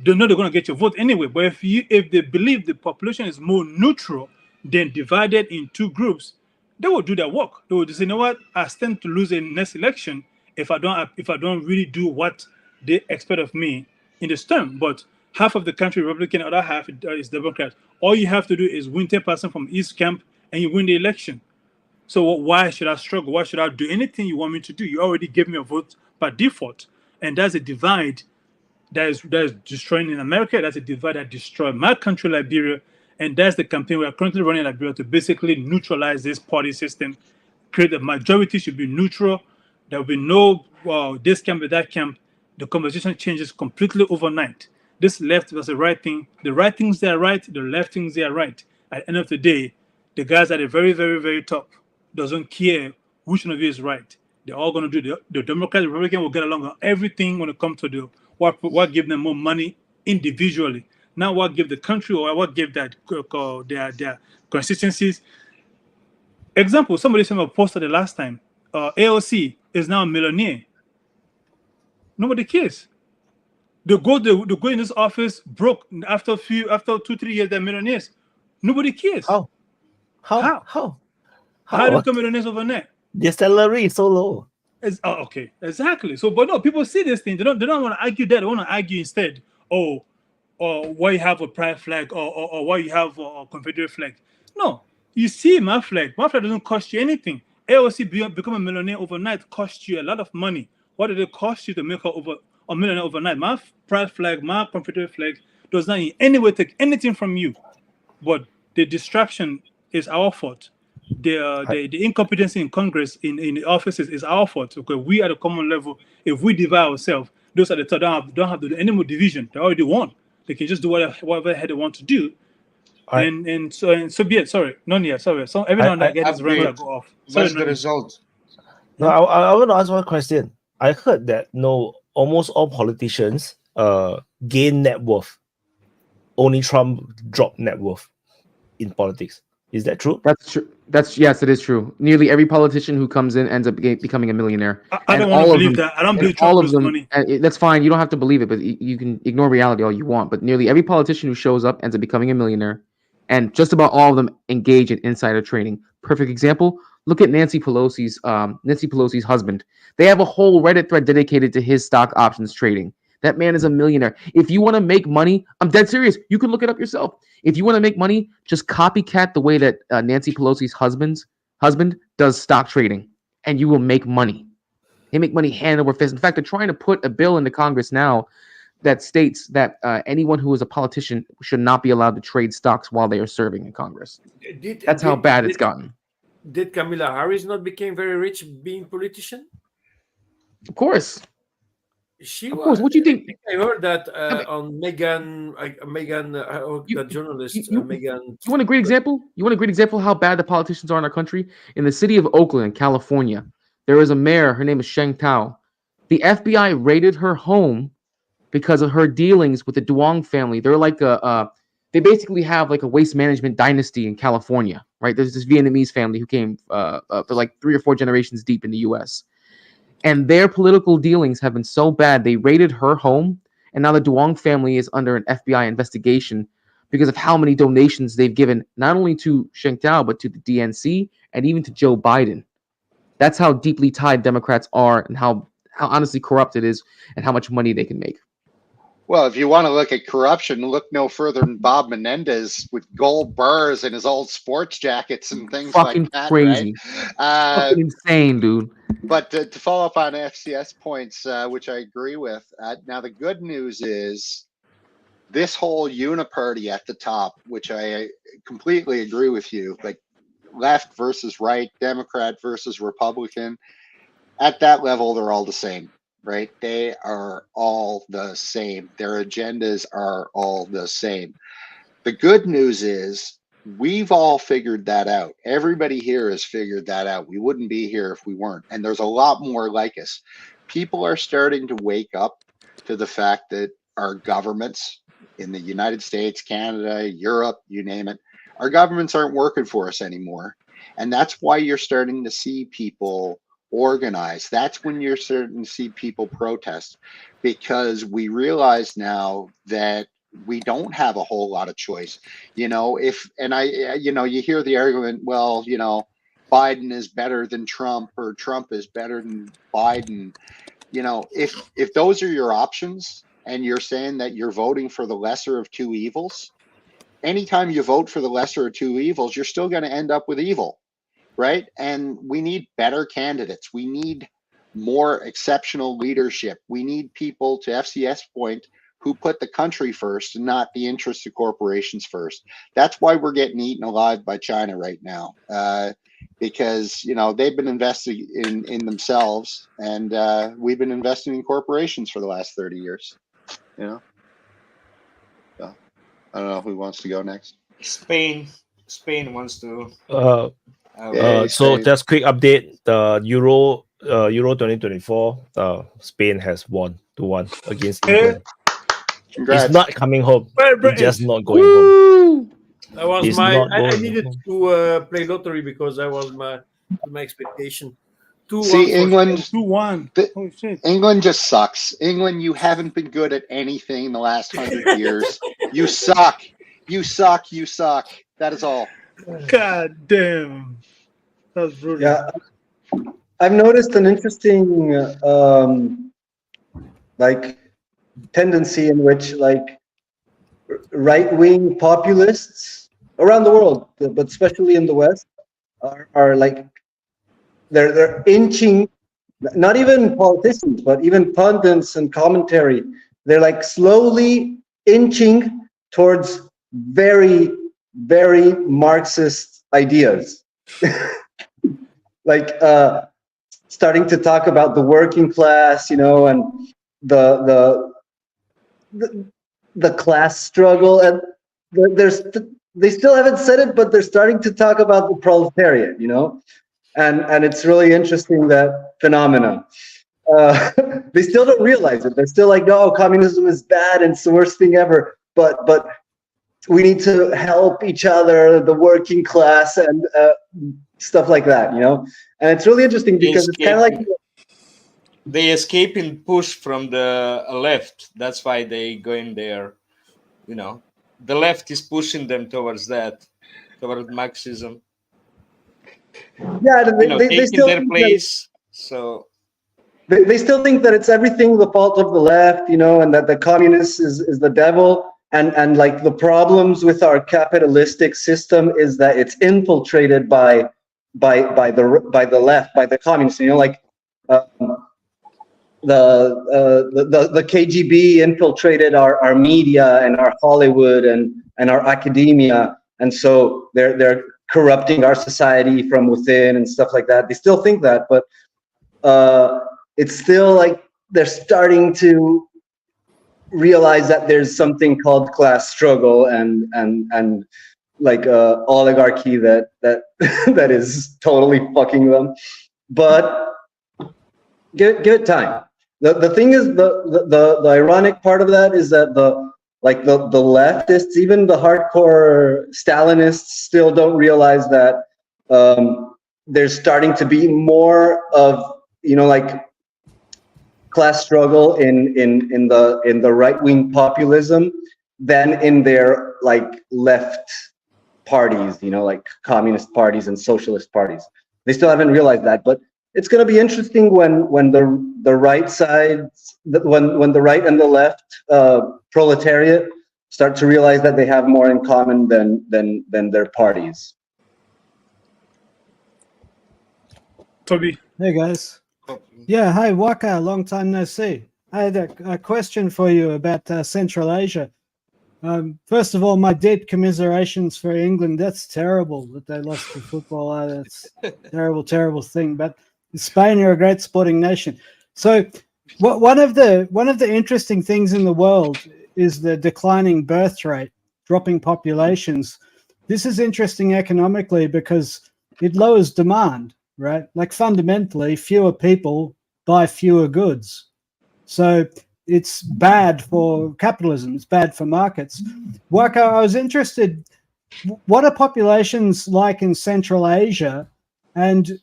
They know they're gonna get your vote anyway. But if they believe the population is more neutral than divided in two groups, they will do their work. They will just say, you know what, I stand to lose in next election if I don't really do what they expect of me in this term. But half of the country Republican, other half is Democrat. All you have to do is win 10% from each camp and you win the election. So why should I struggle? Why should I do anything you want me to do? You already gave me a vote by default. And that's a divide that is destroying in America. That's a divide that destroyed my country, Liberia. And that's the campaign we are currently running in Liberia to basically neutralize this party system. Create a majority should be neutral. There will be no this camp or that camp. The conversation changes completely overnight. This left was the right thing. The right things they are right. The left things they are right. At the end of the day, the guys at the very, very, very top doesn't care which one of you is right. They're all going to do the Democrat, Republican will get along on everything when it comes to what give them more money individually. Not what give the country or what give their constituencies. Example, somebody posted it last time. AOC is now a millionaire. Nobody cares. They go in this office broke after 2-3 years. They're millionaires. Nobody cares. How do you become millionaires overnight? Their salary is so low. Okay, exactly. So, but no, people see this thing. They don't want to argue that. They want to argue instead. Or why you have a pride flag, or why you have a Confederate flag. No, you see my flag. My flag doesn't cost you anything. AOC become a millionaire overnight cost you a lot of money. What did it cost you to make her a millionaire overnight? My pride flag, my Confederate flag does not in any way take anything from you. But the distraction is our fault. The incompetency in Congress, in the offices, is our fault. Okay, we at the common level, if we divide ourselves, those at the top don't have to do any more division. They already won. They can just do whatever they want to do. And so be it. Sorry, not yet. Sorry. So every now and then I get this rant that go off. What's the result? No, I want to ask one question. I heard that almost all politicians gain net worth. Only Trump dropped net worth in politics. Is that true? That's true. Yes, it is true. Nearly every politician who comes in ends up becoming a millionaire. I don't want to believe that. I don't believe Trump loses money. That's fine. You don't have to believe it, but you can ignore reality all you want. But nearly every politician who shows up ends up becoming a millionaire, and just about all of them engage in insider trading. Perfect example. Look at Nancy Pelosi's husband. They have a whole Reddit thread dedicated to his stock options trading. That man is a millionaire. If you want to make money, I'm dead serious. You can look it up yourself. If you want to make money, just copycat the way that Nancy Pelosi's husband does stock trading, and you will make money. They make money hand over fist. In fact, they're trying to put a bill into Congress now that states that anyone who is a politician should not be allowed to trade stocks while they are serving in Congress. That's how bad it's gotten. Did Kamala Harris not become very rich being politician? Of course. She of course. What do you think? I heard that on Megan, the journalist, Megan. You want a great example? You want a great example of how bad the politicians are in our country? In the city of Oakland, California, there is a mayor. Her name is Sheng Tao. The FBI raided her home because of her dealings with the Duong family. They're like they basically have like a waste management dynasty in California, right? There's this Vietnamese family who came for like 3 or 4 generations deep in the U.S. And their political dealings have been so bad, they raided her home, and now the Duong family is under an FBI investigation because of how many donations they've given, not only to Sheng Tao, but to the DNC and even to Joe Biden. That's how deeply tied Democrats are and how honestly corrupt it is and how much money they can make. Well, if you want to look at corruption, look no further than Bob Menendez with gold bars and his old sports jackets and things fucking like that. Crazy. Right? Fucking insane, dude. But to follow up on FCS points, which I agree with, now the good news is this whole uniparty at the top, which I completely agree with you, like left versus right, Democrat versus Republican, at that level, they're all the same. Right? They are all the same. Their agendas are all the same. The good news is we've all figured that out. Everybody here has figured that out. We wouldn't be here if we weren't. And there's a lot more like us. People are starting to wake up to the fact that our governments in the United States, Canada, Europe, you name it, our governments aren't working for us anymore. And that's why you're starting to see people organize. That's when you're starting to see people protest, because we realize now that we don't have a whole lot of choice. You hear the argument, well, Biden is better than Trump, or Trump is better than Biden. If those are your options and you're saying that you're voting for the lesser of two evils, anytime you vote for the lesser of two evils, you're still going to end up with evil. Right? And we need better candidates. We need more exceptional leadership. We need people, to FCS point, who put the country first and not the interests of corporations first. That's why we're getting eaten alive by China right now, because they've been investing in themselves, and we've been investing in corporations for the last 30 years. So, I don't know who wants to go next. Spain wants to. So just quick update: the Euro 2024, Spain has won 2-1 against England. Congrats. It's not coming home. It's just not going home. That was It's my. not I going. needed to play lottery because that was my expectation. 2-1 See, for England, Spain. 2-1. the- Oh shit. England just sucks. England, you haven't been good at anything in the last 100 years. You suck. You suck. You suck. That is all. God damn. That was brutal. Yeah, I've noticed an interesting like tendency in which like right-wing populists around the world, but especially in the West, are like they're inching. Not even politicians, but even pundits and commentary. They're like slowly inching towards very, very Marxist ideas. Like starting to talk about the working class, you know, and the class struggle, and they still haven't said it, but they're starting to talk about the proletariat, you know, and it's really interesting, that phenomena. They still don't realize it. They're still like, no, communism is bad and it's the worst thing ever. But we need to help each other, the working class, and stuff like that, you know. And it's really interesting because it's kind of like they escape and push from the left. That's why they go in there. You know, the left is pushing them towards that, towards Marxism. Yeah, they taking still their think place. So they still think that it's everything the fault of the left, you know, and that the communists is the devil, and like the problems with our capitalistic system is that it's infiltrated by the left, by the communists, you know, like the KGB infiltrated our media and our Hollywood and our academia, and so they're corrupting our society from within and stuff like that. They still think that, but it's still like they're starting to realize that there's something called class struggle and like oligarchy that that is totally fucking them. But give it time. The thing is, the ironic part of that is that the leftists, even the hardcore Stalinists, still don't realize that there's starting to be more of, you know, like class struggle in the right-wing populism than in their like left parties, you know, like communist parties and socialist parties. They still haven't realized that, but it's going to be interesting when the right side, when the right and the left proletariat start to realize that they have more in common than their parties. Toby. Hey guys. Yeah, hi Waka, long time no see. I had a question for you about Central Asia. First of all, my deep commiserations for England. That's terrible that they lost to football. That's a terrible, terrible thing. But Spain are a great sporting nation. So one of the interesting things in the world is the declining birth rate, dropping populations. This is interesting economically because it lowers demand, right? Like fundamentally, fewer people buy fewer goods. So it's bad for capitalism. It's bad for markets. Waka, I was interested, what are populations like in Central Asia, and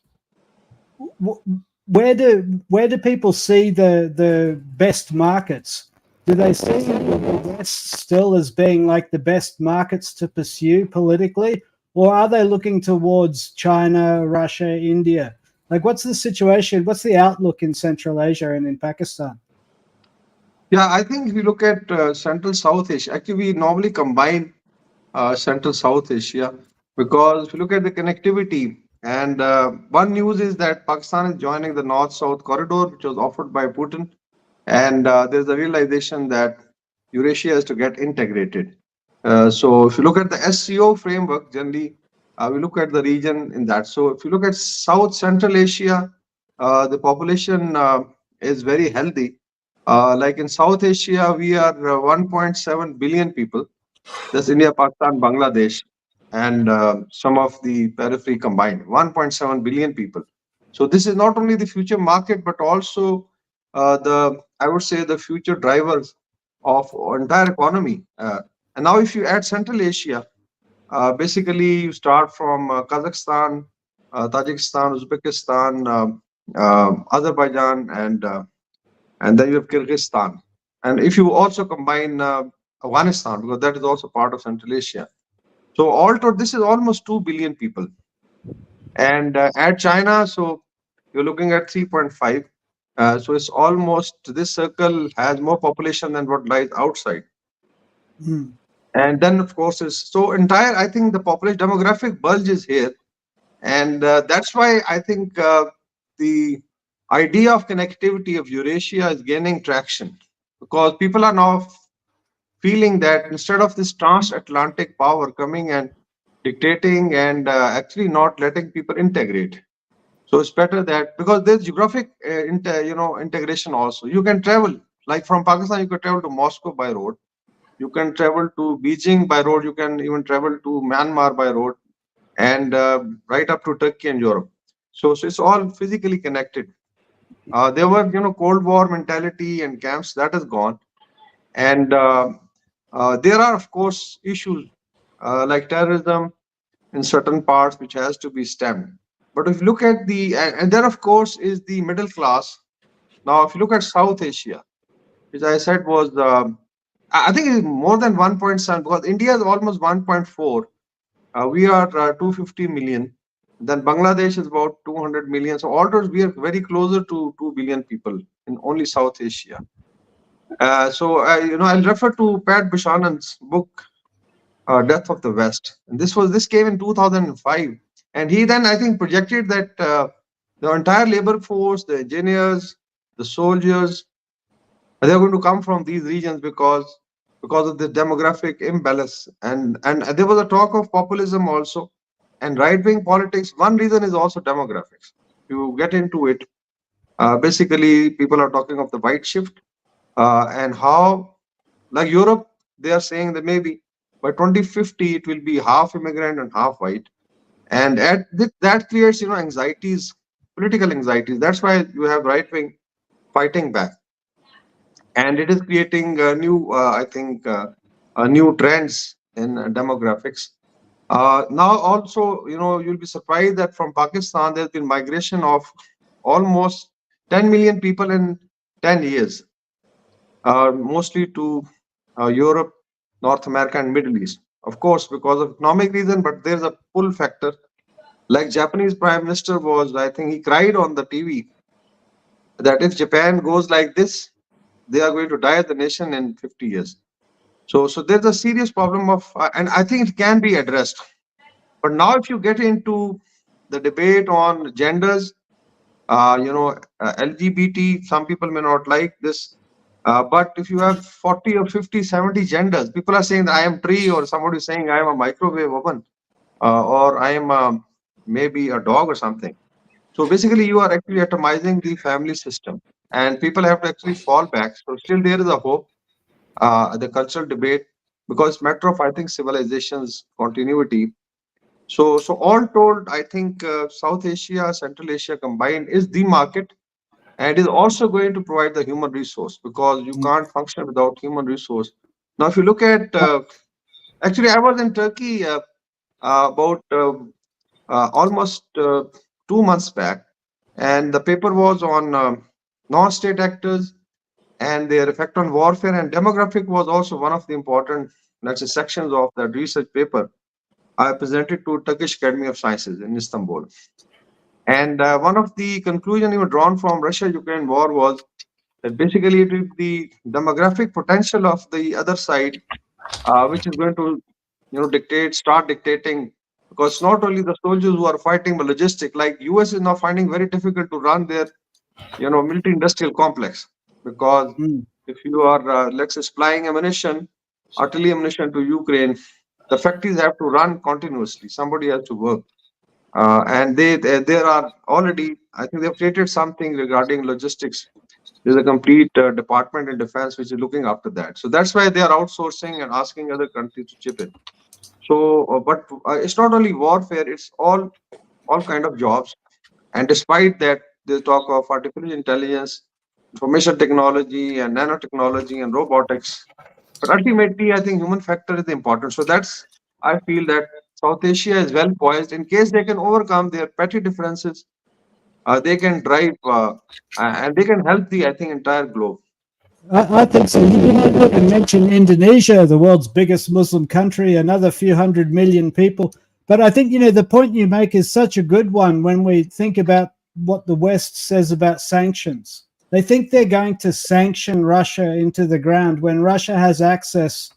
where do people see the best markets? Do they see the West still as being like the best markets to pursue politically, or are they looking towards China, Russia, India? Like, what's the situation? What's the outlook in Central Asia and in Pakistan? Yeah, I think if you look at Central South Asia, actually we normally combine Central South Asia, because if you look at the connectivity, and one news is that Pakistan is joining the North-South corridor, which was offered by Putin, and there's a realization that Eurasia has to get integrated. So if you look at the SCO framework, generally we look at the region in that. So if you look at South Central Asia, the population is very healthy. Like in South Asia, we are 1.7 billion people. That's India, Pakistan, Bangladesh, and some of the periphery combined. 1.7 billion people. So this is not only the future market, but also I would say the future drivers of our entire economy. And now if you add Central Asia, Basically, you start from Kazakhstan, Tajikistan, Uzbekistan, Azerbaijan, and then you have Kyrgyzstan. And if you also combine Afghanistan, because that is also part of Central Asia. So all told, this is almost 2 billion people. And add China, so you're looking at 3.5. So it's almost, this circle has more population than what lies outside. And then, of course, is so entire, I think the population demographic bulge is here. And that's why I think the idea of connectivity of Eurasia is gaining traction, because people are now feeling that instead of this transatlantic power coming and dictating and actually not letting people integrate. So it's better that, because there's geographic integration also. You can travel, like from Pakistan, you can travel to Moscow by road. You can travel to Beijing by road. You can even travel to Myanmar by road, and right up to Turkey and Europe. So it's all physically connected. There were, Cold War mentality and camps that is gone. And there are, of course, issues like terrorism in certain parts, which has to be stemmed. But if you look at and then, of course, is the middle class. Now, if you look at South Asia, which I said was, I think it's more than 1.7, because India is almost 1.4. We are 250 million. Then Bangladesh is about 200 million. So although we are very closer to 2 billion people in only South Asia. I'll refer to Pat Buchanan's book, Death of the West. And this came in 2005. And he then, I think, projected that the entire labor force, the engineers, the soldiers, they're going to come from these regions because of the demographic imbalance. And there was a talk of populism also, and right-wing politics. One reason is also demographics. You get into it. Basically, people are talking of the white shift and how, like Europe, they are saying that maybe by 2050 it will be half immigrant and half white, and that creates anxieties, political anxieties. That's why you have right-wing fighting back. And it is creating new, new trends in demographics. Now, also, you'll be surprised that from Pakistan, there's been migration of almost 10 million people in 10 years, mostly to Europe, North America, and Middle East. Of course, because of economic reason, but there's a pull factor. Like Japanese Prime Minister was, I think he cried on the TV that if Japan goes like this, they are going to die as a nation in 50 years. So there's a serious problem of, and I think it can be addressed. But now if you get into the debate on genders, LGBT, some people may not like this. But if you have 40 or 50, 70 genders, people are saying that I am tree, or somebody is saying I am a microwave oven, or I am maybe a dog or something. So basically, you are actually atomizing the family system, and people have to actually fall back. So still there is a hope, the cultural debate, because it's a matter of, I think, civilization's continuity. So all told, I think South Asia, Central Asia combined is the market, and is also going to provide the human resource, because you can't function without human resource. Now, if you look at, actually, I was in Turkey about almost 2 months back, and the paper was on non-state actors and their effect on warfare, and demographic was also one of the important, let's say, sections of that research paper I presented to Turkish Academy of Sciences in Istanbul. And one of the conclusions even drawn from Russia-Ukraine war was that basically it is the demographic potential of the other side, which is going to, start dictating, because not only the soldiers who are fighting, but logistic, like US is now finding very difficult to run their, military-industrial complex, because if you are, let's say, supplying ammunition, artillery ammunition to Ukraine, the factories have to run continuously. Somebody has to work. And there are already, I think they've created something regarding logistics. There's a complete department in defense which is looking after that. So that's why they are outsourcing and asking other countries to chip in. So, but it's not only warfare, it's all kind of jobs. And despite that, they talk of artificial intelligence, information technology, and nanotechnology, and robotics. But ultimately, I think human factor is important. So that's I feel that South Asia is well poised in case they can overcome their petty differences. They can drive and they can help the, I think, entire globe. I think so. You didn't even mention Indonesia, the world's biggest Muslim country, another few 100 million people. But I think, the point you make is such a good one when we think about what the West says about sanctions. They think they're going to sanction Russia into the ground when Russia has access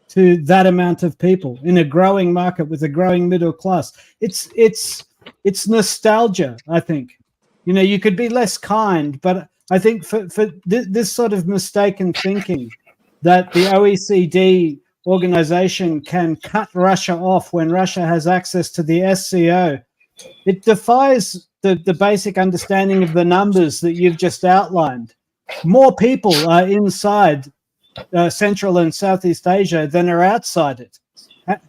to that amount of people in a growing market with a growing middle class. It's nostalgia, I think. You could be less kind, but I think for this sort of mistaken thinking that the OECD organization can cut Russia off when Russia has access to the SCO, it defies the basic understanding of the numbers that you've just outlined. More people are inside Central and Southeast Asia than are outside it.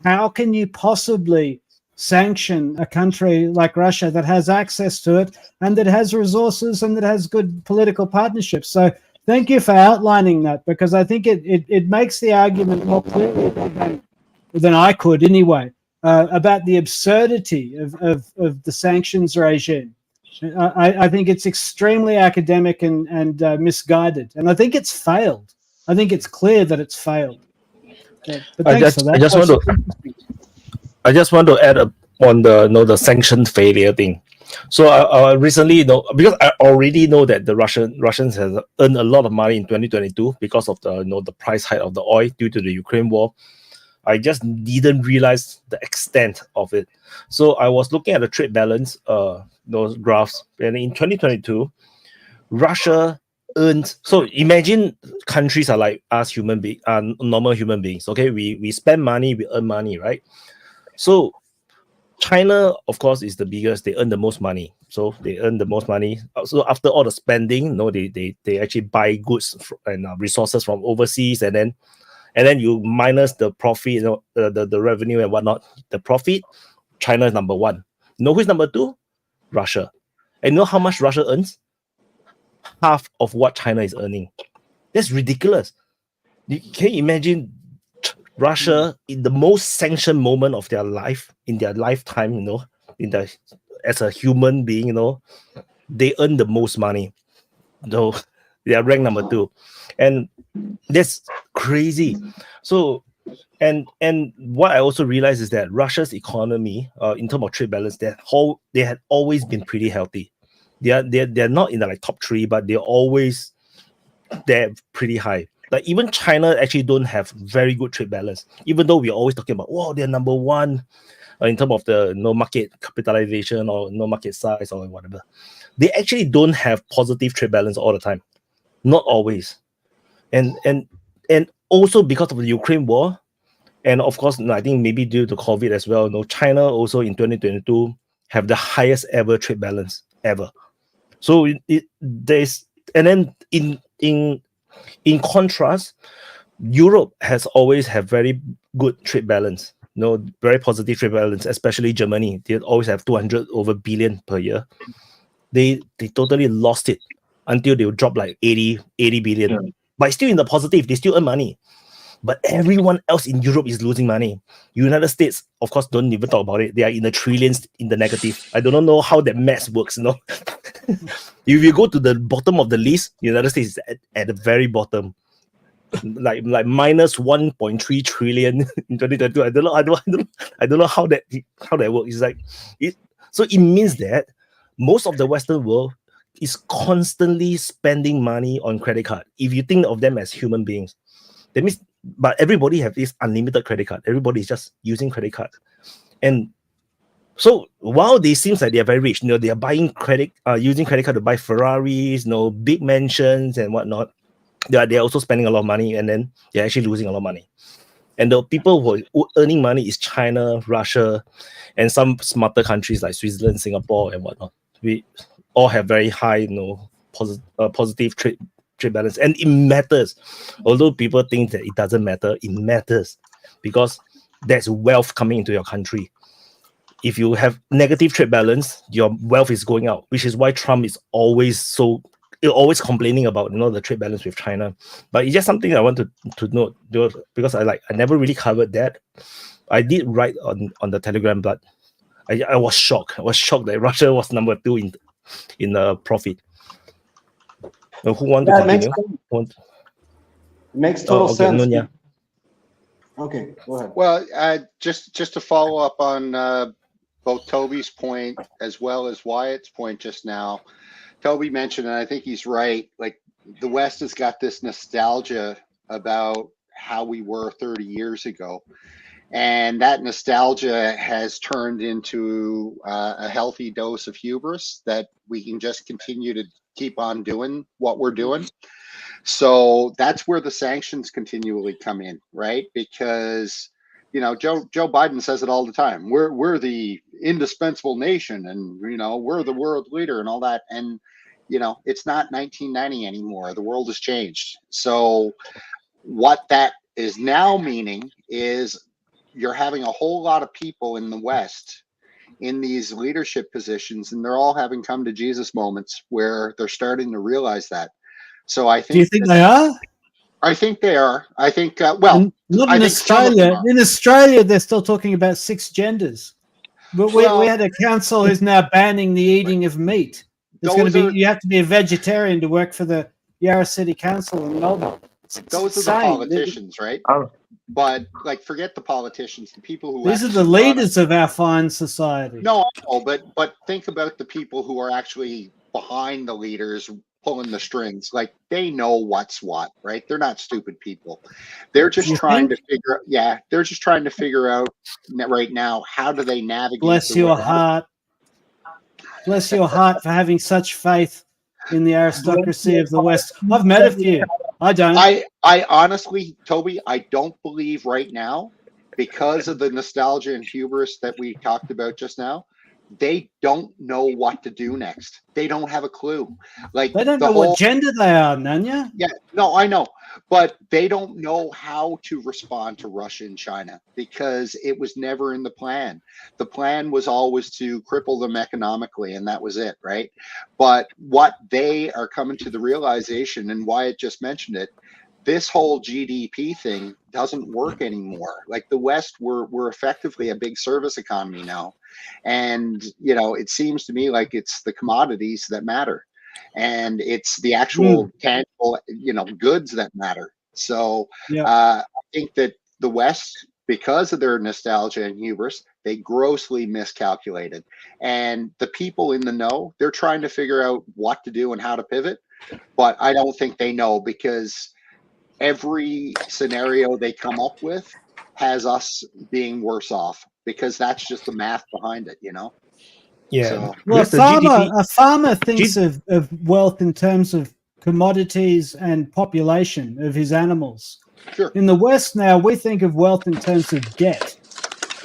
How can you possibly sanction a country like Russia that has access to it and that has resources and that has good political partnerships? So thank you for outlining that, because I think it makes the argument more clearly than I could anyway, about the absurdity of the sanctions regime. I think it's extremely academic and misguided, and I think it's failed. I think it's clear that it's failed. But thanks for that. I just want to add on the sanction failure thing. So I recently because I already know that the Russians have earned a lot of money in 2022 because of the price hike of the oil due to the Ukraine war. I just didn't realize the extent of it. So I was looking at the trade balance, those graphs, and in 2022, Russia earned. So imagine countries are like us, normal human beings. Okay, we spend money, we earn money, right? So China, of course, is the biggest. They earn the most money. So they earn the most money. So after all the spending, they actually buy goods and resources from overseas, and then you minus the profit, the revenue and whatnot. The profit, China is number one. You know who's number two? Russia. And you know how much Russia earns? Half of what China is earning. That's ridiculous. Can you imagine Russia in the most sanctioned moment of their life, in their lifetime, as a human being, they earn the most money. So they are ranked number two. And that's crazy. So and what I also realized is that Russia's economy, in terms of trade balance, they had always been pretty healthy. They're not in the top three, but they're pretty high. Like even China actually don't have very good trade balance, even though we're always talking about, wow, they're number one in terms of the market capitalization or market size or whatever. They actually don't have positive trade balance all the time, not always. And also because of the Ukraine war, and of course, I think maybe due to COVID as well, China also in 2022 have the highest ever trade balance ever. So there's, and then in contrast, Europe has always had very good trade balance, very positive trade balance, especially Germany. They always have 200 over billion per year. They totally lost it until they dropped like 80 billion. Yeah. But still in the positive, they still earn money. But everyone else in Europe is losing money. United States, of course, don't even talk about it. They are in the trillions in the negative. I don't know how that math works, If you go to the bottom of the list, United States is at the very bottom, like minus 1.3 trillion in 2022. I don't know how that works. So it means that most of the Western world is constantly spending money on credit card. If you think of them as human beings, that means, but everybody have this unlimited credit card. Everybody is just using credit card, and so while they seems like they are very rich, they are buying using credit card to buy Ferraris, big mansions and whatnot. They're also spending a lot of money, and then they're actually losing a lot of money. And the people who are earning money is China, Russia, and some smarter countries like Switzerland, Singapore, and whatnot. We all have very high, positive trade balance, and it matters. Although people think that it doesn't matter, it matters because there's wealth coming into your country. If you have negative trade balance, your wealth is going out, which is why Trump is always complaining about the trade balance with China. But it's just something I want to note, because I never really covered that. I did write on the Telegram, but I was shocked. I was shocked that Russia was number 2 in profit. Who want to continue? Makes total sense. Nunya. Okay, go ahead. Well, just to follow up on both Toby's point as well as Wyatt's point just now. Toby mentioned, and I think he's right, like the West has got this nostalgia about how we were 30 years ago. And that nostalgia has turned into a healthy dose of hubris that we can just continue to keep on doing what we're doing. So that's where the sanctions continually come in, right? Because, you know, Joe Biden says it all the time. We're the indispensable nation, and you know, we're the world leader and all that. And you know, it's not 1990 anymore. The world has changed. So what that is now meaning is you're having a whole lot of people in the West in these leadership positions, and they're all having come to Jesus moments where they're starting to realize that. So I think. Do you think they are? I think they are. I think, well, not I in think some of them Australia. are. In Australia, they're still talking about 6 genders. But we had a council who's now banning the eating of meat. It's going to be, you have to be a vegetarian to work for the Yarra City Council in Melbourne. Those are the politicians, right? But like, forget the politicians, the people who These are actually the run it. leaders of our fine society. No, but think about the people who are actually behind the leaders pulling the strings. Like, they know what's what, right? They're not stupid people. They're just trying to figure they're just trying to figure out right now, how do they navigate. Bless your heart. Bless your heart for having such faith in the aristocracy of the West. I've met a few. I don't. I honestly, Toby, I don't believe right now, because of the nostalgia and hubris that we talked about just now, they don't know what to do next. They don't have a clue. Like, They don't know what gender they are, Nanya. Yeah, no, I know, but they don't know how to respond to Russia and China because it was never in the plan. The plan was always to cripple them economically, and that was it, right? But what they are coming to the realization, and Wyatt just mentioned it, this whole GDP thing doesn't work anymore. Like, the West, we're effectively a big service economy now. And, you know, it seems to me like it's the commodities that matter. And it's the actual tangible, you know, goods that matter. So I think that the West, because of their nostalgia and hubris, they grossly miscalculated. And the people in the know, they're trying to figure out what to do and how to pivot. But I don't think they know, because every scenario they come up with has us being worse off, because that's just the math behind it, you know? Yeah. So, Well, a farmer thinks of wealth in terms of commodities and population of his animals. Sure. In the West now, we think of wealth in terms of debt.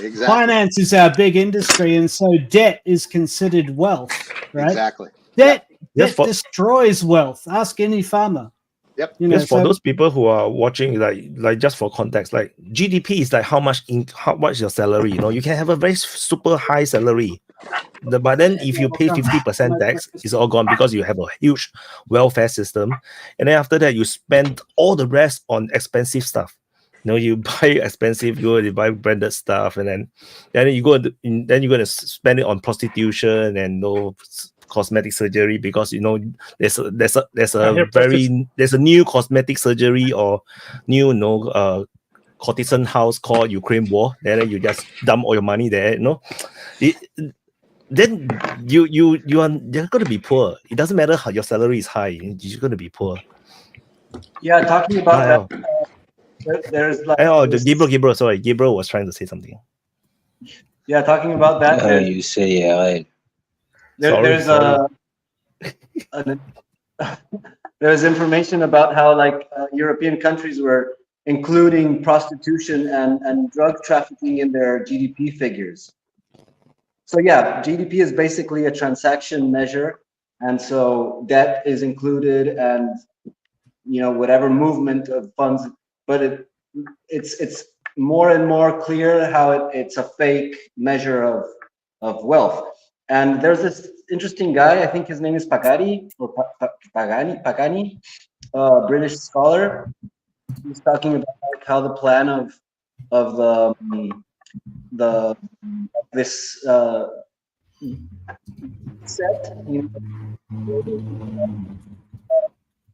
Exactly. Finance is our big industry, and so debt is considered wealth, right? Exactly. Debt destroys wealth. Ask any farmer. Yep. You know, Just for those people who are watching, like just for context, like GDP is like how much your salary. You know, you can have a very super high salary, but then if you pay 50% tax, it's all gone, because you have a huge welfare system, and then after that you spend all the rest on expensive stuff. You know, you buy expensive, you buy branded stuff, and then you're going to spend it on prostitution and cosmetic surgery, because you know there's a new cosmetic surgery or new courtesan house called Ukraine War. Then you just dump all your money there. You know, then you're going to be poor. It doesn't matter how your salary is high. You're going to be poor. Yeah, talking about that. There's like Gabriel. Sorry, Gabriel was trying to say something. Yeah, talking about that. You say right. There's information about how European countries were including prostitution and drug trafficking in their GDP figures. So yeah, GDP is basically a transaction measure, and so debt is included, and you know, whatever movement of funds. But it's more and more clear how it's a fake measure of wealth. And there's this interesting guy, I think his name is Pagani, British scholar. He's talking about how the plan of the this set, you know,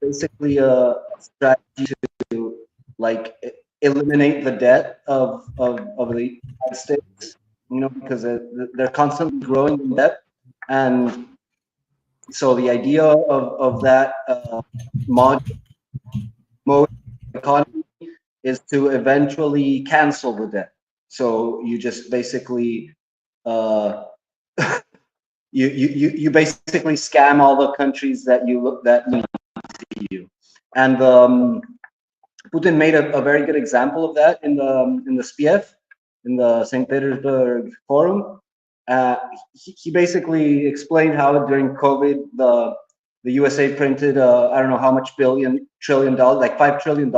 basically a strategy to like eliminate the debt of the United States, you know, because they're constantly growing in debt, and so the idea of that mode economy is to eventually cancel the debt. So you just basically you basically scam all the countries that you look that see you, and Putin made a very good example of that in the SPF, in the St. Petersburg Forum. He basically explained how during COVID the USA printed I don't know how much trillion dollars, like $5 trillion,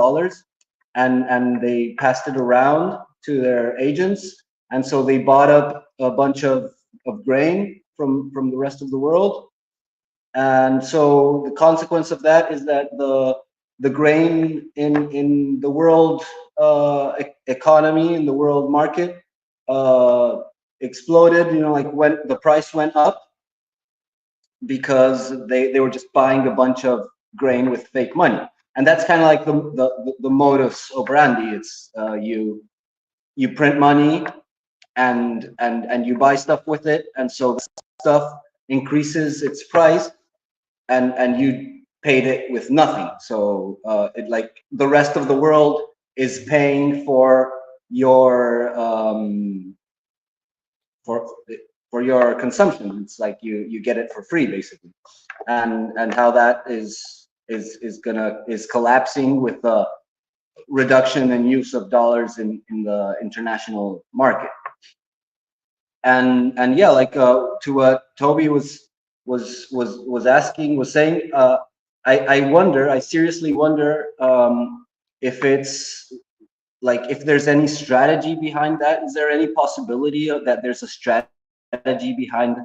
and they passed it around to their agents, and so they bought up a bunch of grain from the rest of the world, and so the consequence of that is that the grain in the world economy, in the world market, exploded. You know, like when the price went up because they were just buying a bunch of grain with fake money, and that's kind of like the modus operandi. It's you print money and you buy stuff with it, and so the stuff increases its price, and you paid it with nothing. So it like the rest of the world is paying for your for your consumption. It's like you get it for free basically, and how that is collapsing with the reduction in use of dollars in the international market. And yeah, like to what Toby was saying, I seriously wonder if it's like, if there's any strategy behind that. Is there any possibility that there's a strategy behind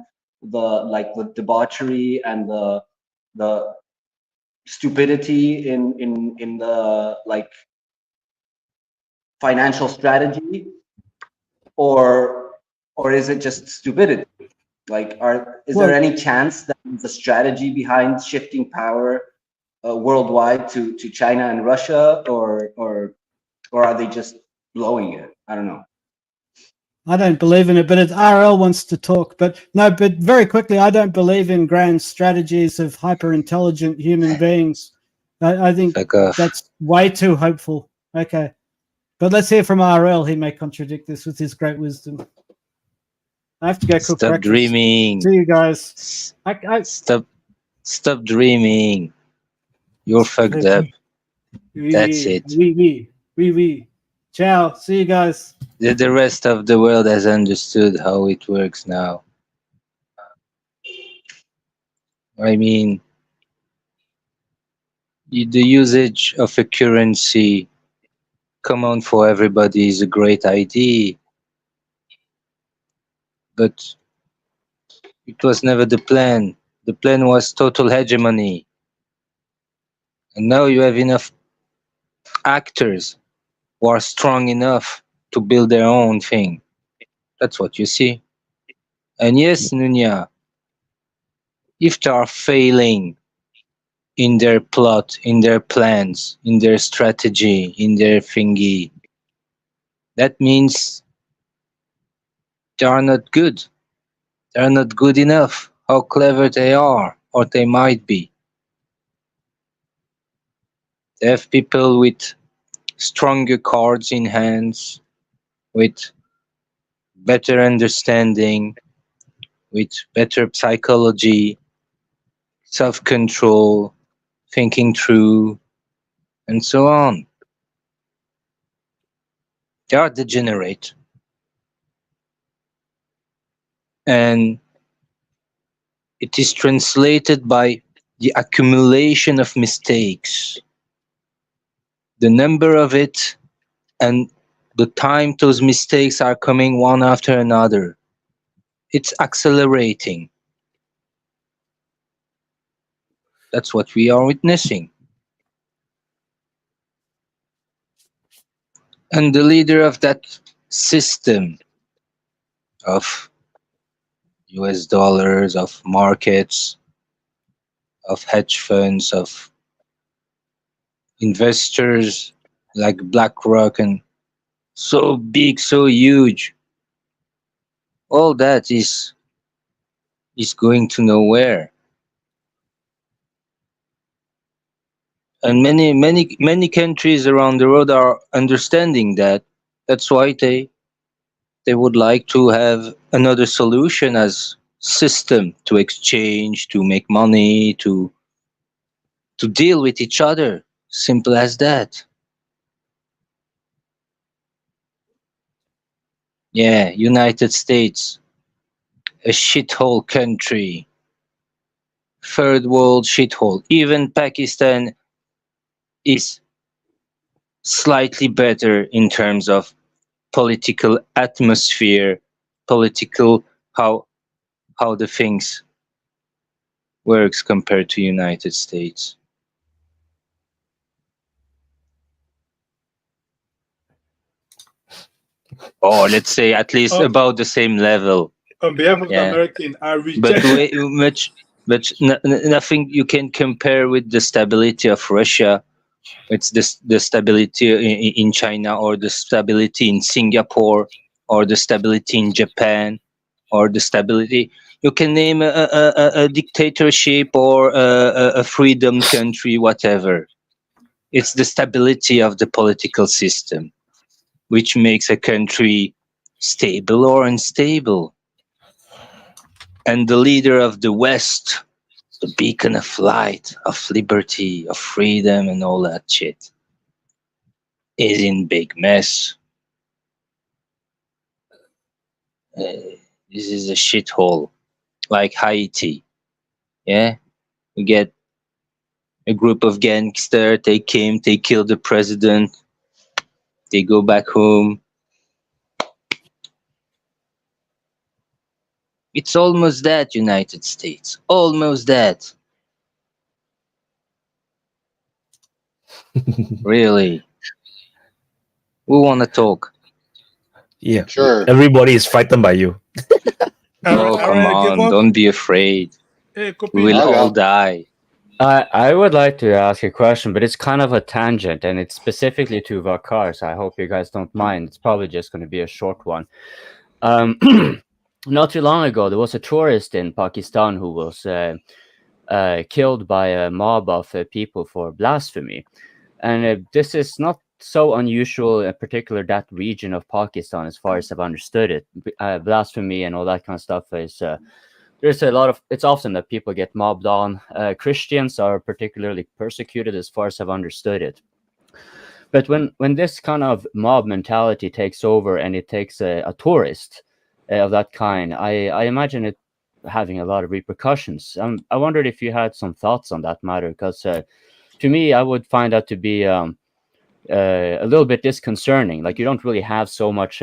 the debauchery and the stupidity in the like financial strategy, or is it just stupidity? Like, is there any chance that there's a strategy behind shifting power worldwide to China and Russia, or are they just blowing it? I don't know. I don't believe in it, but RL wants to talk. But no, but very quickly, I don't believe in grand strategies of hyper intelligent human beings. I think that's way too hopeful. Okay, but let's hear from RL. He may contradict this with his great wisdom. I have to go cook Stop breakfast. dreaming. See you guys. Stop dreaming. You're fucked up. That's it. Oui. Ciao. See you guys. The rest of the world has understood how it works now. I mean, the usage of a currency common for everybody is a great idea, but it was never the plan. The plan was total hegemony. And now you have enough actors who are strong enough to build their own thing. That's what you see. And yes, Nunya, if they are failing in their plot, in their plans, in their strategy, in their thingy, that means they are not good. They are not good enough, how clever they are, or they might be. They have people with stronger cards in hands, with better understanding, with better psychology, self-control, thinking through, and so on. They are degenerate. And it is translated by the accumulation of mistakes, the number of it, and the time those mistakes are coming one after another. It's accelerating. That's what we are witnessing. And the leader of that system of US dollars, of markets, of hedge funds, of investors like BlackRock, and so big, so huge. All that is going to nowhere. And many countries around the world are understanding that. That's why they would like to have another solution as system to exchange, to make money, to deal with each other. Simple as that. Yeah, United States, a shithole country. Third world shithole. Even Pakistan is slightly better in terms of political atmosphere, political how the things works compared to United States. Or let's say at least about the same level. On behalf of the Yeah. American, I But reject. nothing you can compare with the stability of Russia. It's the stability in China, or the stability in Singapore, or the stability in Japan, or the stability. You can name a dictatorship or a freedom country, whatever. It's the stability of the political system which makes a country stable or unstable. And the leader of the West, the beacon of light, of liberty, of freedom, and all that shit, is in big mess. This is a shithole, like Haiti. Yeah, you get a group of gangsters. They came, they killed the president. They go back home. It's almost that, United States. Almost that. Really. We want to talk. Yeah. Sure. Everybody is frightened by you. Oh, come on. Don't be afraid. Hey, We will all die. I would like to ask a question, but it's kind of a tangent, and it's specifically to Vakar, so I hope you guys don't mind. It's probably just going to be a short one. Not too long ago, there was a tourist in Pakistan who was killed by a mob of people for blasphemy. And this is not so unusual, in particular that region of Pakistan, as far as I've understood it. Blasphemy and all that kind of stuff is... there's a lot of, it's often that people get mobbed on. Christians are particularly persecuted, as far as I've understood it. But when this kind of mob mentality takes over and it takes a tourist of that kind, I imagine it having a lot of repercussions. I wondered if you had some thoughts on that matter, because to me, I would find that to be a little bit disconcerting. Like, you don't really have so much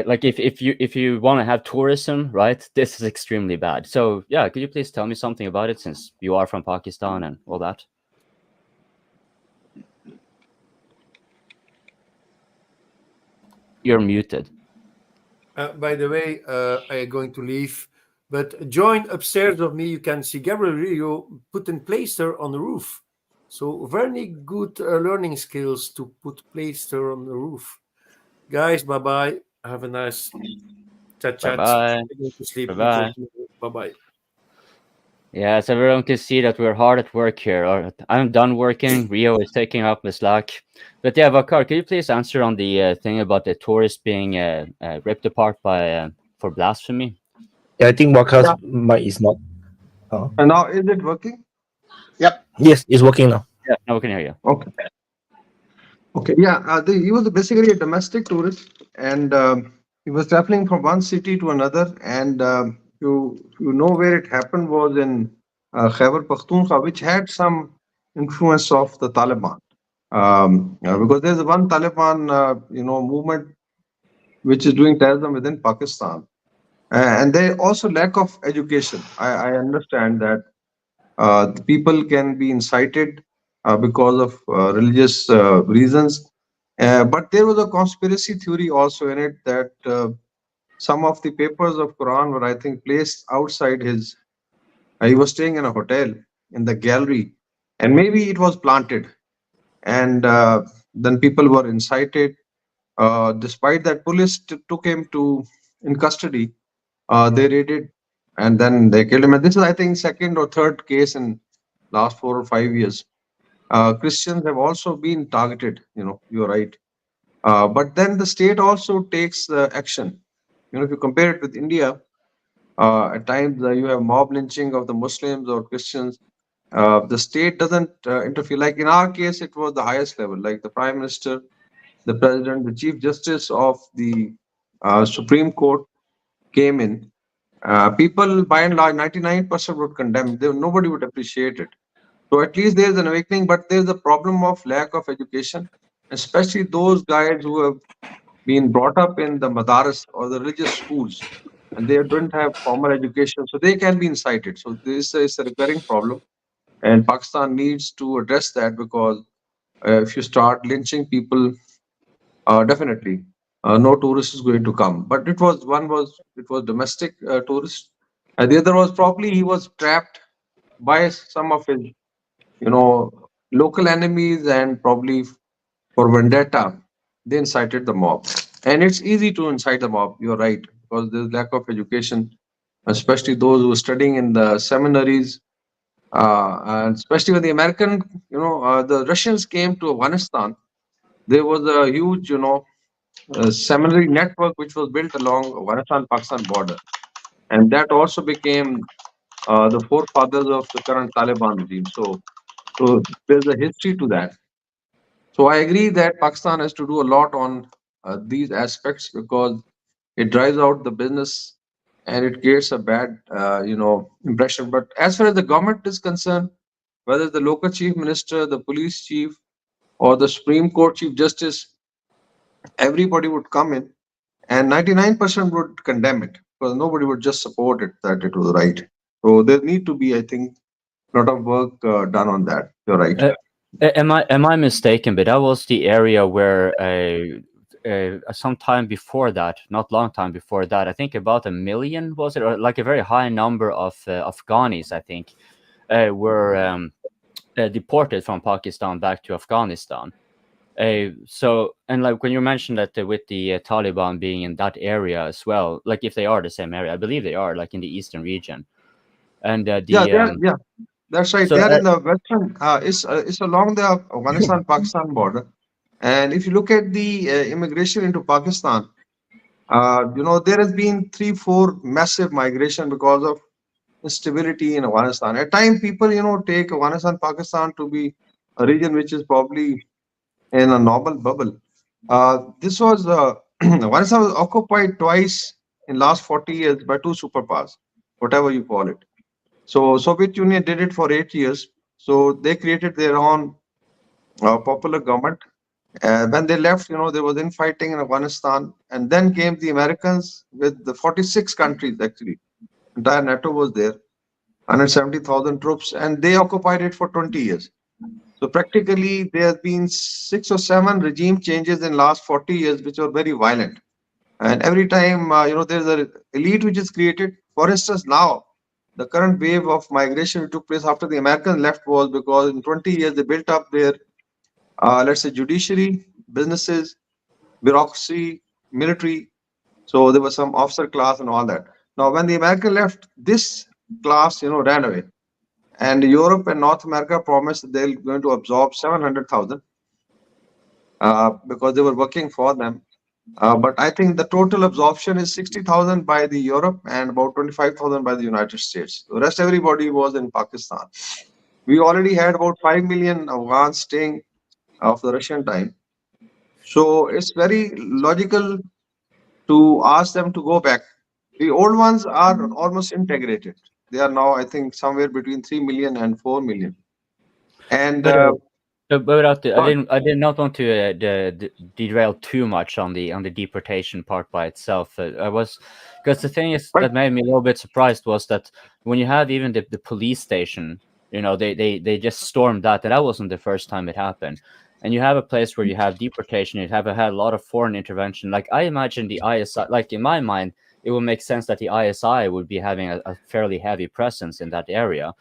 like if you want to have tourism, right? This is extremely bad. So yeah, could you please tell me something about it, since you are from Pakistan and all that? You're muted. By the way, I'm going to leave, but join upstairs of me. You can see Gabriel Rio putting plaster on the roof. So very good learning skills to put plaster on the roof. Guys, bye-bye. Have a nice chat. Bye-bye. Go to sleep. Bye-bye. Bye-bye. Yeah, so everyone can see that we're hard at work here. I'm done working. Rio is taking up the slack. But yeah, Vakar, can you please answer on the thing about the tourist being ripped apart by for blasphemy? Yeah, I think Wakar's mic is not. And now is it working? Yep. Yes, it's working now. Yeah, now we can hear you. Okay. Okay. Yeah. He was basically a domestic tourist, and he was traveling from one city to another. And you know where it happened was in Khyber Pakhtunkhwa, which had some influence of the Taliban. Because there's one Taliban, movement which is doing terrorism within Pakistan, and there also lack of education. I understand that the people can be incited because of religious reasons, But there was a conspiracy theory also in it that some of the papers of Quran were, I think, placed outside his. He was staying in a hotel in the gallery, and maybe it was planted, and then people were incited. Despite that, police took him in custody. They raided, and then they killed him. And this is, I think, second or third case in last 4 or 5 years. Christians have also been targeted. You're right. But then the state also takes action. If you compare it with India, at times you have mob lynching of the Muslims or Christians. The state doesn't interfere. Like in our case, it was the highest level, like the Prime Minister, the President, the Chief Justice of the Supreme Court came in. People, by and large, 99% would condemn. Nobody would appreciate it. So at least there's an awakening, but there's a problem of lack of education, especially those guys who have been brought up in the madaris or the religious schools, and they don't have formal education, so they can be incited. So this is a recurring problem, and Pakistan needs to address that, because if you start lynching people, definitely no tourist is going to come. But it was domestic tourist, and the other was probably he was trapped by some of his local enemies, and probably for vendetta they incited the mob. And it's easy to incite the mob, you're right, because there's lack of education, especially those who are studying in the seminaries, and especially when the the Russians came to Afghanistan. There was a huge seminary network which was built along Afghanistan-Pakistan border, and that also became the forefathers of the current Taliban regime. So there's a history to that. So I agree that Pakistan has to do a lot on these aspects, because it drives out the business and it creates a bad impression. But as far as the government is concerned, whether the local chief minister, the police chief, or the Supreme Court Chief Justice, everybody would come in, and 99% would condemn it, because nobody would just support it that it was right. So there need to be, I think, a lot of work done on that. You're right. Am I mistaken? But that was the area where some time before that, not long time before that, I think about 1 million, was it, or like a very high number of Afghanis, I think, were deported from Pakistan back to Afghanistan. So, and like when you mentioned that with the Taliban being in that area as well, like if they are the same area, I believe they are, like in the eastern region. And yeah, that's right. So They are in the western. It's along the Afghanistan-Pakistan border, and if you look at the immigration into Pakistan, there has been 3-4 massive migration because of instability in Afghanistan. At times, people take Afghanistan-Pakistan to be a region which is probably in a normal bubble. This was Afghanistan was occupied twice in last 40 years by 2 superpowers, whatever you call it. So Soviet Union did it for 8 years. So they created their own popular government. When they left, there was infighting in Afghanistan, and then came the Americans with the 46 countries. Actually, entire NATO was there, 170,000 troops, and they occupied it for 20 years. So practically, there have been 6 or 7 regime changes in last 40 years, which were very violent. And every time, there's an elite which is created. For instance, now the current wave of migration which took place after the Americans left was because in 20 years they built up their, let's say, judiciary, businesses, bureaucracy, military. So there was some officer class and all that. Now, when the American left, this class, ran away. And Europe and North America promised that they're going to absorb 700,000 because they were working for them. But I think the total absorption is 60,000 by the Europe and about 25,000 by the United States. The rest, everybody was in Pakistan. We already had about 5 million Afghans staying of the Russian time. So it's very logical to ask them to go back. The old ones are almost integrated. They are now, I think, somewhere between 3 million and 4 million. And but I did not want to derail too much on the deportation part by itself. Because the thing is that made me a little bit surprised was that when you have even the police station, they just stormed that, and that wasn't the first time it happened. and you have a place where you have deportation, you have had a lot of foreign intervention. Like I imagine the ISI, like in my mind, it would make sense that the ISI would be having a fairly heavy presence in that area,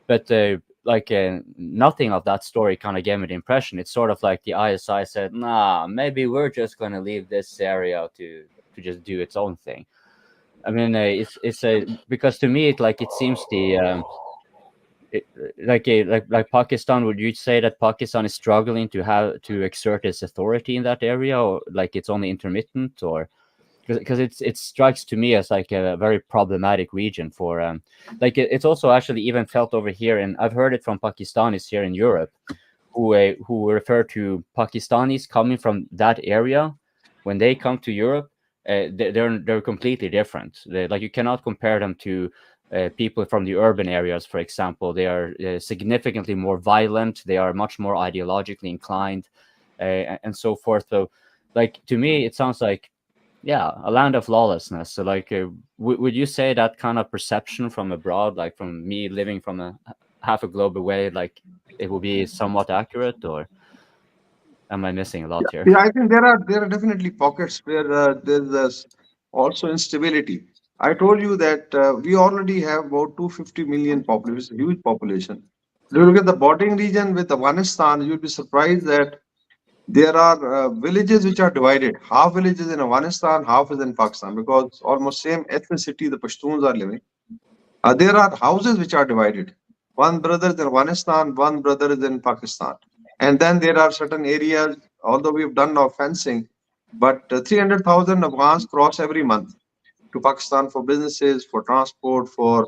but nothing of that story kind of gave me the impression. It's sort of like the ISI said, nah, maybe we're just going to leave this area to just do its own thing. I mean, it's because to me, it seems the like Pakistan. Would you say that Pakistan is struggling to exert its authority in that area, or like it's only intermittent, or because it strikes to me as like a very problematic region for it's also actually even felt over here, and I've heard it from Pakistanis here in Europe who refer to Pakistanis coming from that area when they come to Europe. They're completely different. Like you cannot compare them to people from the urban areas, for example. They are significantly more violent. They are much more ideologically inclined, and so forth. So, like to me, it sounds like a land of lawlessness. So, like, would you say that kind of perception from abroad, like from me living from a half a globe away, like it will be somewhat accurate, or am I missing a lot here? Yeah, I think there are definitely pockets where there's also instability. I told you that we already have about 250 million population, huge population. If you look at the bordering region with Afghanistan, you'd be surprised that there are villages which are divided. Half villages in Afghanistan, half is in Pakistan, because almost same ethnicity the Pashtuns are living. There are houses which are divided. One brother is in Afghanistan, one brother is in Pakistan. And then there are certain areas, although we've done now fencing, but 300,000 Afghans cross every month to Pakistan for businesses, for transport, for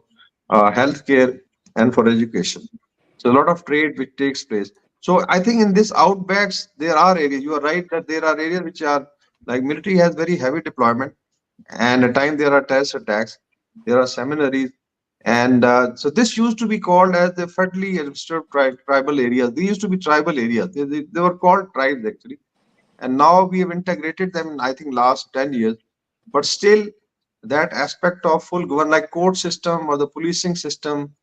healthcare, and for education. So a lot of trade which takes place. So I think in this outbacks, there are areas, you are right that there are areas which are like military has very heavy deployment, and at times there are terrorist attacks, there are seminaries. And so this used to be called as the federally administered tribal areas. They used to be tribal areas. They were called tribes actually. And now we have integrated them in, I think, last 10 years. But still, that aspect of full government, like court system or the policing system,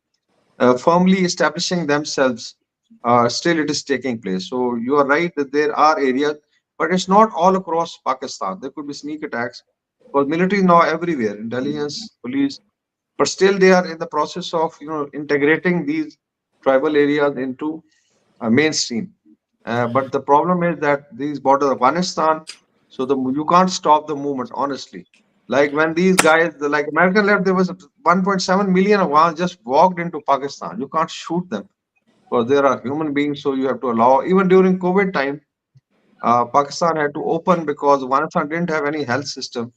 firmly establishing themselves, still it is taking place. So you are right that there are areas, but it's not all across Pakistan. There could be sneak attacks, because military is now everywhere, intelligence, police, but still they are in the process of integrating these tribal areas into mainstream. But the problem is that these borders of Afghanistan, so you can't stop the movement, honestly. Like when these guys, like American left, there was 1.7 million Afghans just walked into Pakistan. You can't shoot them because there are human beings, so you have to allow. Even during COVID time, Pakistan had to open because Afghanistan didn't have any health system.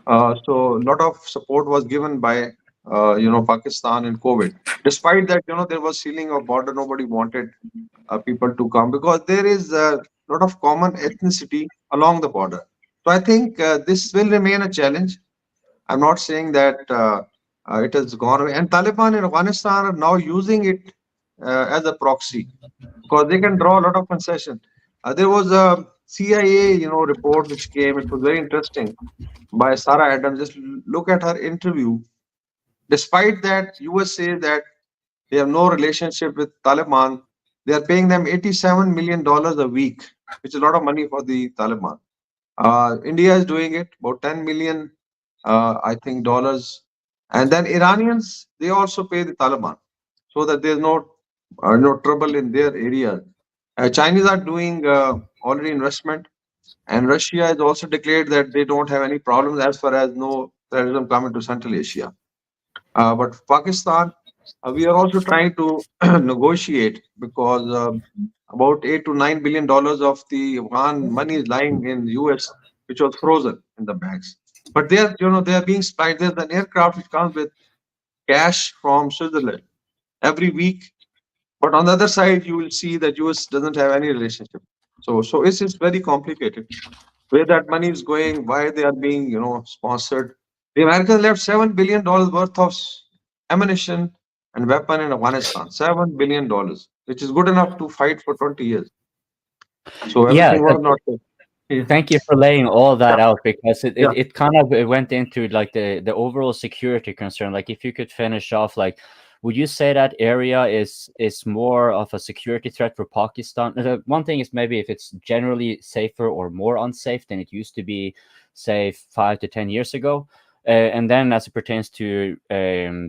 So a lot of support was given by Pakistan in COVID. Despite that, there was sealing of border. Nobody wanted people to come because there is a lot of common ethnicity along the border. So I think this will remain a challenge. I'm not saying that it has gone away. And Taliban in Afghanistan are now using it as a proxy because they can draw a lot of concession. There was a CIA, report which came. It was very interesting by Sarah Adams. Just look at her interview. Despite that, US say that they have no relationship with Taliban. They are paying them $87 million a week, which is a lot of money for the Taliban. India is doing it, about 10 million, I think, dollars. And then Iranians, they also pay the Taliban so that there's no trouble in their area. Chinese are doing already investment, and Russia has also declared that they don't have any problems as far as no terrorism coming to Central Asia. But Pakistan, we are also trying to negotiate because about $8 to $9 billion of the Afghan money is lying in the US, which was frozen in the banks. But they are being supplied. There's an aircraft which comes with cash from Switzerland every week. But on the other side, you will see that US doesn't have any relationship. So it's very complicated. Where that money is going, why they are being sponsored. The Americans left $7 billion worth of ammunition and weapon in Afghanistan. $7 billion, which is good enough to fight for 20 years. So everything was not good. Yeah. Thank you for laying all that out, because it kind of went into like the overall security concern. Like if you could finish off, like would you say that area is more of a security threat for Pakistan? One thing is maybe if it's generally safer or more unsafe than it used to be, say 5 to 10 years ago. And then as it pertains to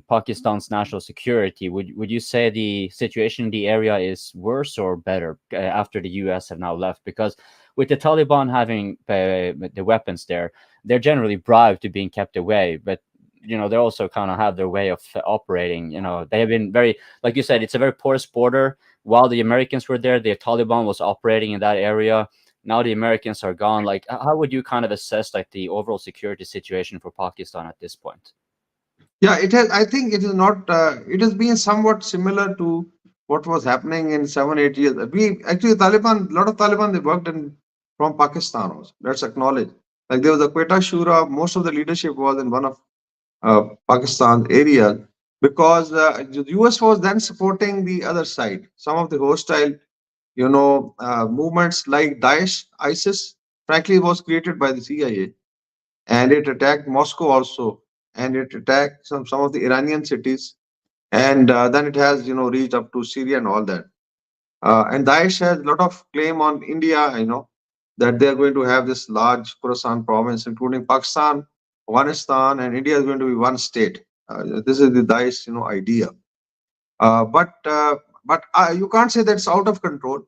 Pakistan's national security, would you say the situation in the area is worse or better after the US have now left? Because with the Taliban having the weapons there, they're generally bribed to being kept away, but you know, they also kind of have their way of operating. You know, they have been very, like you said, it's a very porous border. While the Americans were there, the Taliban was operating in that area. Now the Americans are gone. Like, how would you kind of assess like the overall security situation for Pakistan at this point? Yeah, it has. I think it is not. It has been somewhat similar to what was happening in 7-8 years. We actually Taliban. A lot of Taliban they worked in from Pakistan also. Let's acknowledge. Like there was a Quetta Shura. Most of the leadership was in one of Pakistan area because the US was then supporting the other side. Some of the hostile, movements like Daesh, ISIS, frankly, was created by the CIA, and it attacked Moscow also, and it attacked some of the Iranian cities, and then it has reached up to Syria and all that. And Daesh has a lot of claim on India, that they are going to have this large Khorasan province, including Pakistan, Afghanistan, and India is going to be one state. This is the Daesh, idea. But you can't say that's out of control.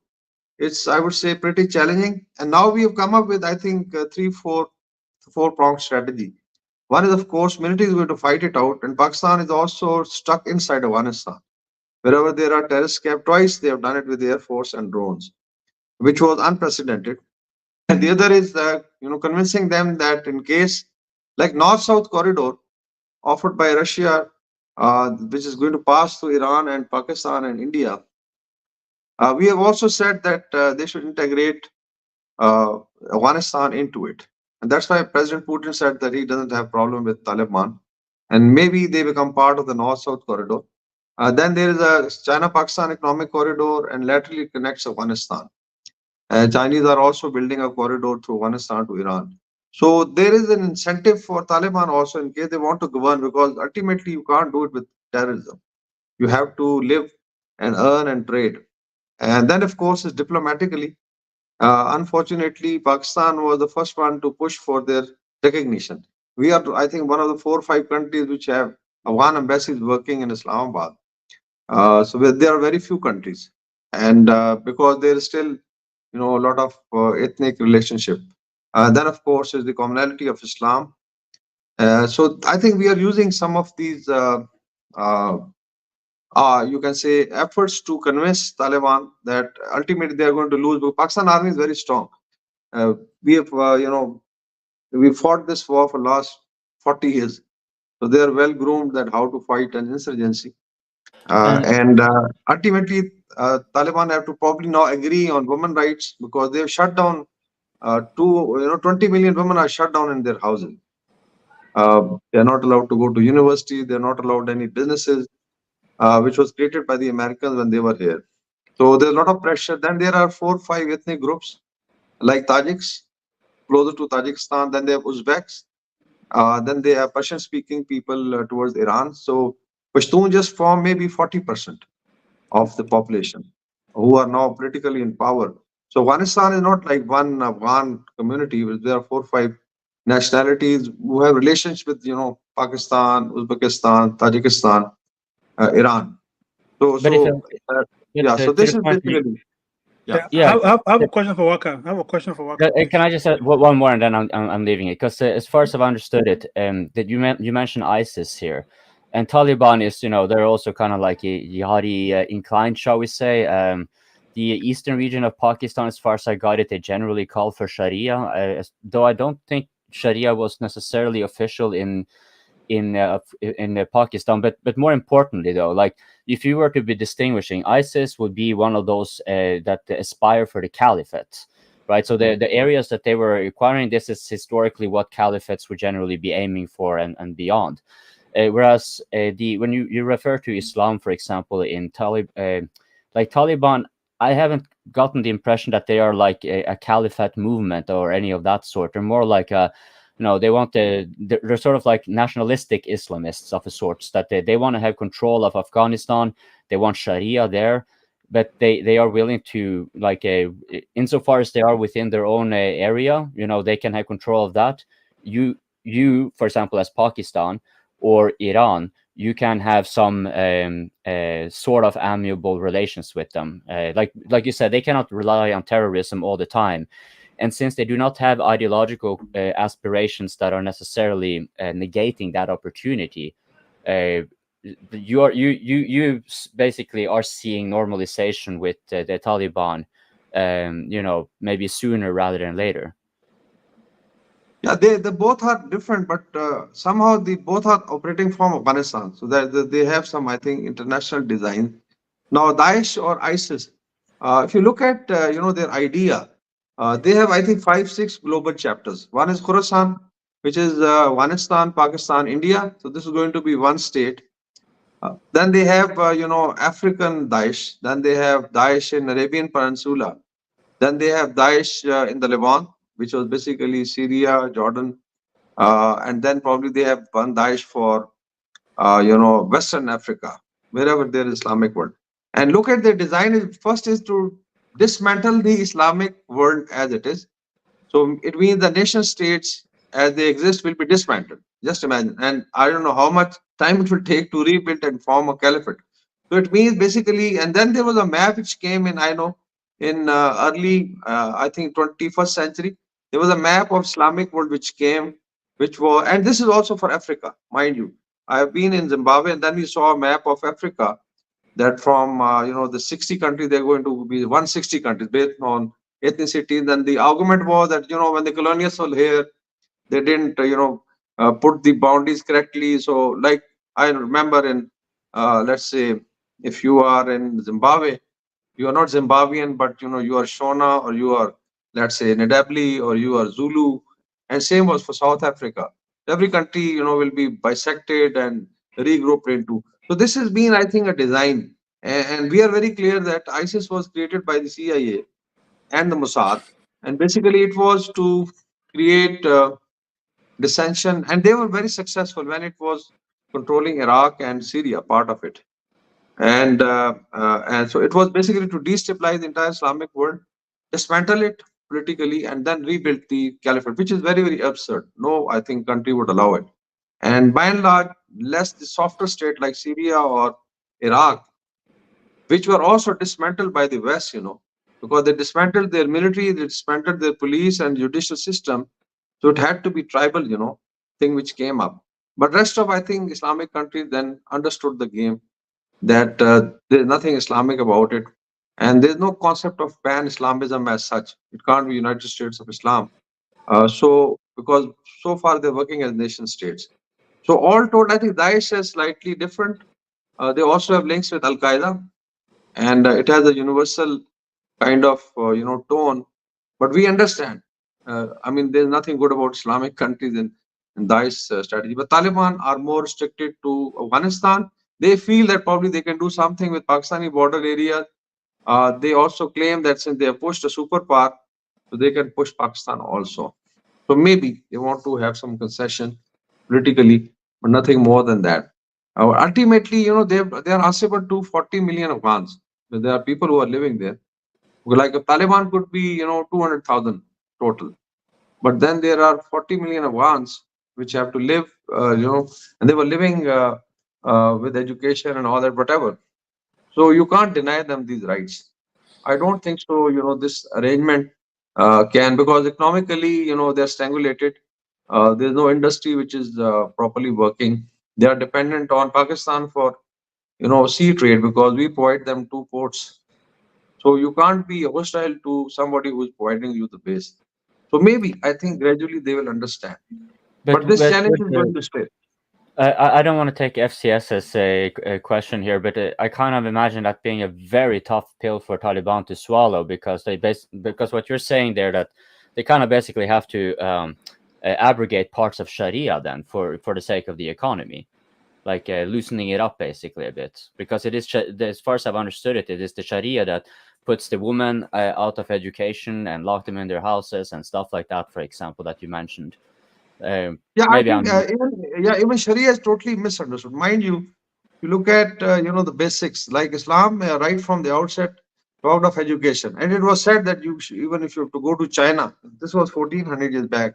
It's, I would say, pretty challenging. And now we have come up with, I think, four-pronged strategy. One is, of course, military is going to fight it out, and Pakistan is also stuck inside Afghanistan. Wherever there are terrorists camped, twice they have done it with Air Force and drones, which was unprecedented. And the other is, convincing them that in case, like North-South corridor offered by Russia, which is going to pass through Iran and Pakistan and India, we have also said that they should integrate Afghanistan into it. And that's why President Putin said that he doesn't have problem with Taliban. And maybe they become part of the North-South corridor. Then there is a China-Pakistan economic corridor and laterally connects Afghanistan. Chinese are also building a corridor through Afghanistan to Iran. So there is an incentive for Taliban also in case they want to govern, because ultimately you can't do it with terrorism. You have to live and earn and trade. And then, of course, is diplomatically. Unfortunately, Pakistan was the first one to push for their recognition. We are, I think, one of the 4 or 5 countries which have Afghan embassies working in Islamabad. So there are very few countries, and because there is still, a lot of ethnic relationship. Then, of course, is the commonality of Islam. So I think we are using some of these, you can say, efforts to convince Taliban that ultimately they are going to lose. But Pakistan army is very strong. We have, we fought this war for last 40 years. So they are well groomed at how to fight an insurgency. And ultimately, Taliban have to probably now agree on women rights, because they have shut down 20 million women are shut down in their houses. They are not allowed to go to university. They are not allowed any businesses, which was created by the Americans when they were here. So there's a lot of pressure. Then there are 4 or 5 ethnic groups like Tajiks, closer to Tajikistan. Then they have Uzbeks. Then they have Persian-speaking people towards Iran. So Pashtun just form maybe 40% of the population who are now politically in power. So Afghanistan is not like one Afghan community. There are 4 or 5 nationalities who have relations with, Pakistan, Uzbekistan, Tajikistan, Iran. So this is basically. Yeah. I have a question for Waka. Can I just add one more, and then I'm leaving it? Because as far as I've understood it, that you mentioned ISIS here, and Taliban is, they're also kind of like a jihadi inclined, shall we say. The eastern region of Pakistan, as far as I got it, they generally call for Sharia, though I don't think Sharia was necessarily official in Pakistan. But more importantly, though, like if you were to be distinguishing, ISIS would be one of those that aspire for the caliphate, right? So the areas that they were acquiring, this is historically what caliphates would generally be aiming for and beyond. Whereas when you refer to Islam, for example, in Taliban, I haven't gotten the impression that they are like a caliphate movement or any of that sort. They're more like a they want they're sort of like nationalistic Islamists of a sort, that they want to have control of Afghanistan. They want Sharia there, but they are willing to, like, insofar as they are within their own area, they can have control of that. You, for example, as Pakistan or Iran, you can have some sort of amiable relations with them. Like you said, they cannot rely on terrorism all the time. And since they do not have ideological aspirations that are necessarily negating that opportunity, you basically are seeing normalization with the Taliban, maybe sooner rather than later. Yeah, they both are different, but somehow they both are operating from Afghanistan. So that they have some, I think, international design. Now, Daesh or ISIS, if you look at their idea, they have, I think, 5-6 global chapters. One is Khorasan, which is Afghanistan, Pakistan, India. So this is going to be one state. Then they have African Daesh. Then they have Daesh in Arabian Peninsula. Then they have Daesh in the Levant, which was basically Syria, Jordan, and then probably they have one Daesh for Western Africa, wherever there is Islamic world. And look at their design. First is to dismantle the Islamic world as it is. So it means the nation states as they exist will be dismantled. Just imagine. And I don't know how much time it will take to rebuild and form a caliphate. So it means basically, and then there was a map which came in, in early, I think 21st century. There was a map of Islamic world which came, and this is also for Africa, mind you. I have been in Zimbabwe, and then we saw a map of Africa that from the 60 countries, they're going to be 160 countries based on ethnicity. Then the argument was that when the colonials were here, they didn't put the boundaries correctly. So like I remember in let's say if you are in Zimbabwe, you are not Zimbabwean, but you are Shona, or you are, let's say, Ndebele, or you are Zulu, and same was for South Africa. Every country will be bisected and regrouped into. So this has been, I think, a design, and we are very clear that ISIS was created by the CIA and the Mossad, and basically it was to create dissension, and they were very successful when it was controlling Iraq and Syria, part of it. And so it was basically to destabilize the entire Islamic world, dismantle it politically, and then rebuild the caliphate, which is very, very absurd. No, I think, country would allow it. And by and large, less the softer state like Syria or Iraq, which were also dismantled by the West, because they dismantled their military, they dismantled their police and judicial system. So it had to be tribal, thing which came up. But rest of, I think, Islamic countries then understood the game, that there's nothing Islamic about it, and there's no concept of pan-Islamism as such. It can't be United States of Islam. So because so far they're working as nation states. So all told, I think Daesh is slightly different. They also have links with Al-Qaeda, and it has a universal kind of tone. But we understand. There's nothing good about Islamic countries in Daesh strategy. But Taliban are more restricted to Afghanistan. They feel that probably they can do something with Pakistani border area. They also claim that since they have pushed a superpower, so they can push Pakistan also. So maybe they want to have some concession politically, but nothing more than that. Ultimately, they are answerable to 40 million Afghans. There are people who are living there. Like if Taliban could be, 200,000 total. But then there are 40 million Afghans which have to live, and they were living with education and all that, whatever. So you can't deny them these rights. I don't think so. This arrangement can, because economically, they're strangulated. There's no industry which is properly working. They are dependent on Pakistan for, sea trade, because we provide them 2 ports. So you can't be hostile to somebody who's providing you the base. So maybe, I think, gradually they will understand. But this challenge is going to stay. I don't want to take FCS as a question here, but I kind of imagine that being a very tough pill for Taliban to swallow, because because what you're saying there, that they kind of basically have to abrogate parts of Sharia then for the sake of the economy, like loosening it up basically a bit, because it is, as far as I've understood it, it is the Sharia that puts the women out of education and lock them in their houses and stuff like that, for example, that you mentioned. Yeah, I Maybe think I'm. even Sharia is totally misunderstood. Mind you, you look at the basics like Islam right from the outset talked of education, and it was said that even if you have to go to China, this was 1400 years back,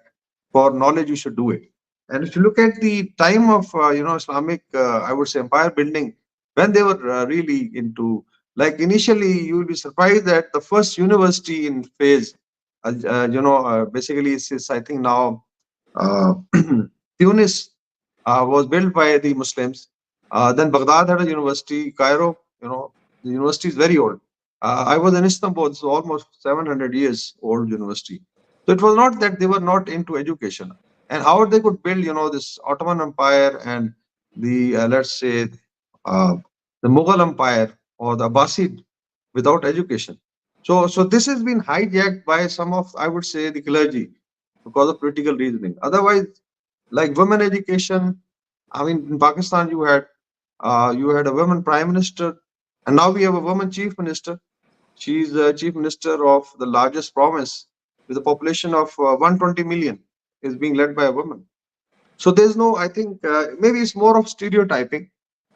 for knowledge you should do it. And if you look at the time of Islamic, I would say empire building, when they were really into, like initially you will be surprised that the first university in Fez, basically is I think now uh, Tunis was built by the Muslims. Then Baghdad had a university. Cairo, the university is very old. I was in Istanbul, it's almost 700 years old university. So it was not that they were not into education. And how they could build, this Ottoman Empire and the, let's say, the Mughal Empire or the Abbasid without education. So this has been hijacked by some of, I would say, the clergy because of political reasoning. Otherwise, like women education, I mean, in Pakistan you had a woman prime minister, and now we have a woman chief minister. She's the chief minister of the largest province with a population of 120 million, is being led by a woman. So there's no, I think maybe it's more of stereotyping.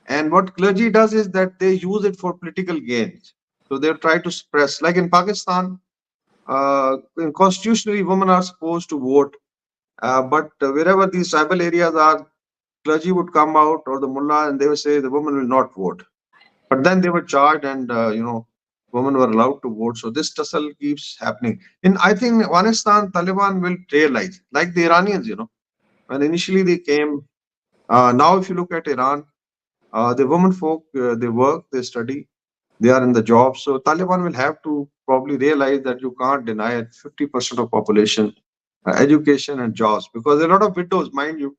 And what clergy does is that they use it for political gains. So they try to suppress, like in Pakistan, constitutionally women are supposed to vote, but wherever these tribal areas are, clergy would come out or the mullah and they would say the woman will not vote. But then they were charged and, women were allowed to vote. So this tussle keeps happening. And I think Afghanistan, Taliban will realize, like the Iranians, when initially they came, now if you look at Iran, the women folk, they work, they study, they are in the job. So Taliban will have to probably realize that you can't deny 50% of population education and jobs, because there are a lot of widows, mind you.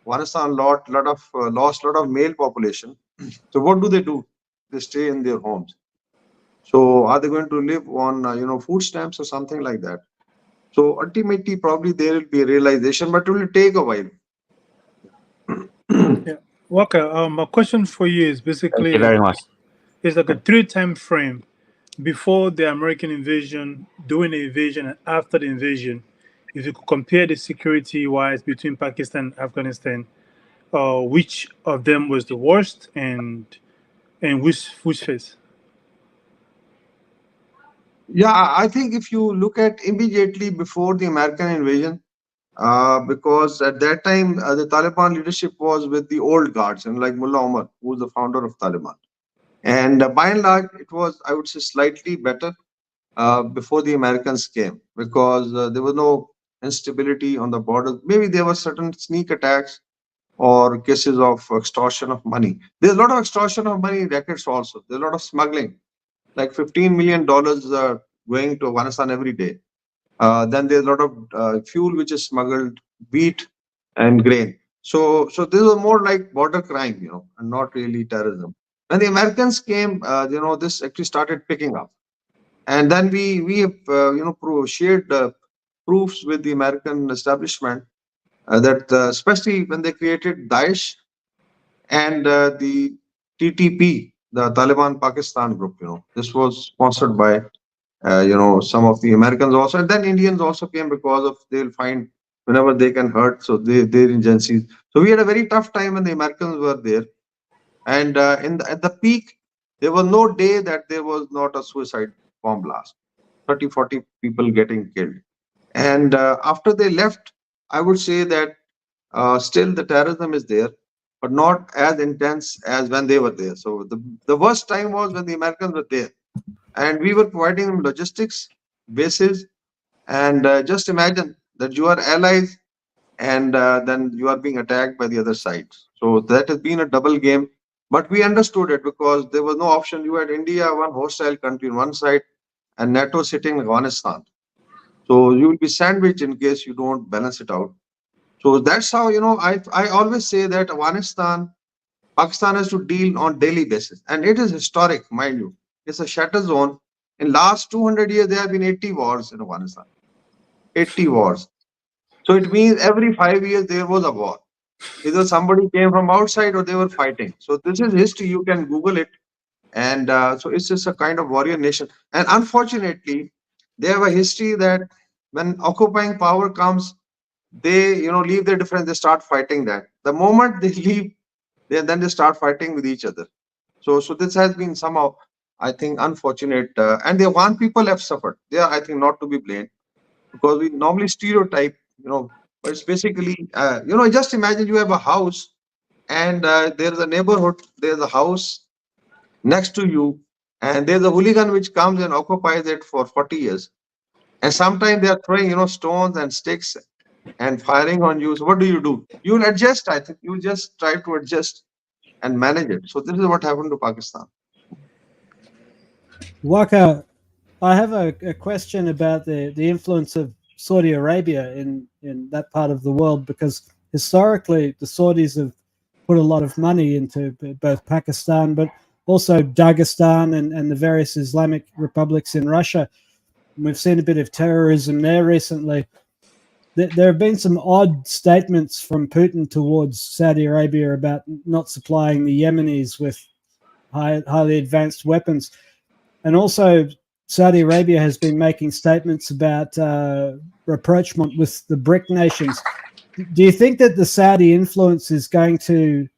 Afghanistan lost a lot of male population. So what do? They stay in their homes. So are they going to live on food stamps or something like that? So ultimately, probably there will be a realization, but it will take a while. Yeah. Walker, my question for you is basically Thank you very much. It's like a 3 time frame before the American invasion, during the invasion, and after the invasion. If you could compare the security wise between Pakistan and Afghanistan, which of them was the worst, and which phase? Yeah, I think if you look at immediately before the American invasion, because at that time the Taliban leadership was with the old guards, and like Mullah Omar, who was the founder of Taliban. And by and large, it was, I would say, slightly better before the Americans came, because there was no instability on the border. Maybe there were certain sneak attacks or cases of extortion of money. There's a lot of extortion of money records also. There's a lot of smuggling, like $15 million going to Afghanistan every day. Then there's a lot of fuel which is smuggled, wheat and grain. So this was more like border crime, and not really terrorism. When the Americans came, this actually started picking up, and then we have shared proofs with the American establishment that especially when they created Daesh and the TTP, the Taliban Pakistan group, this was sponsored by some of the Americans also, and then Indians also came, because of they'll find whenever they can hurt, so they're agencies. So we had a very tough time when the Americans were there, and at the peak, there was no day that there was not a suicide bomb blast, 30-40 people getting killed. And after they left, I would say that still the terrorism is there, but not as intense as when they were there. So the worst time was when the Americans were there, and we were providing them logistics, bases, and just imagine that you are allies, and then you are being attacked by the other side. So that has been a double game, but we understood it because there was no option. You had India, one hostile country on one side, and NATO sitting in Afghanistan. So you will be sandwiched in case you don't balance it out. So that's how, I always say that Pakistan has to deal on daily basis, and it is historic, mind you. It's a shatter zone. In last 200 years, there have been 80 wars in Afghanistan. 80 wars. So it means every 5 years there was a war. Either somebody came from outside or they were fighting. So this is history. You can Google it. And so it's just a kind of warrior nation. And unfortunately, they have a history that when occupying power comes, they leave their difference, they start fighting that. The moment they leave, then they start fighting with each other. So this has been somehow, I think, unfortunate, and the one people have suffered. They are, I think, not to be blamed, because we normally stereotype, but it's basically, just imagine you have a house, and there's a neighborhood, there's a house next to you, and there's a hooligan which comes and occupies it for 40 years. And sometimes they are throwing, stones and sticks and firing on you. So what do? You'll adjust, I think. You'll just try to adjust and manage it. So this is what happened to Pakistan. Waka, I have a question about the influence of Saudi Arabia in that part of the world, because historically the Saudis have put a lot of money into both Pakistan, but also Dagestan and the various Islamic republics in Russia. And we've seen a bit of terrorism there recently. There have been some odd statements from Putin towards Saudi Arabia about not supplying the Yemenis with highly advanced weapons. And also, Saudi Arabia has been making statements about rapprochement with the BRIC nations. Do you think that the Saudi influence is going to,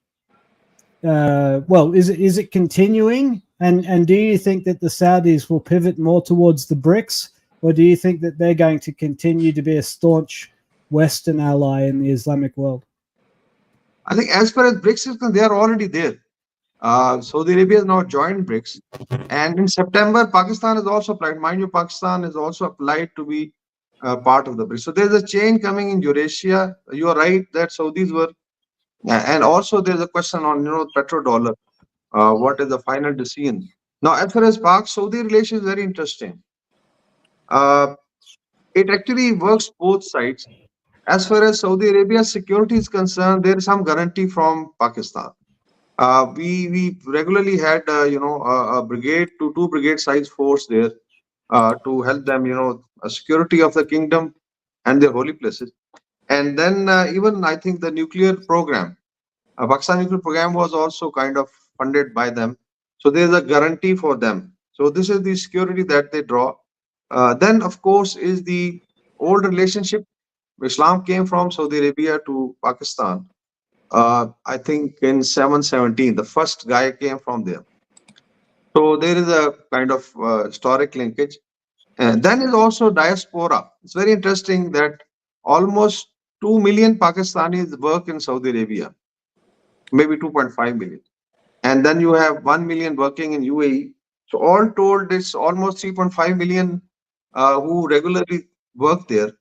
is it continuing? And do you think that the Saudis will pivot more towards the BRICS, or do you think that they're going to continue to be a staunch Western ally in the Islamic world? I think as far as BRICS is concerned, they are already there. Saudi Arabia has now joined BRICS, and in September, Pakistan is also applied. Mind you, Pakistan is also applied to be part of the BRICS. So there's a change coming in Eurasia. You are right that Saudis were, and also there's a question on petrodollar. What is the final decision? Now, as far as Pak-Saudi relation is very interesting. It actually works both sides. As far as Saudi Arabia's security is concerned, there is some guarantee from Pakistan. We regularly had a brigade to 2 brigade size force there to help them security of the kingdom and their holy places. And then even I think the nuclear program, Pakistan nuclear program was also kind of funded by them. So there's a guarantee for them. So this is the security that they draw. Then of course is the old relationship. Islam came from Saudi Arabia to Pakistan. I think in 717, the first guy came from there. So there is a kind of historic linkage. And then is also diaspora. It's very interesting that almost 2 million Pakistanis work in Saudi Arabia, maybe 2.5 million. And then you have 1 million working in UAE. So all told, it's almost 3.5 million who regularly work there,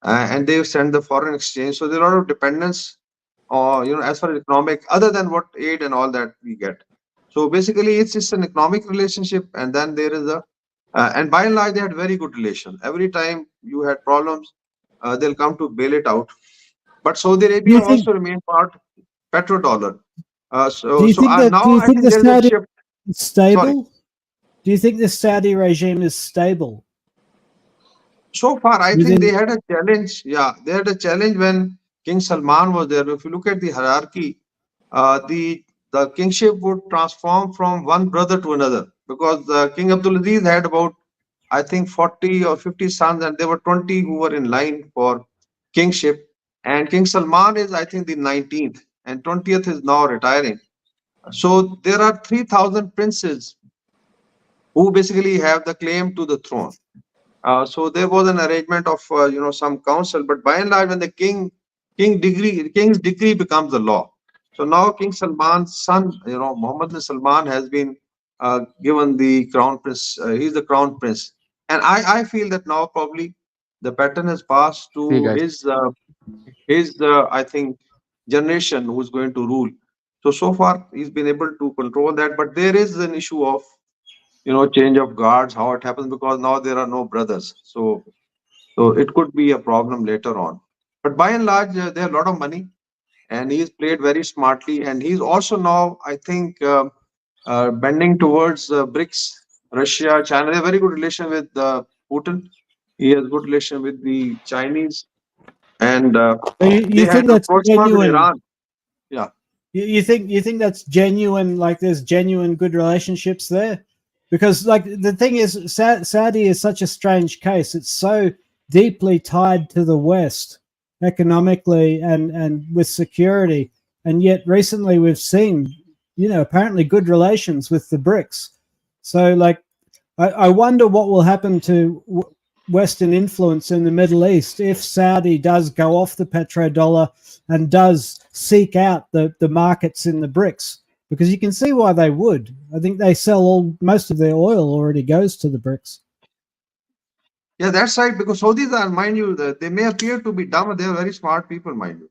and they send the foreign exchange. So there are a lot of dependence, as far as economic, other than what aid and all that we get. So basically, it's just an economic relationship, and then there is a, and by and large, they had very good relation. Every time you had problems, they'll come to bail it out. But Saudi Arabia also remain part petrodollar. Do you think the Saudi is stable? Sorry. Do you think the Saudi regime is stable? So far, I think they had a challenge. Yeah, they had a challenge when King Salman was there. If you look at the hierarchy, the kingship would transform from one brother to another, because King Abdulaziz had about, I think, 40 or 50 sons, and there were 20 who were in line for kingship. And King Salman is, I think, the 19th, and 20th is now retiring. So there are 3,000 princes who basically have the claim to the throne. So there was an arrangement of some council, but by and large, when the king's decree becomes the law. So now King Salman's son, Muhammad bin Salman, has been given the crown prince. He's the crown prince, and I feel that now probably the pattern has passed to his I think generation who's going to rule. So far he's been able to control that, but there is an issue of change of guards, how it happens, because now there are no brothers. So it could be a problem later on. But by and large, they have a lot of money, and he's played very smartly. And he's also now, I think, bending towards BRICS, Russia, China. They have very good relation with Putin. He has good relation with the Chinese, and you think that's genuine? Iran. Yeah. You think that's genuine? Like there's genuine good relationships there? Because like the thing is, Saudi is such a strange case. It's so deeply tied to the West, economically and with security. And yet recently we've seen, apparently good relations with the BRICS. So like, I wonder what will happen to Western influence in the Middle East if Saudi does go off the petrodollar and does seek out the markets in the BRICS, because you can see why they would. I think they sell most of their oil already goes to the BRICS. Yeah, that's right. Because Saudis are, mind you, they may appear to be dumb, but they are very smart people, mind you.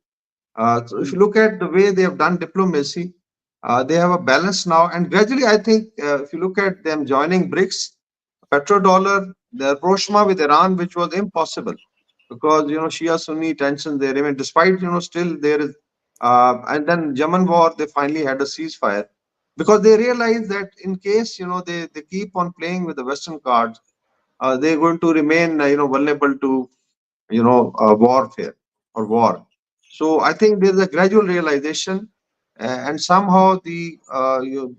So if you look at the way they have done diplomacy, they have a balance now. And gradually, I think, if you look at them joining BRICS, petrodollar, the rapprochement with Iran, which was impossible because, Shia Sunni tensions there. I mean, despite, still there is, and then Yemen war, they finally had a ceasefire because they realized that in case, they keep on playing with the Western cards, they're going to remain, vulnerable to, warfare or war. So I think there's a gradual realization, and somehow the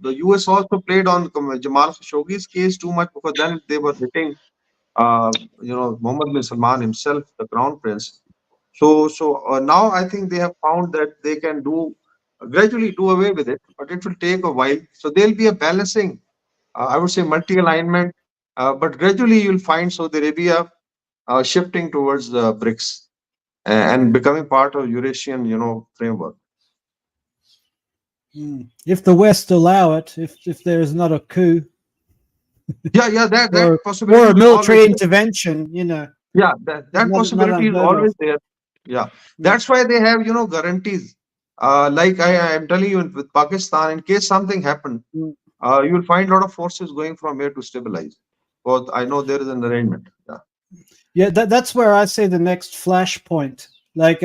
US also played on Jamal Khashoggi's case too much, because then they were hitting, Mohammed bin Salman himself, the crown prince. So now I think they have found that they can gradually do away with it, but it will take a while. So there'll be a balancing, I would say multi-alignment, but gradually you'll find Saudi Arabia shifting towards the BRICS and becoming part of Eurasian, framework. If the West allow it, if there is not a coup, that possibility or a is military always intervention, Yeah, that possibility is always there. Yeah, that's why they have, guarantees. Like I am telling you, with Pakistan, in case something happened, you will find a lot of forces going from here to stabilize. But I know there is an arrangement. Yeah, that's where I see the next flashpoint. Like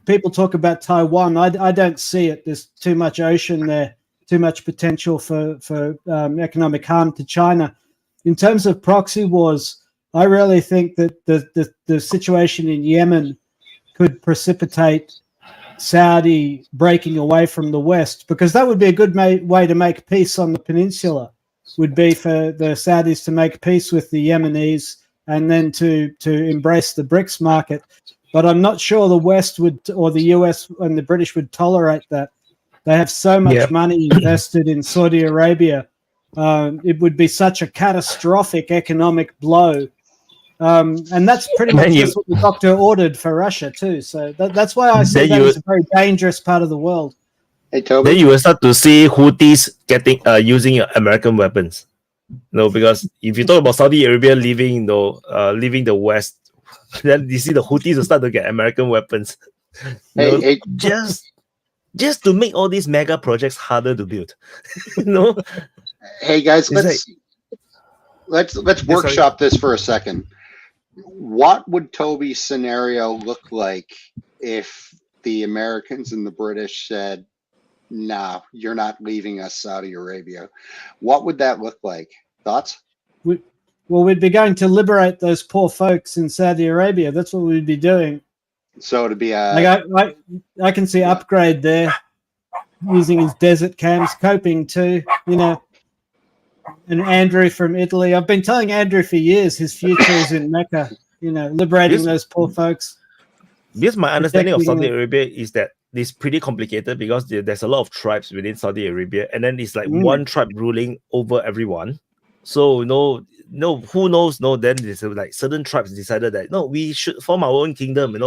people talk about Taiwan. I don't see it. There's too much ocean there, too much potential for economic harm to China. In terms of proxy wars, I really think that the situation in Yemen could precipitate Saudi breaking away from the West, because that would be a good way to make peace on the peninsula, would be for the Saudis to make peace with the Yemenis and then to embrace the BRICS market. But I'm not sure the West would, or the US and the British would tolerate that. They have so much money invested in Saudi Arabia. It would be such a catastrophic economic blow. And that's pretty much just what the doctor ordered for Russia too. So that's why I say that is a very dangerous part of the world. Hey, Toby. Then you will start to see Houthis getting using American weapons. Because if you talk about Saudi Arabia leaving the West, then you see the Houthis will start to get American weapons. Just to make all these mega projects harder to build. Hey guys, let's workshop this for a second. What would Toby's scenario look like if the Americans and the British said, "Nah, you're not leaving us, Saudi Arabia"? What would that look like? Thoughts? Well, we'd be going to liberate those poor folks in Saudi Arabia. That's what we'd be doing. So to be a like I can see Upgrade there using his desert cams, coping too, and Andrew from Italy. I've been telling Andrew for years his future is in Mecca, liberating those poor folks. Because my understanding of Saudi Arabia is that it's pretty complicated, because there's a lot of tribes within Saudi Arabia, and then it's like one tribe ruling over everyone. So who knows? Then there's like certain tribes decided that no, we should form our own kingdom.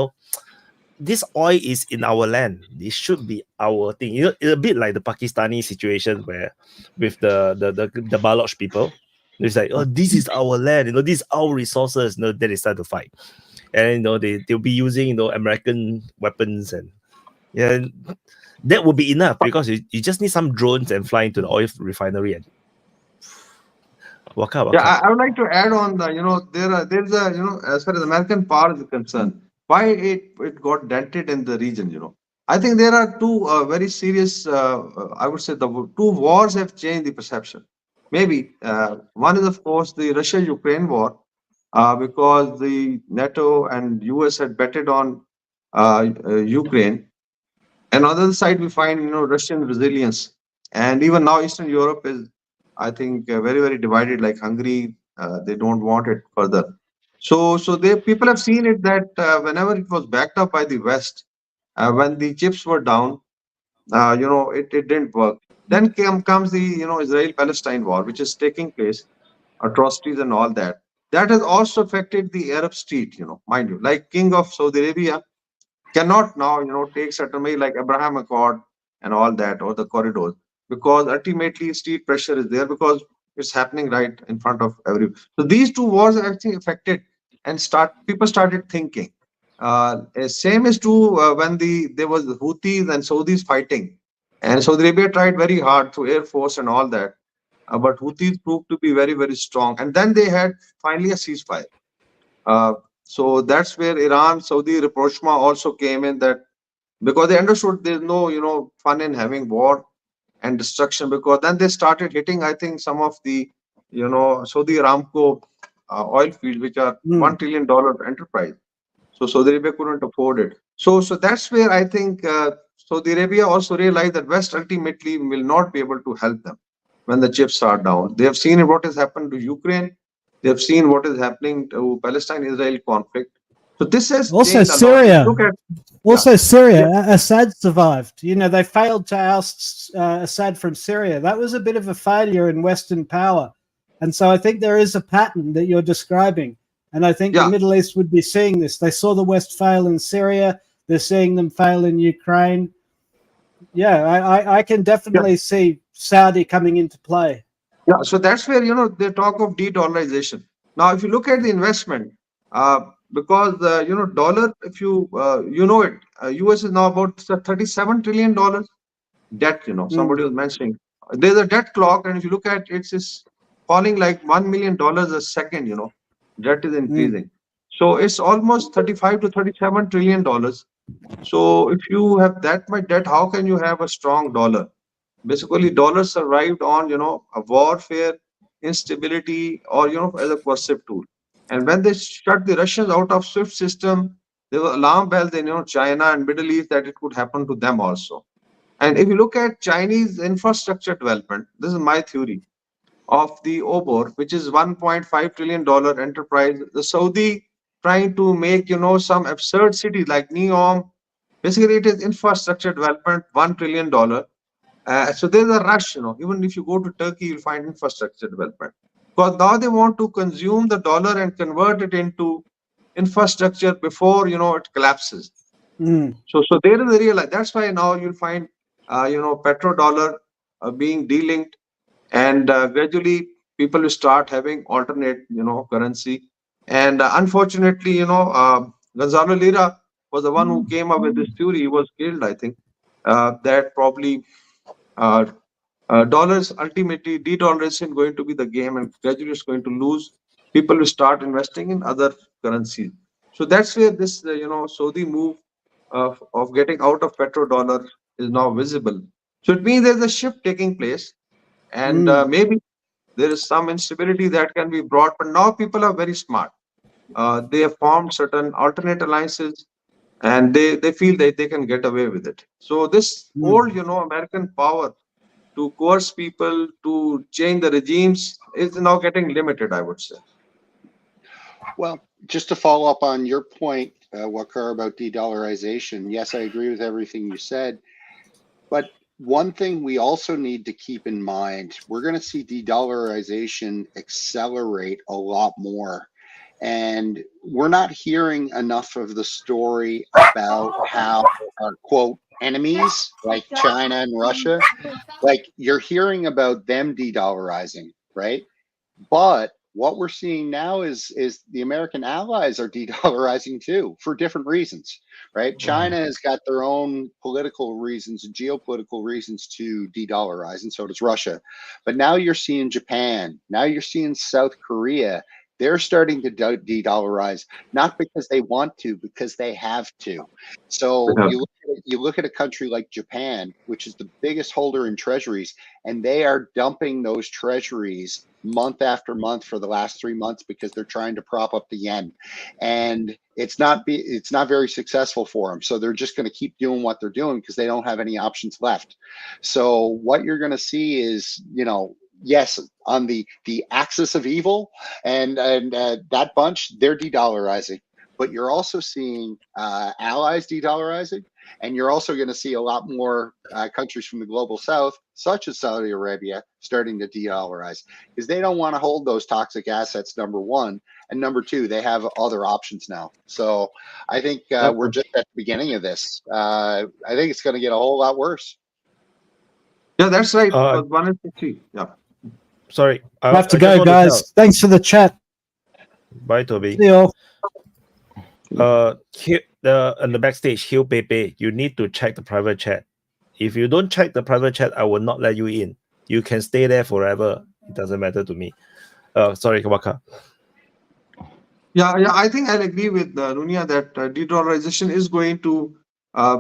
This oil is in our land. This should be our thing. It's a bit like the Pakistani situation where with the Baloch people, it's like, oh, this is our land. These are our resources. Then they start to fight, and they'll be using American weapons, and that would be enough, because you just need some drones and fly into the oil refinery and walk out. I would like to add on the there's a as far as American power is concerned, why it got dented in the region. I think there are two very serious, I would say the two wars have changed the perception. Maybe one is, of course, the Russia-Ukraine war, because the NATO and US had betted on Ukraine. And on the other side, we find Russian resilience, and even now Eastern Europe is, I think, very, very divided. Like Hungary, they don't want it further. So they people have seen it that whenever it was backed up by the West, when the chips were down, it didn't work. Then comes the Israel-Palestine war, which is taking place, atrocities and all that. That has also affected the Arab street, mind you. Like King of Saudi Arabia cannot now, take certain way like Abraham Accord and all that, or the corridors, because ultimately street pressure is there because it's happening right in front of every. So these two wars are actually affected, and people started thinking. Same is true when there was the Houthis and Saudis fighting, and Saudi Arabia tried very hard through air force and all that, but Houthis proved to be very, very strong, and then they had finally a ceasefire. So that's where Iran, Saudi rapprochement also came in, that because they understood there's no, fun in having war and destruction, because then they started hitting, I think, some of the, Saudi Aramco oil fields, which are $1 trillion enterprise. So Saudi Arabia couldn't afford it. So that's where I think Saudi Arabia also realized that West ultimately will not be able to help them when the chips are down. They have seen what has happened to Ukraine. They have seen what is happening to Palestine-Israel conflict. So this has also changed a lot. Syria. Look at, Also, Syria, Assad survived. They failed to oust Assad from Syria. That was a bit of a failure in Western power. And so I think there is a pattern that you're describing. And I think the Middle East would be seeing this. They saw the West fail in Syria. They're seeing them fail in Ukraine. Yeah, I can definitely see Saudi coming into play. Yeah, so that's where, they talk of de-dollarization. Now, if you look at the investment, because dollar, if you US is now about $37 trillion debt. Somebody was mentioning there's a debt clock, and if you look at it, it's falling like $1 million a second. Debt is increasing, so it's almost 35 to 37 trillion dollars. So if you have that much debt, how can you have a strong dollar? Basically, dollars survived on a warfare, instability, or as a coercive tool. And when they shut the Russians out of SWIFT system, there were alarm bells in China and Middle East that it could happen to them also. And if you look at Chinese infrastructure development, this is my theory of the OBOR, which is $1.5 trillion enterprise. The Saudi trying to make some absurd city like Neom. Basically, it is infrastructure development, $1 trillion. So there's a rush, even if you go to Turkey, you'll find infrastructure development. Because now they want to consume the dollar and convert it into infrastructure before, it collapses. So there is a real, that's why now you'll find, petrodollar being delinked, and gradually people will start having alternate, currency. And unfortunately, Gonzalo Lira was the one who came up with this theory. He was killed, I think, that probably dollars ultimately de-dollarization going to be the game, and gradually it's going to lose. People will start investing in other currencies. So that's where this Saudi move of getting out of petrodollar is now visible. So it means there's a shift taking place, and maybe there is some instability that can be brought. But now people are very smart. They have formed certain alternate alliances, and they feel that they can get away with it. So this old American power to coerce people, to change the regimes, is now getting limited, I would say. Well, just to follow up on your point, Waqar, about de-dollarization, yes, I agree with everything you said. But one thing we also need to keep in mind, we're going to see de-dollarization accelerate a lot more. And we're not hearing enough of the story about how our, quote, enemies like China and Russia, like you're hearing about them de-dollarizing, right? But what we're seeing now is the American allies are de-dollarizing too, for different reasons, right? China has got their own political reasons and geopolitical reasons to de-dollarize, and so does Russia. But now you're seeing Japan, now you're seeing South Korea. They're starting to de-dollarize, not because they want to, because they have to. So you look at a country like Japan, which is the biggest holder in treasuries, and they are dumping those treasuries month after month for the last 3 months because they're trying to prop up the yen, and it's not very successful for them. So they're just going to keep doing what they're doing because they don't have any options left. So what you're going to see is, yes, on the axis of evil, and that bunch, they're de-dollarizing. But you're also seeing allies de-dollarizing, and you're also going to see a lot more countries from the global south, such as Saudi Arabia, starting to de-dollarize because they don't want to hold those toxic assets, number one. And number two, they have other options now. So I think we're just at the beginning of this. I think it's going to get a whole lot worse. Yeah, that's right. Because 1 is 3. Yeah. Sorry. I have to go, guys. Thanks for the chat. Bye, Toby. See you all. Here, on the backstage, Hugh Pepe, you need to check the private chat. If you don't check the private chat, I will not let you in. You can stay there forever. It doesn't matter to me. Sorry, Waka. Yeah, I think I'll agree with Nunia that de-dollarization is going to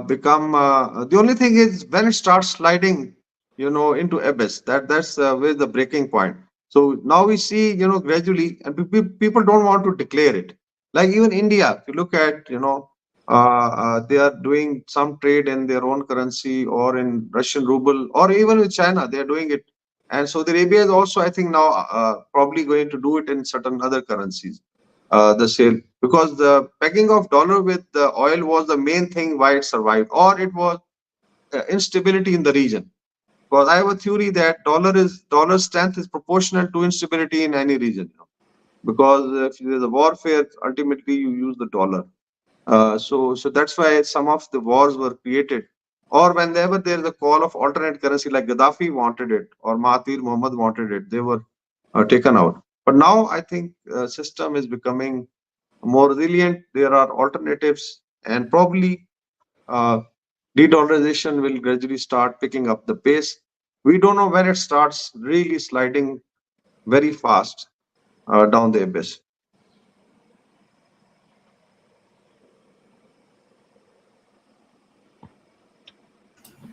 become. The only thing is when it starts sliding, into abyss. That's where the breaking point. So now we see, gradually, and people don't want to declare it. Like even India, if you look at, they are doing some trade in their own currency or in Russian ruble, or even with China, they are doing it. And Saudi Arabia is also, I think, now probably going to do it in certain other currencies. The sale, because the pegging of dollar with the oil was the main thing why it survived, or it was instability in the region. Because I have a theory that dollar strength is proportional to instability in any region. Because if there's a warfare, ultimately you use the dollar. So that's why some of the wars were created. Or whenever there is a call of alternate currency, like Gaddafi wanted it, or Mahathir Mohamad wanted it, they were taken out. But now I think the system is becoming more resilient. There are alternatives, and probably de-dollarization will gradually start picking up the pace. We don't know when it starts really sliding very fast down the abyss.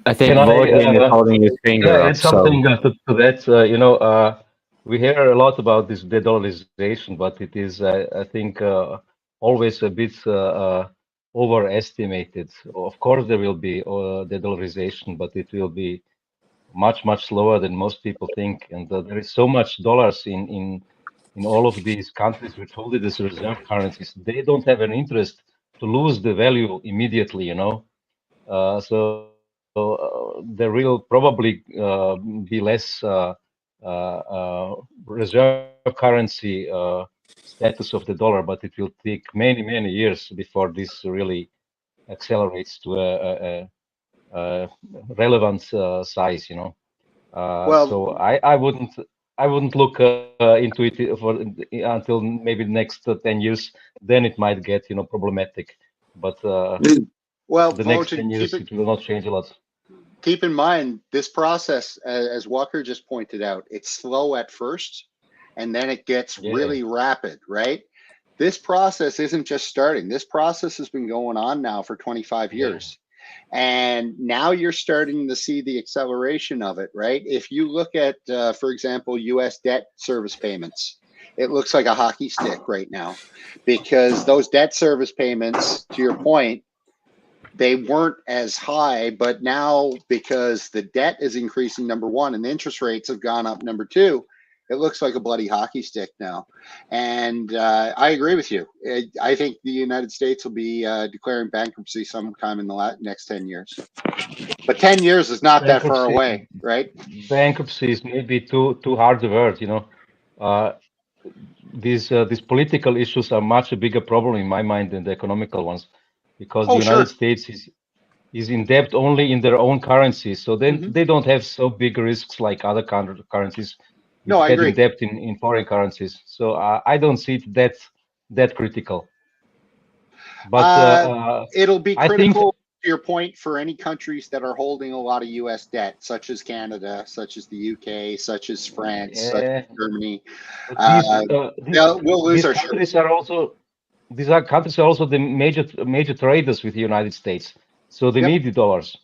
I think Can I, Vodin is holding his finger can I up. add something to that? We hear a lot about this de-dollarization, but it is, I think, always a bit overestimated. Of course, there will be de-dollarization, but it will be much, much slower than most people think. And there is so much dollars in all of these countries which hold it as reserve currencies. They don't have an interest to lose the value immediately, so there will probably be less reserve currency status of the dollar, but it will take many, many years before this really accelerates to a relevant size. So I wouldn't look into it until maybe the next 10 years. Then it might get problematic. But the next 10 years it will not change a lot. Keep in mind, this process, as Walker just pointed out, it's slow at first, and then it gets really rapid, right? This process isn't just starting. This process has been going on now for 25 years. And now you're starting to see the acceleration of it, right? If you look at, for example, US debt service payments, it looks like a hockey stick right now, because those debt service payments, to your point, they weren't as high, but now because the debt is increasing, number one, and the interest rates have gone up, number two, it looks like a bloody hockey stick now. And I agree with you. I think the United States will be declaring bankruptcy sometime in the next 10 years. But 10 years is not that far away, right? Bankruptcy is maybe too hard a word, These political issues are much a bigger problem in my mind than the economical ones, because the United States is in debt only in their own currency, so then they don't have so big risks like other currencies. No, I agree. In debt in foreign currencies, so I don't see it that critical. But it'll be I critical, to your point, for any countries that are holding a lot of U.S. debt, such as Canada, such as the UK, such as France, such as Germany. We'll lose our countries these countries are also the major traders with the United States, so they need the dollars.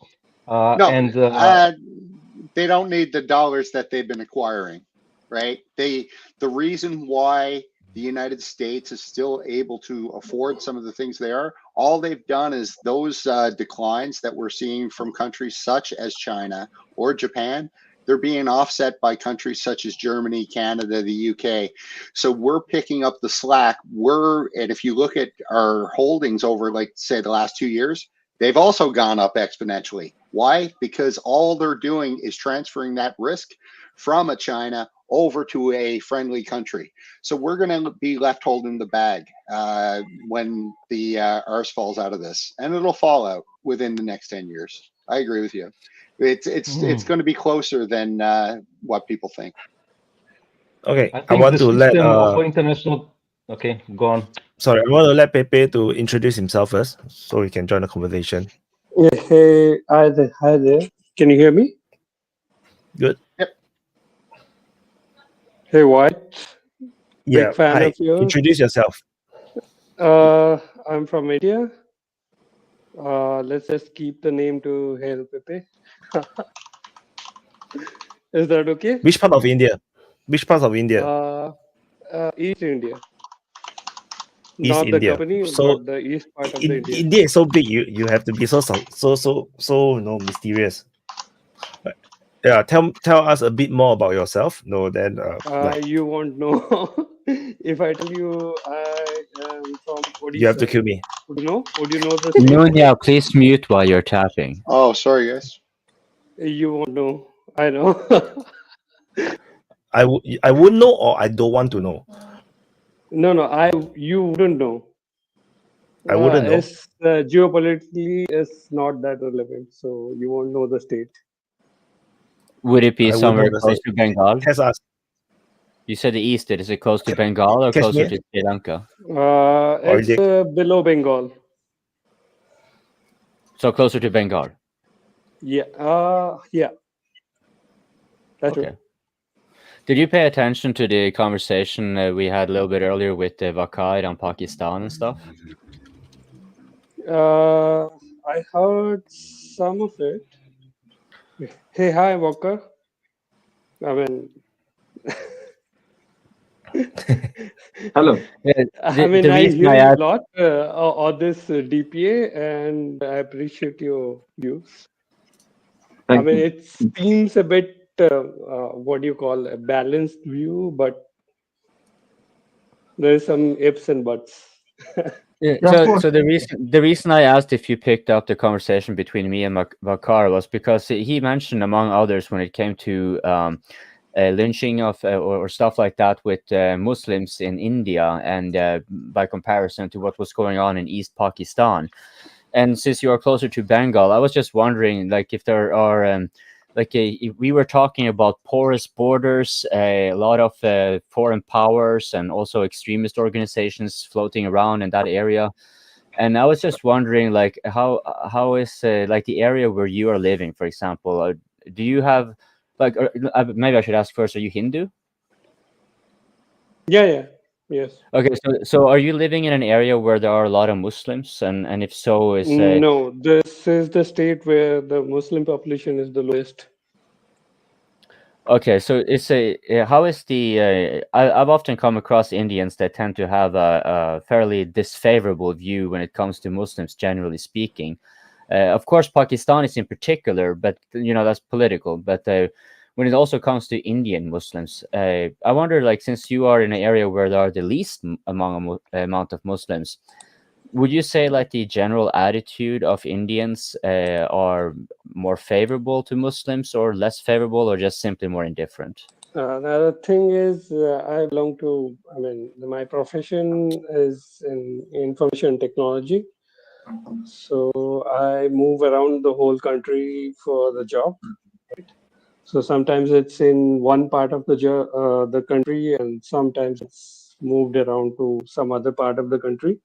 They don't need the dollars that they've been acquiring, right? The reason why the United States is still able to afford some of the things they are, all they've done is those declines that we're seeing from countries such as China or Japan, they're being offset by countries such as Germany, Canada, the UK. So we're picking up the slack. And if you look at our holdings over, like, say, the last 2 years, they've also gone up exponentially. Why? Because all they're doing is transferring that risk from a China over to a friendly country. So we're going to be left holding the bag when the arse falls out of this, and it'll fall out within the next 10 years. I agree with you. It's going to be closer than what people think. Okay, I I think want the to let system of international. Okay, go on. sorry, I want to let Pepe to introduce himself first, so he can join the conversation. Yeah, hey, hi there. Can you hear me? Good. Yep. Hey, White. Yeah. Big fan Hi. of yours. Introduce yourself. I'm from India. Let's just keep the name to Hail Pepe. Is that okay? Which part of India? Which part of India? East India. East Not the India. company, So but the east part of the India. India is so big. You have to be so mysterious. Yeah, tell us a bit more about yourself. No, then You won't know. If I tell you I am from Odisha. you have to kill me. Would you know? Would you know the state? Nunya, please mute while you're tapping. Oh, sorry, guys. You won't know. I know. I wouldn't know, or I don't want to know. No. You wouldn't know. I wouldn't know. It's geopolitically, it's not that relevant, so you won't know the state. Would it be I would somewhere know the close state. to Bengal? Test us. You said the east. Is it close to Bengal or closer Kashmir? to Sri Lanka? It's below Bengal. So closer to Bengal. Yeah. Yeah. That's Okay. Did you pay attention to the conversation we had a little bit earlier with Vakar on Pakistan and stuff? I heard some of it. Hey, hi, Walker. I mean, Hello. I mean, I hear you a lot on this DPA, and I appreciate your views. Thank I mean, you. it seems a bit, what do you call, a balanced view, but there's some ifs and buts. Yeah, so the reason I asked if you picked up the conversation between me and Vakar was because he mentioned, among others, when it came to lynching of or stuff like that with Muslims in India, and by comparison to what was going on in East Pakistan. And since you are closer to Bengal, I was just wondering, like, if there are if we were talking about porous borders, a lot of foreign powers and also extremist organizations floating around in that area. And I was just wondering, like, how is like the area where you are living, for example? Do you have maybe I should ask first, are you Hindu? Yeah. Yes. Okay, so are you living in an area where there are a lot of Muslims, and if so, is No, this is the state where the Muslim population is the lowest. okay, so it's how is the I've often come across Indians that tend to have a fairly disfavorable view when it comes to Muslims, generally speaking. Of course, Pakistanis in particular, but that's political. But when it also comes to Indian Muslims, I wonder, like, since you are in an area where there are the least amount of Muslims, would you say like the general attitude of Indians are more favorable to Muslims or less favorable, or just simply more indifferent? Another thing is, I belong to, I mean, my profession is in information technology. So I move around the whole country for the job. Right? So sometimes it's in one part of the country, and sometimes it's moved around to some other part of the country.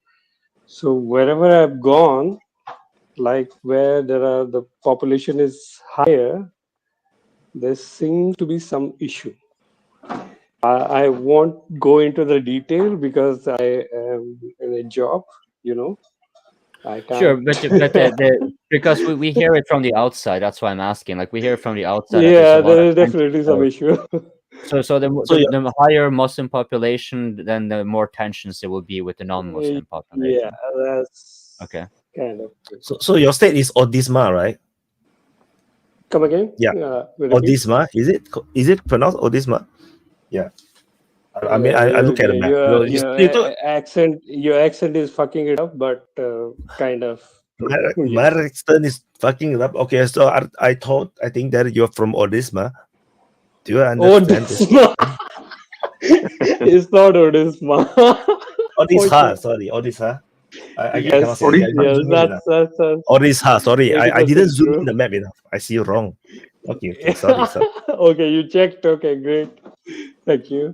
So wherever I've gone, like where the population is higher, there seems to be some issue. I won't go into the detail because I am in a job, I can't. Sure, but because we hear it from the outside, that's why I'm asking. Like, we hear it from the outside. Yeah, that there's a lot there is of definitely some issue. So the higher Muslim population, then the more tensions there will be with the non-Muslim population. Yeah, that's okay. Kind of. So your state is Odisha, right? Come again? Yeah. Repeat. Odisma. Is it pronounced Odisma? Yeah. I mean, I look at the map. Your accent is fucking it up, but kind of. My accent is fucking it up. Okay, so I think that you're from Odisma. Do you understand this? Odisma. It's not Odisma. Odisha, sorry, Odisha. I cannot Yes, say it. yes, that's Odisha, sorry. I didn't 80% zoom true. in the map enough. I see you wrong. Okay, sorry. Okay, you checked. Okay, great. Thank you.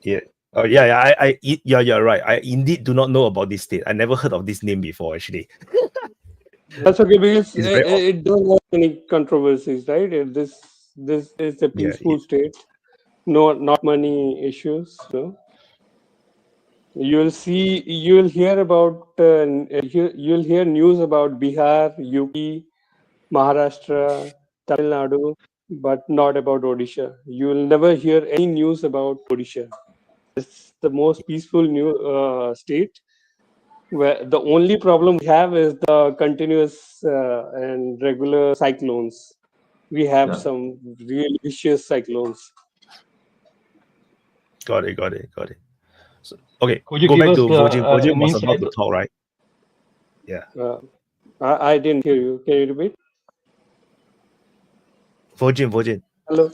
Yeah. Oh yeah. Yeah, you're right. I indeed do not know about this state. I never heard of this name before, actually. That's okay because It's very awesome. it don't have any controversies, right? This is a peaceful state. No, not money issues. No. You'll hear about you'll hear news about Bihar, UP, Maharashtra, Tamil Nadu, but not about Odisha. You'll never hear any news about Odisha. It's the most peaceful state, where the only problem we have is the continuous and regular cyclones. We have some really vicious cyclones. Got it. So, okay, Could you go give back us to Virgin. Virgin an was about insight? to talk, right? Yeah. I didn't hear you. Can you repeat? Virgin. Hello.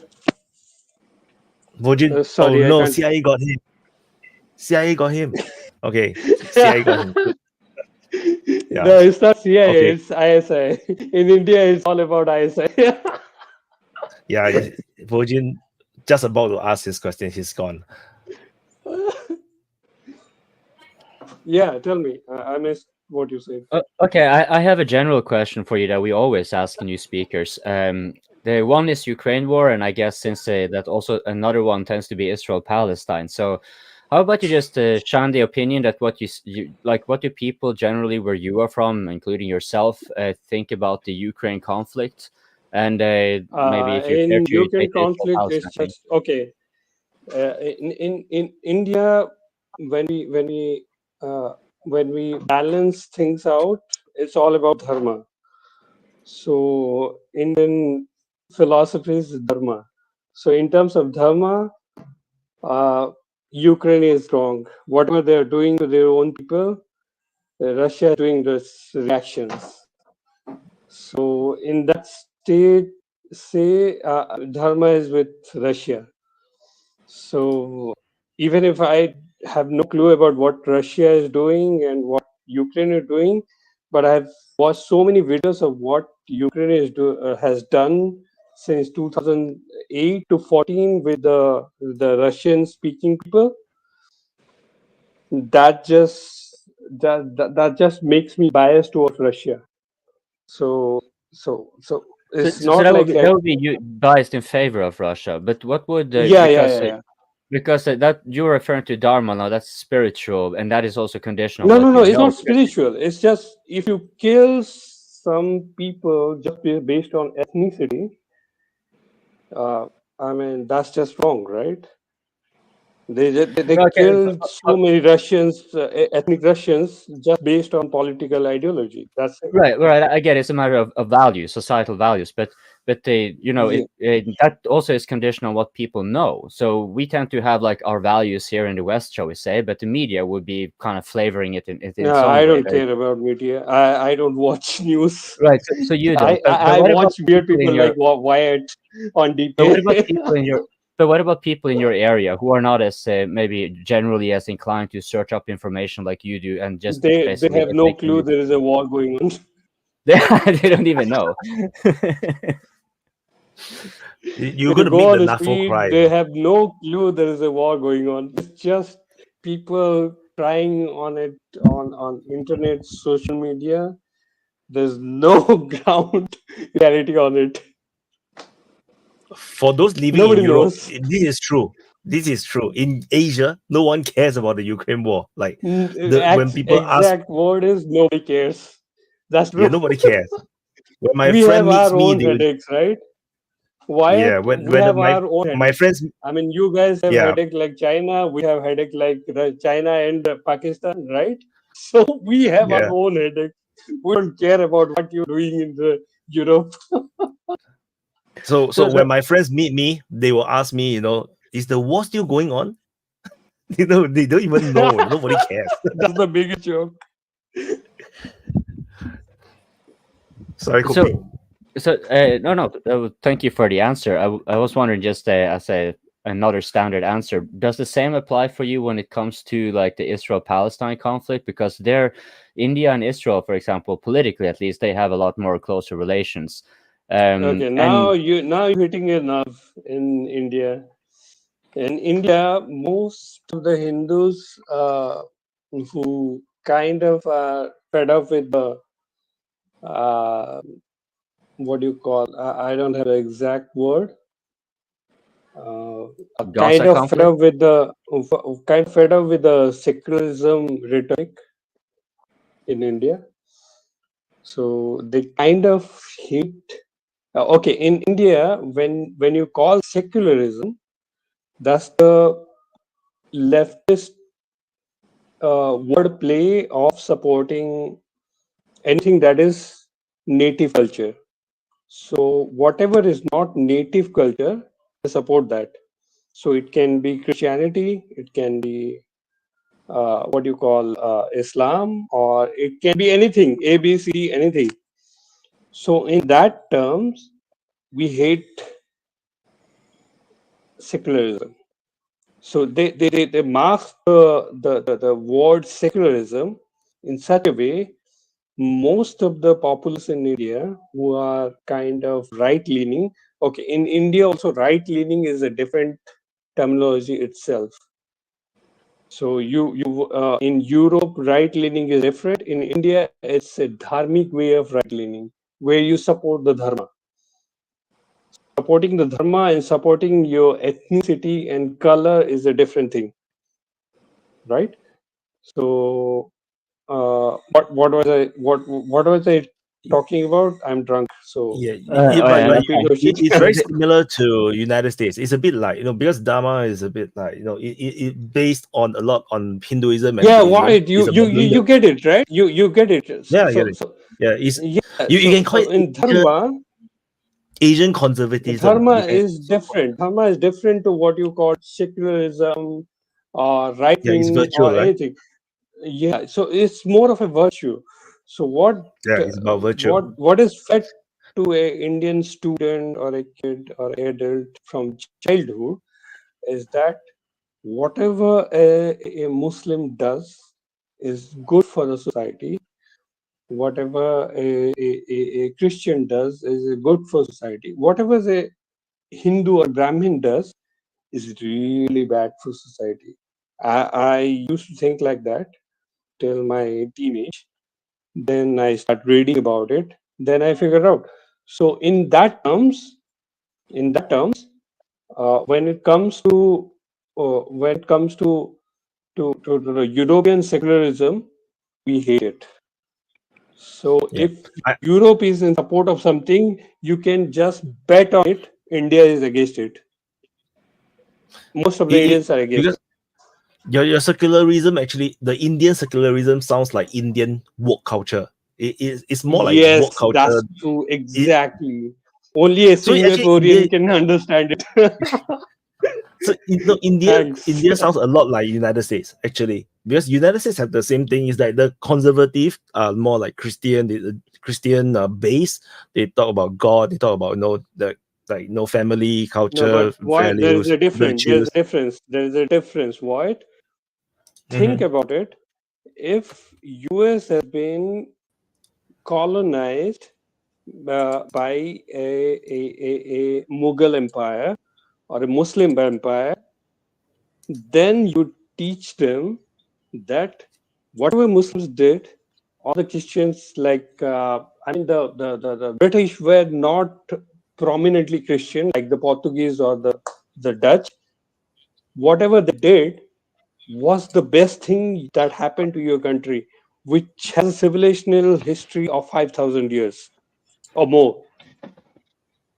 Virgin. Sorry, oh no, I can't. CIA got him. Okay, CIA got him. Yeah. No, it's not CIA. Okay. It's ISI. In India, it's all about ISI. Yeah, Virgin just about to ask his question. He's gone. Yeah, tell me. I missed what you said. Okay, I have a general question for you that we always ask new speakers. The one is Ukraine war, and I guess since that also another one tends to be Israel-Palestine. So how about you just shine the opinion that what you like, what do people generally where you are from, including yourself, think about the Ukraine conflict? And maybe if you care In to Ukraine take the conflict, it's Israel-Palestine thing. just okay. In India, when we balance things out, it's all about dharma. So Indian philosophy is dharma. So in terms of dharma, Ukraine is wrong. Whatever they're doing to their own people, Russia is doing this reactions. So in that state, say dharma is with Russia. So even if I have no clue about what Russia is doing and what Ukraine is doing, but I've watched so many videos of what Ukraine has done since 2008 to 14 with the Russian speaking people. That just makes me biased towards Russia. So it's So not that like would be you biased in favor of Russia. But what would because that you're referring to dharma now, that's spiritual, and that is also conditional. No, it's not spiritual. It's just if you kill some people just based on ethnicity, I mean that's just wrong, right? They killed so many Russians, ethnic Russians, just based on political ideology. That's it. Right. I get it. It's a matter of values, societal values, but they, that also is conditional on what people know. So we tend to have like our values here in the West, shall we say, but the media would be kind of flavoring it in No, some way. I don't care about media. I don't watch news. Right. So you don't. I watch weird people like Wyatt on DPA. But what about people in your? But what about people in your area who are not as maybe generally as inclined to search up information like you do, and just they basically have no clue there is a war going on. They don't even know. You're going to make the NAFO cry. They have no clue there is a war going on. It's just people trying on it on internet, social media. There's no ground reality on it. For those living Nobody in Europe, knows. This is true. In Asia, no one cares about the Ukraine war. Like when people exact word is nobody cares. That's true. Yeah, nobody cares. When my we friend have meets our me, own headaches, right? Why? Yeah, when we have my our own my headaches. friends, I mean, you guys have Yeah. headache like China. We have headache like China and Pakistan, right? So we have Yeah. our own headache. We don't care about what you're doing in the Europe. So So when my friends meet me, they will ask me, you know, is the war still going on? You know, they don't even know. Nobody cares. That's the biggest joke. Sorry, Kopi. No. Thank you for the answer. I was wondering, just as another standard answer, does the same apply for you when it comes to like the Israel-Palestine conflict? Because India and Israel, for example, politically at least, they have a lot more closer relations. Okay, now you're hitting a nerve in India. In India, most of the Hindus who kind of are fed up with the what do you call? I don't have the exact word. Kind of fed up with the secularism rhetoric in India. So they kind of hate. Okay, in India, when you call secularism, that's the leftist word play of supporting anything that is native culture. So whatever is not native culture, they support that. So it can be Christianity, it can be what you call Islam, or it can be anything, A, B, C, anything. So in that terms, we hate secularism. So they mask the word secularism in such a way. Most of the populace in India who are kind of right-leaning. Okay, in India also right-leaning is a different terminology itself. So you in Europe right-leaning is different. In India, it's a dharmic way of right-leaning where you support the dharma. Supporting the dharma and supporting your ethnicity and color is a different thing, right? So what was I talking about? I'm drunk, so It's very similar to United States. It's a bit like, you know, because Dharma is a bit like, you know, it based on a lot on Hinduism and yeah, Buddhism. right. You get it, right? You get it. Yeah, I get it. Yeah, it's you can call it in dharma. Asian conservatism. Dharma is different. Dharma is different to what you call secularism or right wing or anything. Yeah, so it's more of a virtue. So it's about virtue. What is fed to a Indian student or a kid or adult from childhood is that whatever a Muslim does is good for the society. Whatever a Christian does is good for society. Whatever a Hindu or Brahmin does is really bad for society. I used to think like that till my teenage. Then I start reading about it. Then I figured out. So in that terms, when it comes to the European secularism, we hate it. So if Europe is in support of something, you can just bet on it. India is against it. Most of the Indians are against it. Your secularism, actually, the Indian secularism sounds like Indian woke culture. It's more like woke culture. That's true. Exactly. Only a Singaporean can understand it. So India sounds a lot like United States, actually, because United States have the same thing. Is that the conservative are more like Christian, the Christian base. They talk about God. They talk about family, culture, No, but why? values. There's a difference. There's a difference. Why? Think about it. If US has been colonized by a Mughal empire or a Muslim empire, then you teach them that whatever Muslims did, all the Christians, the British were not prominently Christian like the Portuguese or the Dutch. Whatever they did was the best thing that happened to your country, which has a civilizational history of 5,000 years or more,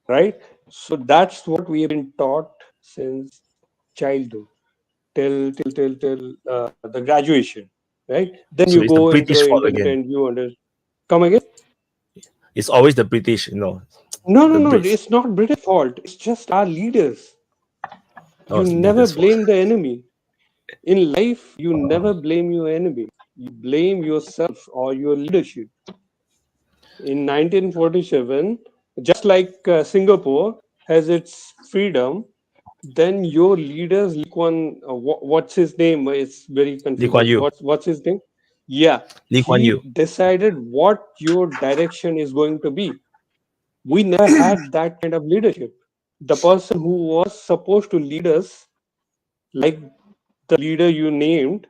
right? So that's what we have been taught since childhood till the graduation, right? Then So you it's the go into British the fault internet again. and you understand. Come again? It's always the British, No, the no, Brits. it's not British fault. It's just our leaders. Oh, You it's never leaders' fault. blame the enemy. In life, you never blame your enemy. You blame yourself or your leadership. In 1947, just like Singapore has its freedom, then your leaders, Lee Kuan, what's his name? It's very Lee Kuan confusing. Yew. What's his name? Yeah, Lee Kuan he Yew. decided what your direction is going to be. We never had that kind of leadership. The person who was supposed to lead us, like the leader you named,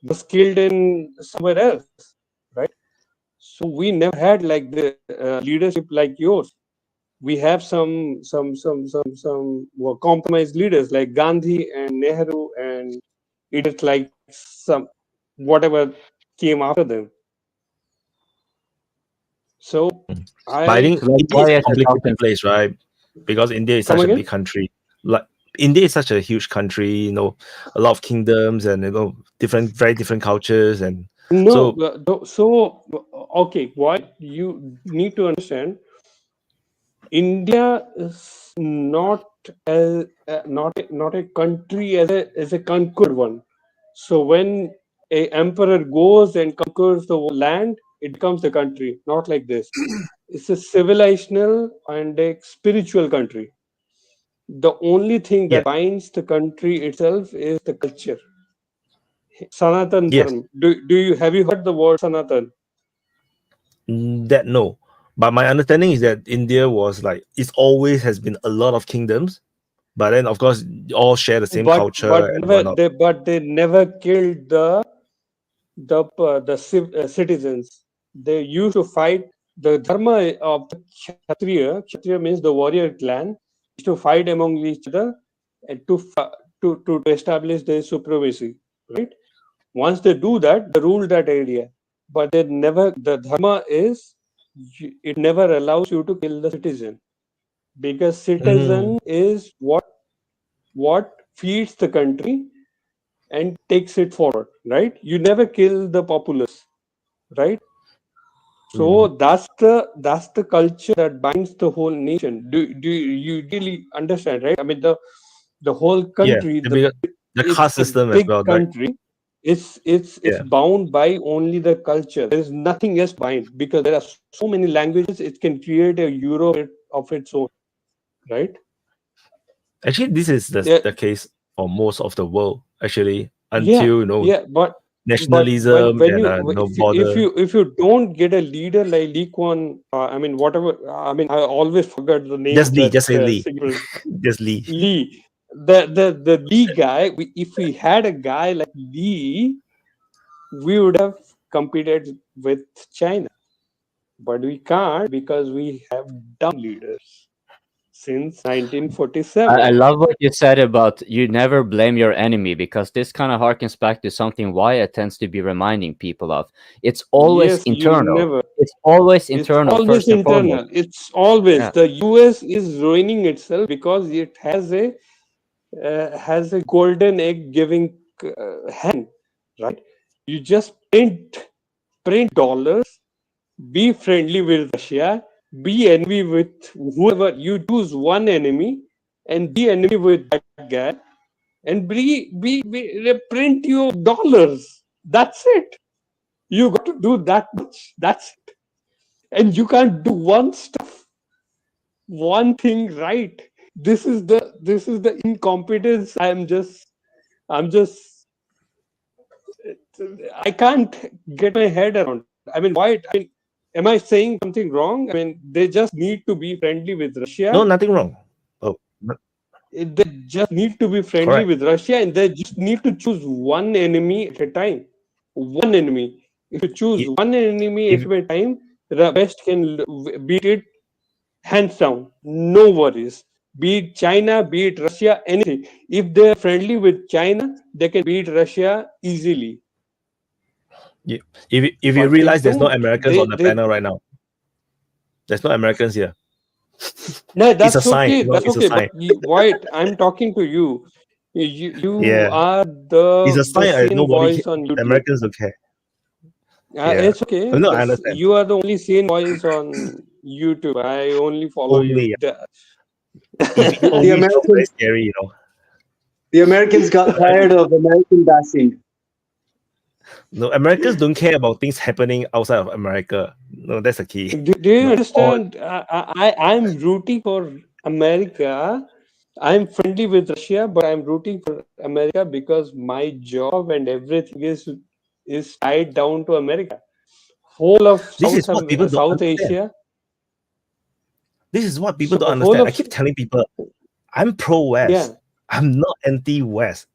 was killed in somewhere else, right? So we never had like the leadership like yours. We have some compromised leaders like Gandhi and Nehru and idiots like some whatever came after them. So But I think So like, India why is a is it complicated often place, right? Because India is Come such a again? big country. Like India is such a huge country, a lot of kingdoms and very different cultures, and No, so okay, what you need to understand, India is not not a country as a conquered one. So when a emperor goes and conquers the land, it becomes a country. Not like this. It's a civilizational and a spiritual country. The only thing that binds the country itself is the culture. Sanatan yes, Dharma. Have you heard the word Sanatan? that no. But my understanding is that India was like it always has been a lot of kingdoms, but then of course all share the same culture and whatnot. But they never killed the citizens. They used to fight. The dharma of the Kshatriya means the warrior clan, is to fight among each other and to establish their supremacy. Right. Once they do that, they rule that area. But they never. The dharma is it never allows you to kill the citizen, because citizen is what feeds the country and takes it forward, right? You never kill the populace, right? So that's the culture that binds the whole nation. Do you really understand, right? I mean the whole Yeah, country, the it's caste a system as big well, right? country. It's Yeah. bound by only the culture. There is nothing else bind, because there are so many languages. It can create a Europe of its own, right? Actually, this is the case for most of the world. Actually, until but nationalism when and you no border. if you don't get a leader like Lee Kuan, I mean whatever, I mean I always forgot the name Just of Lee, that just say Lee. signal. Just Lee. Lee, the Lee guy. If we had a guy like Lee, we would have competed with China, but we can't because we have dumb leaders since 1947. I love what you said about you never blame your enemy, because this kind of harkens back to something Wyatt tends to be reminding people of. It's always Yes, you internal. never. It's always It's internal always first and internal. foremost. It's always Yeah. the US is ruining itself because it has a golden egg giving hand, right? You just print dollars, be friendly with Russia, be envy with whoever. You choose one enemy and be enemy with that guy, and print your dollars. That's it. You got to do that much. That's it. And you can't do one thing right. This is the incompetence. I can't get my head around. I mean, why? I mean, am I saying something wrong? I mean, they just need to be friendly with Russia. No, nothing wrong. They just need to be friendly Correct. with Russia, and they just need to choose one enemy at a time. One enemy. If you choose one enemy at a time, the West can beat it hands down. No worries. Be it China, be it Russia, anything. If they're friendly with China, they can beat Russia easily. Yeah. If you But realize they there's no don't. Americans on the panel right now, there's no Americans here. No, that's It's a sign. okay. That's It's a okay. sign. But White, I'm talking to you. You Yeah. are It's a the sign. sane Nobody, voice on the YouTube. Americans don't care. Yeah. It's okay. No, I understand. You are the only sane voice on YouTube. I only follow you. Only, The- The only sounds very Americans, scary, you know. the Americans got tired of American bashing. No, Americans don't care about things happening outside of America. No, that's the key. Do you No, understand? I'm rooting for America. I'm friendly with Russia, but I'm rooting for America because my job and everything is tied down to America. Whole of this is what people don't South understand. Asia. This is what people So don't whole understand. I of keep telling people, I'm pro-West. yeah. I'm not anti-West.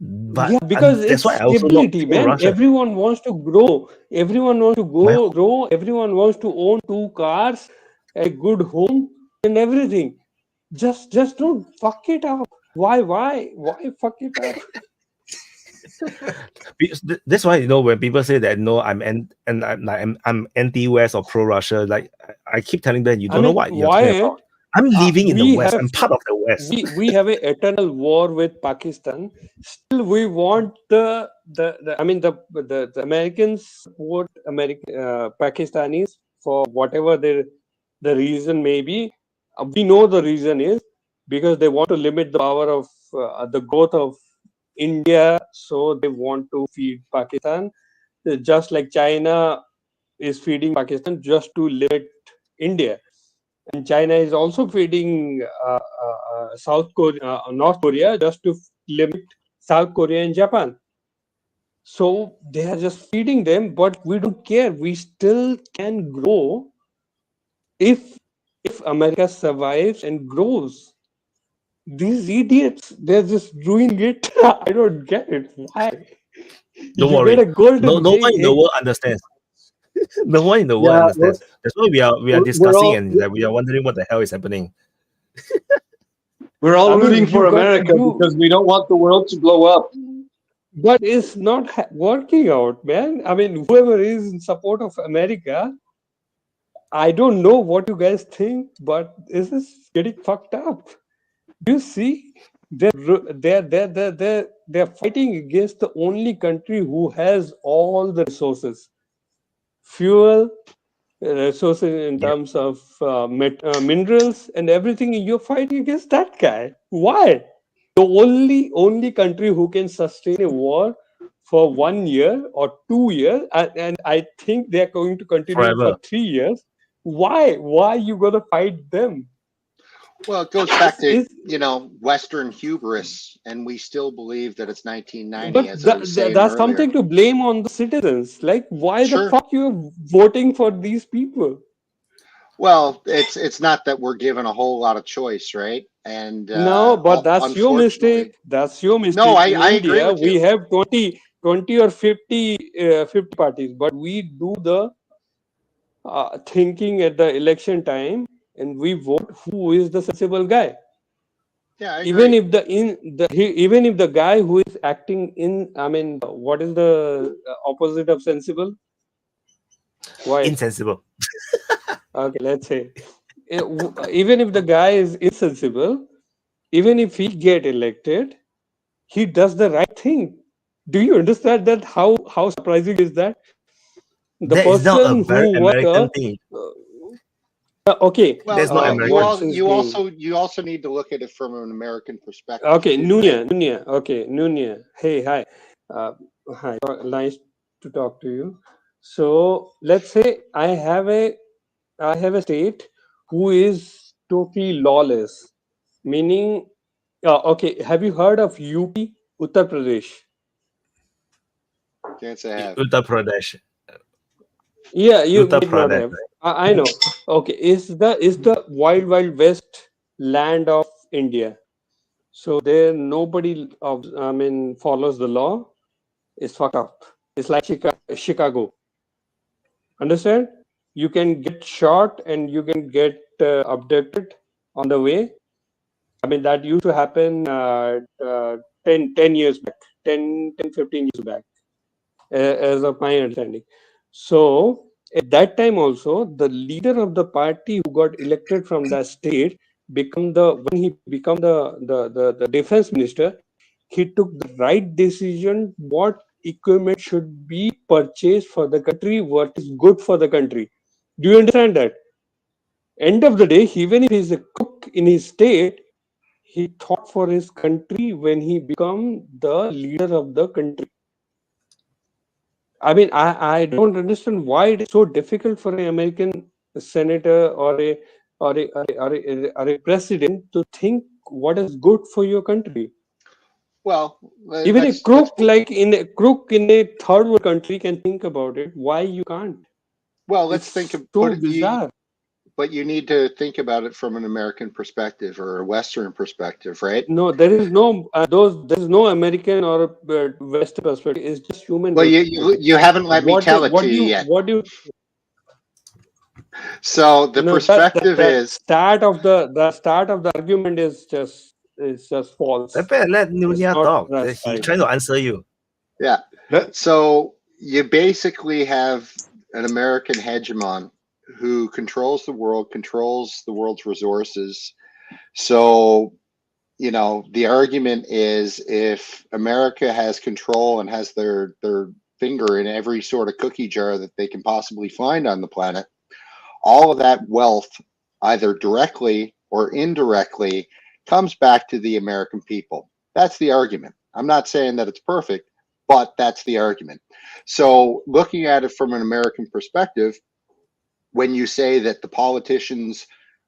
But Yeah, because that's it's why I also not stability, man. pro-Russia. Everyone wants to grow. Everyone wants to My grow. Everyone wants to own 2 cars, a good home, and everything. Just don't fuck it up. Why fuck it up? That's why, you know, when people say that no, I'm anti-West or pro-Russia, like I keep telling them, you I don't know mean, what you're talking about. why? I'm living in the We West. have I'm part of the West. we have an eternal war with Pakistan. Still, we want the Americans support Pakistanis for whatever the reason may be. We know the reason is because they want to limit the power of the growth of India, so they want to feed Pakistan, just like China is feeding Pakistan just to limit India. And China is also feeding North Korea just to limit South Korea and Japan. So they are just feeding them, but we don't care. We still can grow if America survives and grows. These idiots, they're just doing it. I don't get it. Why? Don't You worry. get a golden No one in the egg. world understands. No one in the world Yeah, understands. That's why we are we're discussing all and that we are wondering what the hell is happening. we're all I mean, rooting for you got America you, because we don't want the world to blow up. but it's not working out, man. I mean, whoever is in support of America, I don't know what you guys think, but this is getting fucked up. You see, they're fighting against the only country who has all the resources, fuel, resources in terms of minerals and everything. You're fighting against that guy. Why? The only country who can sustain a war for 1 year or 2 years, and I think they're going to continue for Forever. 3 years. Why you gonna fight them? Well, it goes back to, Is Western hubris, and we still believe that it's 1990, but as I was saying that's earlier. something to blame on the citizens. Like, why the Sure. fuck you're voting for these people? Well, it's not that we're given a whole lot of choice, right? And No, but that's your unfortunately, mistake. That's your mistake. no, In I agree India, with we you. have 20 or 50 parties, but we do the thinking at the election time, and we vote who is the sensible guy. Yeah, I Even agree. if even if the guy who is acting in, I mean, what is the opposite of sensible? Why? Insensible. Okay, let's say even if the guy is insensible, even if he get elected, he does the right thing. Do you understand that? How surprising is that? The That is not a person very who was American thing. okay. That's not American. What's his name? You also need to look at it from an American perspective. Okay, too, right? Nunya. Okay, Nunya. Hey, hi. Hi. Nice to talk to you. So let's say I have a state who is totally lawless, meaning, okay. Have you heard of UP, Uttar Pradesh? Can't say I have. Uttar Pradesh. Yeah, you Uttar might not Pradesh. have. I know. Okay, is the wild west land of India. So there nobody follows the law. It's fucked up. It's like Chicago. Understand? You can get shot and you can get abducted on the way. I mean, that used to happen 10 years back, 10, 15 years back, as of my understanding. So at that time also, the leader of the party who got elected from that state when he became the defense minister, he took the right decision. What equipment should be purchased for the country, what is good for the country. Do you understand that? End of the day, even if he's a cook in his state, he thought for his country when he become the leader of the country. I mean, I don't understand why it is so difficult for an American senator or a president to think what is good for your country. Well, Even a crook in a third world country can think about it. Why you can't? Well, let's It's think of so bizarre. but you need to think about it from an American perspective or a Western perspective, right? No, there is no there is no American or Western perspective. It's just human. Well, you haven't let me tell it to you yet. What do you? So the perspective is start of the argument is just false. Let Nunia not talk. right. He's trying to answer you. Yeah. So you basically have an American hegemon who controls the world, controls the world's resources. So, you know, the argument is if America has control and has their finger in every sort of cookie jar that they can possibly find on the planet, all of that wealth, either directly or indirectly, comes back to the American people. That's the argument. I'm not saying that it's perfect, but that's the argument. So looking at it from an American perspective, when you say that the politicians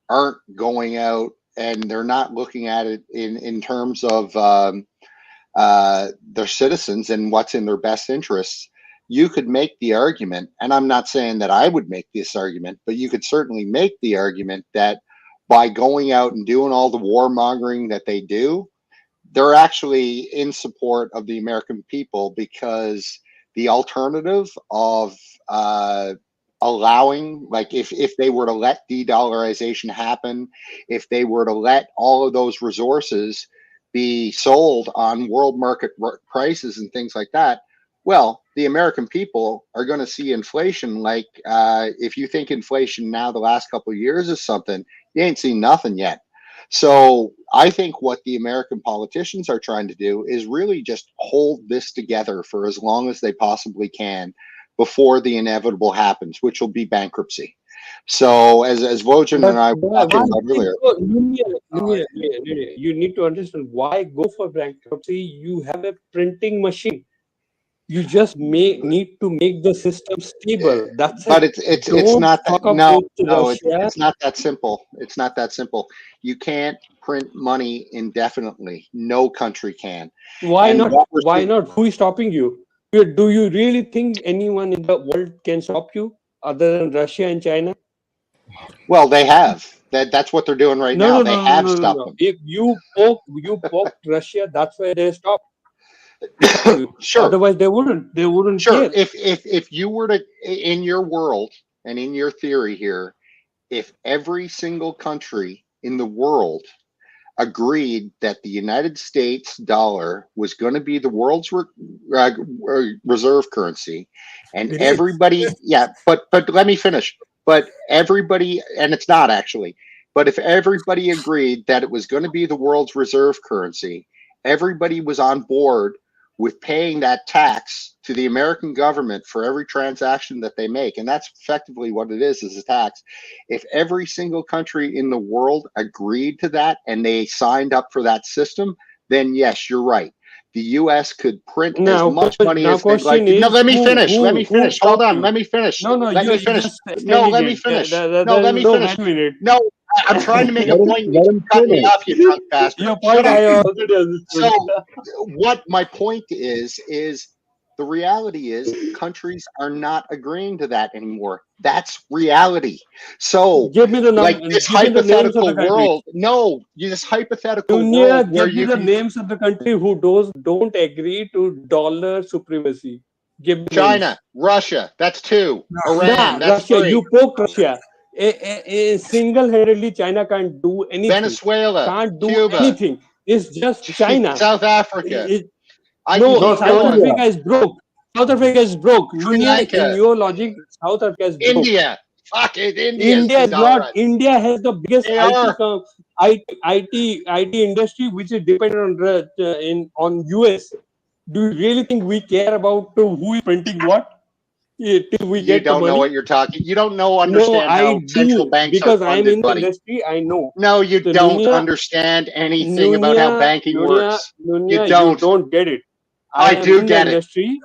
aren't going out and they're not looking at it in terms of their citizens and what's in their best interests, you could make the argument, and I'm not saying that I would make this argument, but you could certainly make the argument that by going out and doing all the warmongering that they do, they're actually in support of the American people, because the alternative of allowing, like if they were to let de-dollarization happen, if they were to let all of those resources be sold on world market prices and things like that, well, the American people are going to see inflation. Like if you think inflation now the last couple of years is something, you ain't seen nothing yet. So I think what the American politicians are trying to do is really just hold this together for as long as they possibly can before the inevitable happens, which will be bankruptcy. So as Wojan and I were talking about earlier, you need to understand why go for bankruptcy. You have a printing machine. You just need to make the system stable. That's but it. it's Don't not that, talk about no Russia. it's not that simple. It's not that simple. You can't print money indefinitely. No country can. Why And not? what we're Why seeing- not? Who is stopping you? Do you really think anyone in the world can stop you other than Russia and China? Well, they have. That's what they're doing right now. They have stopped them. If you poked Russia, that's why they stopped. Sure. Otherwise, they wouldn't. They wouldn't Sure. care. If you were to, in your world and in your theory here, if every single country in the world agreed that the United States dollar was going to be the world's reserve currency, and It is. everybody, yeah, but let me finish. But everybody, and it's not actually, but if everybody agreed that it was going to be the world's reserve currency, everybody was on board with paying that tax to the American government for every transaction that they make. And that's effectively what it is a tax. If every single country in the world agreed to that and they signed up for that system, then yes, you're right. The U.S. could print as much money as they'd like. No, let me finish. Let me finish. Hold on. Let me finish. No, let me finish. No, let me finish. No, let me finish. Minute. No, I'm trying to make a point. You cut me off, you drunk bastard. Your point I already understood. So what my point is the reality is countries are not agreeing to that anymore. That's reality. So give me the like this hypothetical world. No, this hypothetical world where give me you the can, names of the country who don't agree to dollar supremacy. Give me China, names. Russia, that's two. Iran, that's Russia. three. You poked Russia. Single-handedly, China can't do anything. Venezuela, Can't do Cuba. anything. It's just China. South Africa. South Africa is broke. South Africa is broke. Sri In Lanka. your logic, South Africa is broke. India. Fuck it. India is not. Right. India has the biggest IT industry, which is dependent on US. Do you really think we care about who is printing what? Till we You get the don't know money? what you're talking. You don't know No, understand I how central do banks are because I'm funded, in the buddy. industry. I know. No, you So don't Nunya, understand anything about how banking works. You Nunya, don't. get it. I am do in the get it. industry.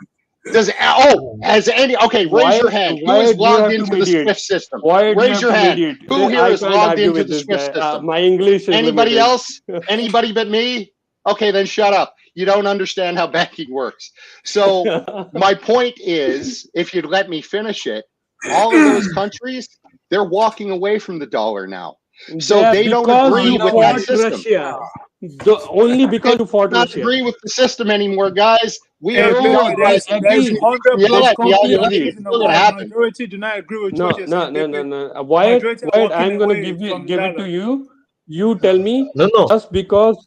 Has any? Okay, raise your hand. Who Why is do you logged have to into the mediate? SWIFT system? Why do you Raise have your to hand. mediate? Who here I is can't logged argue into with the this SWIFT guy. system? My English is Anybody limited. else? Anybody but me? Okay, then shut up. You don't understand how banking works. So my point is, if you'd let me finish it, all of those countries, they're walking away from the dollar now. So Yeah, they don't because agree you with that fought system. Russia. Only because you fought Not Russia. agree with the system anymore, guys. We Hey, are Billy, ruled by there's agree. 100 yell plus at me. countries You're agree. in the still gonna world. happen. Majority do not agree with No, Georgia. no, So no, no, no. Wyatt, majority are Wyatt, walking I'm gonna away give from it dollar. to you. You tell me. No. Just because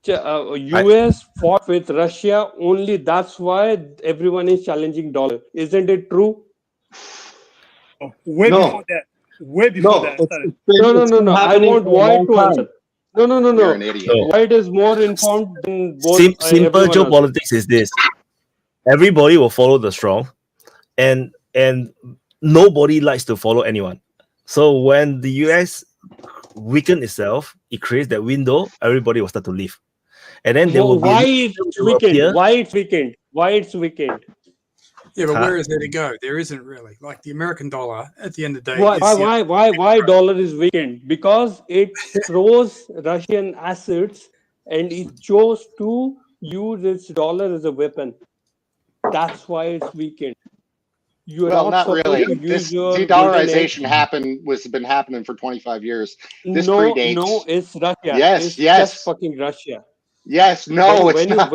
US fought with Russia, only that's why everyone is challenging dollar. Isn't it true? Way No. before that. Way before that started. No. I want Wyatt to answer. No. You're an idiot. No. Wyatt is more informed than both Simple everyone else. geopolitics is this: everybody will follow the strong, and nobody likes to follow anyone. So when the US weaken itself, it creates that window. Everybody will start to leave, and then there will be Why it's weekend? Why it's weekend? Why it's weekend? Yeah, but Huh? where is there to go? There isn't really. Like the American dollar, at the end of the day, is, Why dollar is weakened? Because it throws Russian assets and it chose to use its dollar as a weapon. That's why it's weakened. You are Well, not supposed really. to use This your de-dollarization golden been happening for 25 years. This No, predates. no, it's Russia. Yes, It's just fucking Russia. yes. No, it's not.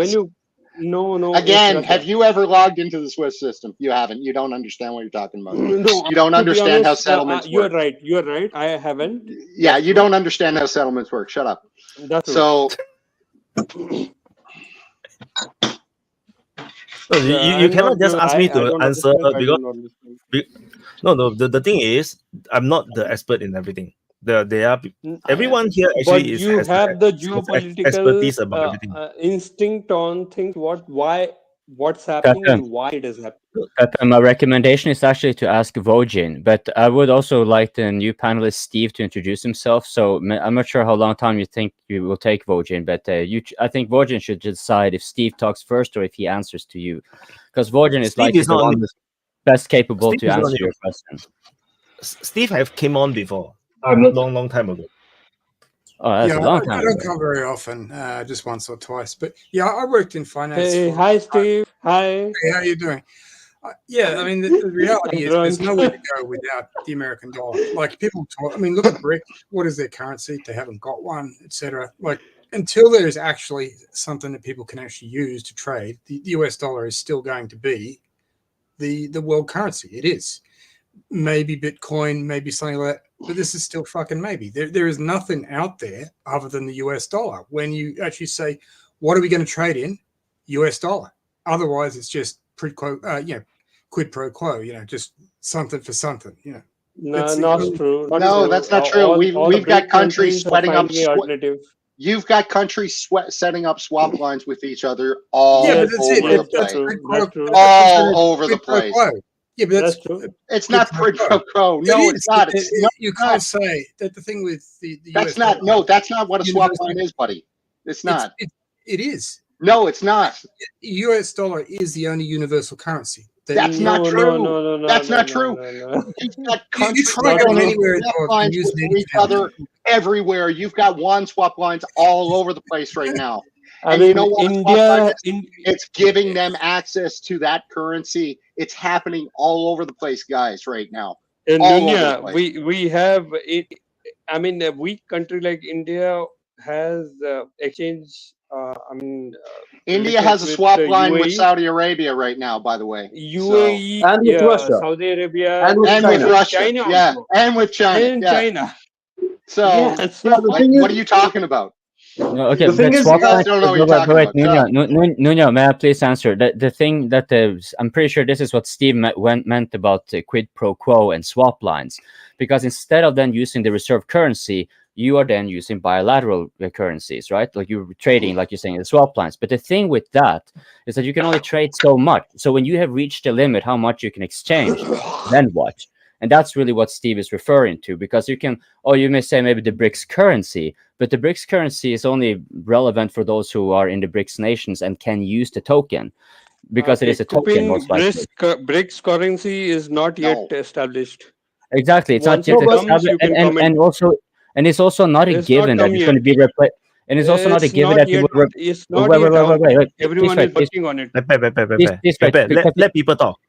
No, Again, it's have Russia. you ever logged into the SWIFT system? You haven't. You don't understand what you're talking about. No, You don't to be understand how honest, settlements you're work. right. You're right. I haven't. Yeah, That's you true. don't understand how settlements work. Shut up. That's true. So No, you I'm cannot not just good. ask me I to don't answer understand. I because don't understand. no. The thing is, I'm not the expert in everything. They are everyone here But actually you has have the has geopolitical expertise about everything. instinct on things. What's happening Katam, and why it is happening. Katam, my recommendation is actually to ask Vojin, but I would also like the new panelist Steve to introduce himself. So I'm not sure how long time you think you will take, Vojin, but I think Vojin should decide if Steve talks first or if he answers to you, because Vojin is Steve likely is the not one on- who's best capable Steve to is not answer on- your question. Steve have came on before, long time ago. Oh, that's yeah, a long I time don't ago. come very often, just once or twice. But yeah, I worked in finance. Hey, hi Steve. Hi. Hey, how you doing? Yeah, I mean, the reality is there's nowhere to go without the American dollar. Like people talk, I mean, look at BRIC. What is their currency? They haven't got one, etc. Like until there is actually something that people can actually use to trade, the US dollar is still going to be the world currency. It is. Maybe Bitcoin, maybe something like that, but this is still fucking maybe. There is nothing out there other than the US dollar. When you actually say, what are we going to trade in? US dollar. Otherwise, it's just quid pro quo, just something for something, No, not true. no, that's not true. All We've the got big countries countries are sweating up. finding alternative. You've got countries setting up swap lines with each other all Yeah, but that's it. over the That's place. quid pro quo. All over the Quid pro place. quo. Yeah, but that's true. It's not quid pro quo. No, It it's is. not. It's no, You it's can't not. say that the thing with the That's US not. dollar, No, that's not what a swap universal- line is, buddy. It's not. It is. No, it's not. US dollar is the only universal currency. That's not true. That's not true. You've got You countries try going setting anywhere in the swap world and lines use with each other everywhere. You've got one swap lines all over the place right now. I And you mean, know what? a swap India, line is? It's giving them access to that currency. It's happening all over the place, guys, right now. in All over the India, place. we have it. I mean, a weak country like India has exchange. India has a with swap line with UAE. Saudi Arabia right now, by the way. UAE, And with Russia. Saudi Arabia, And with And with China. Russia. China Yeah. also. And with China. And Yeah. China. So, Yeah, so Yeah, the like, thing is, what are you talking about? No, okay, the thing but is, swap You guys lines. don't know what you're Wait, talking about. Shut up. Nuno, may I please answer? The thing that I'm pretty sure this is what Steve meant about quid pro quo and swap lines, because instead of then using the reserve currency, you are then using bilateral currencies, right? Like you're trading, like you're saying, the swap lines. But the thing with that is that you can only trade so much. So when you have reached the limit, how much you can exchange, then what? And that's really what Steve is referring to, because you can, you may say maybe the BRICS currency, but the BRICS currency is only relevant for those who are in the BRICS nations and can use the token, because it is a token, most likely. BRICS currency is not yet established. Exactly, it's Once not yet it comes, established, you can comment. and it's also not a It's not given that come it's going to be replaced. And it's also not a It's given not that it yet. will. It's not yet out. Everyone is working on it. Let people talk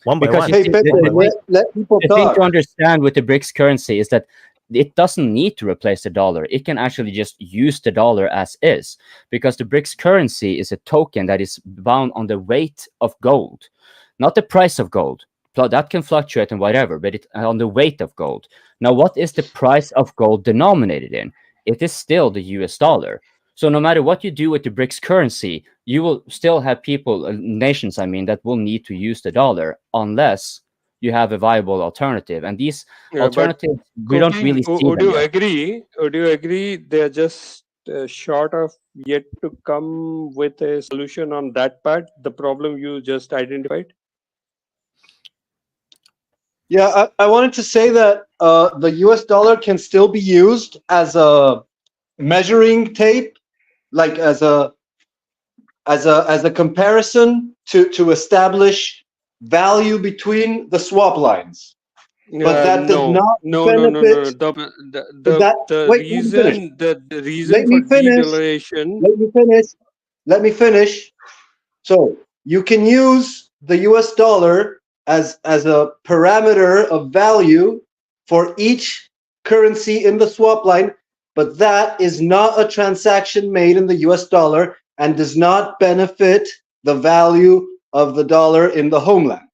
one by Because one. you see, let people the thing talk. to understand with the BRICS currency is that it doesn't need to replace the dollar. It can actually just use the dollar as is, because the BRICS currency is a token that is bound on the weight of gold, not the price of gold. That can fluctuate and whatever, but it's on the weight of gold. Now, what is the price of gold denominated in? It is still the US dollar. So no matter what you do with the BRICS currency, you will still have people, nations, I mean, that will need to use the dollar unless you have a viable alternative. And these alternatives, we don't really see Would them you yet. agree? Would you agree? They are just short of yet to come with a solution on that part. The problem you just identified. Yeah, I wanted to say that the US dollar can still be used as a measuring tape, like as a comparison to establish value between the swap lines. But that does not benefit. The reason Let for me finish. de-dollarization. Let me finish. So you can use the US dollar as a parameter of value for each currency in the swap line, but that is not a transaction made in the US dollar and does not benefit the value of the dollar in the homeland,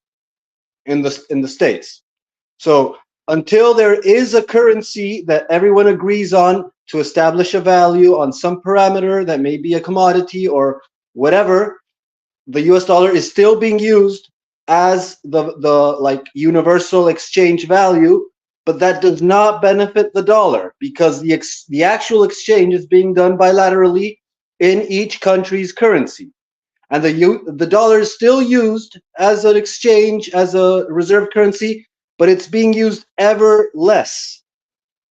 in the States. So until there is a currency that everyone agrees on to establish a value on some parameter that may be a commodity or whatever, the US dollar is still being used as the like universal exchange value, but that does not benefit the dollar because the actual exchange is being done bilaterally in each country's currency. And the dollar is still used as an exchange, as a reserve currency, but it's being used ever less.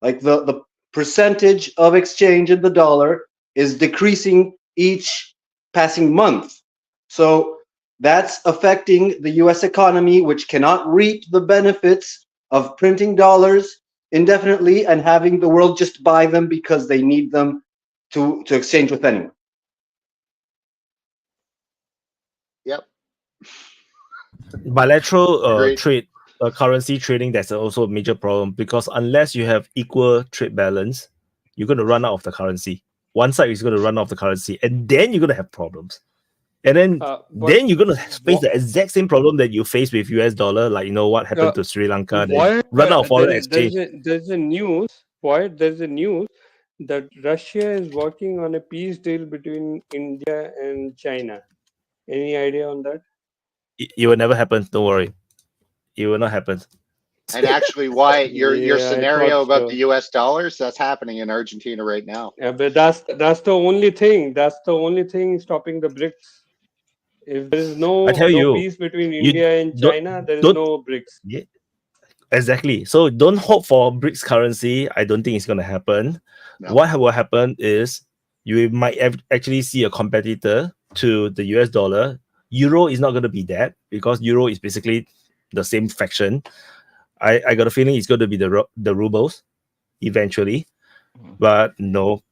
Like the percentage of exchange in the dollar is decreasing each passing month. So that's affecting the US economy, which cannot reap the benefits of printing dollars indefinitely and having the world just buy them because they need them to exchange with anyone. Yep. Bilateral trade, currency trading, that's also a major problem because unless you have equal trade balance, you're going to run out of the currency. One side is going to run out of the currency, and then you're going to have problems. And then you're going to face the exact same problem that you face with US dollar, like what happened to Sri Lanka. They run out of foreign exchange. There's a news. There's a news that Russia is working on a peace deal between India and China. Any idea on that? It will never happen. Don't worry. It will not happen. And actually, Wyatt, your scenario about so. the US dollars, that's happening in Argentina right now. Yeah, but that's the only thing. That's the only thing stopping the BRICS. If there is no peace between India and China, there is no BRICS. Yeah, exactly. So don't hope for BRICS currency. I don't think it's going to happen. No. What will happen is you might actually see a competitor to the US dollar. Euro is not going to be that because Euro is basically the same faction. I got a feeling it's going to be the rubles eventually, but no,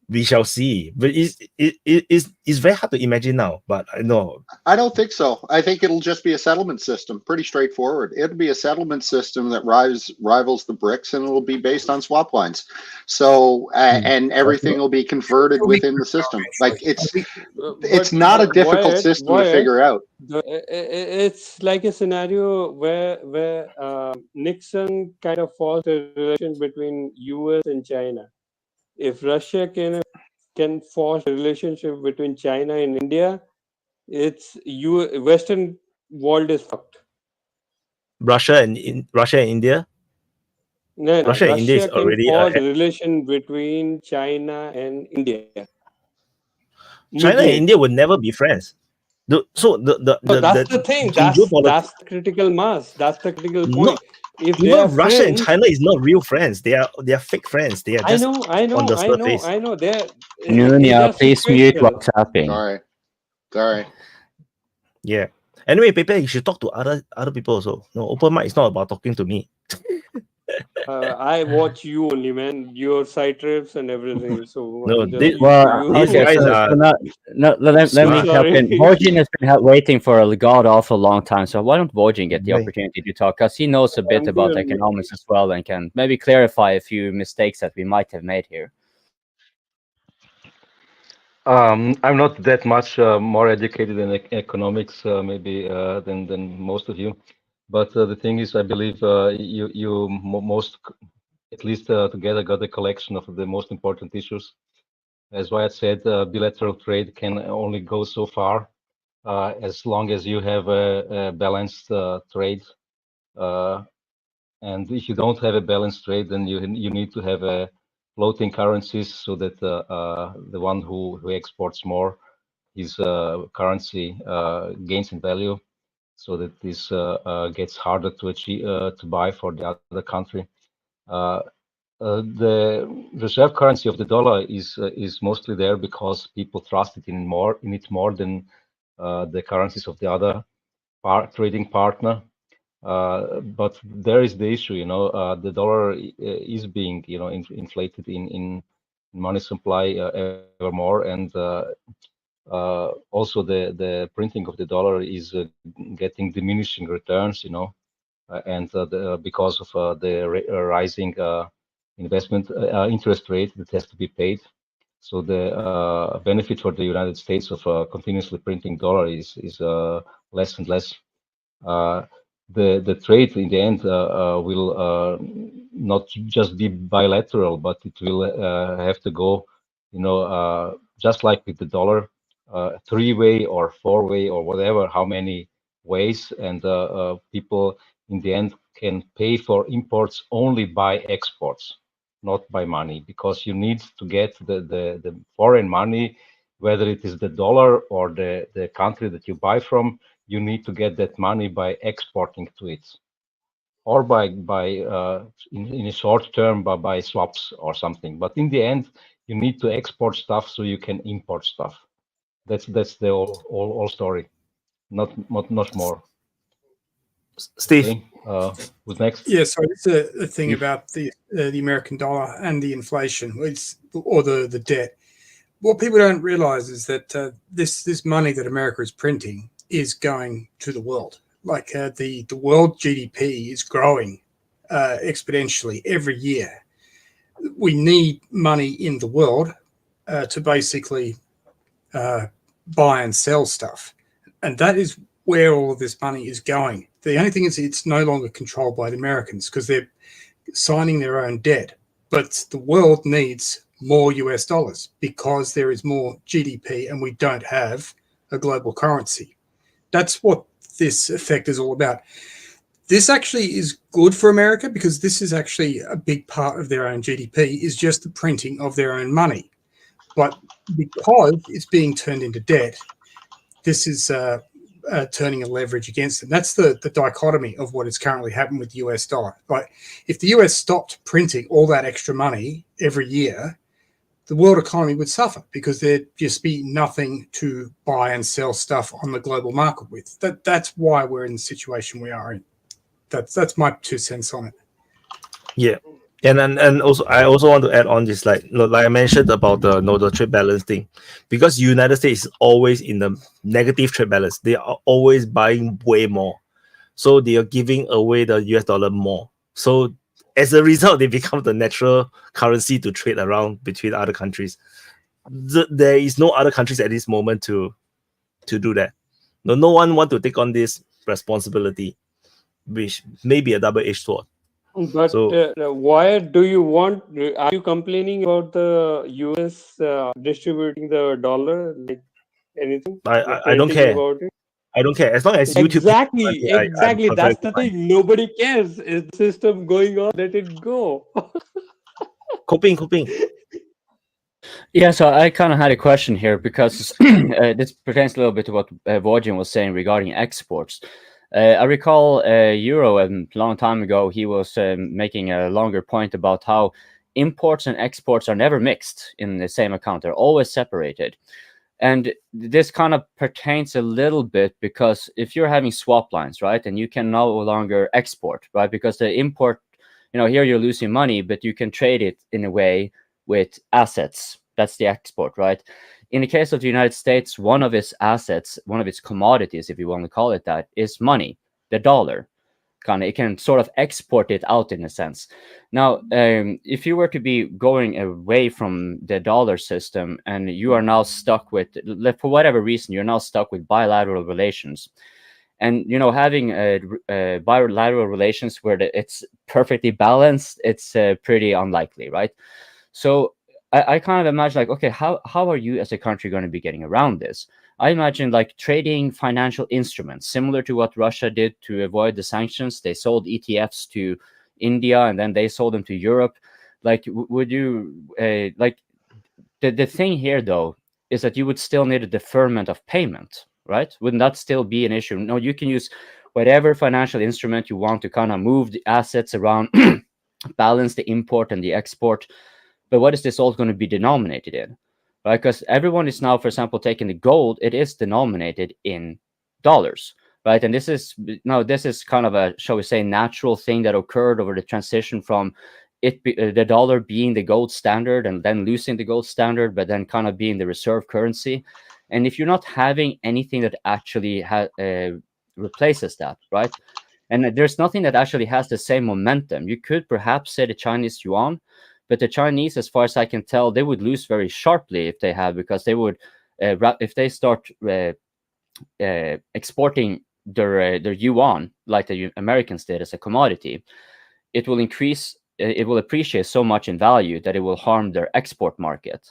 we shall see. But it's very hard to imagine now. But I know. I don't think so. I think it'll just be a settlement system. Pretty straightforward. It'll be a settlement system that rivals the BRICS, and it'll be based on swap lines. So and everything will be converted within the system. Like it's not a difficult system to figure out. It's like a scenario where Nixon kind of forced a relation between US and China. If Russia can force a relationship between China and India, Western world is fucked. Russia and India. No, no, Russia and India is Russia can already forge ahead. a relation between China and India. China and Mediate. India would never be friends. So No, that's the thing. in That's geopolitics, the critical mass. That's the critical not point. If they are even Russia and friends, China is not real friends. They are fake friends. They are I just know, on the surface. I know. They're Nunia, please mute situational. what's happening. Sorry. Yeah. Anyway, Pepe, you should talk to other people also. No, open mic is not about talking to me. I watch you only, man. Your side trips and everything. So No, I'm just this, used Well, to you. these okay, guys so, are let me smart. help in. Sorry. Vojin has been waiting for a god awful long time, so why don't Vojin get the Right. opportunity to talk? Because he knows a bit I'm about good. economics as well and can maybe clarify a few mistakes that we might have made here. I'm not that much more educated in economics, maybe than most of you. But the thing is, I believe you most, at least together, got a collection of the most important issues. As Wyatt said, bilateral trade can only go so far as long as you have a balanced trade. And if you don't have a balanced trade, then you need to have a floating currencies so that the one who exports more, his currency gains in value, so that this gets harder to achieve to buy for the other country. The reserve currency of the dollar is mostly there because people trust it in it more than the currencies of the other trading partner. But there is the issue, the dollar is being, inflated in money supply ever more, and also the printing of the dollar is getting diminishing returns, and because of the rising investment interest rate that has to be paid. So the benefit for the United States of continuously printing dollar is less and less. The trade in the end will not just be bilateral, but it will have to go, just like with the dollar, 3-way or 4-way or whatever, how many ways, and people in the end can pay for imports only by exports, not by money, because you need to get the foreign money, whether it is the dollar or the country that you buy from. You need to get that money by exporting to it, or by in a short term by swaps or something. But in the end, you need to export stuff so you can import stuff. That's the all story, not more. Steve, okay. Who's next? Yeah, so it's a thing Steve. about the American dollar and the inflation, or the debt. What people don't realize is that this money that America is printing is going to the world. Like the world GDP is growing exponentially every year. We need money in the world to basically buy and sell stuff, and that is where all of this money is going. The only thing is it's no longer controlled by the Americans because they're signing their own debt, but the world needs more US dollars because there is more GDP and we don't have a global currency. That's what this effect is all about. This actually is good for America because this is actually a big part of their own GDP is just the printing of their own money. But because it's being turned into debt, this is turning a leverage against them. That's the dichotomy of what is currently happening with the US dollar. Like if the US stopped printing all that extra money every year, the world economy would suffer because there'd just be nothing to buy and sell stuff on the global market with. That's why we're in the situation we are in. That's my 2 cents on it. Yeah. And also I also want to add on this, like I mentioned about the trade balance thing, because United States is always in the negative trade balance. They are always buying way more, so they are giving away the US dollar more. So as a result, they become the natural currency to trade around between other countries. There is no other countries at this moment to do that. No one want to take on this responsibility, which may be a double-edged sword. But So why do you want? Are you complaining about the US distributing the dollar? Like anything? I don't Anything care. about it? I don't care as long as YouTube. Exactly, exactly. I'm That's perfectly the thing. Nobody cares. Is the system going on? Let it go. Coping. Yeah, so I kind of had a question here because this pertains a little bit to what Wojin was saying regarding exports. I recall Euro a long time ago, he was making a longer point about how imports and exports are never mixed in the same account. They're always separated. And this kind of pertains a little bit because if you're having swap lines, right, and you can no longer export, right, because the import, here you're losing money, but you can trade it in a way with assets. That's the export, right? In the case of the United States, one of its assets, one of its commodities, if you want to call it that, is money, the dollar. It can sort of export it out in a sense. Now, if you were to be going away from the dollar system and you are now stuck with, for whatever reason, you're now stuck with bilateral relations. And, having bilateral relations where it's perfectly balanced, it's pretty unlikely, right? So I kind of imagine like, okay, how are you as a country going to be getting around this? I imagine like trading financial instruments, similar to what Russia did to avoid the sanctions. They sold ETFs to India and then they sold them to Europe. Like, would you like the thing here though is that you would still need a deferment of payment, right? Wouldn't that still be an issue? No, you can use whatever financial instrument you want to kind of move the assets around, balance the import and the export. But what is this all going to be denominated in? Right? Because everyone is now, for example, taking the gold, it is denominated in dollars, right? And this is kind of a, shall we say, natural thing that occurred over the transition from the dollar being the gold standard and then losing the gold standard, but then kind of being the reserve currency. And if you're not having anything that actually replaces that, right? And there's nothing that actually has the same momentum. You could perhaps say the Chinese yuan, but the Chinese, as far as I can tell, they would lose very sharply if they have, because they would, if they start exporting their yuan like the Americans did as a commodity, it will appreciate so much in value that it will harm their export market,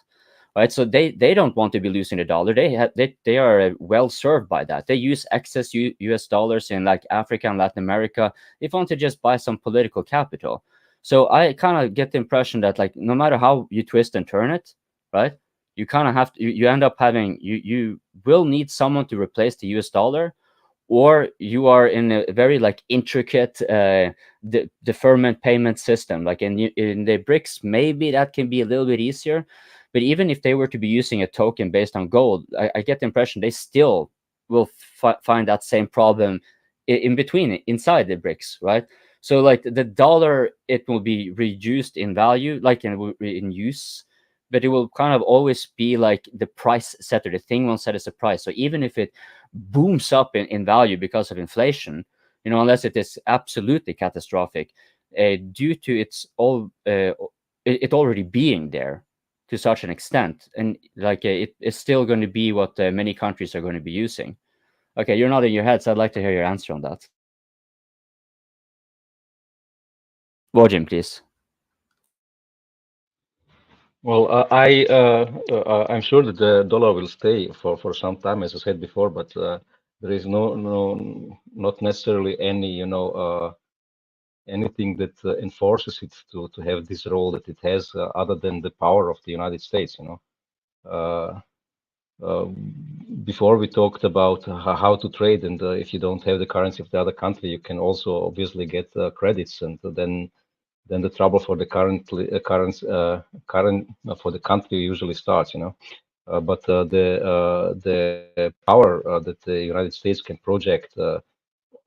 right? So they don't want to be losing the dollar. They are well served by that. They use excess US dollars in like Africa and Latin America if they want to just buy some political capital. So I kind of get the impression that like no matter how you twist and turn it, right, you kind of have to, you end up having, you will need someone to replace the US dollar, or you are in a very like intricate deferment payment system. Like in the BRICS, maybe that can be a little bit easier. But even if they were to be using a token based on gold, I get the impression they still will find that same problem inside the BRICS, right? So like the dollar, it will be reduced in value, like in use, but it will kind of always be like the price setter. The thing will set as a price. So even if it booms up in value because of inflation, unless it is absolutely catastrophic, due to it already being there to such an extent, and like it's still going to be what many countries are going to be using. Okay, you're nodding your head, so I'd like to hear your answer on that. Wojin, please. Well, I'm sure that the dollar will stay for some time, as I said before, but there is not necessarily any anything that enforces it to have this role that it has, other than the power of the United States. Before we talked about how to trade, and if you don't have the currency of the other country, you can also obviously get credits, and then the trouble for the current for the country usually starts. But the power that the United States can project to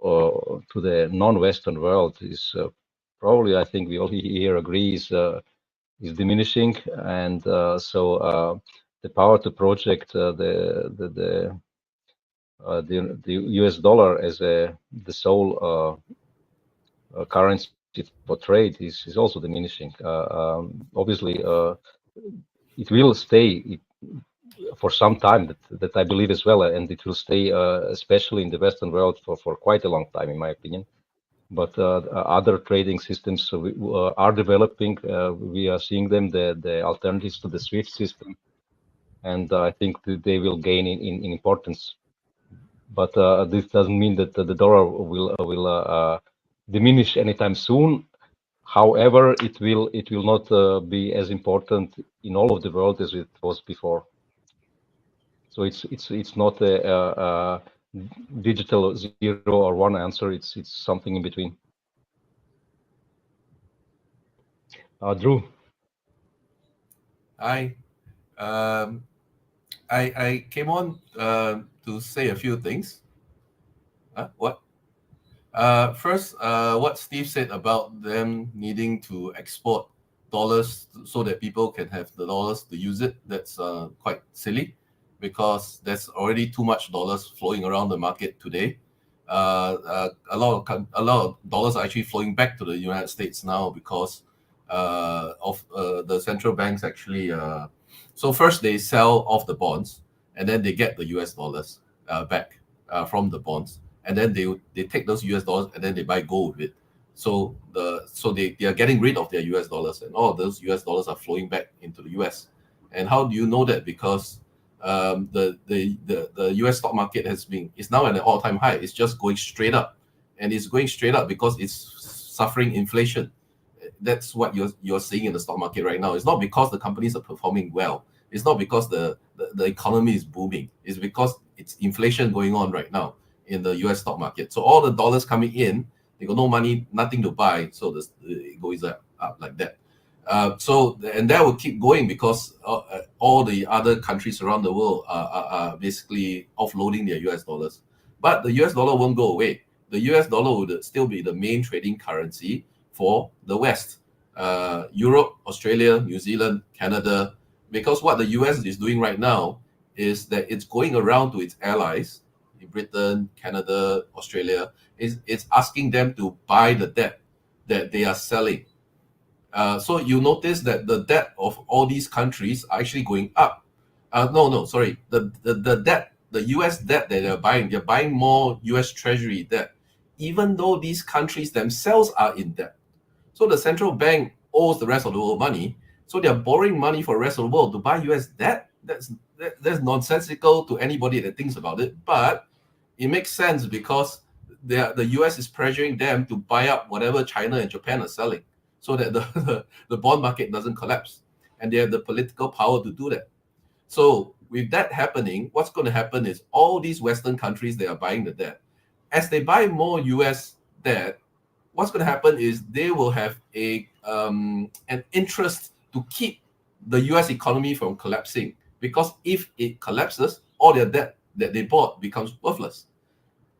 the non-Western world is probably, I think we all here agree, is diminishing, and so the power to project the US dollar as the sole currency for trade is also diminishing. Obviously, it will stay for some time, that I believe as well, and it will stay especially in the Western world for quite a long time, in my opinion. But other trading systems are developing. We are seeing them, the alternatives to the SWIFT system, and I think that they will gain in importance But this doesn't mean that the dollar will diminish anytime soon. However, it will not be as important in all of the world as it was before. So it's not a digital 0 or 1 answer. It's something in between. Drew. Hi. I came on to say a few things. What? First, what Steve said about them needing to export dollars so that people can have the dollars to use it, that's quite silly, because there's already too much dollars flowing around the market today. A lot of dollars are actually flowing back to the United States now because of the central banks actually. So first they sell off the bonds, and then they get the US dollars back from the bonds, and then they take those US dollars and then they buy gold with it. So they are getting rid of their US dollars, and all of those US dollars are flowing back into the US. And how do you know that? Because the US stock market is now at an all-time high. It's just going straight up, and it's going straight up because it's suffering inflation. That's what you're seeing in the stock market right now. It's not because the companies are performing well. It's not because the economy is booming. It's because it's inflation going on right now in the US stock market. So all the dollars coming in, they got no money, nothing to buy, so it goes up like that. And that will keep going because all the other countries around the world are basically offloading their US dollars. But the US dollar won't go away. The US dollar would still be the main trading currency for the West, Europe, Australia, New Zealand, Canada, because what the US is doing right now is that it's going around to its allies, Britain, Canada, Australia, it's asking them to buy the debt that they are selling. So you notice that the debt of all these countries are actually going up. The debt, the US debt that they're buying more US Treasury debt, even though these countries themselves are in debt. So the central bank owes the rest of the world money. So they're borrowing money for the rest of the world to buy US debt. That's nonsensical to anybody that thinks about it. But it makes sense because the US is pressuring them to buy up whatever China and Japan are selling so that the bond market doesn't collapse. And they have the political power to do that. So with that happening, what's going to happen is all these Western countries, they are buying the debt. As they buy more US debt, what's going to happen is they will have an interest to keep the US economy from collapsing, because if it collapses, all their debt that they bought becomes worthless.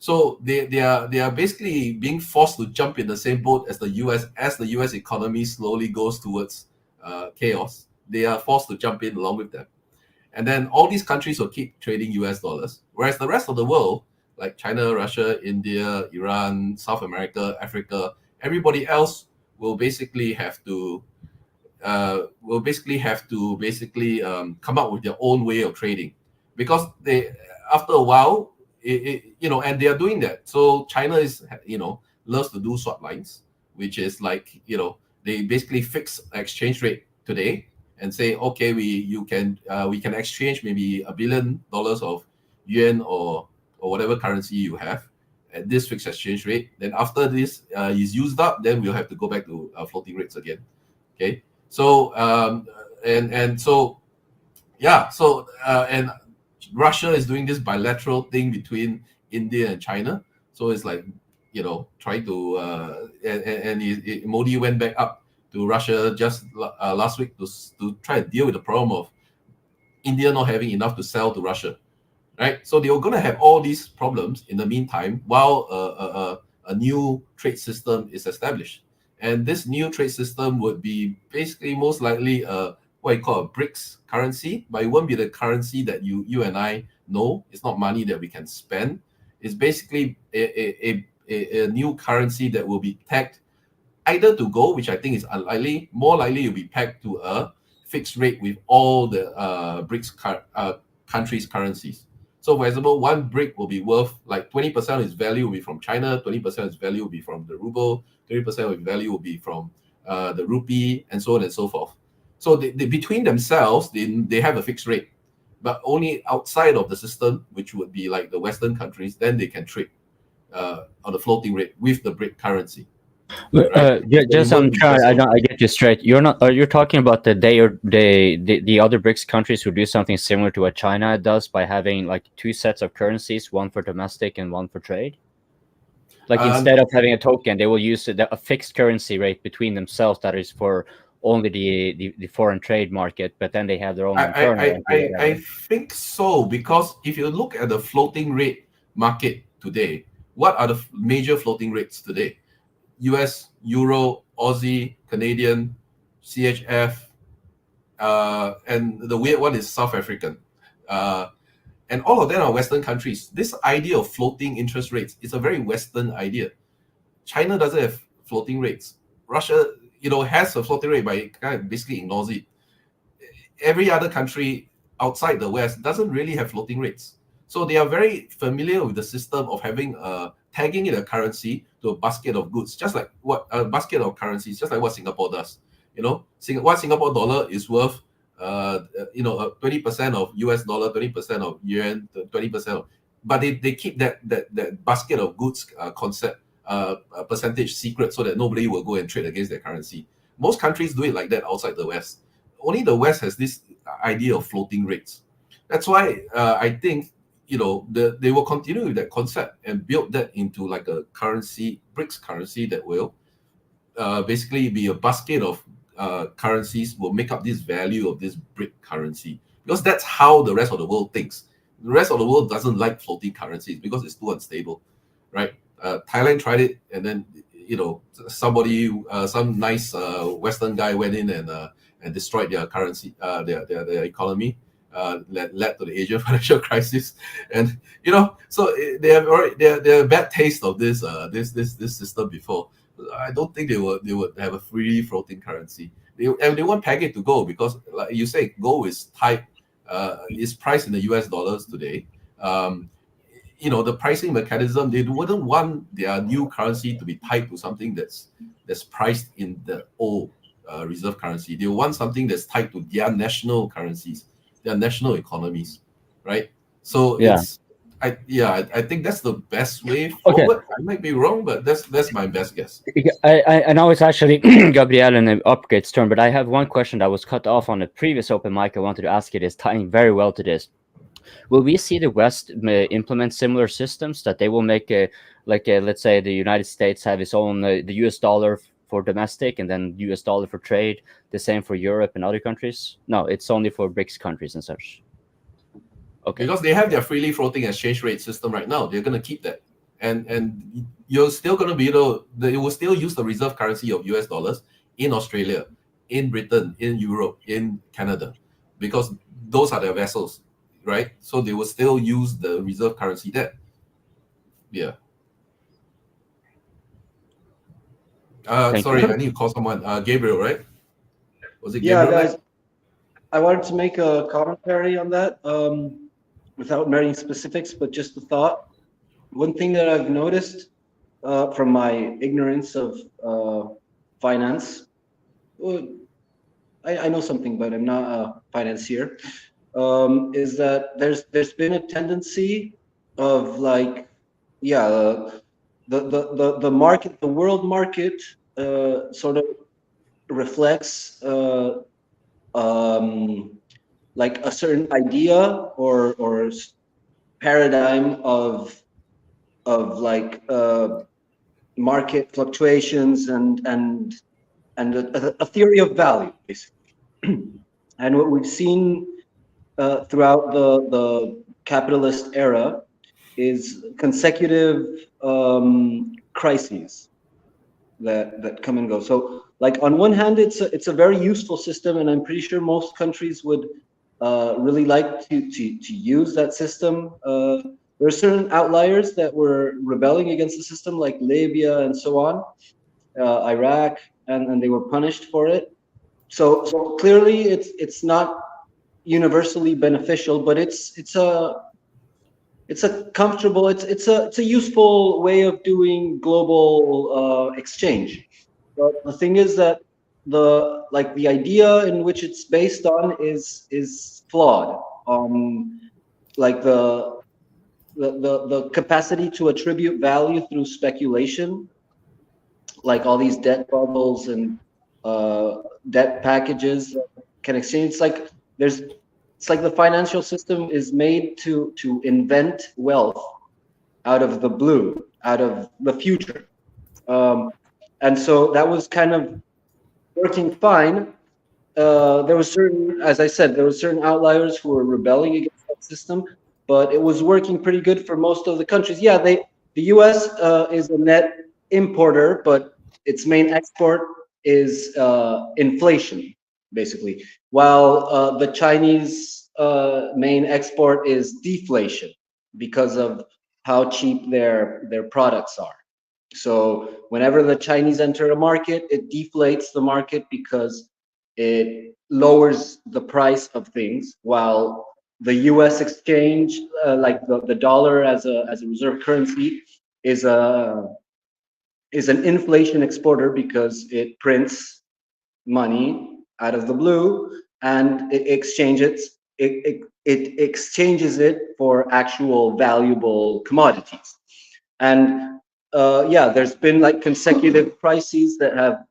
So they are basically being forced to jump in the same boat as the US. As the US economy slowly goes towards chaos, they are forced to jump in along with them. And then all these countries will keep trading US dollars, whereas the rest of the world, like China, Russia, India, Iran, South America, Africa, everybody else will basically have to come up with their own way of trading, because they, after a while, and they are doing that. So China is, loves to do swap lines, which is like, they basically fix exchange rate today and say, okay, we can exchange maybe $1 billion of yuan or whatever currency you have at this fixed exchange rate. Then after this is used up, then we'll have to go back to floating rates again. Okay. So and Russia is doing this bilateral thing between India and China. So it's like, trying to and Modi went back up to Russia just last week to try to deal with the problem of India not having enough to sell to Russia. Right, so they were going to have all these problems in the meantime while a new trade system is established, and this new trade system would be basically most likely what you call a BRICS currency, but it won't be the currency that you and I know. It's not money that we can spend. It's basically a new currency that will be pegged either to gold, which I think is unlikely. More likely, it will be pegged to a fixed rate with all the BRICS countries' currencies. So, for example, one brick will be worth like 20% of its value will be from China, 20% of its value will be from the ruble, 30% of its value will be from the rupee, and so on and so forth. So they between themselves, they have a fixed rate. but only outside of the system, which would be like the Western countries, then they can trade on the floating rate with the BRIC currency. Right? Just I'm trying. I get you straight. You're not. You're talking about the other BRICS countries who do something similar to what China does by having like two sets of currencies, one for domestic and one for trade. Like instead of having a token, they will use a fixed currency rate between themselves that is for only the foreign trade market, but then they have their own internal. I think so, because if you look at the floating rate market today, what are the major floating rates today? US, Euro, Aussie, Canadian, CHF, and the weird one is South African. And all of them are Western countries. This idea of floating interest rates is a very Western idea. China doesn't have floating rates. Russia, has a floating rate, but it kind of basically ignores it. Every other country outside the West doesn't really have floating rates. So they are very familiar with the system of having tagging in a currency to a basket of goods, just like what a basket of currencies, just like what Singapore does. What Singapore dollar is worth, 20% of US dollar, 20% of yuan, 20% of, but they keep that basket of goods concept percentage secret so that nobody will go and trade against their currency. Most countries do it like that outside the West. Only the West has this idea of floating rates. That's why I think they will continue with that concept and build that into like a currency, BRICS currency that will basically be a basket of currencies will make up this value of this BRIC currency, because that's how the rest of the world thinks. The rest of the world doesn't like floating currencies because it's too unstable, right? Thailand tried it, and then somebody, some nice Western guy went in and destroyed their currency, their economy. Led to the Asian financial crisis, and so they have already they have bad taste of this system before. I don't think they would have a freely floating currency. They won't peg it to gold, because, like you say, gold is tied, is priced in the US dollars today. The pricing mechanism, they wouldn't want their new currency to be tied to something that's priced in the old reserve currency. They want something that's tied to their national currencies, their national economies, right? So I think that's the best way forward. I might be wrong, but that's my best guess. I know it's actually Gabriel and Upgrade's turn, but I have one question that was cut off on the previous open mic. I wanted to ask it. Is tying very well to this. Will we see the West implement similar systems that they will make let's say the United States have its own the US dollar for domestic and then US dollar for trade, the same for Europe and other countries? No, it's only for BRICS countries and such. Okay. Because they have their freely floating exchange rate system right now. They're going to keep that. And you're still going to be they will still use the reserve currency of US dollars in Australia, in Britain, in Europe, in Canada, because those are their vessels, right? So they will still use the reserve currency there. Yeah. Sorry, I need to call someone. Gabriel, right? Was it Gabriel? Yeah, guys. I wanted to make a commentary on that without many specifics, but just a thought. One thing that I've noticed from my ignorance of finance, I know something, but I'm not a financier, is that there's been a tendency of the market, the world market sort of reflects like a certain idea or paradigm of market fluctuations and a theory of value, basically. And what we've seen throughout the capitalist era is consecutive crises that come and go. So, like, on one hand, it's a very useful system, and I'm pretty sure most countries would really like to use that system. There are certain outliers that were rebelling against the system, like Libya and so on, Iraq, and they were punished for it. So clearly, it's not universally beneficial, but it's a comfortable, it's a useful way of doing global exchange. But the thing is that the idea in which it's based on is flawed like the capacity to attribute value through speculation, like all these debt bubbles and debt packages can exchange. It's like the financial system is made to invent wealth out of the blue, out of the future. And so that was kind of working fine. There was certain, as I said, there were certain outliers who were rebelling against that system, but it was working pretty good for most of the countries. Yeah, the U.S. Is a net importer, but its main export is inflation, basically, while the Chinese main export is deflation because of how cheap their products are. So whenever the Chinese enter a market, it deflates the market because it lowers the price of things, while the U.S. exchange, like the dollar as a reserve currency, is an inflation exporter because it prints money out of the blue and it exchanges it for actual valuable commodities. And yeah, there's been like consecutive crises that have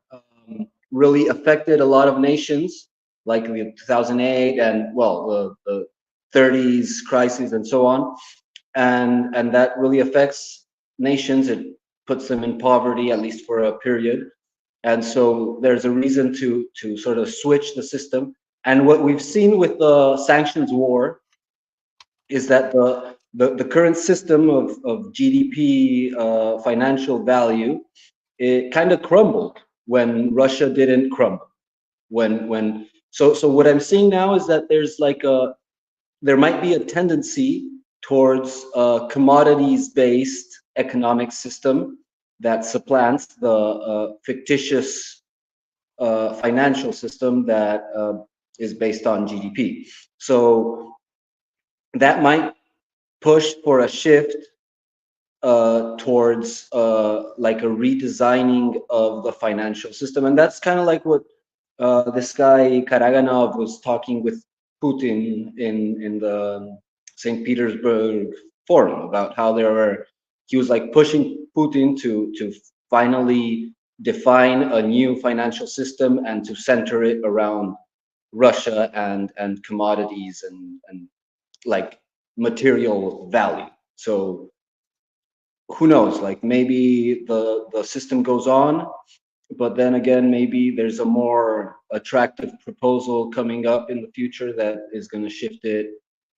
really affected a lot of nations, like the 2008 and well, the 30s crisis and so on, and that really affects nations. It puts them in poverty, at least for a period. And so there's a reason to sort of switch the system. And what we've seen with the sanctions war is that the current system of GDP financial value, it kind of crumbled when Russia didn't crumble. So what I'm seeing now is that there's like there might be a tendency towards a commodities-based economic system that supplants the fictitious financial system that is based on GDP. So that might push for a shift towards like a redesigning of the financial system. And that's kind of like what this guy Karaganov was talking with Putin in the St. Petersburg forum about how he was like pushing Putin to finally define a new financial system and to center it around Russia and commodities and like material value. So who knows, like maybe the system goes on, but then again, maybe there's a more attractive proposal coming up in the future that is going to shift it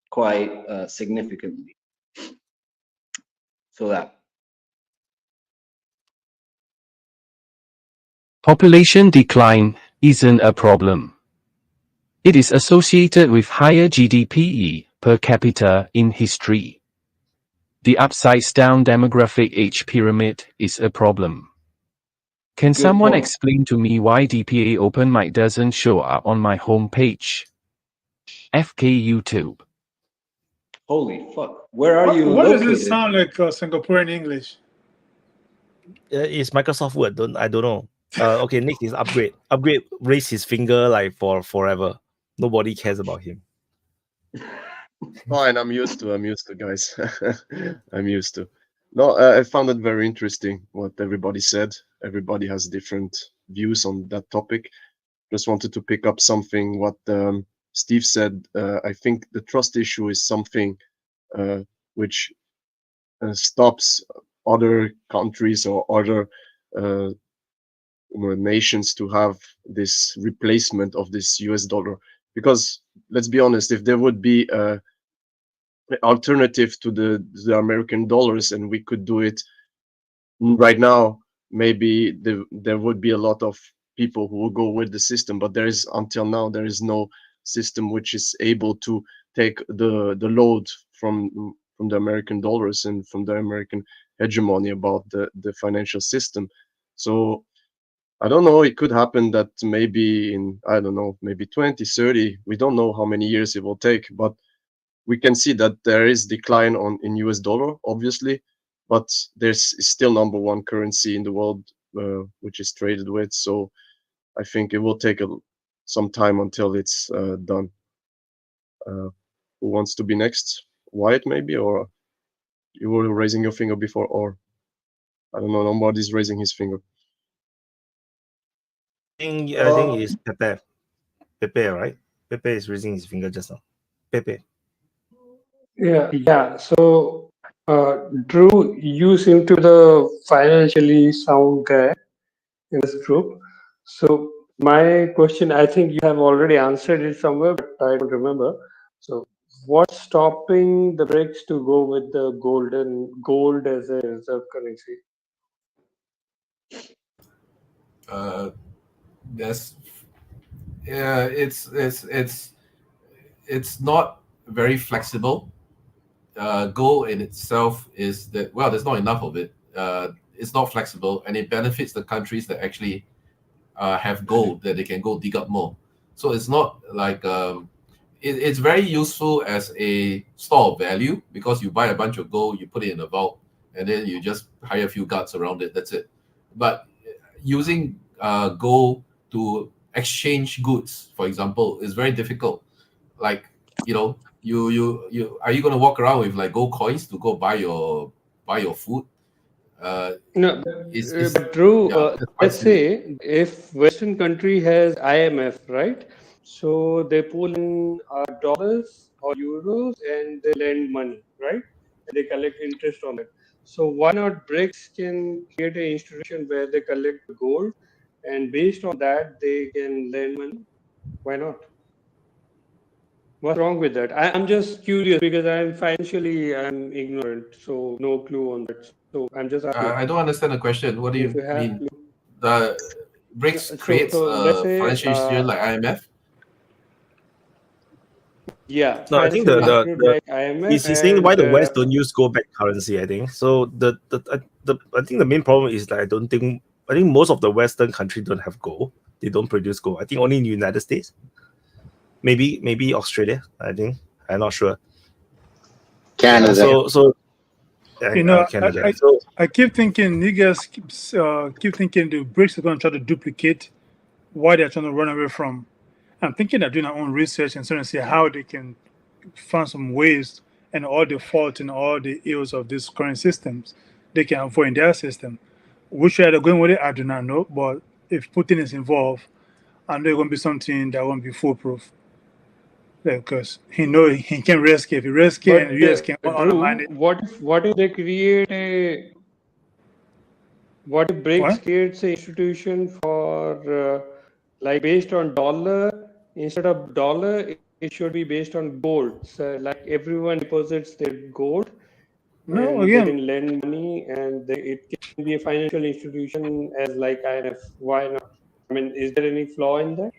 quite significantly. So that. Population decline isn't a problem. It is associated with higher GDP per capita in history. The upside-down demographic age pyramid is a problem. Can someone explain to me why DPA Open Mic doesn't show up on my homepage? FK YouTube. Holy fuck. Where are you Why located? does it sound like Singaporean English? It's Microsoft Word. I don't know. Okay, next is upgrade. Upgrade raised his finger like for forever. Nobody cares about him. Fine, I'm used to, guys. I'm used to. No, I found it very interesting what everybody said. Everybody has different views on that topic. Just wanted to pick up something what Steve said. I think the trust issue is something which stops other countries or other nations to have this replacement of this US dollar. Because let's be honest, if there would be an alternative to the American dollars and we could do it right now, maybe there would be a lot of people who will go with the system. But until now there is no system which is able to take the load from the American dollars and from the American hegemony about the financial system. So I don't know, it could happen that maybe in, I don't know, maybe 20, 30, we don't know how many years it will take, but we can see that there is decline in US dollar, obviously, but there's still number one currency in the world, which is traded with. So I think it will take some time until it's done. who wants to be next? Wyatt, maybe, or you were raising your finger before, or I don't know. Nobody's raising his finger. I think it's Pepe. Pepe, right? Pepe is raising his finger just now. Pepe. Yeah. So, Drew, you seem to be the financially sound guy in this group. So, my question, I think you have already answered it somewhere, but I don't remember. So, what's stopping the BRICS to go with the gold as a reserve currency? It's not very flexible. Gold in itself is that, well, there's not enough of it. It's not flexible, and it benefits the countries that actually have gold that they can go dig up more. So it's not like it's very useful as a store of value, because you buy a bunch of gold, you put it in a vault, and then you just hire a few guards around it. That's it. But using gold to exchange goods, for example, is very difficult. Like, you are you going to walk around with like gold coins to go buy your food? No, but Drew, let's say if Western country has IMF, right? So they pull in dollars or euros and they lend money, right? And they collect interest on it. So why not BRICS can create an institution where they collect gold, and based on that they can lend money? Why not? What's wrong with that? I'm just curious because I'm ignorant, so no clue on that. So I'm just asking. I don't understand the question. What do you mean? The BRICS creates let's a say, financial institution like IMF? Yeah. No, I think he's saying why the West don't use gold-backed currency. I think so. I think the main problem is that I think most of the Western countries don't have gold. They don't produce gold. I think only in the United States, maybe Australia. I think I'm not sure. Canada. Canada. I keep thinking you guys keep thinking the BRICS are going to try to duplicate what they're trying to run away from. I'm thinking they're doing their own research and trying to see how they can find some ways and all the faults and all the ills of these current systems they can avoid in their system. Which way they're going with it, I do not know. But if Putin is involved, I know it's going to be something that won't be foolproof. Because he knows he can risk it. If he risks it, and the US can undermine it. What if they create a? What if BRICS creates an institution for like based on dollar, instead of dollar, it should be based on gold. So like everyone deposits their gold. No, and again. they can lend money, and it can be a financial institution as like IMF. Why not? I mean, is there any flaw in that?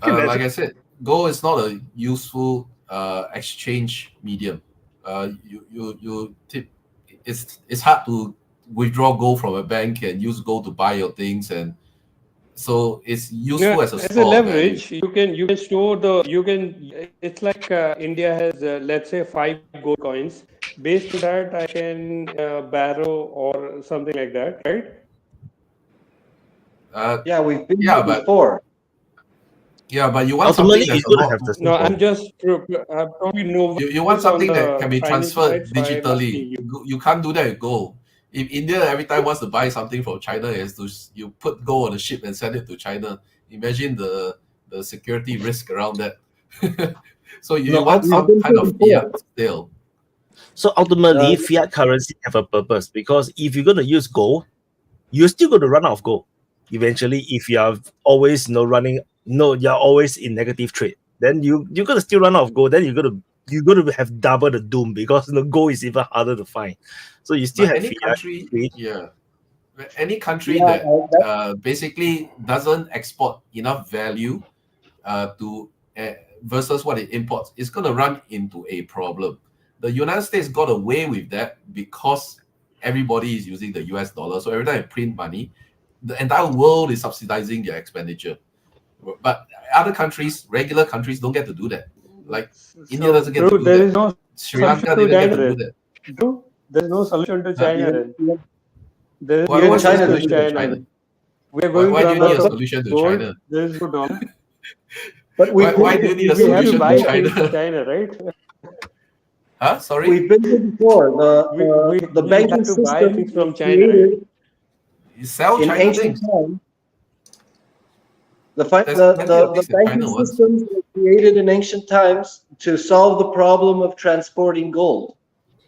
Like I said, gold is not a useful exchange medium. It's hard to withdraw gold from a bank and use gold to buy your things, and so it's useful as a store a leverage. value. You can store it's like India has let's say 5 gold coins. Based on that, I can borrow or something like that, right? Yeah, we've been there before. Yeah, but you want Ultimately, something it's that's going to have the No, I'm just probably no. You want something that can be transferred side, so I'm asking digitally. You can't do that with gold. If India every time wants to buy something from China, you put gold on a ship and send it to China. Imagine the security risk around that. So you want some kind of fiat still. So ultimately, fiat currency have a purpose, because if you're going to use gold, you're still going to run out of gold. Eventually, if you are always you're always in negative trade, then you're going to still run out of gold. Then you're going to have double the doom, because the gold is even harder to find. So you still have any fiat country, trade. any country that basically doesn't export enough value versus what it imports, is going to run into a problem. The United States got away with that because everybody is using the US dollar. So every time I print money, the entire world is subsidizing their expenditure. But other countries, regular countries, don't get to do that. Like India doesn't get to do there is that. no Sri Lanka didn't get to do that. There is no solution to China. Then. There is Why no China solution to China. We are going why do you run need a out of solution to gold. China? There is no dollar. But why do you need a we have to solution buy to things from China? China, right? Huh? Sorry? We've been here before. The We banking have to buy system things was from China, right? created You sell in China ancient things. times. There's plenty of The things that banking China wants. systems were created in ancient times to solve the problem of transporting gold.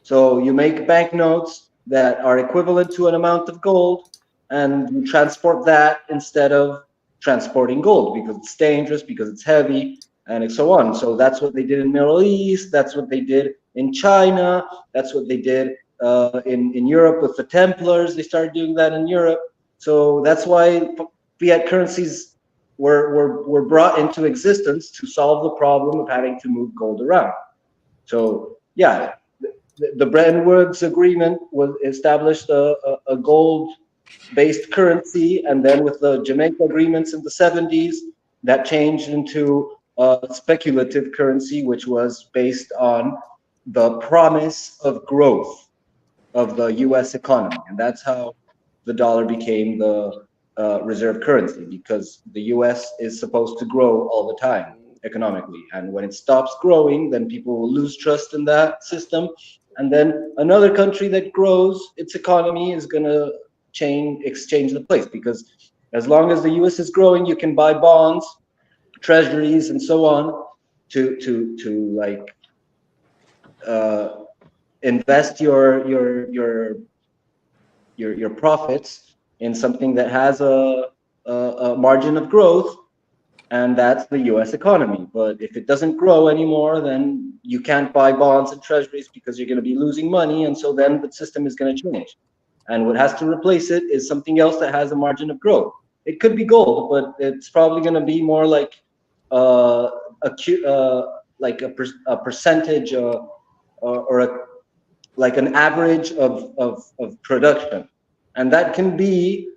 So you make banknotes that are equivalent to an amount of gold, and you transport that instead of transporting gold because it's dangerous, because it's heavy, and so on. So that's what they did in the Middle East. That's what they did in China. That's what they did in Europe with the Templars. They started doing that in Europe. So that's why fiat currencies were brought into existence to solve the problem of having to move gold around. So yeah, the Bretton Woods Agreement was established a gold-based currency, and then with the Jamaica agreements in the 70s, that changed into a speculative currency, which was based on the promise of growth of the U.S. economy, and that's how the dollar became the reserve currency, because the U.S. is supposed to grow all the time economically, and when it stops growing, then people will lose trust in that system, and then another country that grows its economy is going to exchange the place, because as long as the U.S. is growing, you can buy bonds, treasuries, and so on to like invest your profits in something that has a margin of growth, and that's the U.S. economy. But if it doesn't grow anymore, then you can't buy bonds and treasuries because you're going to be losing money, and so then the system is going to change. And what has to replace it is something else that has a margin of growth. It could be gold, but it's probably going to be more like a percentage like an average of production, and that can be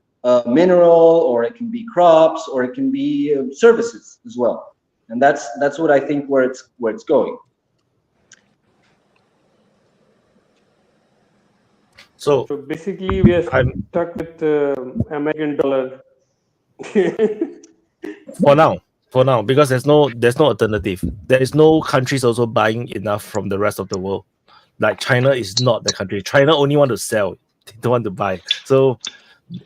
mineral, or it can be crops, or it can be services as well. And that's what I think where it's going. So basically, we are stuck with American dollar. For now, because there's no alternative. There is no countries also buying enough from the rest of the world. Like China is not the country. China only want to sell, they don't want to buy. So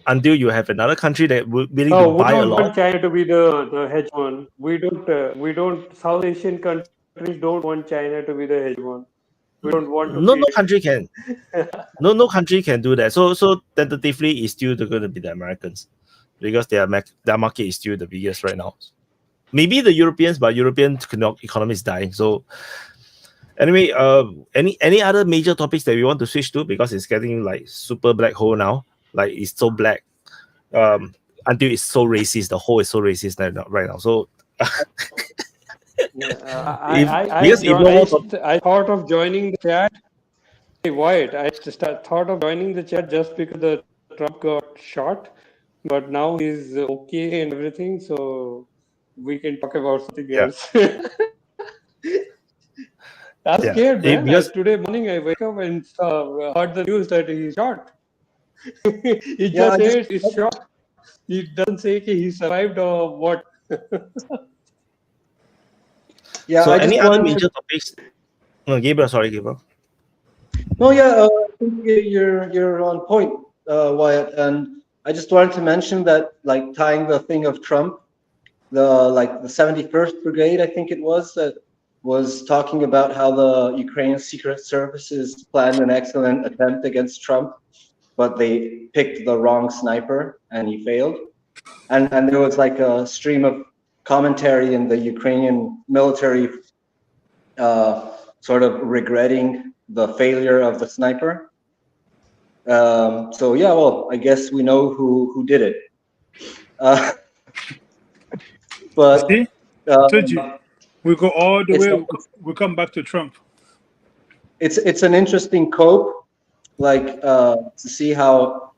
until you have another country that will willing to We buy a don't lot. want China to be the hegemon. We don't. South Asian countries don't want China to be the hegemon. We don't want to. No country can. no country can do that. So tentatively, it's still going to be the Americans, because their market is still the biggest right now. Maybe the Europeans, but European economy is dying. So anyway, any other major topics that we want to switch to, because it's getting like super black hole now. Like it's so black, until it's so racist. The hole is so racist right now. So I thought of joining the chat. Hey, Wyatt, I thought of joining the chat just because the Trump got shot, but now he's okay and everything, so we can talk about something else. I'm scared, man. Today morning I wake up and heard the news that he's shot. He just says he's shot. He doesn't say he survived or what. So any other major topics? No, Gabriel, sorry, Gabriel. No, yeah, I think you're on point, Wyatt. And I just wanted to mention that, like, tying the thing of Trump, the 71st Brigade, I think it was, that was talking about how the Ukrainian Secret Services planned an excellent attempt against Trump, but they picked the wrong sniper and he failed. And there was like a stream of commentary in the Ukrainian military sort of regretting the failure of the sniper. So yeah, well, I guess we know who did it. But see? I told you, we go all the way. We come back to Trump. It's an interesting cope, like to see how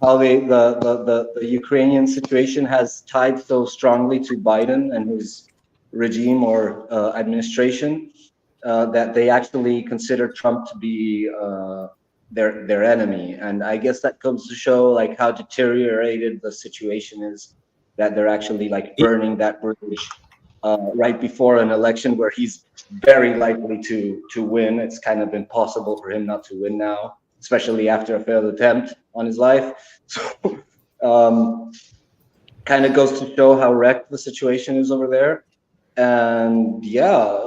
the Ukrainian situation has tied so strongly to Biden and his regime or administration, that they actually consider Trump to be their enemy. And I guess that comes to show like how deteriorated the situation is, that they're actually like burning that bridge right before an election where he's very likely to win. It's kind of impossible for him not to win now, especially after a failed attempt on his life. So kind of goes to show how wrecked the situation is over there. And yeah,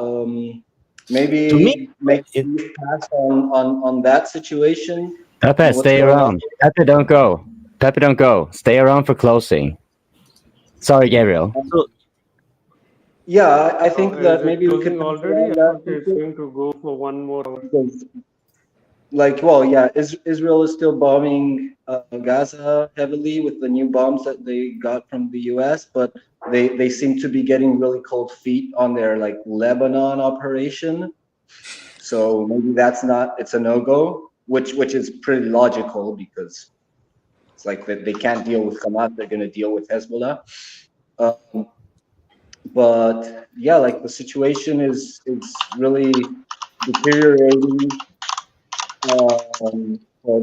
maybe To me, make a pass on that situation. Pepe, stay around. Pepe, don't go. Pepe, don't go. Stay around for closing. Sorry, Gabriel. Yeah, I think Is that it maybe we could closing already? I thought it's going to go for one more hour. Like, well, yeah, Israel is still bombing Gaza heavily with the new bombs that they got from the US, but they seem to be getting really cold feet on their like Lebanon operation. So maybe it's a no-go, which is pretty logical because it's like that they can't deal with Hamas, they're gonna deal with Hezbollah. But yeah, like the situation is really deteriorating for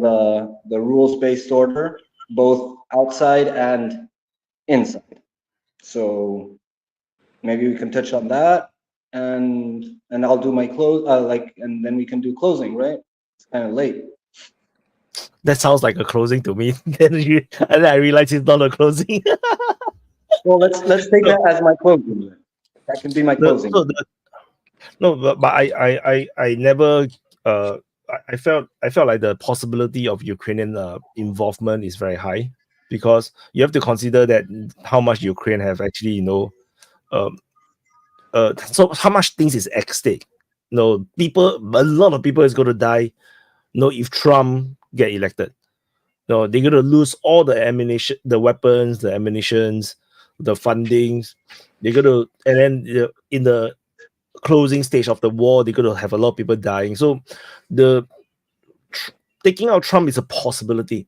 the rules-based order, both outside and inside. So maybe we can touch on that, and I'll do my close, and then we can do closing, right? It's kind of late. That sounds like a closing to me. And then I realize it's not a closing. Well, let's take that as my closing. That can be my closing. But I never I felt like the possibility of Ukrainian involvement is very high, because you have to consider that how much Ukraine have actually, so how much things is at stake. A lot of people is going to die. If Trump get elected, they're going to lose all the ammunition, the weapons, the ammunitions, the fundings. They're going to, and then in the closing stage of the war, they're going to have a lot of people dying. So taking out Trump is a possibility.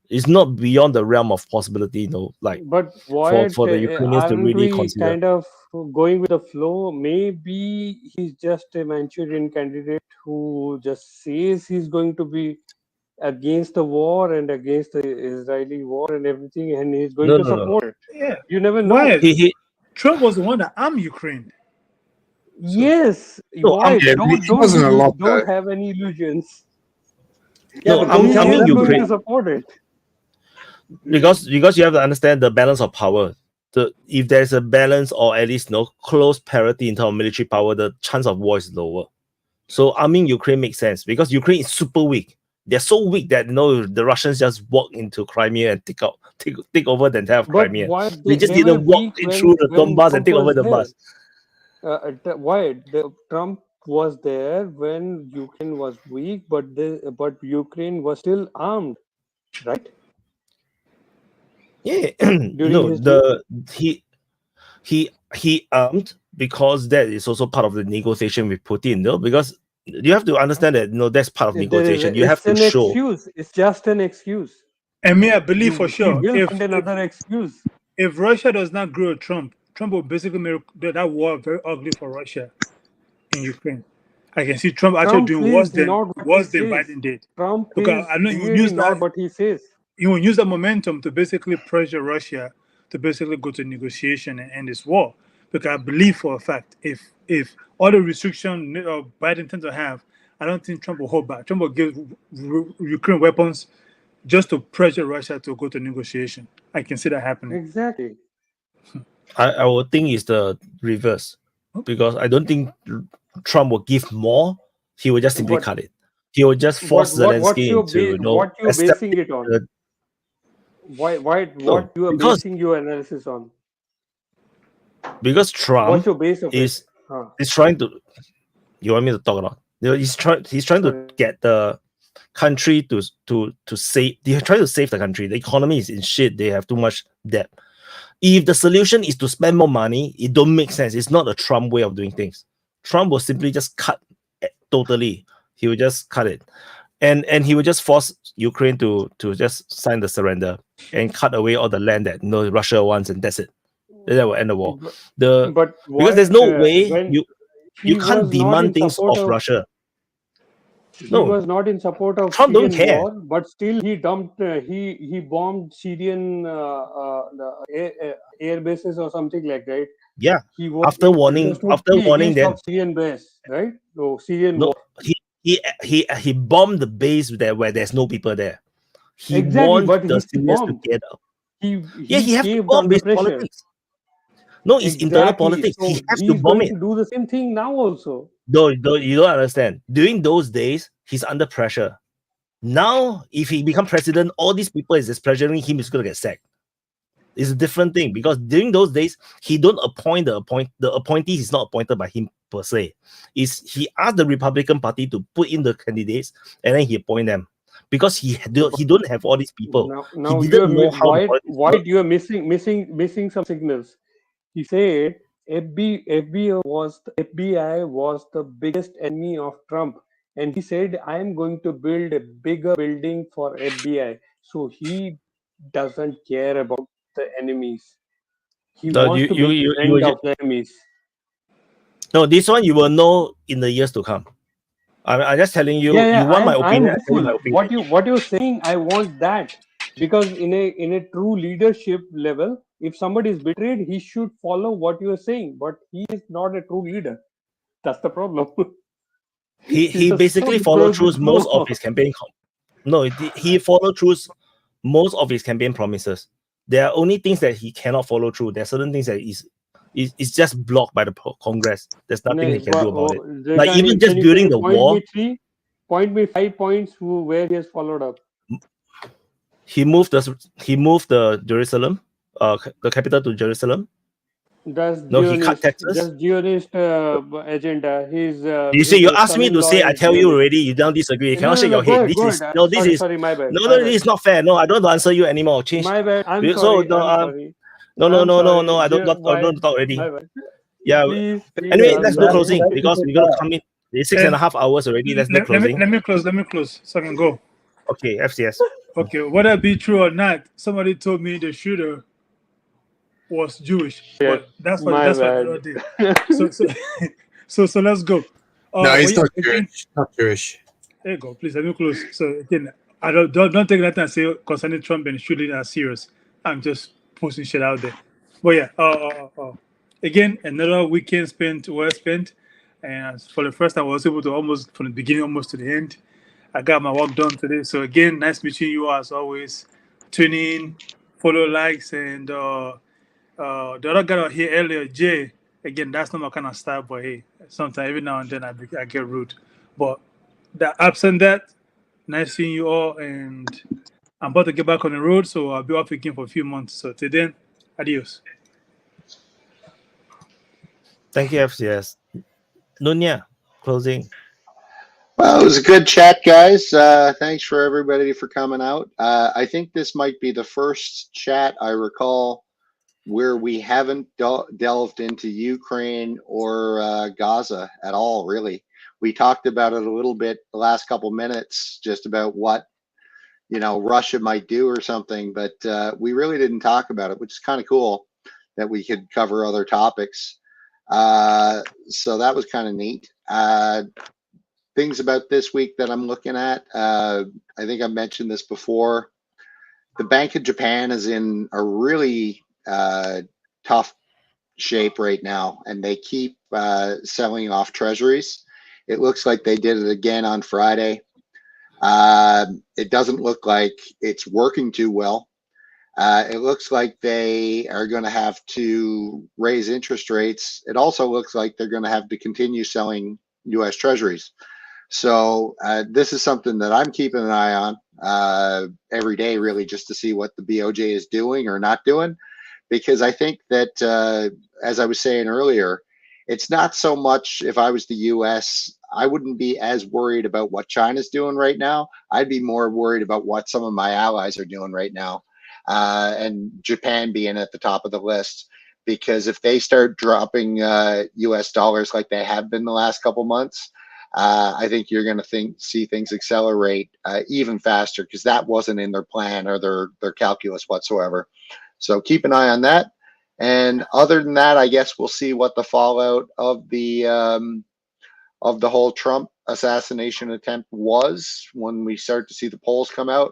It's not beyond the realm of possibility, But for the Ukrainians to really consider. Kind of going with the flow. Maybe he's just a Manchurian candidate who just says he's going to be against the war and against the Israeli war and everything, and he's going to support it. Yeah, you never know. Why? Trump was the one that armed Ukraine. Yes, why? Don't have any illusions. No, but I'm he's coming going Ukraine to support it. because you have to understand the balance of power. If there's a balance, or at least close parity in terms of military power, the chance of war is lower. So arming Ukraine makes sense because Ukraine is super weak. They're so weak that the Russians just walk into Crimea and take over the entire Crimea. Why They just didn't walk through the Donbass and take over the bus. Trump was there when Ukraine was weak, but Ukraine was still armed, right? Yeah, he armed because that is also part of the negotiation with Putin, because you have to understand that that's part of negotiation. You have to show. Excuse. It's just an excuse. And me, I believe for sure, He will find another excuse. If Russia does not grow Trump will basically make that war very ugly for Russia in Ukraine. I can see Trump actually doing worse than Biden did. Trump because I know he will use that. What he says. He will use that momentum to basically pressure Russia to basically go to negotiation and end this war. Because I believe for a fact, if all the restriction Biden tends to have, I don't think Trump will hold back. Trump will give Ukraine weapons just to pressure Russia to go to negotiation. I can see that happening. Exactly. I would think it's the reverse, because I don't think Trump will give more. He will just simply cut it. He will just force Zelensky into what you're basing it on? What you are basing your analysis on? Because Trump What's your base of is trying to. You want me to talk about? He's trying to get the country to save. They're trying to save the country. The economy is in shit. They have too much debt. If the solution is to spend more money, it don't make sense. It's not a Trump way of doing things. Trump will simply just cut totally. He will just cut it, and he will just force Ukraine to just sign the surrender and cut away all the land that Russia wants, and that's it. That will end the war. Because there's no way you can't demand things of Russia. He was not in support of Trump Syrian don't care. war, but still he dumped. He bombed Syrian air bases or something like that. Yeah, He was after warning east them. of Syrian base, right? No, Syrian No, war. he bombed the base there where there's no people there. He Exactly, warned but the he Syrians to bombed. get up. He Yeah, he have to caved bomb under his pressure. politics. No, it's internal Exactly. politics. So He has to he's bomb going it. to do the same thing now also. No, you don't understand. During those days, he's under pressure. Now, if he become president, all these people is just pressuring him is going to get sacked. It's a different thing because during those days, he don't appoint the appointee is not appointed by him per se. He asked the Republican Party to put in the candidates and then he appoint them because he don't have all these people. Now he didn't know how. White, you are missing some signals. He said FBI was the biggest enemy of Trump, and he said, "I am going to build a bigger building for FBI." So he doesn't care about the enemies. He wants to make a friend of the enemies. No, this one you will know in the years to come. I'm just telling you. Yeah, you want my opinion? I'm hopeful. What you're saying, I want that, because in a true leadership level, if somebody is betrayed, he should follow what you are saying. But he is not a true leader. That's the problem. He basically followed through most of his campaign. He followed through most of his campaign promises. There are only things that he cannot follow through. There are certain things that is just blocked by the Congress. There's nothing he can do about it. Like even just building the wall. Point me 5 points where he has followed up. He moved the Jerusalem, the capital to Jerusalem. That's he cut taxes. That's Zionist agenda. He's. You see, you asked me to say. I tell you already. You don't disagree. You cannot shake your head. This is sorry, my bad. This is not fair. No, I don't want to answer you anymore. Change. My bad. I'm sorry. No, I'm sorry. No. I don't talk already. Yeah. Please, anyway, let's do closing because we're gonna come in. It's 6.5 hours already. Let's do closing. Let me close so I can go. Okay, FCS. Okay, whether it be true or not, somebody told me the shooter was Jewish, but that's what I did. So let's go. No, he's not Jewish. Not Jewish. There you go. Please let me close. So again, I don't take that and say concerning Trump and shooting as serious. I'm just posting shit out there. But yeah, again, another weekend well spent, and for the first time, I was able to almost from the beginning almost to the end. I got my work done today. So again, nice meeting you as always. Tune in, follow, likes, and the other guy out here earlier, Jay. Again, that's not my kind of style, but hey, sometimes every now and then I get rude. But absent that, nice seeing you all, and I'm about to get back on the road, so I'll be off again for a few months. So till then, adios. Thank you, FCS. Nunya, closing. Well, it was a good chat, guys. Thanks for everybody for coming out. I think this might be the first chat I recall where we haven't delved into Ukraine or Gaza at all, really. We talked about it a little bit the last couple minutes, just about what, Russia might do or something, but we really didn't talk about it, which is kind of cool that we could cover other topics. So that was kind of neat. Things about this week that I'm looking at, I think I mentioned this before. The Bank of Japan is in a really tough shape right now, and they keep selling off treasuries. It looks like they did it again on Friday. It doesn't look like it's working too well. It looks like they are going to have to raise interest rates. It also looks like they're going to have to continue selling U.S. treasuries. So this is something that I'm keeping an eye on every day, really, just to see what the BOJ is doing or not doing. Because I think that, as I was saying earlier, it's not so much if I was the U.S., I wouldn't be as worried about what China's doing right now. I'd be more worried about what some of my allies are doing right now, and Japan being at the top of the list. Because if they start dropping U.S. dollars like they have been the last couple months, I think you're going to see things accelerate even faster, because that wasn't in their plan or their calculus whatsoever. So keep an eye on that. And other than that, I guess we'll see what the fallout of the whole Trump assassination attempt was when we start to see the polls come out.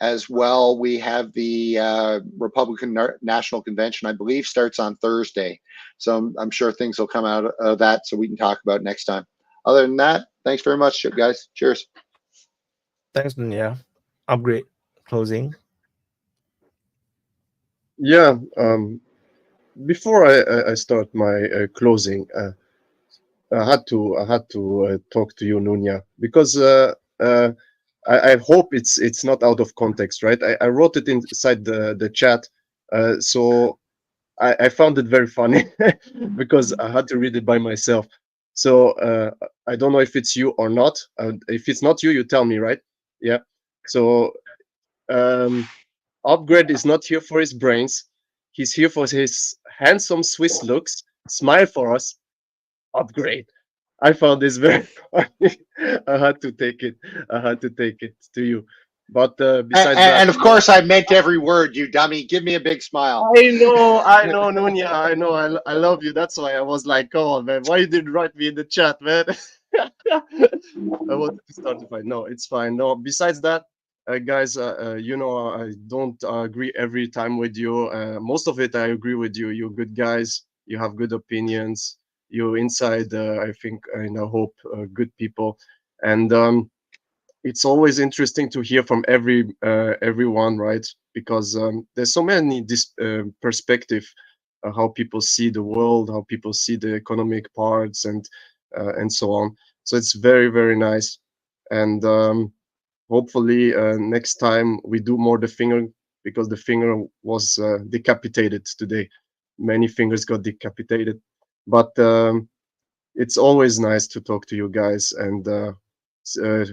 as well. We have the Republican National Convention, I believe, starts on Thursday. So I'm sure things will come out of that so we can talk about it next time. Other than that, thanks very much, guys. Cheers. Thanks, Dunya. Upgrade. Closing. Yeah. Before I start my closing, I had to talk to you, Nunya, because I hope it's not out of context, right? I wrote it inside the chat, so I found it very funny because I had to read it by myself. So I don't know if it's you or not. If it's not you, you tell me, right? Yeah. So Upgrade is not here for his brains. He's here for his handsome Swiss looks. Smile for us, Upgrade. I found this very funny. I had to take it. I had to take it to you. But besides that, and of course, I meant every word, you dummy. Give me a big smile. I know, Nunya. I know, I love you. That's why I was like, come on, man. Why you didn't write me in the chat, man? I wanted to start the fight. No, it's fine. No, besides that, guys, you know, I don't agree every time with you. Most of it, I agree with you. You're good guys. You have good opinions. You're inside, I think, and I hope, good people. And it's always interesting to hear from everyone, right? Because there's so many perspective, how people see the world, how people see the economic parts, and so on. So it's very, very nice. And hopefully next time we do more the finger, because the finger was decapitated today. Many fingers got decapitated. But it's always nice to talk to you guys, and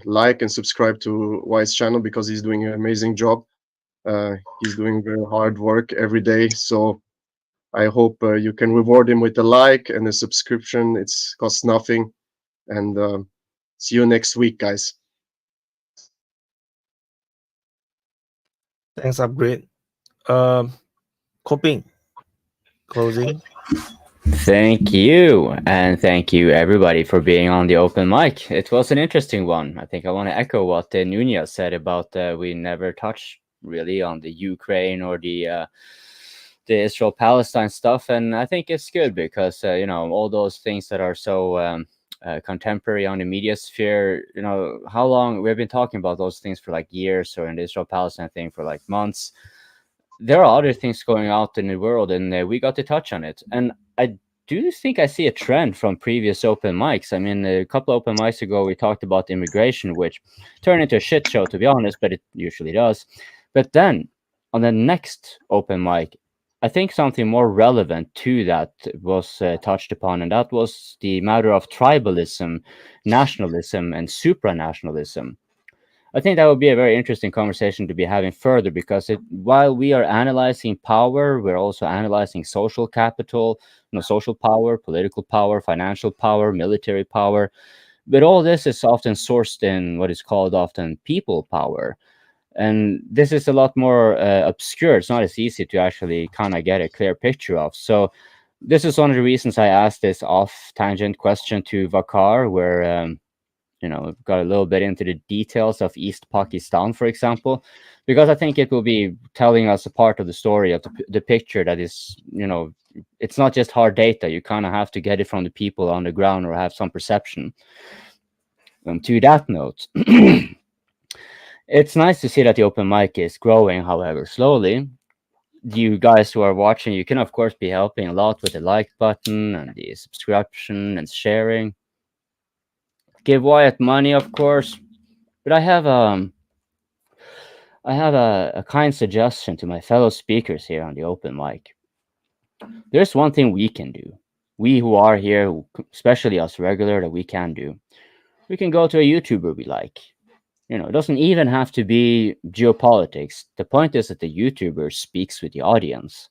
like and subscribe to Wise channel because he's doing an amazing job. He's doing very hard work every day. So I hope you can reward him with a like and a subscription. It's costs nothing. And see you next week, guys. Thanks, Upgrade. Coping. Closing. Thank you, and thank you everybody for being on the open mic. It was an interesting one. I think I want to echo what Nunya said about we never touched really on the Ukraine or the Israel-Palestine stuff, and I think it's good because you know, all those things that are so contemporary on the media sphere. You know, how long we've been talking about those things for like years, or in the Israel-Palestine thing for like months. There are other things going out in the world, and we got to touch on it. And I do think I see a trend from previous open mics. I mean, a couple open mics ago, we talked about immigration, which turned into a shit show, to be honest, but it usually does. But then on the next open mic, I think something more relevant to that was touched upon, and that was the matter of tribalism, nationalism, and supranationalism. I think that would be a very interesting conversation to be having further, because while we are analyzing power, we're also analyzing social capital, you know, social power, political power, financial power, military power. But all this is often sourced in what is called often people power. And this is a lot more obscure. It's not as easy to actually kind of get a clear picture of. So this is one of the reasons I asked this off-tangent question to Vakar, where you know, got a little bit into the details of East Pakistan, for example, because I think it will be telling us a part of the story of the picture that is, you know, it's not just hard data. You kind of have to get it from the people on the ground or have some perception. To that note, it's nice to see that the open mic is growing, however, slowly. You guys who are watching, you can, of course, be helping a lot with the like button and the subscription and sharing. Give Wyatt money, of course, but I have a kind suggestion to my fellow speakers here on the open mic. There's one thing we can do. We who are here, especially us regular, that we can do. We can go to a YouTuber we like. You know, it doesn't even have to be geopolitics. The point is that the YouTuber speaks with the audience.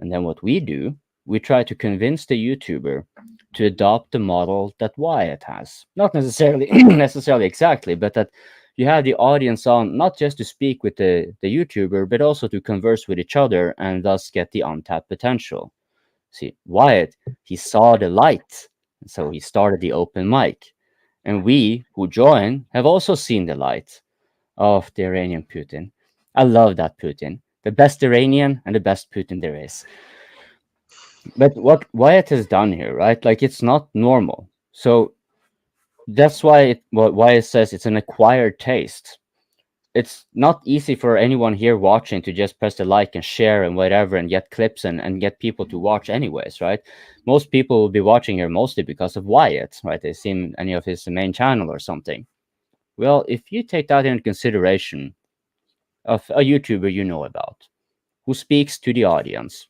And then what we do, we try to convince the YouTuber to adopt the model that Wyatt has. Not necessarily exactly, but that you have the audience on not just to speak with the YouTuber, but also to converse with each other and thus get the untapped potential. See, Wyatt, he saw the light, and so he started the open mic. And we who join have also seen the light of the Iranian Putin. I love that Putin. The best Iranian and the best Putin there is. But what Wyatt has done here, right? Like, it's not normal. So that's why Wyatt says it's an acquired taste. It's not easy for anyone here watching to just press the like and share and whatever and get clips and get people to watch anyways, right? Most people will be watching here mostly because of Wyatt, right? They've seen any of his main channel or something. Well, if you take that into consideration of a YouTuber you know about who speaks to the audience,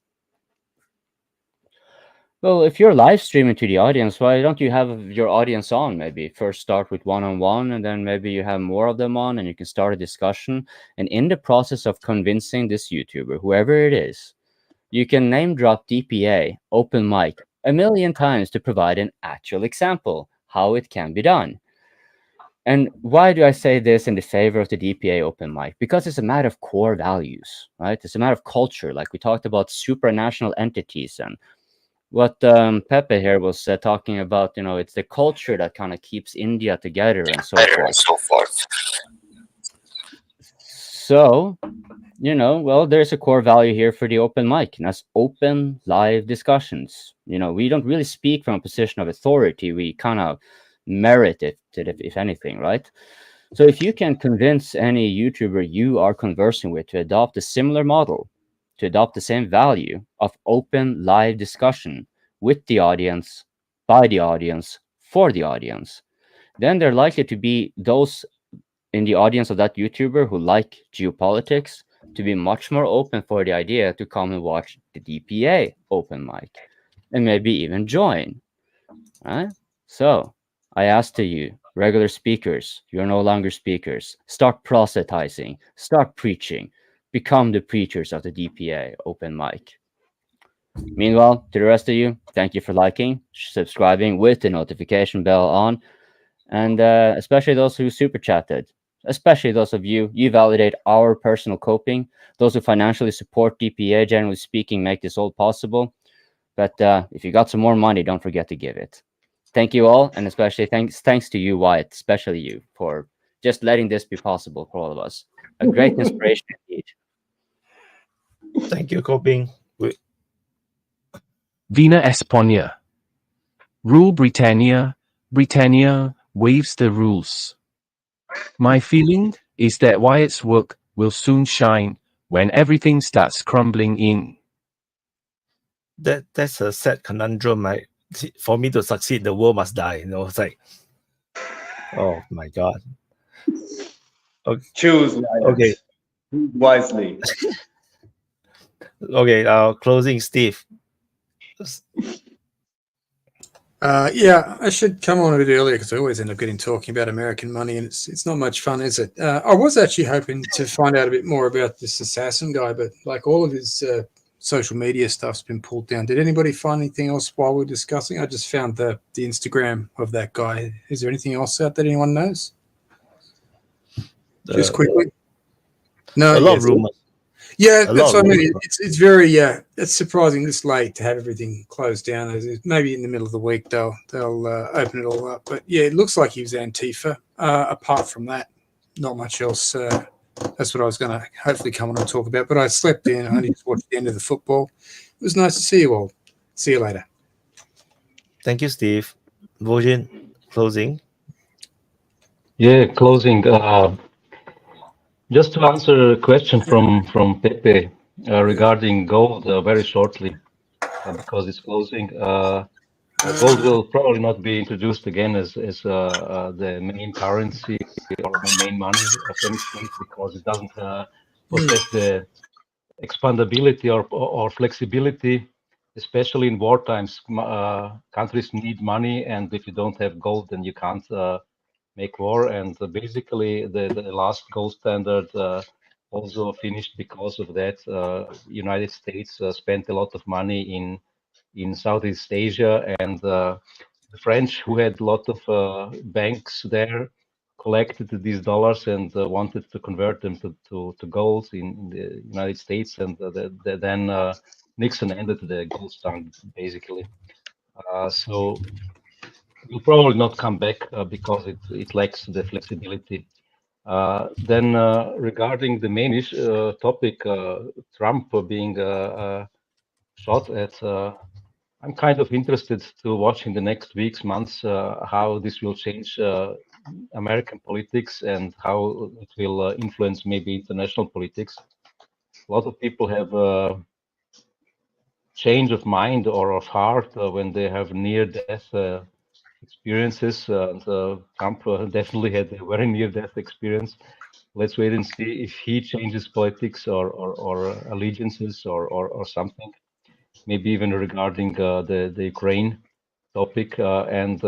well, if you're live streaming to the audience, why don't you have your audience on? Maybe first start with one-on-one, and then maybe you have more of them on, and you can start a discussion. And in the process of convincing this YouTuber, whoever it is, you can name drop DPA Open Mic a million times to provide an actual example how it can be done. And why do I say this in the favor of the DPA Open Mic? Because it's a matter of core values, right? It's a matter of culture, like we talked about supranational entities and what Pepe here was talking about. You know, it's the culture that kind of keeps India together and so forth. So, you know, well, there's a core value here for the open mic, and that's open live discussions. You know, we don't really speak from a position of authority. We kind of merit it, if anything, right? So if you can convince any YouTuber you are conversing with to adopt a similar model, to adopt the same value of open live discussion with the audience, by the audience, for the audience, then they're likely to be those in the audience of that YouTuber who like geopolitics to be much more open for the idea to come and watch the DPA Open Mic and maybe even join. Right? So I ask to you, regular speakers, you're no longer speakers. Start proselytizing, start preaching. Become the preachers of the DPA Open Mic. Meanwhile, to the rest of you, thank you for liking, subscribing with the notification bell on, and especially those who super chatted, especially those of you validate our personal coping, those who financially support DPA, generally speaking, make this all possible. But if you got some more money, don't forget to give it. Thank you all, and especially thanks to you, Wyatt, especially you, for just letting this be possible for all of us. A great inspiration indeed. Thank you, Coping. Vina Esponia. Rule Britannia. Britannia waives the rules. My feeling is that Wyatt's work will soon shine when everything starts crumbling in. That's a sad conundrum. For me to succeed, the world must die. You know, it's like, oh my God. Okay. Choose. Okay. Wisely. Okay. Closing, Steve. Yeah, I should come on a bit earlier because I always end up talking about American money, and it's not much fun, is it? I was actually hoping to find out a bit more about this assassin guy, but like all of his social media stuff's been pulled down. Did anybody find anything else while we're discussing? I just found the Instagram of that guy. Is there anything else out that anyone knows? Just quickly. No, a lot of rumors. Yeah, that's what I mean. It's very it's surprising this late to have everything closed down. Maybe in the middle of the week they'll open it all up. But yeah, it looks like he was Antifa. Apart from that, not much else. That's what I was going to hopefully come on and talk about. But I slept in. I only just watched the end of the football. It was nice to see you all. See you later. Thank you, Steve. Vojin, closing. Yeah, closing. Just to answer a question from Pepe regarding gold very shortly, because it's closing. Gold will probably not be introduced again as the main currency or main money of any state because it doesn't possess the expandability or flexibility, especially in war times. Countries need money, and if you don't have gold, then you can't make war. And basically the last gold standard also finished because of that. United States spent a lot of money in Southeast Asia, and the French, who had a lot of banks there, collected these dollars and wanted to convert them to gold in the United States, and then Nixon ended the gold standard basically. So it will probably not come back because it lacks the flexibility. Then regarding the main topic, Trump being shot at, I'm kind of interested to watch in the next weeks, months, how this will change American politics and how it will influence maybe international politics. A lot of people have change of mind or of heart when they have near-death experiences. Trump definitely had a very near-death experience. Let's wait and see if he changes politics or allegiances or something. Maybe even regarding the Ukraine topic, and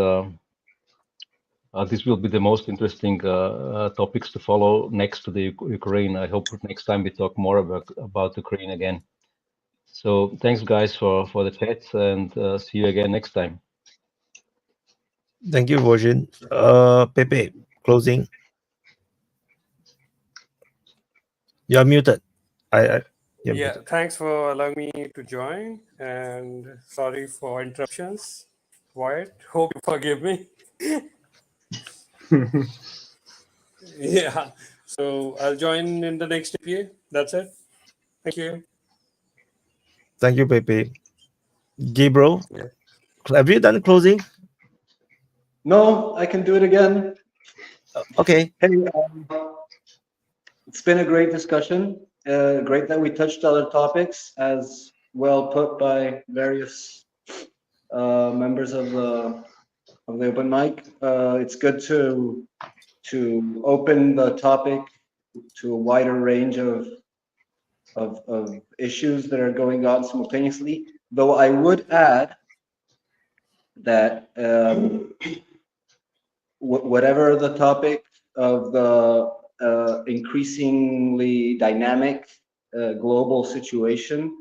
this will be the most interesting topics to follow next to the Ukraine. I hope next time we talk more about Ukraine again. So thanks, guys, for the chat, and see you again next time. Thank you, Virgin. Pepe, closing. You're muted. You're Yeah, muted. thanks for allowing me to join, and sorry for interruptions. Wyatt, hope you forgive me. Yeah, so I'll join in the next DPA. That's it. Thank you. Thank you, Pepe. Gabriel, Yeah. have you done closing? No, I can do it again. Okay. Hey, it's been a great discussion. Great that we touched other topics, as well put by various members of the open mic. It's good to open the topic to a wider range of issues that are going on simultaneously. Though I would add that whatever the topic of the increasingly dynamic global situation,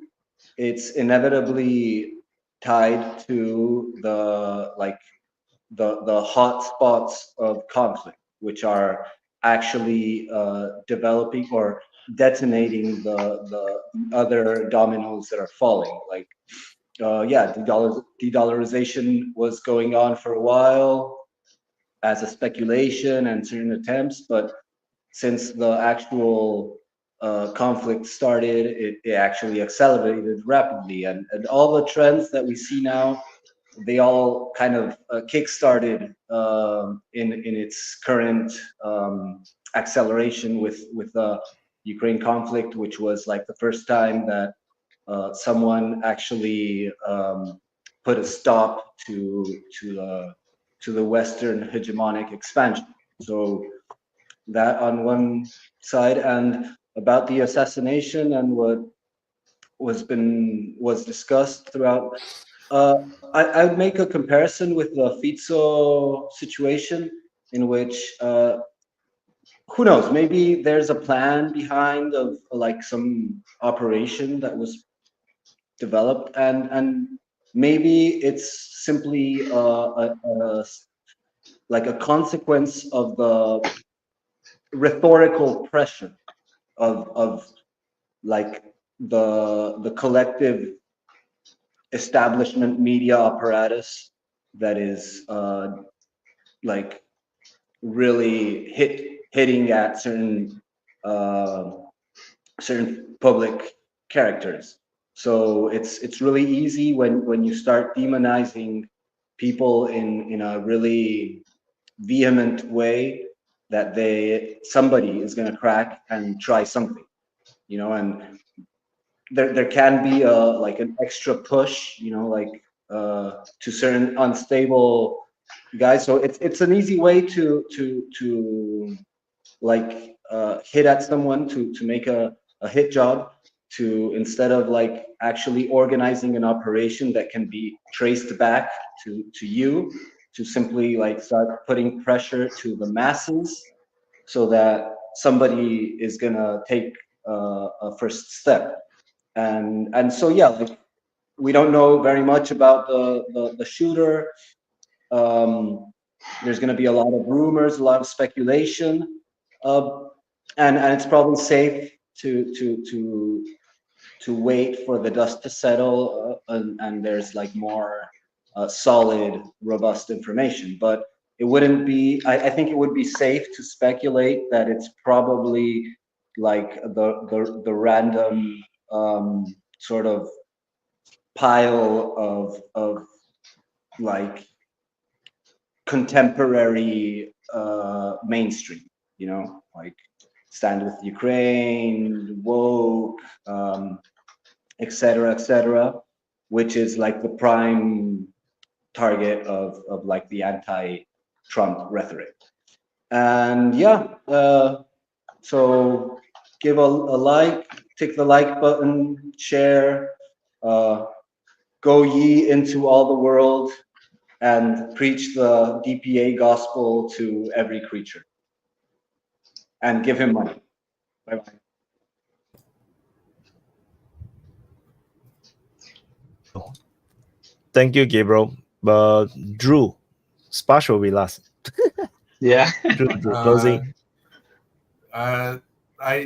it's inevitably tied to the hot spots of conflict, which are actually developing or detonating the other dominoes that are falling. Like, de-dollarization was going on for a while as a speculation and certain attempts, but since the actual conflict started, it actually accelerated rapidly, and all the trends that we see now, they all kind of kick-started in its current acceleration with the Ukraine conflict, which was like the first time that someone actually put a stop to the Western hegemonic expansion. So that on one side, and about the assassination and what was discussed throughout. I would make a comparison with the Fico situation, in which who knows, maybe there's a plan behind of like some operation that was developed, and maybe it's simply like a consequence of the rhetorical pressure of like the collective establishment media apparatus that is like really hitting at certain public characters. So it's really easy when you start demonizing people in a really vehement way that somebody is going to crack and try something, you know, and there can be like an extra push, you know, like to certain unstable guys. So it's an easy way to like hit at someone to make a hit job, to instead of like actually organizing an operation that can be traced back to you, to simply like start putting pressure to the masses so that somebody is gonna take a first step. And so yeah, like we don't know very much about the shooter. There's going to be a lot of rumors, a lot of speculation, and it's probably safe to wait for the dust to settle, and there's like more solid, robust information. But it wouldn't be. I think it would be safe to speculate that it's probably like the random sort of pile of like contemporary mainstream, you know, like Stand with Ukraine, woke, etc., which is like the prime target of like the anti-Trump rhetoric. And yeah, so give a like, tick the like button, share, go ye into all the world and preach the DPA gospel to every creature. And give him money. Bye-bye. Thank you, Gabriel. Drew, Splash will be last. Yeah. Drew, closing. I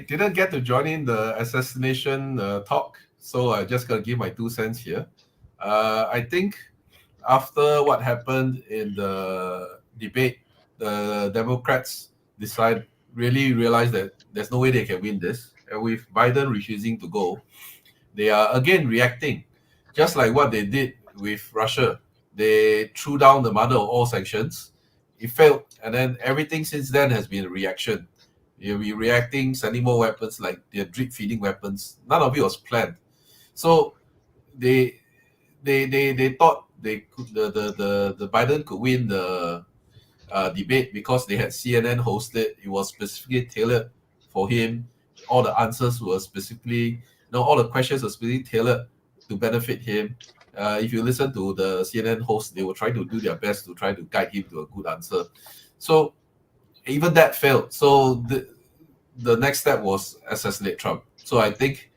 didn't get to join in the assassination talk, so I just gotta give my 2 cents here. I think after what happened in the debate, the Democrats really realized that there's no way they can win this. And with Biden refusing to go, they are again reacting, just like what they did with Russia. They threw down the mother of all sanctions. It failed, and then everything since then has been a reaction. You'll be reacting, sending more weapons, like they're drip feeding weapons. None of it was planned. So they thought the Biden could win the debate because they had CNN hosted. It was specifically tailored for him. All the answers were specifically, all the questions were specifically tailored to benefit him. If you listen to the CNN host, they will try to do their best to try to guide him to a good answer. So even that failed. So the next step was assassinate Trump. So I think,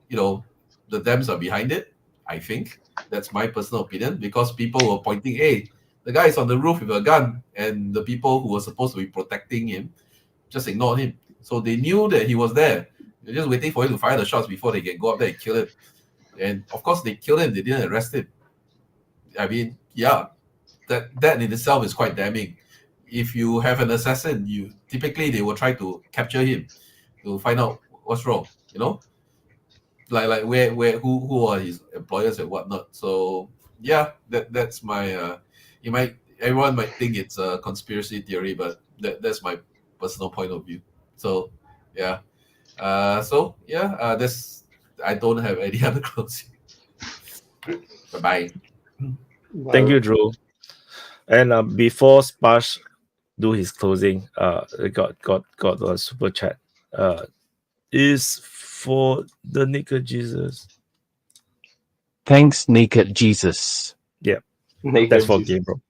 the Dems are behind it. I think that's my personal opinion, because people were pointing, hey, the guy is on the roof with a gun, and the people who were supposed to be protecting him just ignored him. So they knew that he was there. They're just waiting for him to fire the shots before they can go up there and kill him. And of course, they killed him. They didn't arrest him. I mean, yeah, that in itself is quite damning. If you have an assassin, typically they will try to capture him to find out what's wrong. Like who are his employers and whatnot. So yeah, that's my. Everyone might think it's a conspiracy theory, but that's my personal point of view. So yeah, this I don't have any other closing. Bye. Thank you, Drew. And before Splash do his closing, got a super chat. Is for the Naked Jesus. Thanks, Naked Jesus. Yeah, Naked that's for Jesus. Gabriel.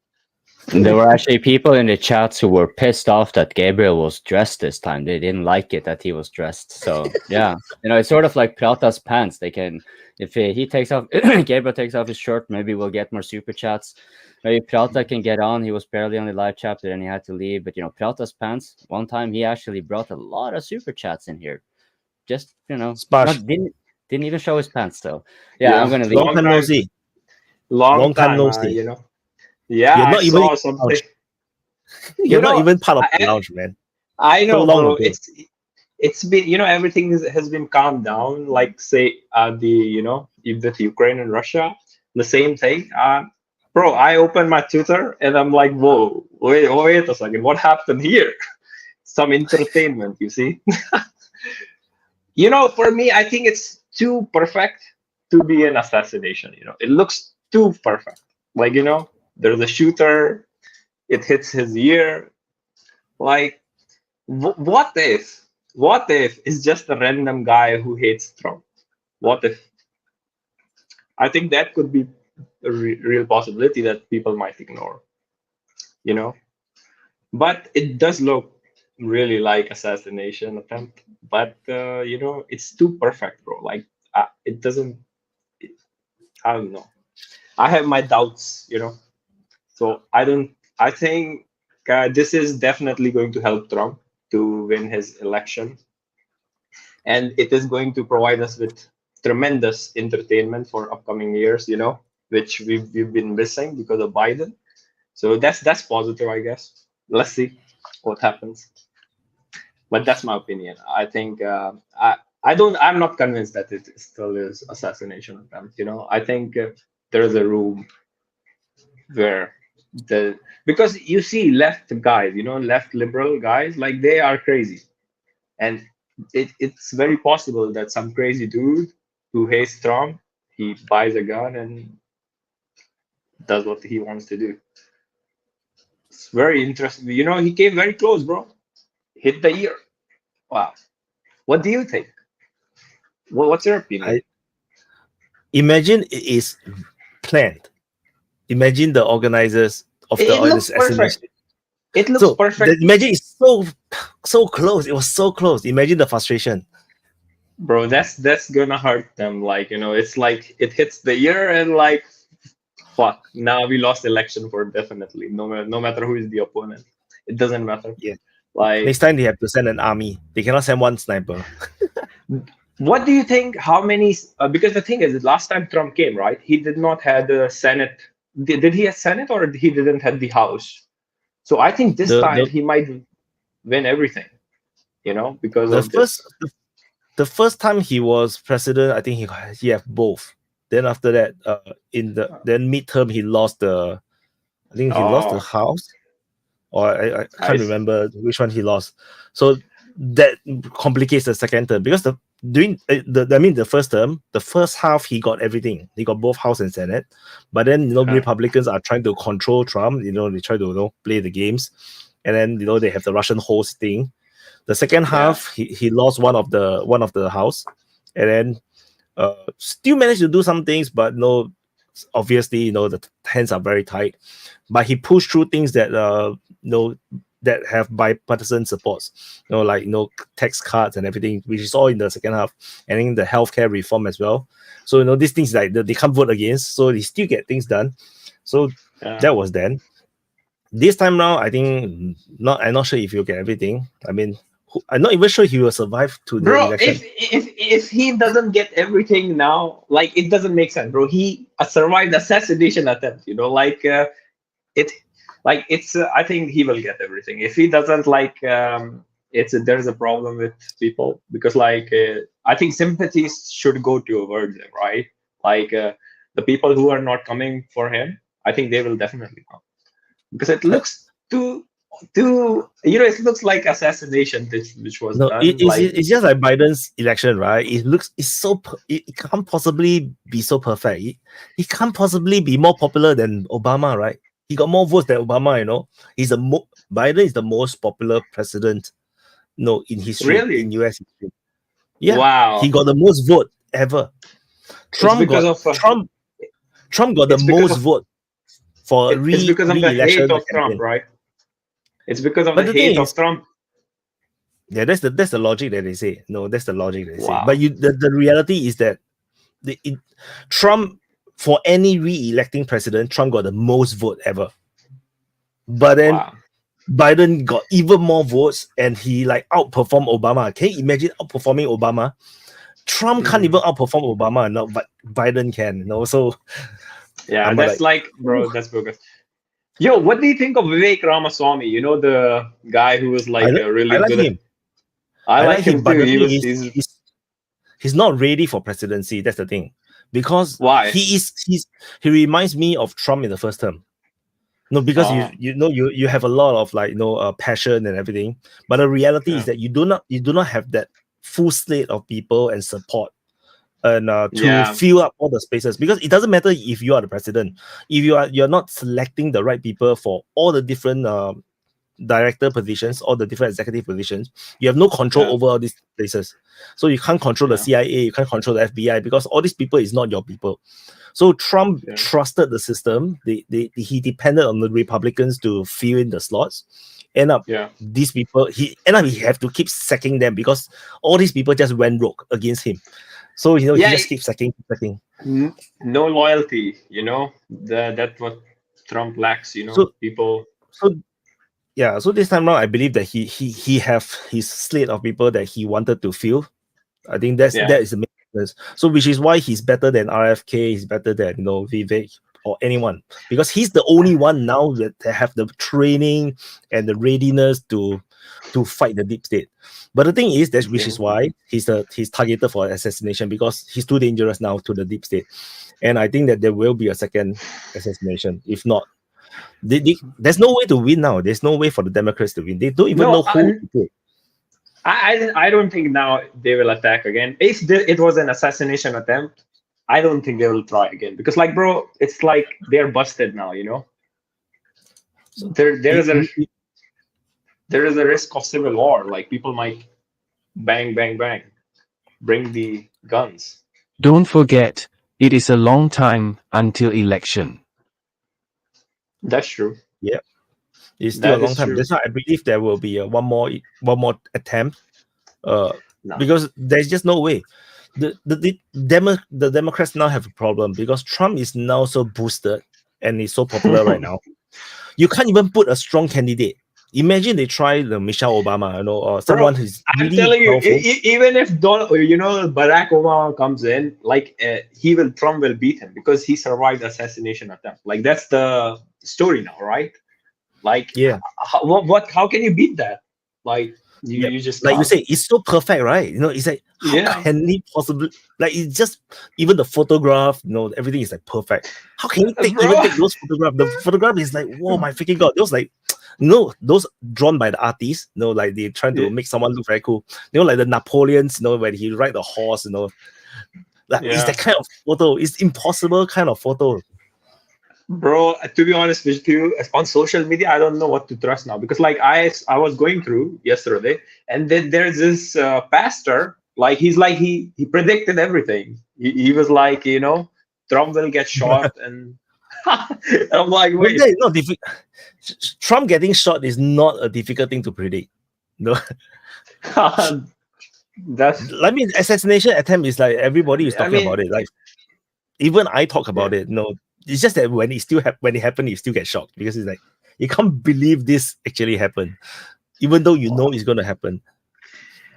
There were actually people in the chats who were pissed off that Gabriel was dressed this time. They didn't like it that he was dressed. So yeah, it's sort of like Prata's pants. They can, if he takes off, Gabriel takes off his shirt, maybe we'll get more super chats. Maybe Prata can get on. He was barely on the live chat, but then he had to leave. But Prata's pants. One time he actually brought a lot of super chats in here. Just didn't even show his pants though. Yeah, I'm gonna leave. Long time no see. Long time no see. Yeah, you're not I even saw something. You're not even part of the lounge, man. I know, So long bro. ago. It's been everything has been calmed down. Like say with Ukraine and Russia, the same thing. Bro, I opened my Twitter and I'm like, whoa, wait a second, what happened here? Some entertainment, you see. For me, I think it's too perfect to be an assassination. It looks too perfect. Like, there's a shooter, it hits his ear. Like, what if it's just a random guy who hates Trump? What if? I think that could be a real possibility that people might ignore. But it does look really like assassination attempt. But it's too perfect, bro. Like, it doesn't. I don't know. I have my doubts. So I think this is definitely going to help Trump to win his election. And it is going to provide us with tremendous entertainment for upcoming years, which we've been missing because of Biden. So that's positive, I guess. Let's see what happens. But that's my opinion. I think I'm not convinced that it still is assassination attempt. I think there is a room where because you see left guys, left liberal guys, like they are crazy, and it's very possible that some crazy dude who hates Trump, he buys a gun and does what he wants to do. It's very interesting. He came very close, bro. Hit the ear. Wow. What do you think? What's your opinion? Imagine it is planned. Imagine the organizers of It looks assassination. perfect. It looks perfect. Imagine it's so close. It was so close. Imagine the frustration. Bro, that's gonna hurt them. Like, it's like it hits the ear and like, fuck. Now we lost election for definitely. No matter who is the opponent, it doesn't matter. Yeah. Like next time they have to send an army. They cannot send one sniper. What do you think? How many? Because the thing is, last time Trump came, right? He did not have the Senate. Did he have Senate or he didn't have the House? So I think this time he might win everything. Because the first time he was president, I think he had both. Then after that, then midterm he lost the House, or I can't remember which one he lost. So that complicates the second term because the first term, the first half he got everything. He got both House and Senate, but then Republicans are trying to control Trump. They try to play the games, and then they have the Russian host thing. The second half he lost one of the House, and then still managed to do some things, but obviously the hands are very tight. But he pushed through things that that have bipartisan supports, like tax cuts and everything, which is all in the second half, and then the healthcare reform as well. So these things like they can't vote against, so they still get things done. So that was then. This time now, I think I'm not sure if you'll get everything. I mean, I'm not even sure he will survive to the election. If he doesn't get everything now, like it doesn't make sense, bro. He survived assassination attempt. I think he will get everything. If he doesn't, there's a problem with people because I think sympathies should go towards him, right? The people who are not coming for him, I think they will definitely come because it looks it looks like assassination which was done. It's just like Biden's election, right? It can't possibly be so perfect. He can't possibly be more popular than Obama, right? He got more votes than Obama, Biden is the most popular president, in history, in US history. Yeah, wow. He got the most vote ever. Trump got the most vote for it's because of the hate of Trump, right? It's because of the hate of Trump. Yeah, that's the logic that they say. No, that's the logic they say. But the reality is that Trump, for any re-electing president, Trump got the most vote ever. But then Biden got even more votes and he outperformed Obama. Can you imagine outperforming Obama? Trump can't even outperform Obama, but Biden can. So yeah, that's bro, that's bogus. Yo, what do you think of Vivek Ramaswamy? The guy who was really I like good. Him. I like him but too. He's not ready for presidency. That's the thing. Because why? He reminds me of Trump in the first term. Because you have a lot of passion and everything, but the reality is that you do not have that full slate of people and support and to fill up all the spaces, because it doesn't matter if you are the president, if you're not selecting the right people for all the different director positions, all the different executive positions, you have no control over all these places. So you can't control the CIA, you can't control the FBI, because all these people is not your people. So Trump trusted the system. He depended on the Republicans to fill in the slots. These people, he have to keep sacking them because all these people just went rogue against him. So he just keeps sacking. No loyalty, that's what Trump lacks. People. So this time around, I believe that he have his slate of people that he wanted to fill. I think that is the main difference. So which is why he's better than RFK, he's better than Vivek, or anyone, because he's the only one now that have the training and the readiness to fight the deep state. But the thing is that which is why he's targeted for assassination, because he's too dangerous now to the deep state. And I think that there will be a second assassination. If not, there's no way to win now. There's no way for the Democrats to win. They don't even know who to pick. I don't think now they will attack again. If it was an assassination attempt, I don't think they will try again, because like, bro, it's like they're busted now, you know. So there is a risk of civil war. Like, people might bang, bring the guns. Don't forget, it is a long time until election. That's true. Yeah, it's still a long time. That's why I believe there will be one more attempt. Because there's just no way. The Democrats now have a problem because Trump is now so boosted and is so popular right now. You can't even put a strong candidate. Imagine they try the Michelle Obama, you know, or someone who's I'm really telling you, powerful. even if Barack Obama comes in, like Trump will beat him because he survived the assassination attempt. Like, that's the story now, right? Like, yeah, how can you beat that? Like, you just like you can't. say, it's so perfect, right? You know, it's like how can he possibly, like, it's just even the photograph, you know, everything is like perfect. How can you even take those photographs? The photograph is like, whoa, my freaking god! Those like, those drawn by the artists, you know, like they trying to make someone look very cool. You know, like the Napoleons, you know, when he ride the horse, you know, like it's that kind of photo. It's impossible kind of photo. Bro, to be honest with you, on social media, I don't know what to trust now, because like I was going through yesterday, and then there's this pastor, like he predicted everything. He was like, you know, Trump will get shot, and I'm like, wait, Trump getting shot is not a difficult thing to predict. No, I mean, assassination attempt is like everybody is talking about it. Like, even I talk about it. No. It's just that when it happened, you still get shocked, because it's like you can't believe this actually happened, even though you know it's gonna happen.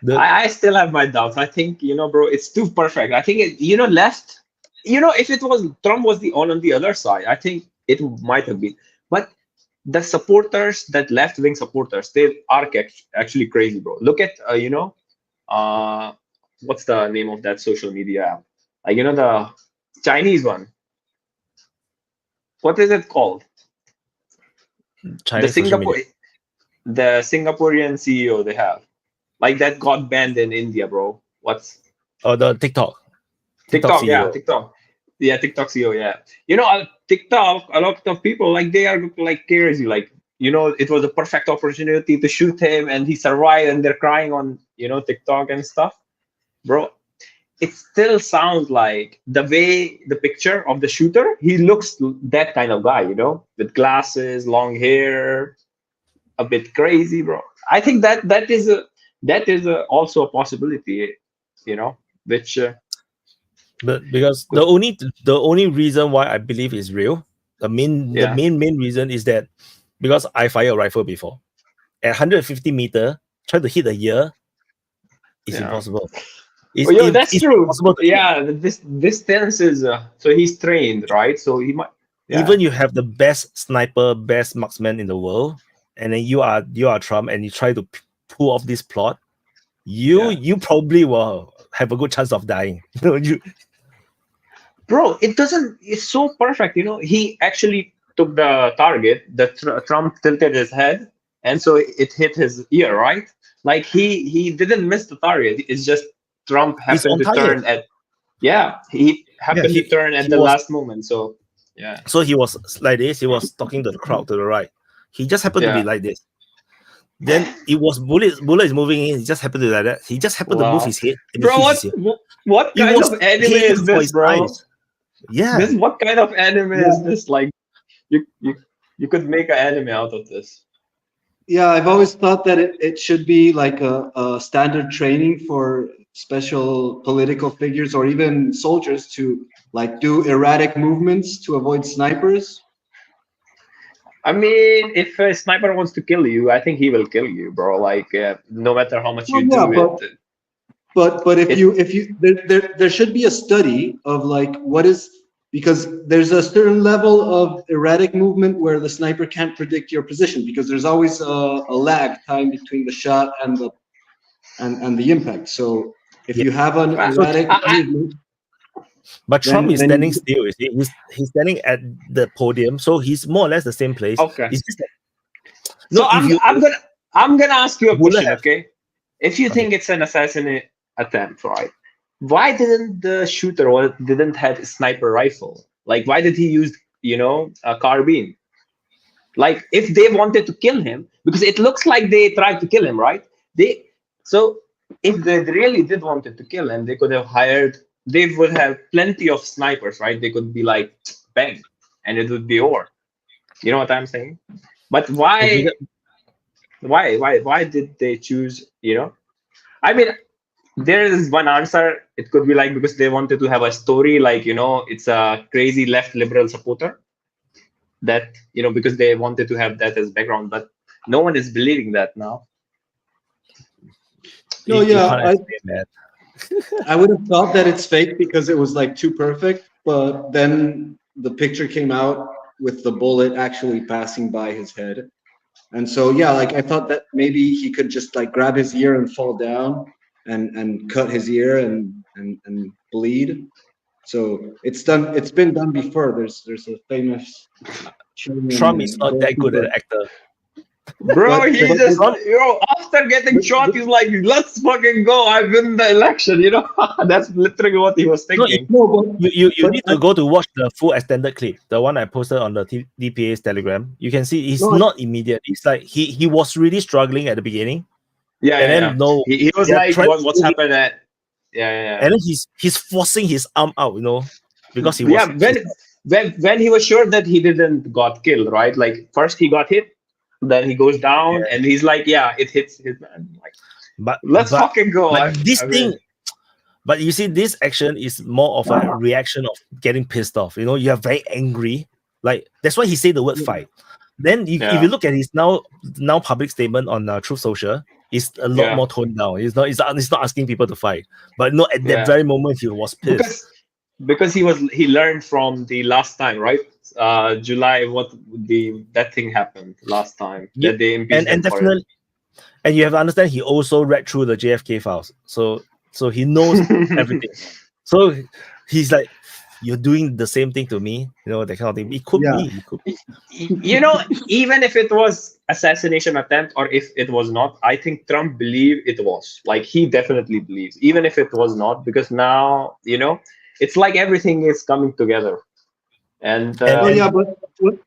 I still have my doubts. I think, you know, bro, it's too perfect. I think left. You know, if it was Trump was on the other side, I think it might have been. But the supporters, that left-wing supporters, they are actually crazy, bro. Look at what's the name of that social media app? Like, you know, the Chinese one. What is it called? Chinese the Singaporean CEO they have, like, that got banned in India, bro. The TikTok? TikTok, CEO. yeah, TikTok. Yeah, TikTok CEO, yeah. You know, TikTok, a lot of people, like, they are like crazy. Like, you know, it was a perfect opportunity to shoot him, and he survived, and they're crying on, you know, TikTok and stuff. Bro, it still sounds like the way the picture of the shooter, he looks that kind of guy, you know, with glasses, long hair, a bit crazy, bro. I think that is also a possibility, you know, which. But because the only reason why I believe is real, the main reason is that because I fired a rifle before at 150 meter, try to hit a ear, it's impossible. That's true. Yeah, this distance is so he's trained, right? So he might. Yeah. Even you have the best sniper, best marksman in the world, and then you are Trump, and you try to pull off this plot, you probably will have a good chance of dying. Bro, it's so perfect. You know, he actually took the target. Trump tilted his head, and so it hit his ear, right? Like, he didn't miss the target. It's just Trump happened to turn he turn at the last moment. So yeah. So he was like this. He was talking to the crowd to the right. He just happened to be like this. Then it was bullet is moving in. He just happened to do like that. He just happened to move his head. Bro, what kind of anime is this, bro? Yeah. What kind of anime is this? Like, you could make an anime out of this. Yeah, I've always thought that it should be like a standard training for special political figures or even soldiers to like do erratic movements to avoid snipers. I mean, if a sniper wants to kill you, I think he will kill you, bro. Like, no matter how much you do it. But if you there should be a study of like what is because there's a certain level of erratic movement where the sniper can't predict your position, because there's always a lag time between the shot and the impact. So if you have an erratic movement, but Trump is then standing still. You see, he's standing at the podium, so he's more or less the same place. Okay. It's just that, So I'm gonna ask you a question, have- okay? If you think it's an assassination attempt, right? Why didn't the shooter didn't have a sniper rifle? Like, why did he use, a carbine? Like, if they wanted to kill him, because it looks like they tried to kill him, right? So if they really did wanted to kill him, they could have hired. They would have plenty of snipers, right? They could be like, bang, and it would be over. You know what I'm saying? But why did they choose? I mean, there is one answer. It could be like because they wanted to have a story, like it's a crazy left liberal supporter. That because they wanted to have that as background, but no one is believing that now. No, yeah, I would have thought that it's fake because it was like too perfect, but then the picture came out with the bullet actually passing by his head. And so, yeah, like I thought that maybe he could just like grab his ear and fall down and cut his ear and bleed. So it's been done before. There's a famous Trump is not that good an actor. Bro, after getting shot, he's like, let's fucking go. I win the election, That's literally what he was thinking. You need to go to watch the full extended clip, the one I posted on the DPA's Telegram. You can see he's not immediate. It's like he was really struggling at the beginning. Yeah, and yeah, then no, he was like, what's happened at? Yeah. And then he's forcing his arm out, because he was. Yeah, when he was sure that he didn't got killed, right? Like first he got hit. Then he goes down, and he's like, "Yeah, it hits his man." Like, let's fucking go. But you see, this action is more of a reaction of getting pissed off. You are very angry. Like that's why he said the word fight. Then if you look at his now public statement on Truth Social, it's a lot more toned down. It's not asking people to fight. But no, at that very moment he was pissed. Because he learned from the last time, right? July, that thing happened last time. Yeah, that they impeached and definitely, and you have to understand he also read through the JFK files, so he knows everything. So he's like, "You're doing the same thing to me," that kind of thing. It could be. Even if it was assassination attempt or if it was not, I think Trump believed it was. Like he definitely believes, even if it was not, because now it's like everything is coming together. And but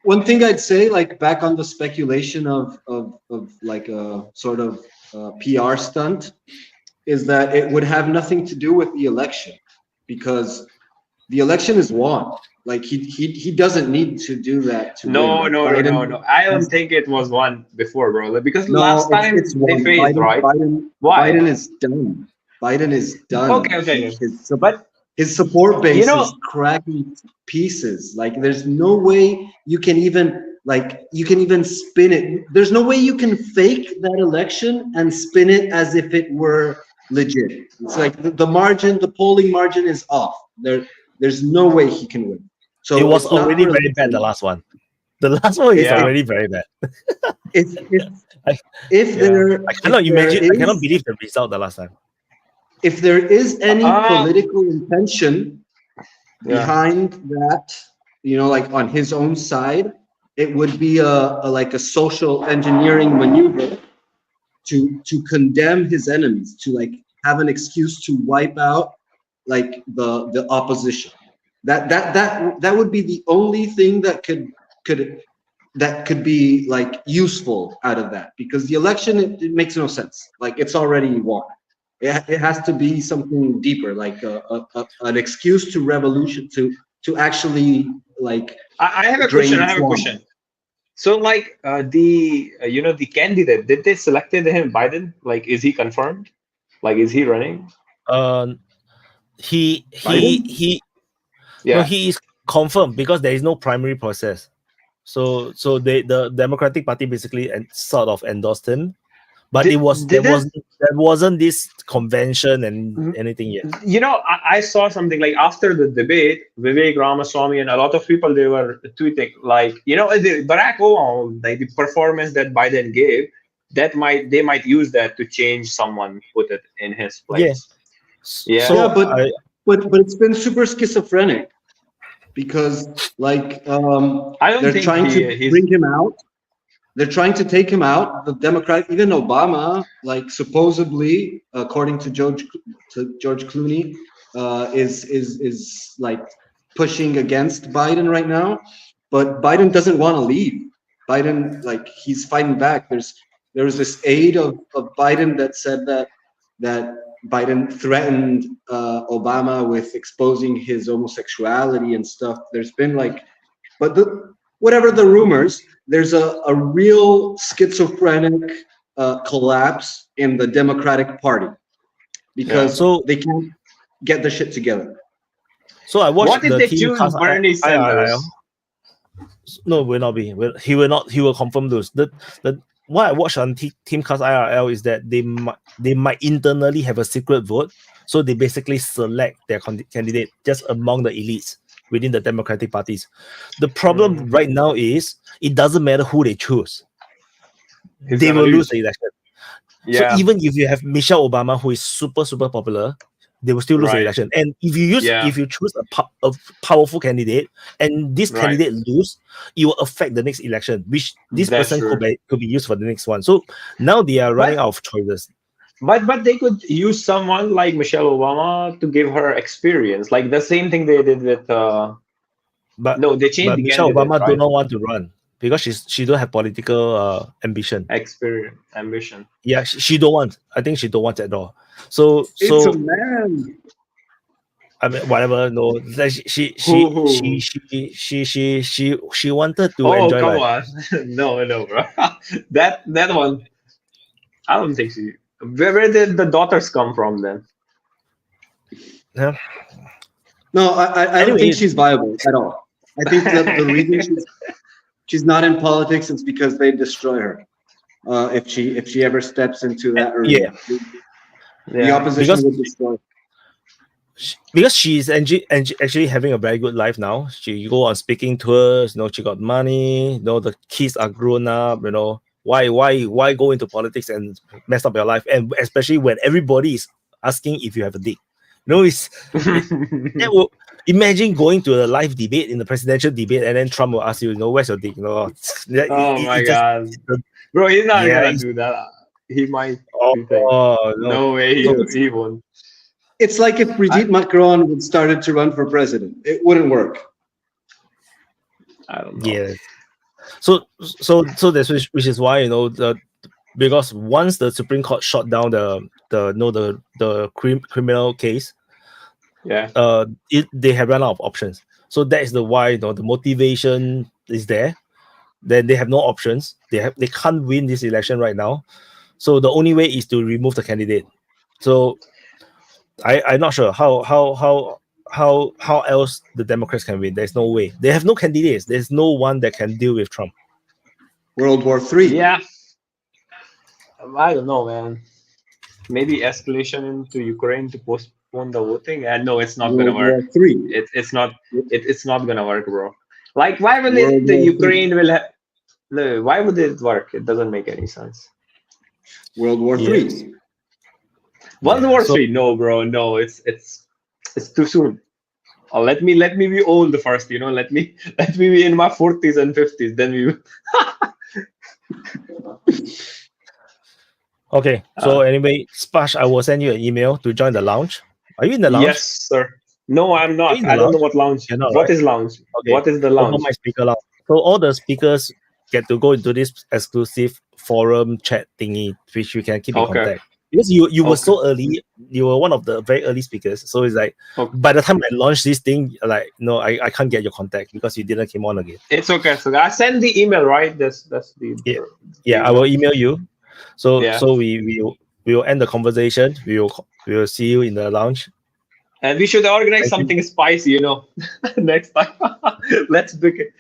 one thing I'd say, like back on the speculation of like a sort of PR stunt, is that it would have nothing to do with the election, because the election is won. Like he doesn't need to do that to no. win. I don't think it was one before, bro. Because last time they faced, right? Biden is done. Biden is done. Okay. But his support base is cracking pieces. Like there's no way you can even spin it. There's no way you can fake that election and spin it as if it were legit. It's like the polling margin is off. There's no way he can win. So it was already very bad. The last one. The last one is already very bad. I cannot imagine. I cannot believe the result the last time. If there is any political intention behind that, like on his own side, it would be like a social engineering maneuver to condemn his enemies, to like have an excuse to wipe out like the opposition. That would be the only thing that could be like useful out of that, because the election it makes no sense. Like it's already won. It has to be something deeper, like an excuse to revolution, to actually like. I have a question. So, like the candidate, did they selected him Biden? Like, is he confirmed? Like, is he running? He is confirmed because there is no primary process. So the Democratic Party basically sort of endorsed him. But Did- it was did there it- was there wasn't this convention and anything yet. You know, I saw something like after the debate, Vivek Ramaswamy and a lot of people, they were tweeting like, you know, Barack Obama, like the performance that Biden gave, they might use that to change someone, put it in his place. Yeah. Yeah, but it's been super schizophrenic because like I don't they're think trying to he's- bring him out. They're trying to take him out. The Democrat, even Obama, like supposedly, according to George Clooney, is like pushing against Biden right now. But Biden doesn't want to leave. Biden, like, he's fighting back. There was this aide of Biden that said that Biden threatened Obama with exposing his homosexuality and stuff. There's been like, but whatever the rumors, there's a real schizophrenic collapse in the Democratic Party because they can't get the shit together. So I watched What if the they team choose cast Bernie Sanders? No, will not be. He will not. He will confirm those. What I watched on Team Cast IRL is that they might internally have a secret vote, so they basically select their candidate just among the elites within the Democratic parties. The problem right now is it doesn't matter who they choose; He's they gonna will lose lose. the election. Yeah. So even if you have Michelle Obama, who is super popular, they will still lose the Right. election. And if you choose a powerful candidate and this Right. candidate lose, it will affect the next election, which this That's person true. could be used for the next one. So now they are running out of choices. But they could use someone like Michelle Obama to give her experience, like the same thing they did with. But no, they changed but the Michelle candidate, Obama right? do not want to run because she don't have political ambition. Experience, ambition. Yeah, she don't want. I think she don't want at all. So It's a man. I mean, whatever. No, like she wanted to Oh, enjoy come life. on. No, bro. that one, I don't think she. Where did the daughters come from then? Yeah. No, I don't Anyway, think she's viable at all. I think that the reason she's not in politics is because they destroy her. If she ever steps into that arena, the opposition would destroy her. Because she's actually having a very good life now. She go on speaking tours, she got money, the kids are grown up, why go into politics and mess up your life? And especially when everybody is asking if you have a dick. Imagine going to a live debate in the presidential debate and then Trump will ask you, where's your dick? Oh my God. Bro, he's not gonna do that. He might. No way he won't. It's like if Brigitte Macron had started to run for president, it wouldn't work. I don't know. Yeah. So that's which is why because once the Supreme Court shot down the criminal case, they have run out of options. So that is why the motivation is there. Then they have no options. They can't win this election right now. So the only way is to remove the candidate. So I'm not sure how else the Democrats can win. There's no way. They have no candidates. There's no one that can deal with Trump. World War III. Yeah. I don't know, man. Maybe escalation into Ukraine to postpone the voting. And no, it's not gonna work. It's not gonna work, bro. Like, why would the Ukraine will have? No, why would it work? It doesn't make any sense. World War III. World War III? No, bro. No, it's too soon. Let me be old first. Let me be in my 40s and 50s. Then we. Okay. So anyway, Spash, I will send you an email to join the lounge. Are you in the lounge? Yes, sir. No, I'm not. I don't know what lounge. What is lounge? Okay. What is the lounge? Open Mic speaker lounge. So all the speakers get to go into this exclusive forum chat thingy, which you can keep in contact. Because you were so early, you were one of the very early speakers. So it's like by the time I launched this thing, like no, I can't get your contact because you didn't come on again. It's okay. So I send the email, right? That's the I will email you. So we will end the conversation. We will see you in the lounge. And we should organize something spicy, next time. Let's book it.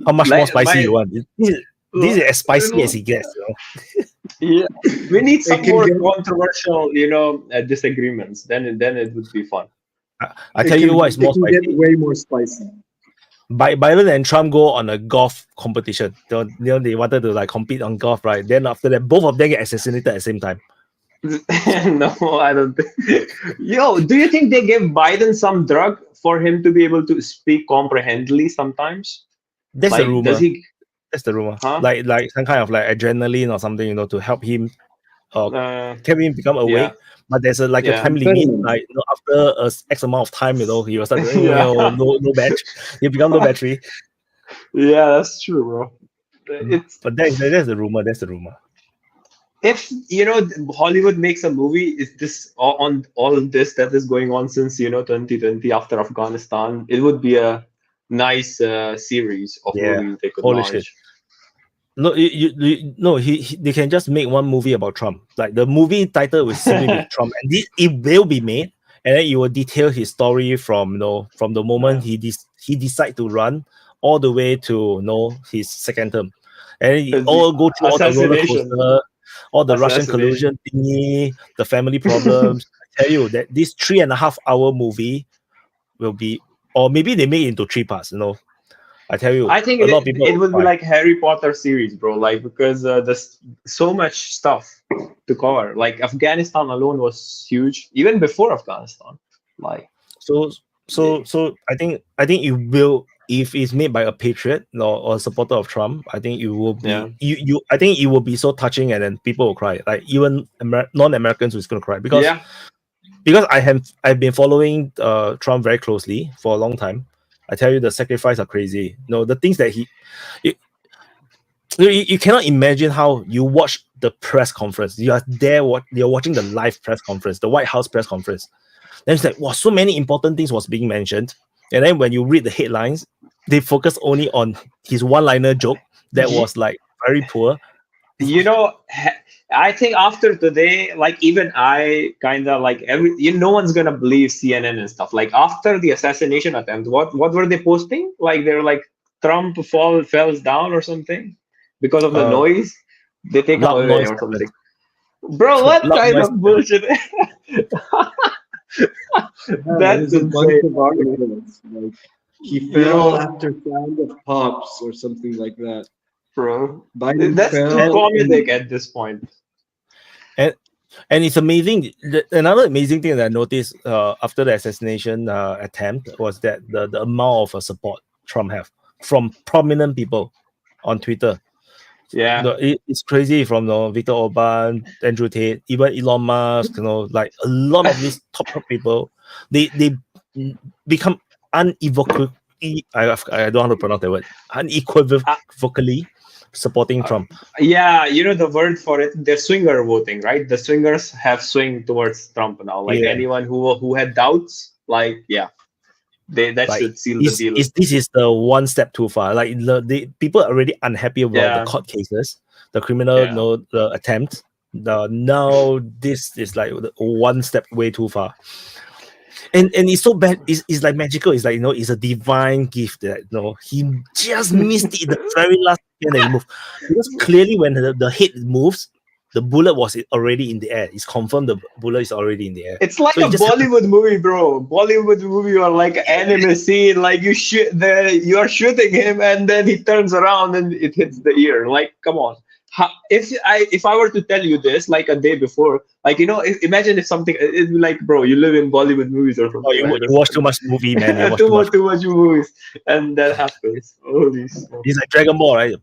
How much more spicy you want? This is as spicy as it gets. Yeah, we need some It can more get- controversial, disagreements. Then it would be fun. I tell you what is more it can get spicy. way more spicy. Biden and Trump go on a golf competition. They wanted to like compete on golf, right? Then after that, both of them get assassinated at the same time. No, I don't think. Yo, do you think they gave Biden some drug for him to be able to speak comprehensively sometimes? That's the rumor. Does he? That's the rumor. Huh? Like some kind of like adrenaline or something, to help him help him become awake. Yeah. But there's a time limit. Like after a X amount of time, he will start to, no battery. He become no battery. Yeah, that's true, bro. But that's the rumor. That's the rumor. If Hollywood makes a movie, is this on all this that is going on since 2020 after Afghanistan? It would be a nice series of movies they could Holy launch. shit. No, they can just make one movie about Trump. Like the movie title will simply be Trump, and it will be made, and then it will detail his story from the moment he decide to run all the way to his second term, and then you all go through all the roller coaster, all the Russian collusion thingy, the family problems. I tell you that this 3.5 hour movie will be, or maybe they make it into 3 parts. I tell you, I think a lot of people it would be like Harry Potter series, bro. Like because there's so much stuff to cover. Like Afghanistan alone was huge, even before Afghanistan. Like so I think it will, if it's made by a patriot or a supporter of Trump, I think it will be I think it will be so touching, and then people will cry. Like even non-Americans is gonna cry because I've been following Trump very closely for a long time. I tell you, the sacrifice are crazy. The things that you cannot imagine how you watch the press conference. You are there, you're watching the live press conference, the White House press conference. Then it's like, wow, so many important things was being mentioned. And then when you read the headlines, they focus only on his one-liner joke that was like very poor. I think after today, like even I kind of like no one's gonna believe CNN and stuff. Like after the assassination attempt, what were they posting? Like they're like Trump falls down or something because of the noise. They take him away or something. Bro, what kind of bullshit? That's a bunch insane. of arguments. Like he fell after sound of pops or something like that. Bro, Biden that's too fell comedic at this point. And it's amazing. Another amazing thing that I noticed after the assassination attempt was that the amount of support Trump have from prominent people on Twitter. Yeah, it's crazy, from Victor Orban, Andrew Tate, even Elon Musk. Like a lot of these top people, they become unequivocally. I don't know how to pronounce that word. Unequivocally supporting Trump. Yeah, the word for it, they're swinger voting, right? The swingers have swing towards Trump now. Like anyone who had doubts, like that should seal the deal. This is the one step too far. Like the people are already unhappy about the court cases, the criminal the attempts. Now this is like one step way too far. And it's so bad. It's like magical. It's like it's a divine gift that he just missed it in the very last second that he moved. Because clearly when the head moves, the bullet was already in the air. It's confirmed the bullet is already in the air. It's like a Bollywood movie, bro. Bollywood movie or like anime scene. Like you are shooting him and then he turns around and it hits the ear. Like, come on. If I were to tell you this like a day before, like imagine if something, it'd be like, bro, you live in Bollywood movies or something. You watch too much movie, man. Too much movies, and that happens. Holy smokes. He's like Dragon Ball, right?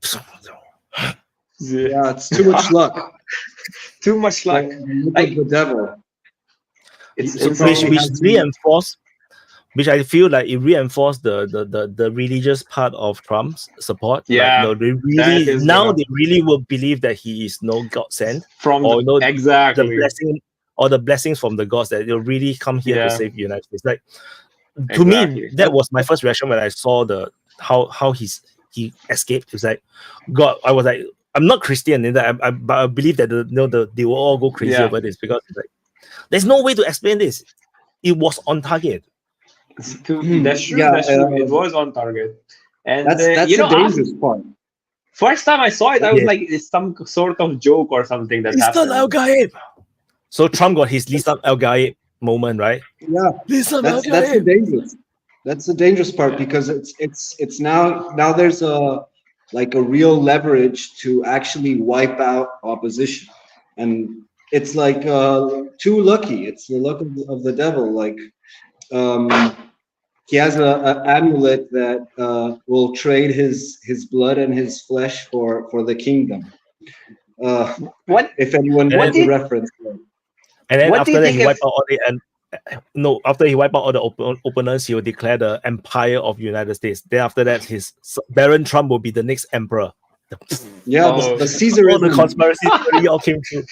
Yeah, it's too much luck. Too much luck. Like the devil. Which I feel like it reinforced the religious part of Trump's support. Yeah, like, they really will believe that he is God sent exactly the blessing or the blessings from the gods, that they'll really come here to save the United States. Like to me, that was my first reaction when I saw how he escaped. It's like God. I was like, I'm not Christian in that, but I believe that they will all go crazy over this, because it's like there's no way to explain this. It was on target. That's true. That's true. It was on target, and that's the dangerous part. First time I saw it, I was Yeah. like, it's some sort of joke or something that happened. Al Gaib. So Trump got his Lisa Al Gaib moment, right? Yeah, that's the dangerous. That's the dangerous part because it's now there's a real leverage to actually wipe out opposition, and it's like too lucky. It's the luck of the devil. Like he has a amulet that will trade his blood and his flesh for the kingdom. What if anyone gets the reference? And then What do after you that, think he wiped out all the after he wiped out all the opponents, he will declare the empire of United States. Then after that, his Baron Trump will be the next emperor. Yeah, the Caesar. All the conspiracy theory all came true.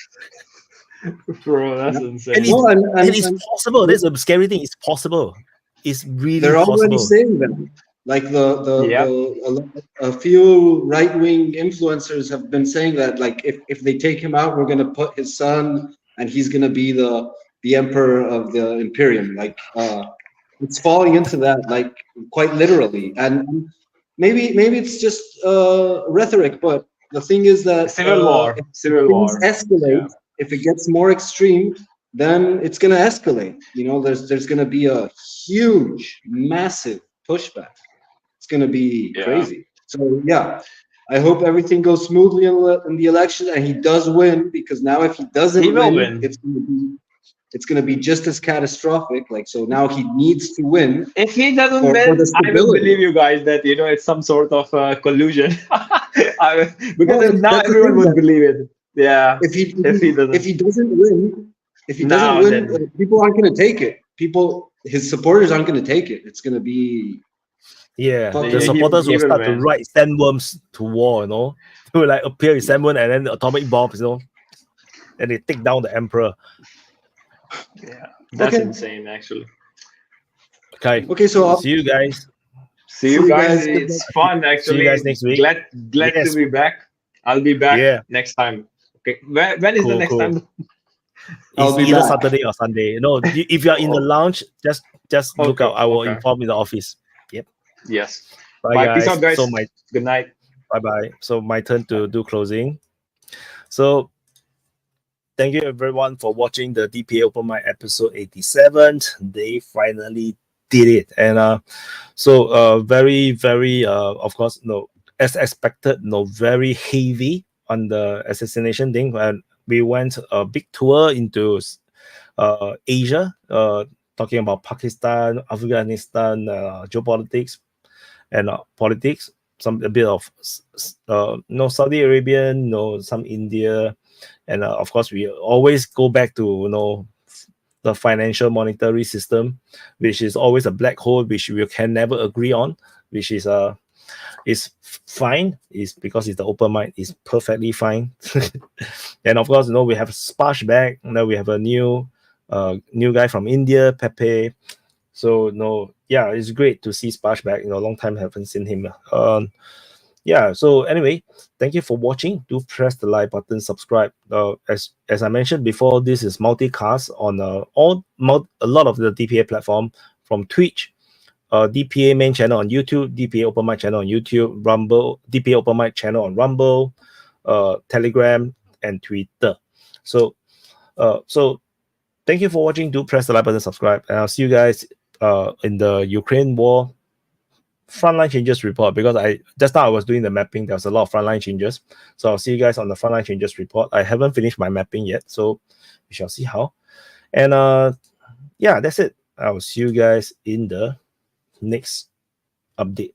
Bro, that's insane. And it's possible. That's a scary thing. It's possible. It's really They're already possible. saying that. Like a few right-wing influencers have been saying that. Like if they take him out, we're gonna put his son, and he's gonna be the emperor of the Imperium. Like it's falling into that, like quite literally. And maybe it's just rhetoric, but the thing is that Civil war. If things escalate, if it gets more extreme, then it's gonna escalate. You know, there's gonna be a huge, massive pushback. It's gonna be crazy. So yeah, I hope everything goes smoothly in the election and he does win, because now if he doesn't win, it's gonna be just as catastrophic. Like, so now he needs to win. If he doesn't for win, the I will believe you guys that it's some sort of collusion. Because now everyone would believe it. Yeah. If he doesn't win, people aren't gonna take it. His supporters aren't gonna take it. It's gonna be the supporters will start to write sandworms to war, you know. They will like appear with sandworm and then the atomic bombs, you know. And they take down the emperor. Yeah, that's insane, actually. Okay, so I'll see you guys. See you guys. It's fun, actually. See you guys next week. Glad to be back. I'll be back next time. Okay, when is the next time? It's either Saturday or Sunday. You know, if you are in the lounge, just look out. I will inform in the office. Yep. Yes. Bye, guys. Peace out, guys. So good night. Bye. So my turn to do closing. So thank you everyone for watching the DPA Open Mic episode 87. They finally did it, and very, very of course, as expected, very heavy on the assassination thing. And we went a big tour into Asia, talking about Pakistan, Afghanistan, geopolitics, and politics. A bit of Saudi Arabian, some India, and of course we always go back to the financial monetary system, which is always a black hole, which we can never agree on, which is fine, is because it's the open mic, is perfectly fine. And of course, we have Sparsh back. Now we have a new guy from India, Pepe. So it's great to see Sparsh back. Long time haven't seen him. So anyway, thank you for watching. Do press the like button, subscribe. As I mentioned before, this is multicast on a lot of the DPA platform, from Twitch, DPA main channel on YouTube, DPA Open Mic channel on YouTube, Rumble, DPA Open Mic channel on Rumble, Telegram, and Twitter. So thank you for watching. Do press the like button, subscribe, and I'll see you guys in the Ukraine war frontline changes report, because just now I was doing the mapping. There was a lot of frontline changes, so I'll see you guys on the frontline changes report. I haven't finished my mapping yet, so we shall see how. And that's it. I will see you guys in the next update.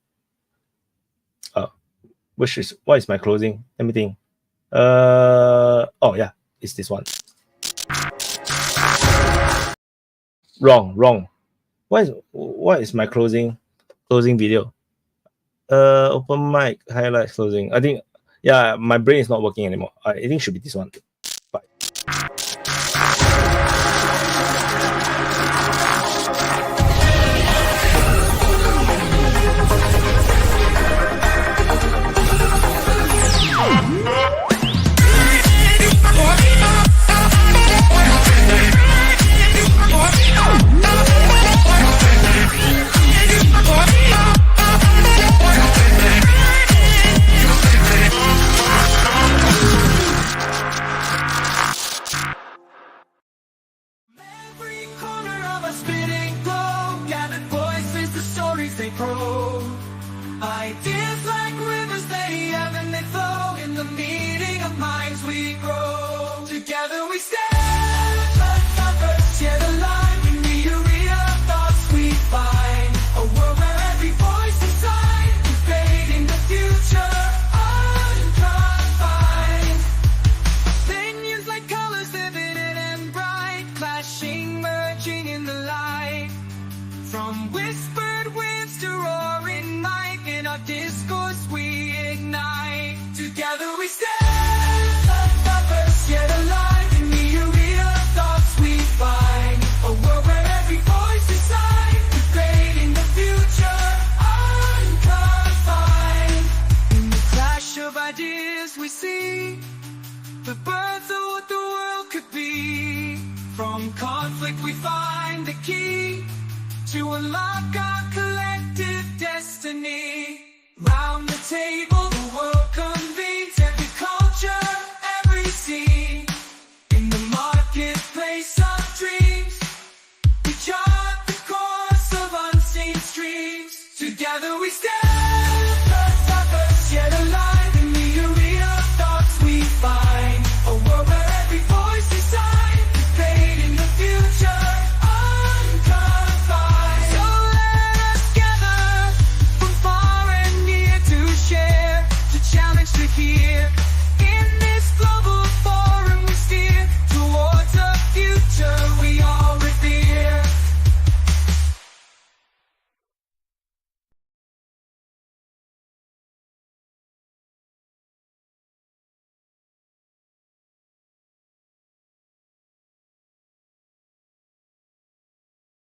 What is my closing? Let me think. It's this one. Wrong. What is my closing video? Open mic highlights closing. I think my brain is not working anymore. I think it should be this one. Bye. we grow. Together we stand, uncovered, share the line. In the arena of thoughts we find a world where every voice is signed, debating the future unconfined. Opinions like colors, vivid and bright, clashing, merging in the light. From whispered winds to roaring might, in our discourse we ignite. Together we stand, uncovered, yet alive. In the arena of thoughts we find a world where every voice is signed, debating the future unconfined. In the clash of ideas we see the birth of what the world could be. From conflict we find the key to unlock our collective destiny. Round the table